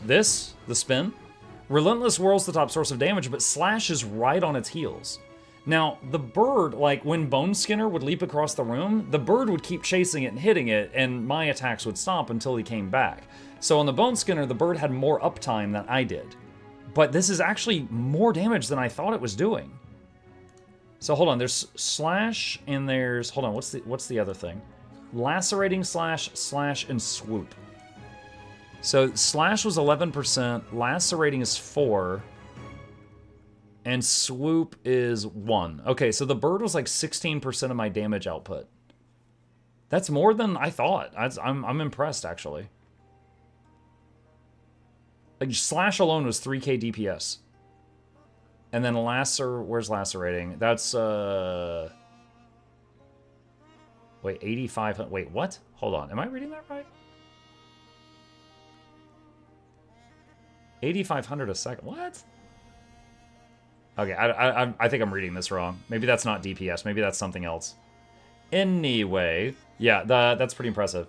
this, the spin. Relentless Whirl's the top source of damage, but Slash is right on its heels. Now, the bird, like when Bone Skinner would leap across the room, the bird would keep chasing it and hitting it, and my attacks would stop until he came back. So on the Bone Skinner, the bird had more uptime than I did. But this is actually more damage than I thought it was doing. So hold on, there's Slash, and there's, hold on, what's the other thing? Lacerating Slash, Slash, and Swoop. So Slash was 11%, Lacerating is 4, and Swoop is 1. Okay, so the bird was like 16% of my damage output. That's more than I thought. I'm impressed, actually. Like, Slash alone was 3k DPS. And then where's Lacerating? That's, wait, 85, wait, what? Hold on, am I reading that right? 8,500 a second, what? Okay, I think I'm reading this wrong. Maybe that's not DPS, maybe that's something else. Anyway, yeah, that's pretty impressive.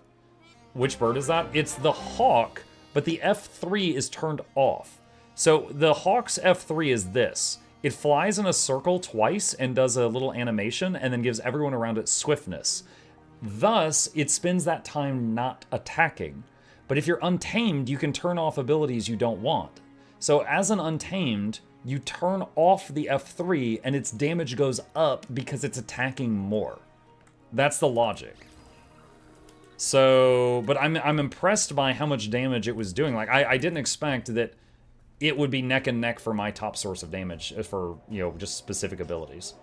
Which bird is that? It's the Hawk, but the F3 is turned off. So the Hawk's F3 is this. it flies in a circle twice and does a little animation and then gives everyone around it swiftness. Thus, it spends that time not attacking. But if you're untamed, you can turn off abilities you don't want. So as an untamed, you turn off the F3 and its damage goes up because it's attacking more. That's the logic. So, but I'm impressed by how much damage it was doing. Like, I didn't expect that it would be neck and neck for my top source of damage for, you know, just specific abilities.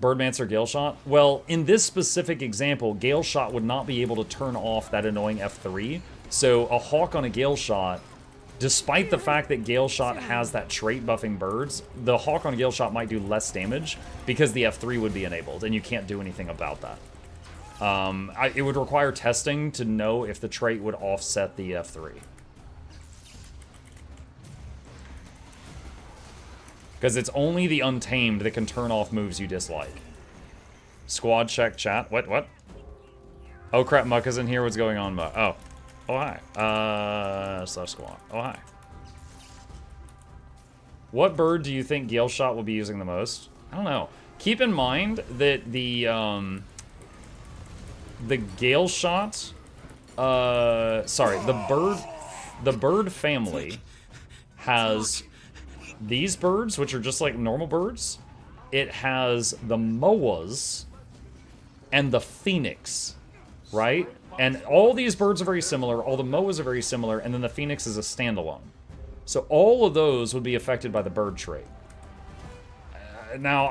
Birdmancer Gale Shot? Well, in this specific example, Gale Shot would not be able to turn off that annoying F3. So a Hawk on a Gale Shot, despite the fact that Gale Shot has that trait buffing birds, the Hawk on a Gale Shot might do less damage because the F3 would be enabled, and you can't do anything about that. It would require testing to know if the trait would offset the F3. Because it's only the Untamed that can turn off moves you dislike. Squad check chat. What? Oh crap, Muck is in here. What's going on, Muck? Oh. Oh, hi. Slash squad. Oh, hi. What bird do you think Gale Shot will be using the most? I don't know. Keep in mind that the Gale Shot... sorry, the bird family has... these birds, which are just like normal birds. It has the moas and the phoenix, right? And all these birds are very similar, all the moas are very similar, and then the phoenix is a standalone. So all of those would be affected by the bird trait. Now,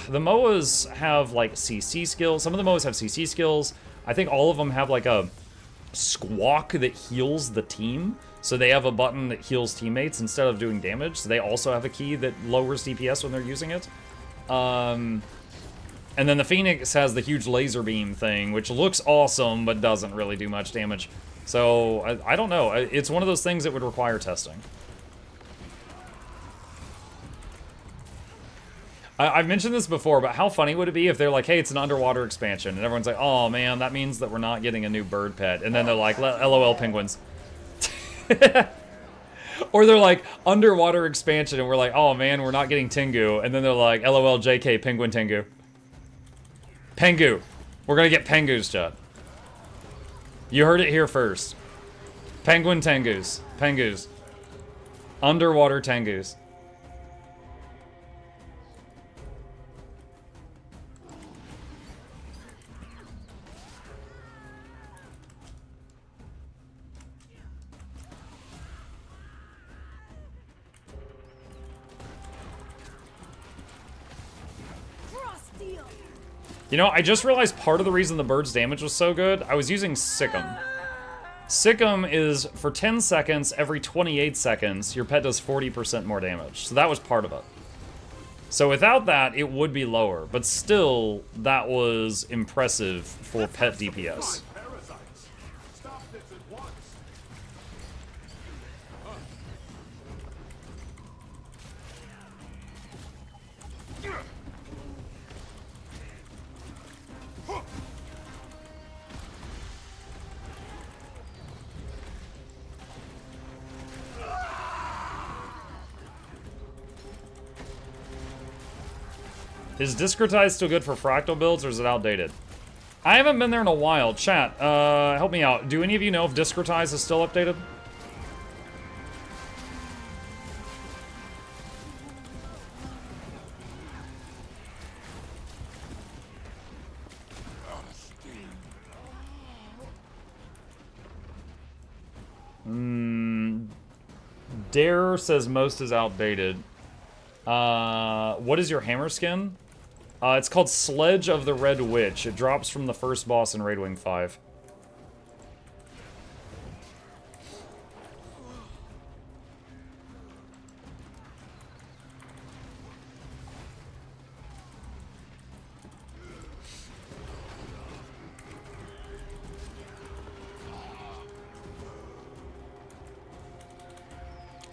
the moas have like CC skills. Some of the moas have CC skills. I think all of them have like a squawk that heals the team. So they have a button that heals teammates instead of doing damage. So they also have a key that lowers DPS when they're using it. And then the Phoenix has the huge laser beam thing, which looks awesome, but doesn't really do much damage. So, I don't know. It's one of those things that would require testing. I've mentioned this before, but how funny would it be if they're like, hey, it's an underwater expansion, and everyone's like, oh man, that means that we're not getting a new bird pet. And then they're like, LOL penguins. Or they're like, underwater expansion, and we're like, oh man, we're not getting Tengu. And then they're like, LOL JK, penguin Tengu. Pengu. We're gonna get Pengus, Judd. You heard it here first. Penguin Tengus. Pengus. Underwater Tengus. You know, I just realized part of the reason the bird's damage was so good, I was using Sikkim. Sikkim is, for 10 seconds, every 28 seconds, your pet does 40% more damage. So that was part of it. So without that, it would be lower. But still, that was impressive for pet DPS. Is Discretize still good for Fractal builds, or is it outdated? I haven't been there in a while. Chat, help me out. Do any of you know if Discretize is still updated? Dare says most is outdated. What is your hammer skin? It's called Sledge of the Red Witch. It drops from the first boss in Raid Wing 5.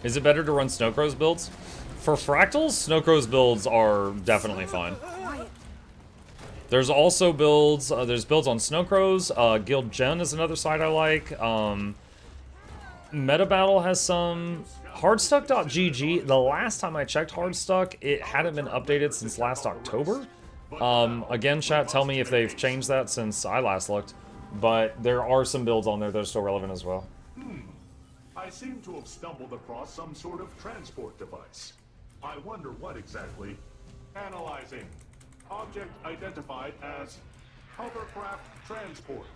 Is it better to run Snowcrow's builds? For Fractals, Snowcrow's builds are definitely fine. There's also builds, there's builds on Snowcrows. Guild Gen is another side I like. Meta Battle has some. Hardstuck.gg, the last time I checked Hardstuck, it hadn't been updated since last October. Again, chat, tell me if they've changed that since I last looked. But there are some builds on there that are still relevant as well. I seem to have stumbled across some sort of transport device. I wonder what exactly. Analyzing. Object identified as hovercraft transport.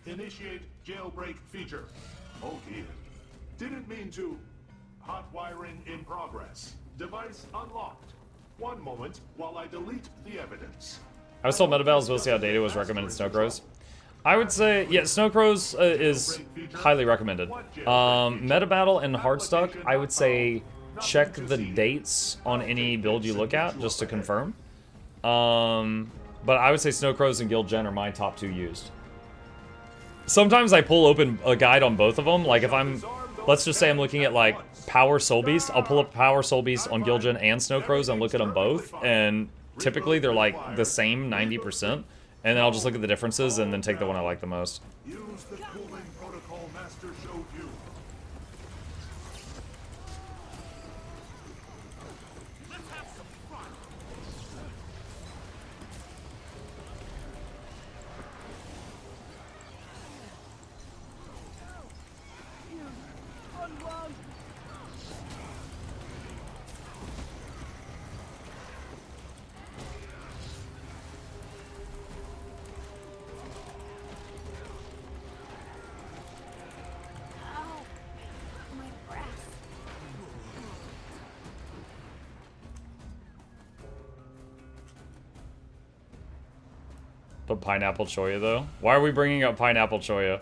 Initiate jailbreak feature. Oh dear. Didn't mean to. Hot wiring in progress. Device unlocked. One moment while I delete the evidence. I was told Meta Battle is supposed to see how data was recommended Snow Crows. I would say, yeah, Snow Crows is highly recommended. Meta Battle and Hardstuck, I would say check the dates on any build you look at just to confirm. But I would say Snow Crows and Guild Gen are my top 2 used. Sometimes I pull open a guide on both of them. Like if I'm, let's just say I'm looking at like Power Soul Beast, I'll pull up Power Soul Beast on Guild Gen and Snow Crows and look at them both. And typically they're like the same 90%. And then I'll just look at the differences and then take the one I like the most. Use the cooling protocol Master showed you. But Pineapple Choya, though? Why are we bringing up Pineapple Choya?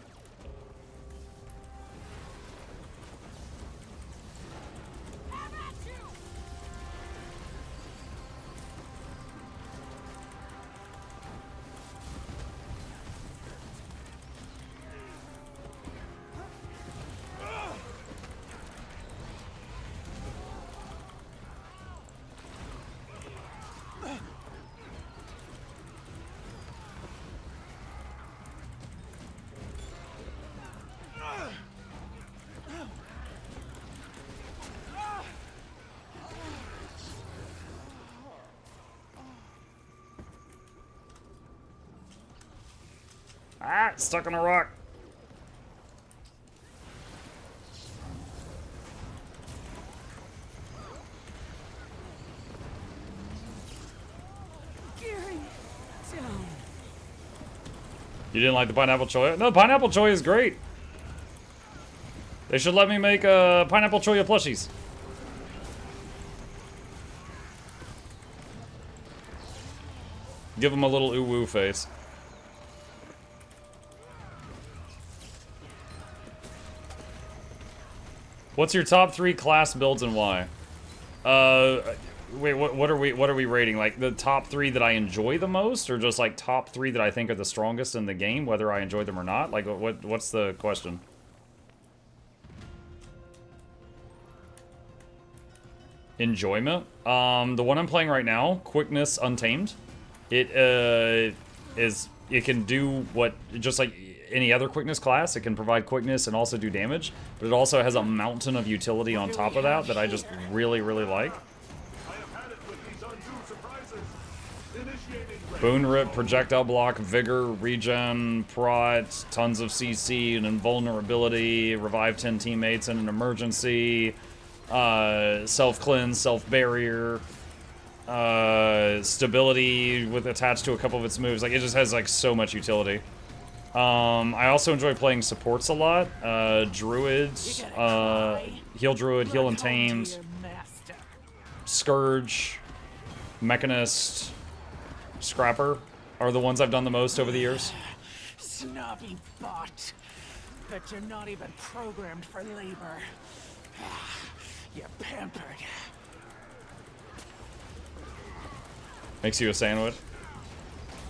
Ah, stuck on a rock. You didn't like the Pineapple Choya? No, Pineapple Choya is great. They should let me make Pineapple Choya plushies. Give them a little ooh-woo face. What's your top 3 class builds and why? Wait, what are we rating? Like the top 3 that I enjoy the most, or just like top 3 that I think are the strongest in the game, whether I enjoy them or not? Like what's the question? Enjoyment. The one I'm playing right now, Quickness Untamed. It can do what, just like any other quickness class, it can provide quickness and also do damage, but it also has a mountain of utility on top of that that I just really, really like. Boon Rip, Projectile Block, Vigor, Regen, Prot, tons of CC and invulnerability, revive 10 teammates in an emergency, self-cleanse, self-barrier, stability with attached to a couple of its moves. Like, it just has like so much utility. I also enjoy playing supports a lot. Druids, Heal Druid, Heal Untamed, Scourge, Mechanist, Scrapper are the ones I've done the most over the years. Snobby bot. Bet you're not even programmed for labor. You're pampered. Makes you a sandwich.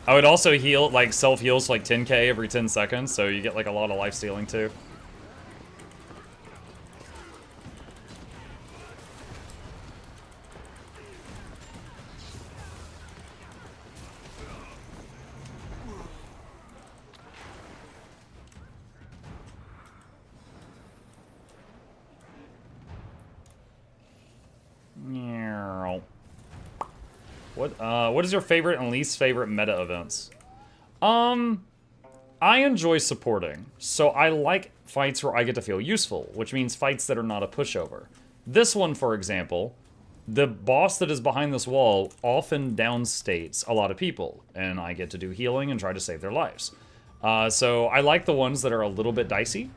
I would also heal, like, self-heals like 10k every 10 seconds, so you get, like, a lot of life stealing, too. What is your favorite and least favorite meta events? I enjoy supporting, so I like fights where I get to feel useful, which means fights that are not a pushover. This one, for example, the boss that is behind this wall often downstates a lot of people, and I get to do healing and try to save their lives. So I like the ones that are a little bit dicey,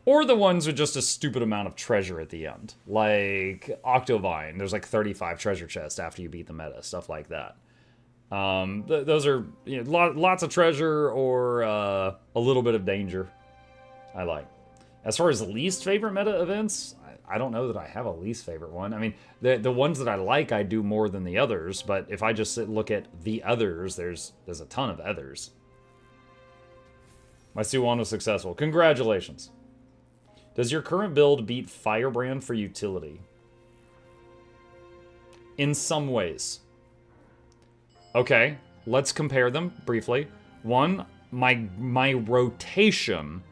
or the ones with just a stupid amount of treasure at the end. Like Octovine, there's like 35 treasure chests after you beat the meta, stuff like that. Those are, you know, lots of treasure or a little bit of danger. I like. As far as the least favorite meta events, I don't know that I have a least favorite one. I mean, the ones that I like, I do more than the others. But if I just look at the others, there's a ton of others. My Suwon was successful. Congratulations. Does your current build beat Firebrand for utility? In some ways. Okay, let's compare them briefly. One, my rotation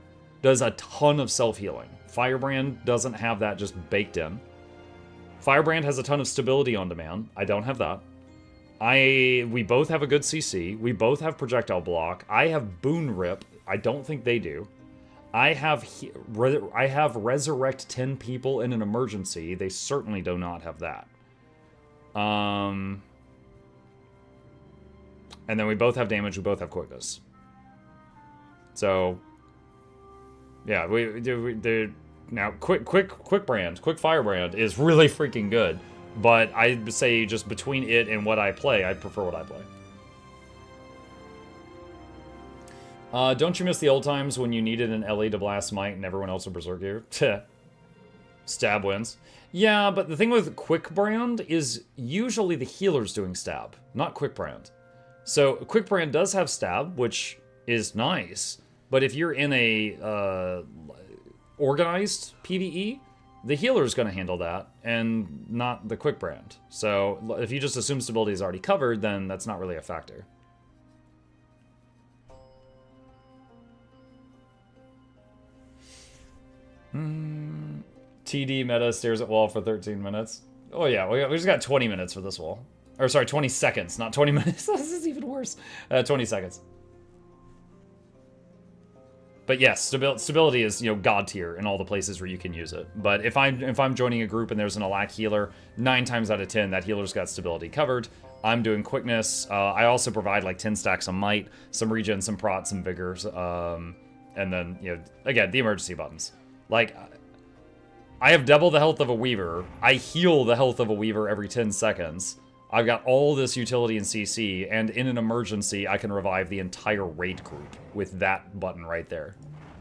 does a ton of self-healing. Firebrand doesn't have that just baked in. Firebrand has a ton of stability on demand. I don't have that. We both have a good CC. We both have projectile block. I have Boon Rip. I don't think they do. I have resurrect 10 people in an emergency. They certainly do not have that. And then we both have damage, we both have quickness. So, yeah, now quick Firebrand is really freaking good, but I'd say just between it and what I play, I prefer what I play. Don't you miss the old times when you needed an LE to blast Might and everyone else would berserk you? Stab wins. Yeah, but the thing with Quick Brand is usually the healer's doing stab, not Quick Brand. So Quick Brand does have stab, which is nice, but if you're in a organized PvE, the healer is going to handle that, and not the Quick Brand. So if you just assume stability is already covered, then that's not really a factor. TD meta stares at wall for 13 minutes. Oh yeah, we just got 20 minutes for this wall. Or sorry, 20 seconds, not 20 minutes. This is even worse. 20 seconds. But yes, stability is, you know, god tier in all the places where you can use it. But if I'm joining a group and there's an Alack healer, 9 times out of 10 that healer's got stability covered. I'm doing quickness. I also provide like 10 stacks of might, some regen, some prot, some vigors, and then, you know, again, the emergency buttons. Like, I have double the health of a Weaver. I heal the health of a Weaver every 10 seconds. I've got all this utility in CC, and in an emergency, I can revive the entire raid group with that button right there.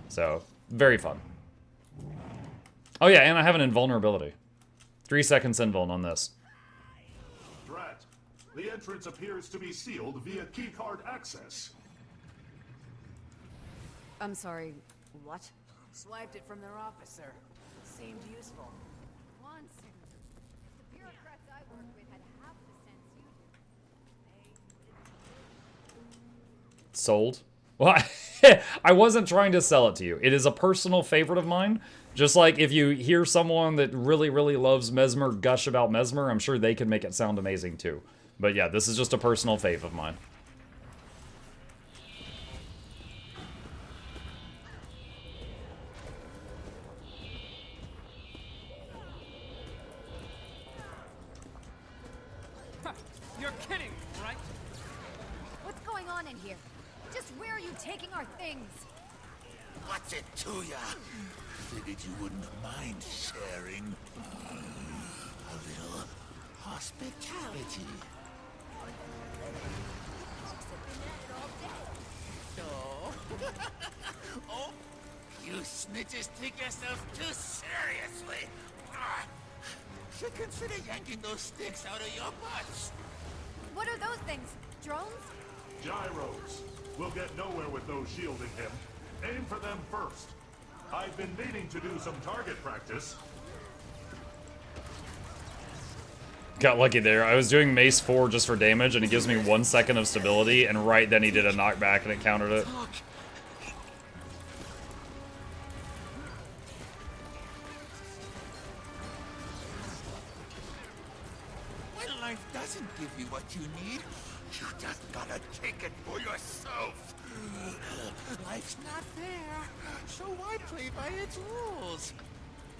So, very fun. Oh yeah, and I have an invulnerability. 3 seconds invuln on this. Drat, the entrance appears to be sealed via keycard access. I'm sorry, what? Swiped it from their officer. Seemed useful. Once, if the bureaucrats I work with had half the sense you do, Sold? Well, I wasn't trying to sell it to you. It is a personal favorite of mine. Just like if you hear someone that really, really loves Mesmer gush about Mesmer, I'm sure they can make it sound amazing too. But yeah, this is just a personal fave of mine. You're kidding, right? what's going on in here? Just where are you taking our things? What's it to ya? Figured you wouldn't mind sharing. A little hospitality. No. Oh, you snitches take yourself too seriously. Should consider yanking those sticks out of your butts. What are those things? Drones? Gyros. We'll get nowhere with those shielding him. Aim for them first. I've been meaning to do some target practice. Got lucky there. I was doing Mace 4 just for damage, and it gives me 1 second of stability, and right then he did a knockback and it countered it. mind doesn't give you what you need, you just gotta take it for yourself. Life's not fair, so why play by its rules?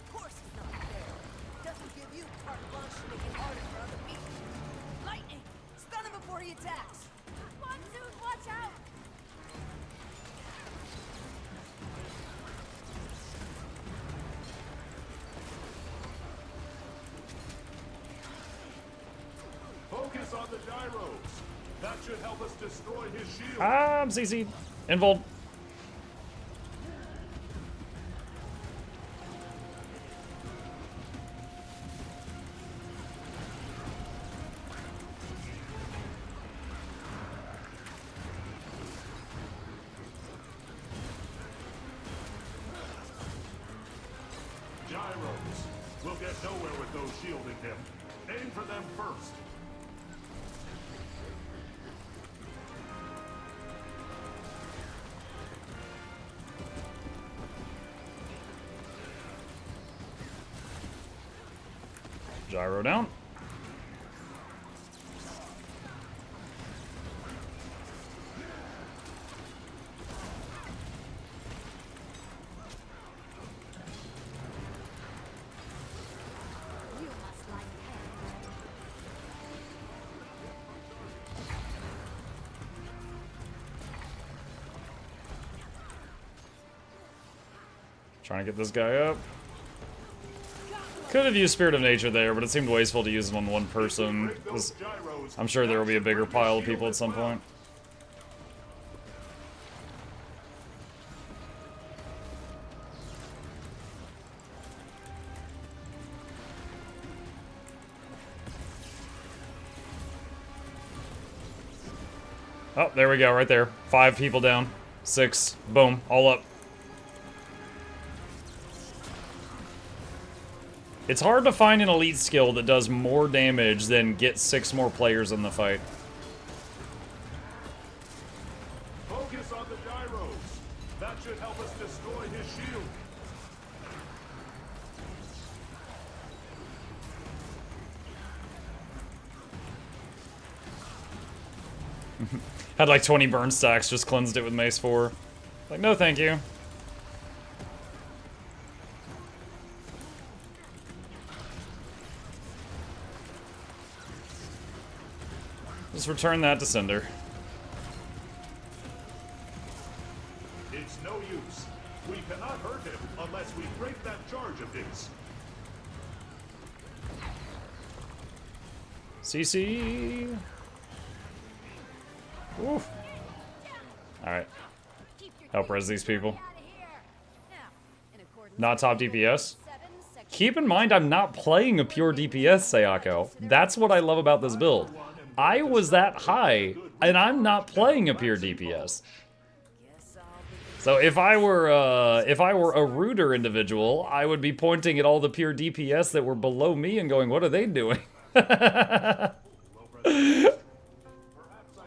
Of course it's not fair. Doesn't give you carte blanche to make it harder for other people. Lightning! Stun him before he attacks! Monsoon, watch out! Focus on the gyros. That should help us destroy his shield. I'm CC. Involved. Gyros. We'll get nowhere with those shielding him. Aim for them first. Gyro down. You must like hell. Trying to get this guy up. Could have used Spirit of Nature there, but it seemed wasteful to use them on one person. I'm sure there will be a bigger pile of people at some point. Oh, there we go, right there. 5 people down. 6. Boom. All up. It's hard to find an elite skill that does more damage than get 6 more players in the fight. Focus on the gyros. That should help us destroy his shield. Had like 20 burn stacks, just cleansed it with Mace 4. Like, no thank you. Just return that to Cinder. It's no use. We cannot hurt him unless we break that charge of his. CC. Oof. Alright. Help res these people. Not top DPS. Keep in mind, I'm not playing a pure DPS, Sayako. That's what I love about this build. I was that high, and I'm not playing a pure DPS. So if I were a ruder individual, I would be pointing at all the pure DPS that were below me and going, "What are they doing?" Perhaps I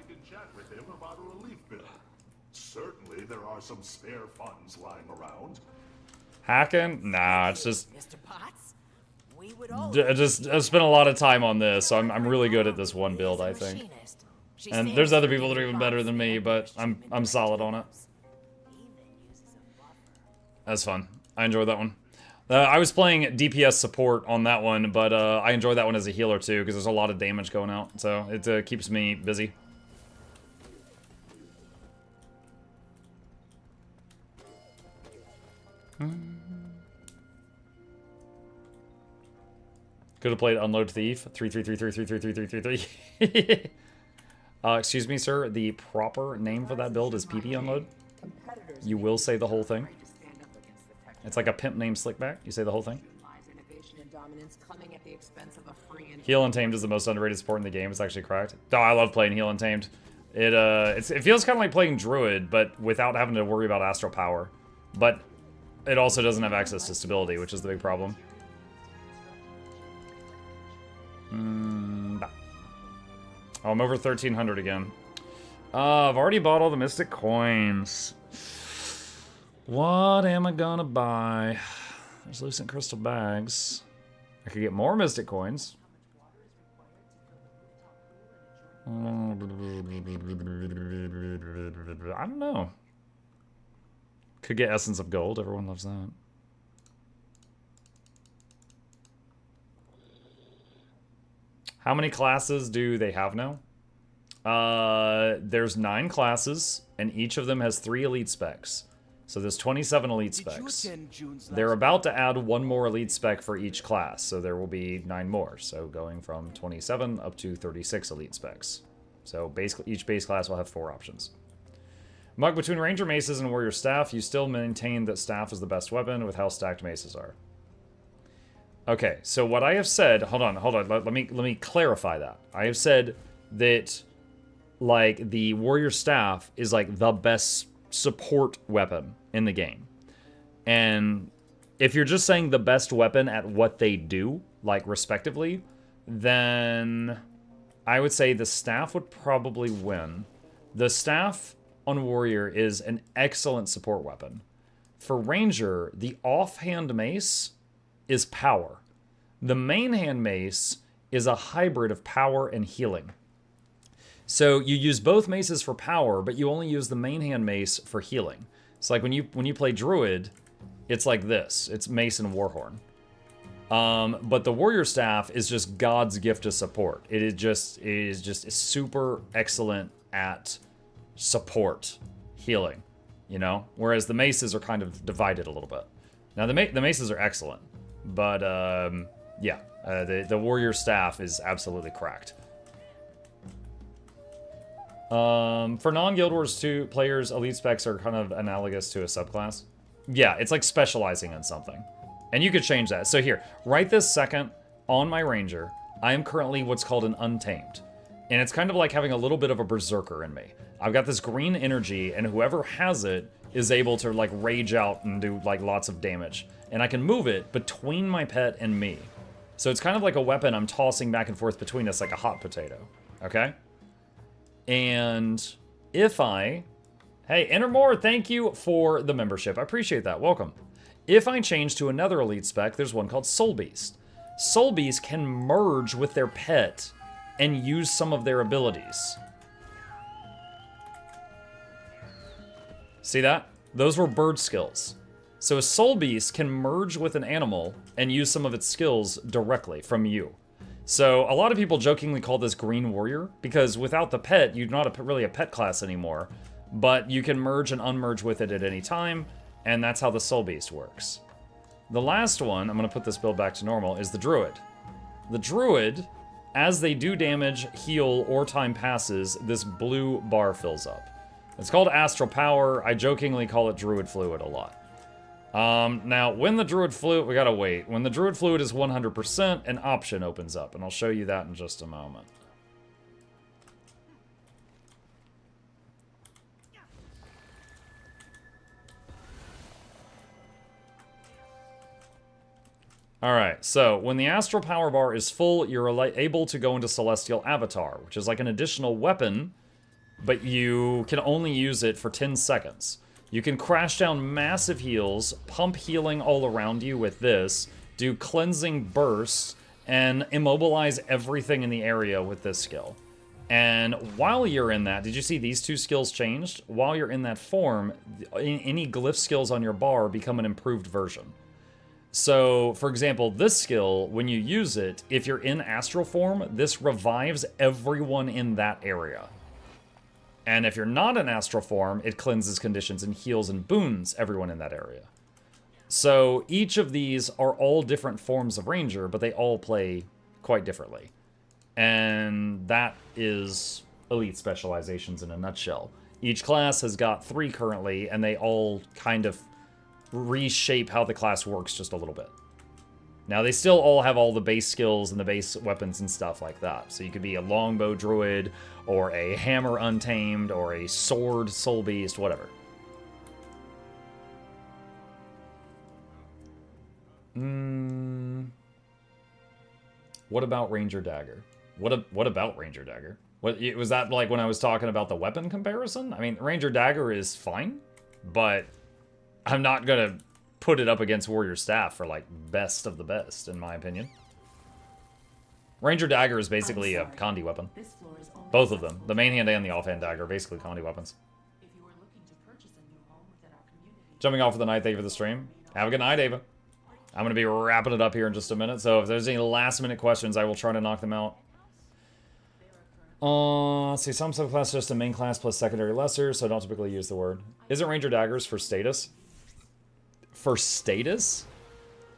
can chat with him about a relief bill. Certainly there are some spare funds lying around. Hacking? Nah, it's just Mr. Potts, we would all I spent a lot of time on this, so I'm really good at this one build, I think. And there's other people that are even better than me, but I'm solid on it. That's fun. I enjoyed that one. I was playing DPS support on that one, but I enjoy that one as a healer too, because there's a lot of damage going out, so it keeps me busy. Could have played Unload Thief. 33333333333. Excuse me, sir. The proper name for that build is PP Unload. You will say the whole thing. It's like a pimp named Slickback. You say the whole thing. Heal Untamed is the most underrated support in the game. It's actually correct. Oh, I love playing Heal Untamed. It feels kind of like playing Druid, but without having to worry about Astral Power. But it also doesn't have access to stability, which is the big problem. Oh, I'm over 1,300 again. I've already bought all the Mystic Coins. What am I gonna buy? There's Lucent Crystal Bags. I could get more Mystic Coins. I don't know. Could get Essence of Gold. Everyone loves that. How many classes do they have now? There's 9 classes, and each of them has 3 elite specs. So there's 27 elite specs. They're about to add 1 more elite spec for each class, so there will be 9 more. So going from 27 up to 36 elite specs. So basically, each base class will have 4 options. Mug, between Ranger Maces and Warrior Staff, you still maintain that Staff is the best weapon with how stacked Maces are. Okay, so what I have said... Hold on. Let me clarify that. I have said that, like, the Warrior Staff is, like, the best support weapon in the game. And if you're just saying the best weapon at what they do, like, respectively, then I would say the Staff would probably win. The Staff on Warrior is an excellent support weapon. For Ranger, the offhand mace is power. The main hand mace is a hybrid of power and healing. So you use both maces for power, but you only use the main hand mace for healing. It's like when you play Druid, it's like this. It's Mace and Warhorn. But the Warrior Staff is just God's gift to support. It is just super excellent at support, healing, you know? Whereas the maces are kind of divided a little bit. Now, the maces are excellent, but, yeah, the Warrior Staff is absolutely cracked. For non-Guild Wars 2 players, elite specs are kind of analogous to a subclass. Yeah, it's like specializing in something. And you could change that. So here, right this second, on my Ranger, I am currently what's called an Untamed. And it's kind of like having a little bit of a Berserker in me. I've got this green energy, and whoever has it is able to, like, rage out and do, like, lots of damage. And I can move it between my pet and me. So it's kind of like a weapon I'm tossing back and forth between us like a hot potato. Okay? And if I... Hey, Entermore, thank you for the membership. I appreciate that. Welcome. If I change to another elite spec, there's one called Soul Beast. Soul Beast can merge with their pet and use some of their abilities. See that? Those were bird skills. So a Soul Beast can merge with an animal and use some of its skills directly from you. So a lot of people jokingly call this Green Warrior, because without the pet, you're not really a pet class anymore, but you can merge and unmerge with it at any time, and that's how the Soul Beast works. The last one, I'm going to put this build back to normal, is the Druid. The Druid, as they do damage, heal, or time passes, this blue bar fills up. It's called Astral Power. I jokingly call it Druid Fluid a lot. Now, when the Druid Fluid... We gotta wait. When the Druid Fluid is 100%, an option opens up, and I'll show you that in just a moment. Alright, so when the Astral Power bar is full, you're able to go into Celestial Avatar, which is like an additional weapon, but you can only use it for 10 seconds. You can crash down massive heals, pump healing all around you with this, do cleansing bursts, and immobilize everything in the area with this skill. And while you're in that, did you see these 2 skills changed? While you're in that form, any glyph skills on your bar become an improved version. So, for example, this skill, when you use it, if you're in astral form, this revives everyone in that area. And if you're not in astral form, it cleanses conditions and heals and boons everyone in that area. So each of these are all different forms of Ranger, but they all play quite differently. And that is elite specializations in a nutshell. Each class has got 3 currently, and they all kind of reshape how the class works just a little bit. Now, they still all have all the base skills and the base weapons and stuff like that. So you could be a longbow druid, or a hammer untamed, or a sword soul beast, whatever. What about Ranger Dagger? What about Ranger Dagger? Was that like when I was talking about the weapon comparison? I mean, Ranger Dagger is fine, but I'm not gonna put it up against Warrior Staff for, like, best of the best, in my opinion. Ranger Dagger is basically a Condi weapon. Both of them. The main hand and the offhand dagger are basically Condi weapons. Jumping off for the night, thank you for the stream. Have a good night, Ava. I'm going to be wrapping it up here in just a minute, so if there's any last-minute questions, I will try to knock them out. Let's see, some subclass just a main class plus secondary lesser, so I don't typically use the word. Isn't Ranger Daggers for status? For status?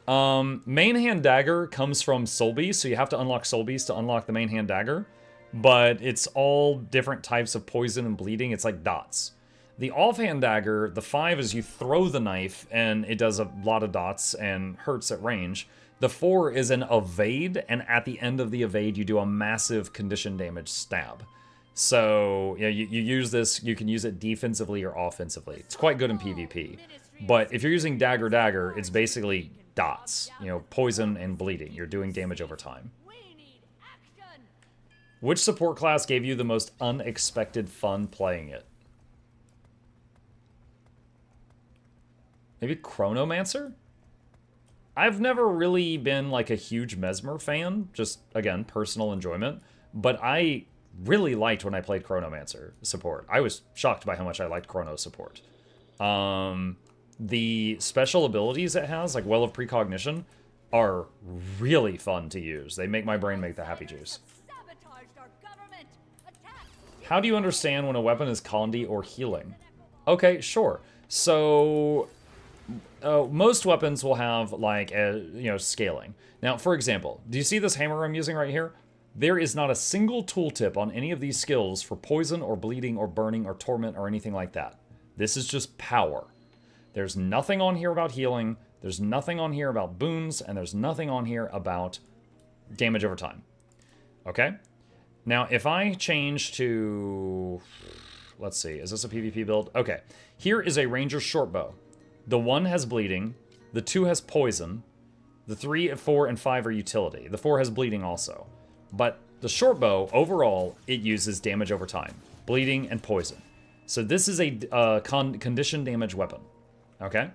Main hand dagger comes from Soul Beast, so you have to unlock Soul Beast to unlock the main hand dagger. But it's all different types of poison and bleeding. It's like dots. The offhand dagger, the 5 is you throw the knife and it does a lot of dots and hurts at range. The 4 is an evade, and at the end of the evade, you do a massive condition damage stab. So, yeah, you use this, you can use it defensively or offensively. It's quite good in PvP. But if you're using dagger, it's basically dots. You know, poison and bleeding. You're doing damage over time. Which support class gave you the most unexpected fun playing it? Maybe Chronomancer? I've never really been like a huge Mesmer fan, just, again, personal enjoyment, but I really liked when I played Chronomancer support. I was shocked by how much I liked Chrono support. The special abilities it has, like Well of Precognition, are really fun to use. They make my brain make the happy juice. How do you understand when a weapon is Condi or healing? Okay, sure. So, most weapons will have, like, scaling. Now, for example, do you see this hammer I'm using right here? There is not a single tooltip on any of these skills for poison or bleeding or burning or torment or anything like that. This is just power. There's nothing on here about healing, there's nothing on here about boons, and there's nothing on here about damage over time. Okay? Now, if I change to... Let's see, is this a PvP build? Okay. Here is a Ranger Shortbow. The 1 has bleeding, the 2 has poison, the 3, 4, and 5 are utility. The 4 has bleeding also. But the Shortbow, overall, it uses damage over time. Bleeding and poison. So this is a condition damage weapon. Okay?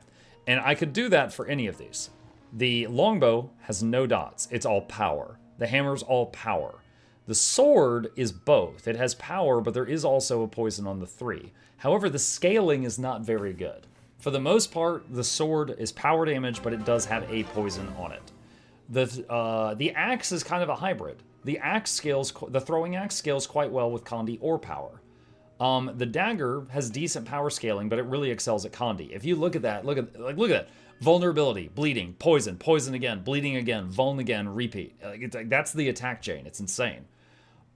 And I could do that for any of these. The Longbow has no dots. It's all power. The hammer's all power. The sword is both. It has power, but there is also a poison on the 3. However, the scaling is not very good. For the most part, the sword is power damage, but it does have a poison on it. The axe is kind of a hybrid. The axe scales, the throwing axe scales quite well with Condi or power. The dagger has decent power scaling, but it really excels at Condi. If you look at that, look at that. Vulnerability, bleeding, poison, poison again, bleeding again, vuln again, repeat. That's the attack chain. It's insane.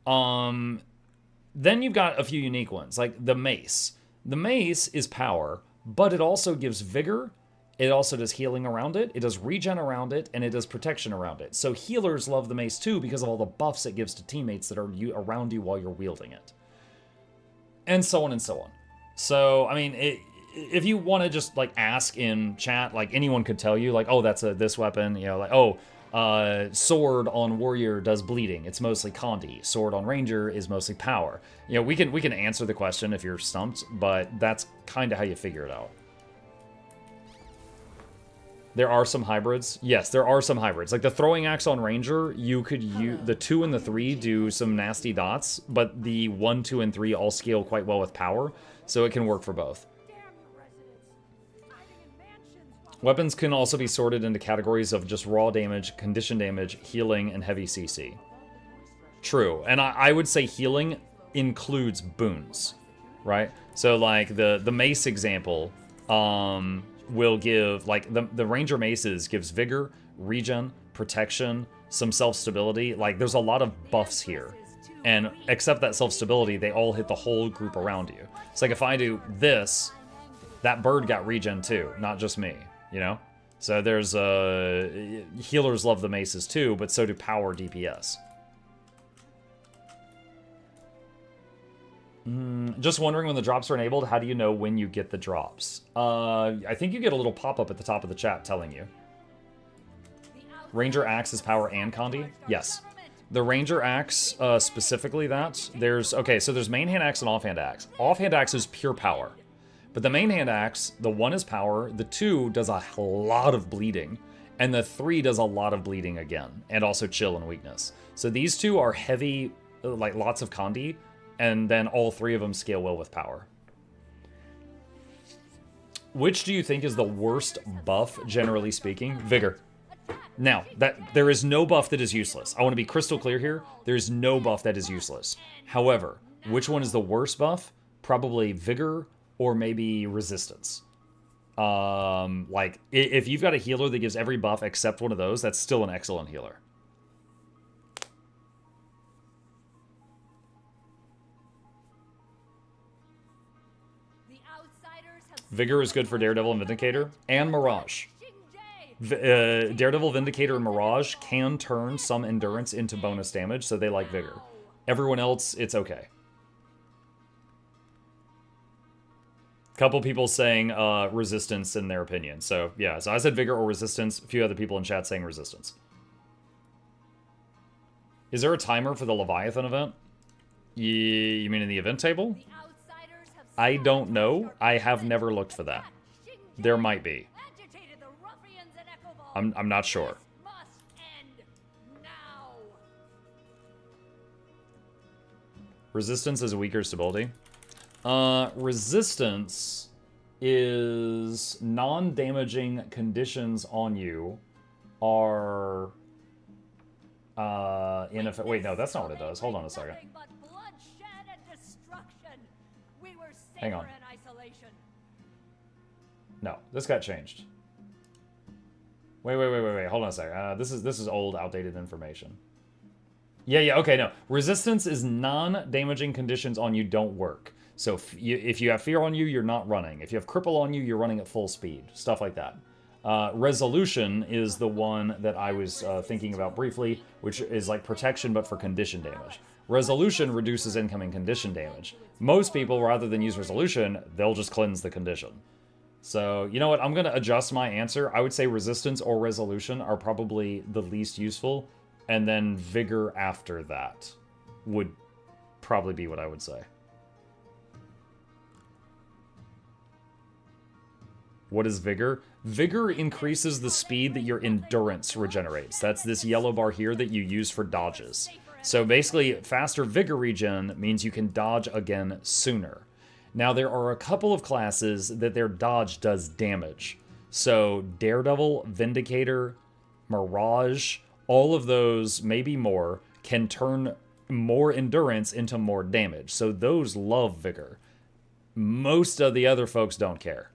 Then you've got a few unique ones, like the mace. The mace is power, but it also gives vigor. It also does healing around it. It does regen around it, and it does protection around it. So healers love the mace too because of all the buffs it gives to teammates that are around you while you're wielding it. And so on and so on. So, I mean, if you want to just, like, ask in chat, like, anyone could tell you, like, oh, that's this weapon, you know, like, oh, sword on warrior does bleeding. It's mostly Condi. Sword on ranger is mostly power. You know, we can answer the question if you're stumped, but that's kind of how you figure it out. There are some hybrids. Yes, there are some hybrids. Like the throwing axe on ranger, you could use the 2 and the 3 do some nasty dots, but the 1, 2, and 3 all scale quite well with power, so it can work for both. Weapons can also be sorted into categories of just raw damage, condition damage, healing, and heavy CC. True, and I would say healing includes boons, right? So like the mace example, will give, like, the Ranger Maces gives vigor, regen, protection, some self-stability. Like, there's a lot of buffs here. And except that self-stability, they all hit the whole group around you. It's like if I do this, that bird got regen too, not just me, you know? So there's, healers love the Maces too, but so do power DPS. Just wondering, when the drops are enabled, how do you know when you get the drops? I think you get a little pop-up at the top of the chat telling you. Ranger Axe is power and Condi? Yes. The Ranger Axe, specifically that, okay, so there's main hand axe and offhand axe. Offhand axe is pure power. But the main hand axe, the 1 is power, the 2 does a lot of bleeding, And the 3 does a lot of bleeding again, and also chill and weakness. So these 2 are heavy, like lots of Condi, and then all 3 of them scale well with power. Which do you think is the worst buff, generally speaking? Vigor. Now, there is no buff that is useless. I want to be crystal clear here. There's no buff that is useless. However, which one is the worst buff? Probably Vigor or maybe Resistance. Like, if you've got a healer that gives every buff except one of those, that's still an excellent healer. Vigor is good for Daredevil and Vindicator, and Mirage. Daredevil, Vindicator, and Mirage can turn some endurance into bonus damage, so they like Vigor. Everyone else, it's okay. Couple people saying Resistance in their opinion. So, yeah, so I said Vigor or Resistance. A few other people in chat saying Resistance. Is there a timer for the Leviathan event? You mean in the event table? I don't know. I have never looked for that. There might be. I'm not sure. Resistance is a weaker stability. Resistance is non-damaging conditions on you are in effect. Wait, no, that's not what it does. Hold on a second. Hang on. No, this got changed. Wait. Hold on a second. This is old, outdated information. Yeah, okay, no. Resistance is non-damaging conditions on you don't work. So if you have fear on you, you're not running. If you have cripple on you, you're running at full speed. Stuff like that. Resolution is the one that I was thinking about briefly, which is like protection but for condition damage. Resolution reduces incoming condition damage. Most people, rather than use Resolution, they'll just cleanse the condition. So, you know what? I'm going to adjust my answer. I would say Resistance or Resolution are probably the least useful, and then Vigor after that would probably be what I would say. What is Vigor? Vigor increases the speed that your endurance regenerates. That's this yellow bar here that you use for dodges. So basically, faster Vigor regen means you can dodge again sooner. Now, there are a couple of classes that their dodge does damage. So Daredevil, Vindicator, Mirage, all of those, maybe more, can turn more endurance into more damage. So those love Vigor. Most of the other folks don't care.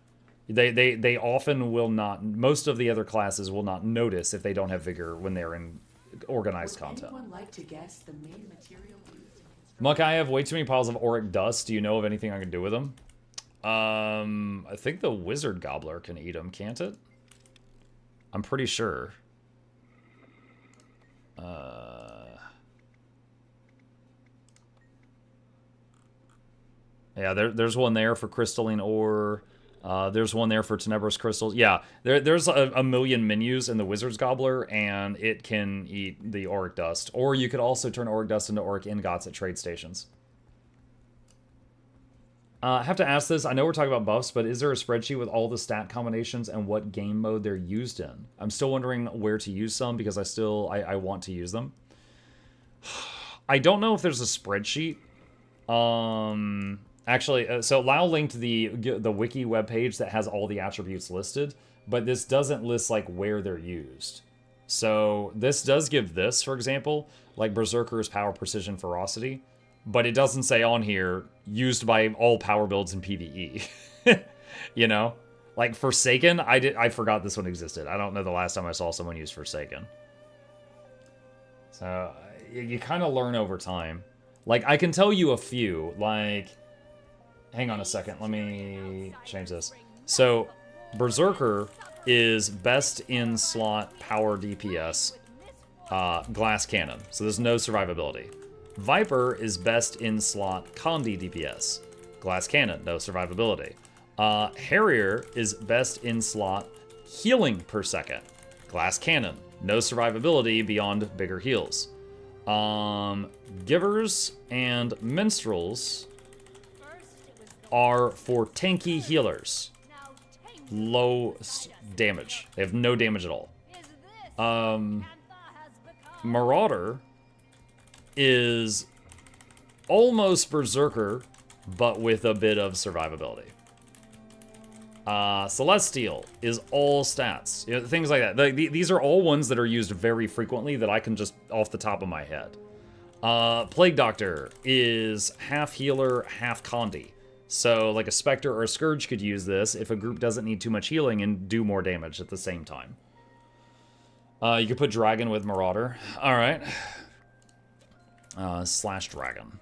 They often will not, most of the other classes will not notice if they don't have Vigor when they're in organized content. Would anyone like to guess the main material used? Muck, I have way too many piles of auric dust. Do you know of anything I can do with them? I think the wizard gobbler can eat them, can't it? I'm pretty sure. Yeah, there's one there for crystalline ore. There's one there for tenebrous crystals. Yeah, there's a million menus in the Wizard's Gobbler, and it can eat the auric dust. Or you could also turn auric dust into auric ingots at trade stations. I have to ask this. I know we're talking about buffs, but is there a spreadsheet with all the stat combinations and what game mode they're used in? I'm still wondering where to use some because I want to use them. I don't know if there's a spreadsheet. Actually, so Lau linked the wiki webpage that has all the attributes listed, but this doesn't list like where they're used. So this does give this, for example, like Berserker's Power, Precision, Ferocity, but it doesn't say on here used by all power builds in PvE. You know, like Forsaken, I forgot this one existed. I don't know the last time I saw someone use Forsaken. So you kind of learn over time. Like I can tell you a few, like. Hang on a second, let me change this. So, Berserker is best in slot power DPS, glass cannon. So there's no survivability. Viper is best in slot Condi DPS, glass cannon, no survivability. Harrier is best in slot healing per second, glass cannon, no survivability beyond bigger heals. Givers and minstrels are for tanky healers. Low damage. They have no damage at all. Marauder is almost Berserker, but with a bit of survivability. Celestial is all stats. You know, things like that. These are all ones that are used very frequently that I can just off the top of my head. Plague Doctor is half healer, half Condi. So like a Spectre or a Scourge could use this if a group doesn't need too much healing and do more damage at the same time. You could put Dragon with Marauder. Alright. Slash Dragon.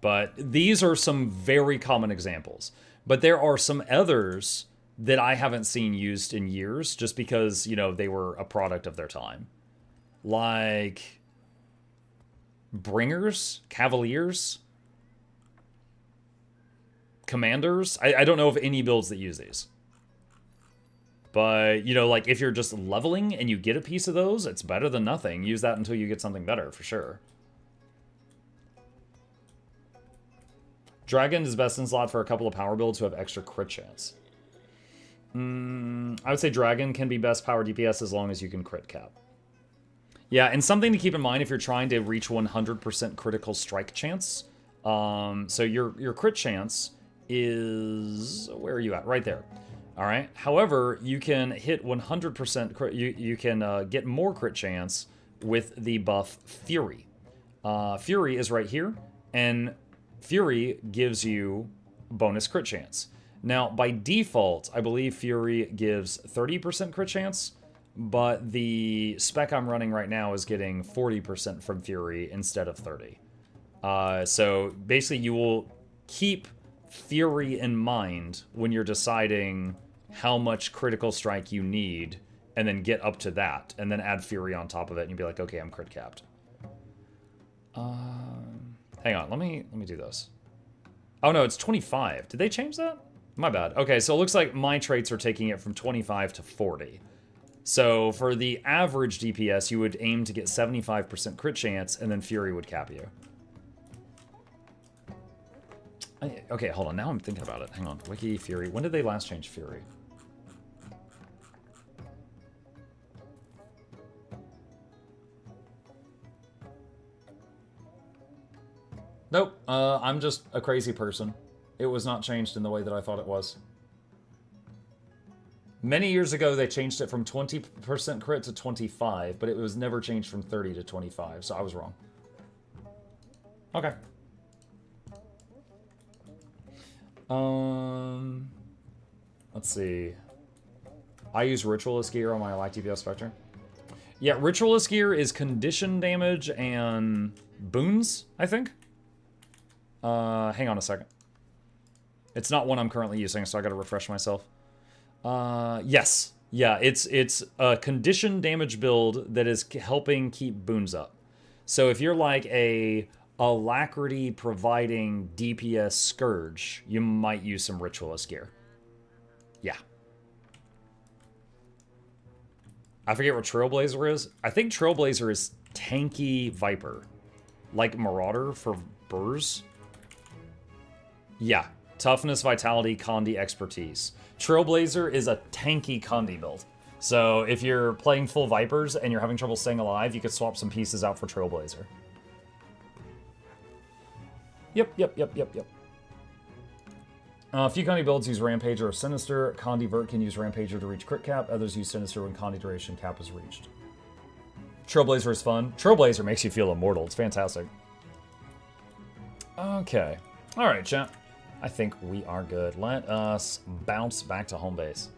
But these are some very common examples. But there are some others that I haven't seen used in years just because, you know, they were a product of their time. Like Bringers, Cavaliers, Commanders. I don't know of any builds that use these. But, you know, like if you're just leveling and you get a piece of those, it's better than nothing. Use that until you get something better, for sure. Dragon is best in slot for a couple of power builds who have extra crit chance. I would say Dragon can be best power DPS as long as you can crit cap. Yeah, and something to keep in mind if you're trying to reach 100% critical strike chance. So your crit chance is... Where are you at? Right there. All right. However, you can hit 100% crit. You can get more crit chance with the buff Fury. Fury is right here, and Fury gives you bonus crit chance. Now, by default, I believe Fury gives 30% crit chance, but the spec I'm running right now is getting 40% from Fury instead of 30. So basically, you will keep Fury in mind when you're deciding how much critical strike you need, and then get up to that, and then add Fury on top of it, and you'll be like, okay, I'm crit capped. Hang on, let me do this. Oh no, it's 25. Did they change that? My bad. Okay, so it looks like my traits are taking it from 25 to 40. So for the average DPS, you would aim to get 75% crit chance, and then Fury would cap you. Okay, hold on. Now I'm thinking about it. Hang on. Wiki Fury. When did they last change Fury? Nope. I'm just a crazy person. It was not changed in the way that I thought it was. Many years ago, they changed it from 20% crit to 25, but it was never changed from 30 to 25, so I was wrong. Okay. Let's see. I use Ritualist gear on my light DPS Spectre. Yeah, Ritualist gear is condition damage and boons, I think. Hang on a second. It's not one I'm currently using, so I gotta refresh myself. Yes. Yeah, it's a condition damage build that is helping keep boons up. So if you're like a Alacrity providing DPS Scourge, you might use some Ritualist gear. Yeah. I forget what Trailblazer is. I think Trailblazer is tanky Viper. Like Marauder for Burrs. Yeah. Toughness, Vitality, Condi, Expertise. Trailblazer is a tanky Condi build. So if you're playing full Vipers and you're having trouble staying alive, you could swap some pieces out for Trailblazer. Yep. A few Condi builds use Rampager or Sinister. Condi Vert can use Rampager to reach crit cap. Others use Sinister when Condi duration cap is reached. Trailblazer is fun. Trailblazer makes you feel immortal. It's fantastic. Okay. Alright, chat. I think we are good. Let us bounce back to home base.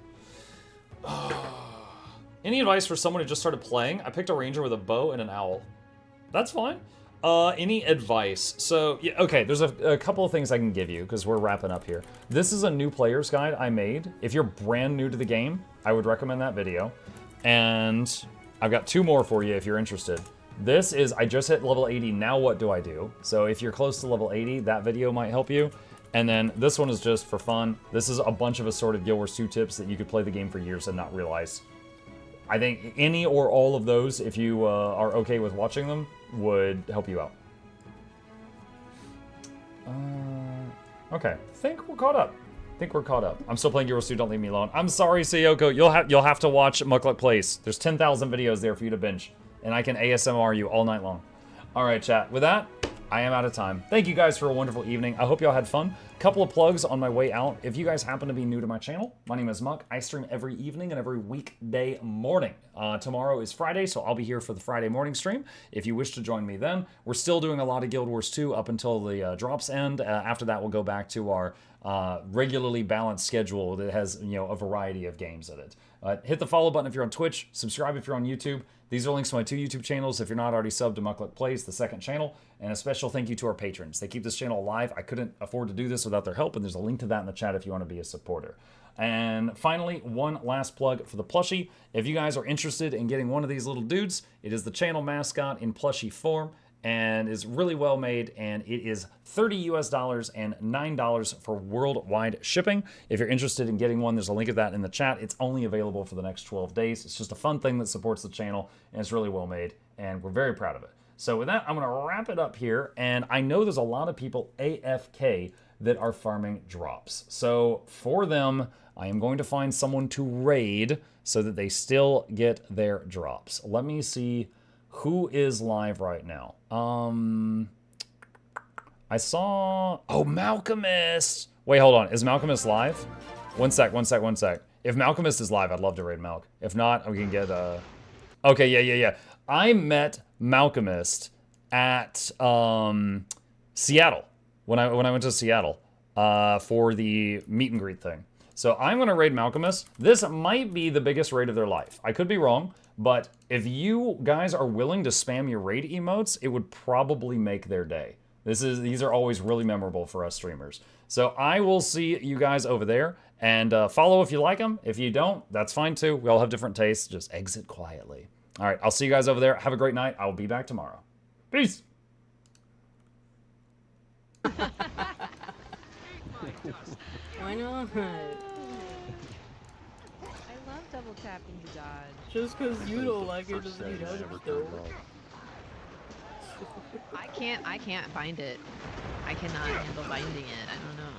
Any advice for someone who just started playing? I picked a ranger with a bow and an owl. That's fine. Any advice? So, yeah, okay, there's a couple of things I can give you because we're wrapping up here. This is a new player's guide I made. If you're brand new to the game, I would recommend that video. And I've got two more for you if you're interested. This is, I just hit level 80, now what do I do? So if you're close to level 80, that video might help you. And then this one is just for fun. This is a bunch of assorted Guild Wars 2 tips that you could play the game for years and not realize. I think any or all of those, if you are okay with watching them, would help you out. Okay, I think we're caught up. think we're caught up. I'm still playing Euros 2, don't leave me alone. I'm sorry, Sayoko. You'll have to watch Mukluk Plays. There's 10,000 videos there for you to binge. And I can ASMR you all night long. Alright, chat. With that, I am out of time. Thank you guys for a wonderful evening. I hope y'all had fun. Couple of plugs on my way out. If you guys happen to be new to my channel, my name is Muck. I stream every evening and every weekday morning. Tomorrow is Friday, so I'll be here for the Friday morning stream. If you wish to join me then. We're still doing a lot of Guild Wars 2 up until the drops end. After that, we'll go back to our regularly balanced schedule that has, you know, a variety of games in it. Hit the follow button if you're on Twitch. Subscribe if you're on YouTube. These are links to my 2 YouTube channels if you're not already subbed to Mukluk Plays, the second channel. And a special thank you to our patrons. They keep this channel alive. I couldn't afford to do this without their help, and there's a link to that in the chat if you want to be a supporter. And finally, one last plug for the plushie. If you guys are interested in getting one of these little dudes, it is the channel mascot in plushie form and is really well made, and it is $30 US and $9 for worldwide shipping. If you're interested in getting one, there's a link of that in the chat. It's only available for the next 12 days. It's just a fun thing that supports the channel, and it's really well made, and we're very proud of it. So with that, I'm gonna wrap it up here, and I know there's a lot of people AFK that are farming drops. So for them, I am going to find someone to raid so that they still get their drops. Let me see who is live right now. I saw, oh, Malcolmist. Wait, hold on, is Malcolmist live? One sec. If Malcolmist is live, I'd love to raid Malk. If not, we can get, okay, yeah. I met Malcolmist at, Seattle, when I went to Seattle, for the meet and greet thing. So I'm gonna raid Malcolmist. This might be the biggest raid of their life. I could be wrong, but if you guys are willing to spam your raid emotes, it would probably make their day. These are always really memorable for us streamers. So I will see you guys over there, and follow if you like them. If you don't, that's fine too. We all have different tastes. Just exit quietly. All right, I'll see you guys over there. Have a great night. I'll be back tomorrow. Peace. Why not? I love double tapping to dodge. Just because you don't like it doesn't mean I don't. I can't find it. I cannot handle binding it. I don't know.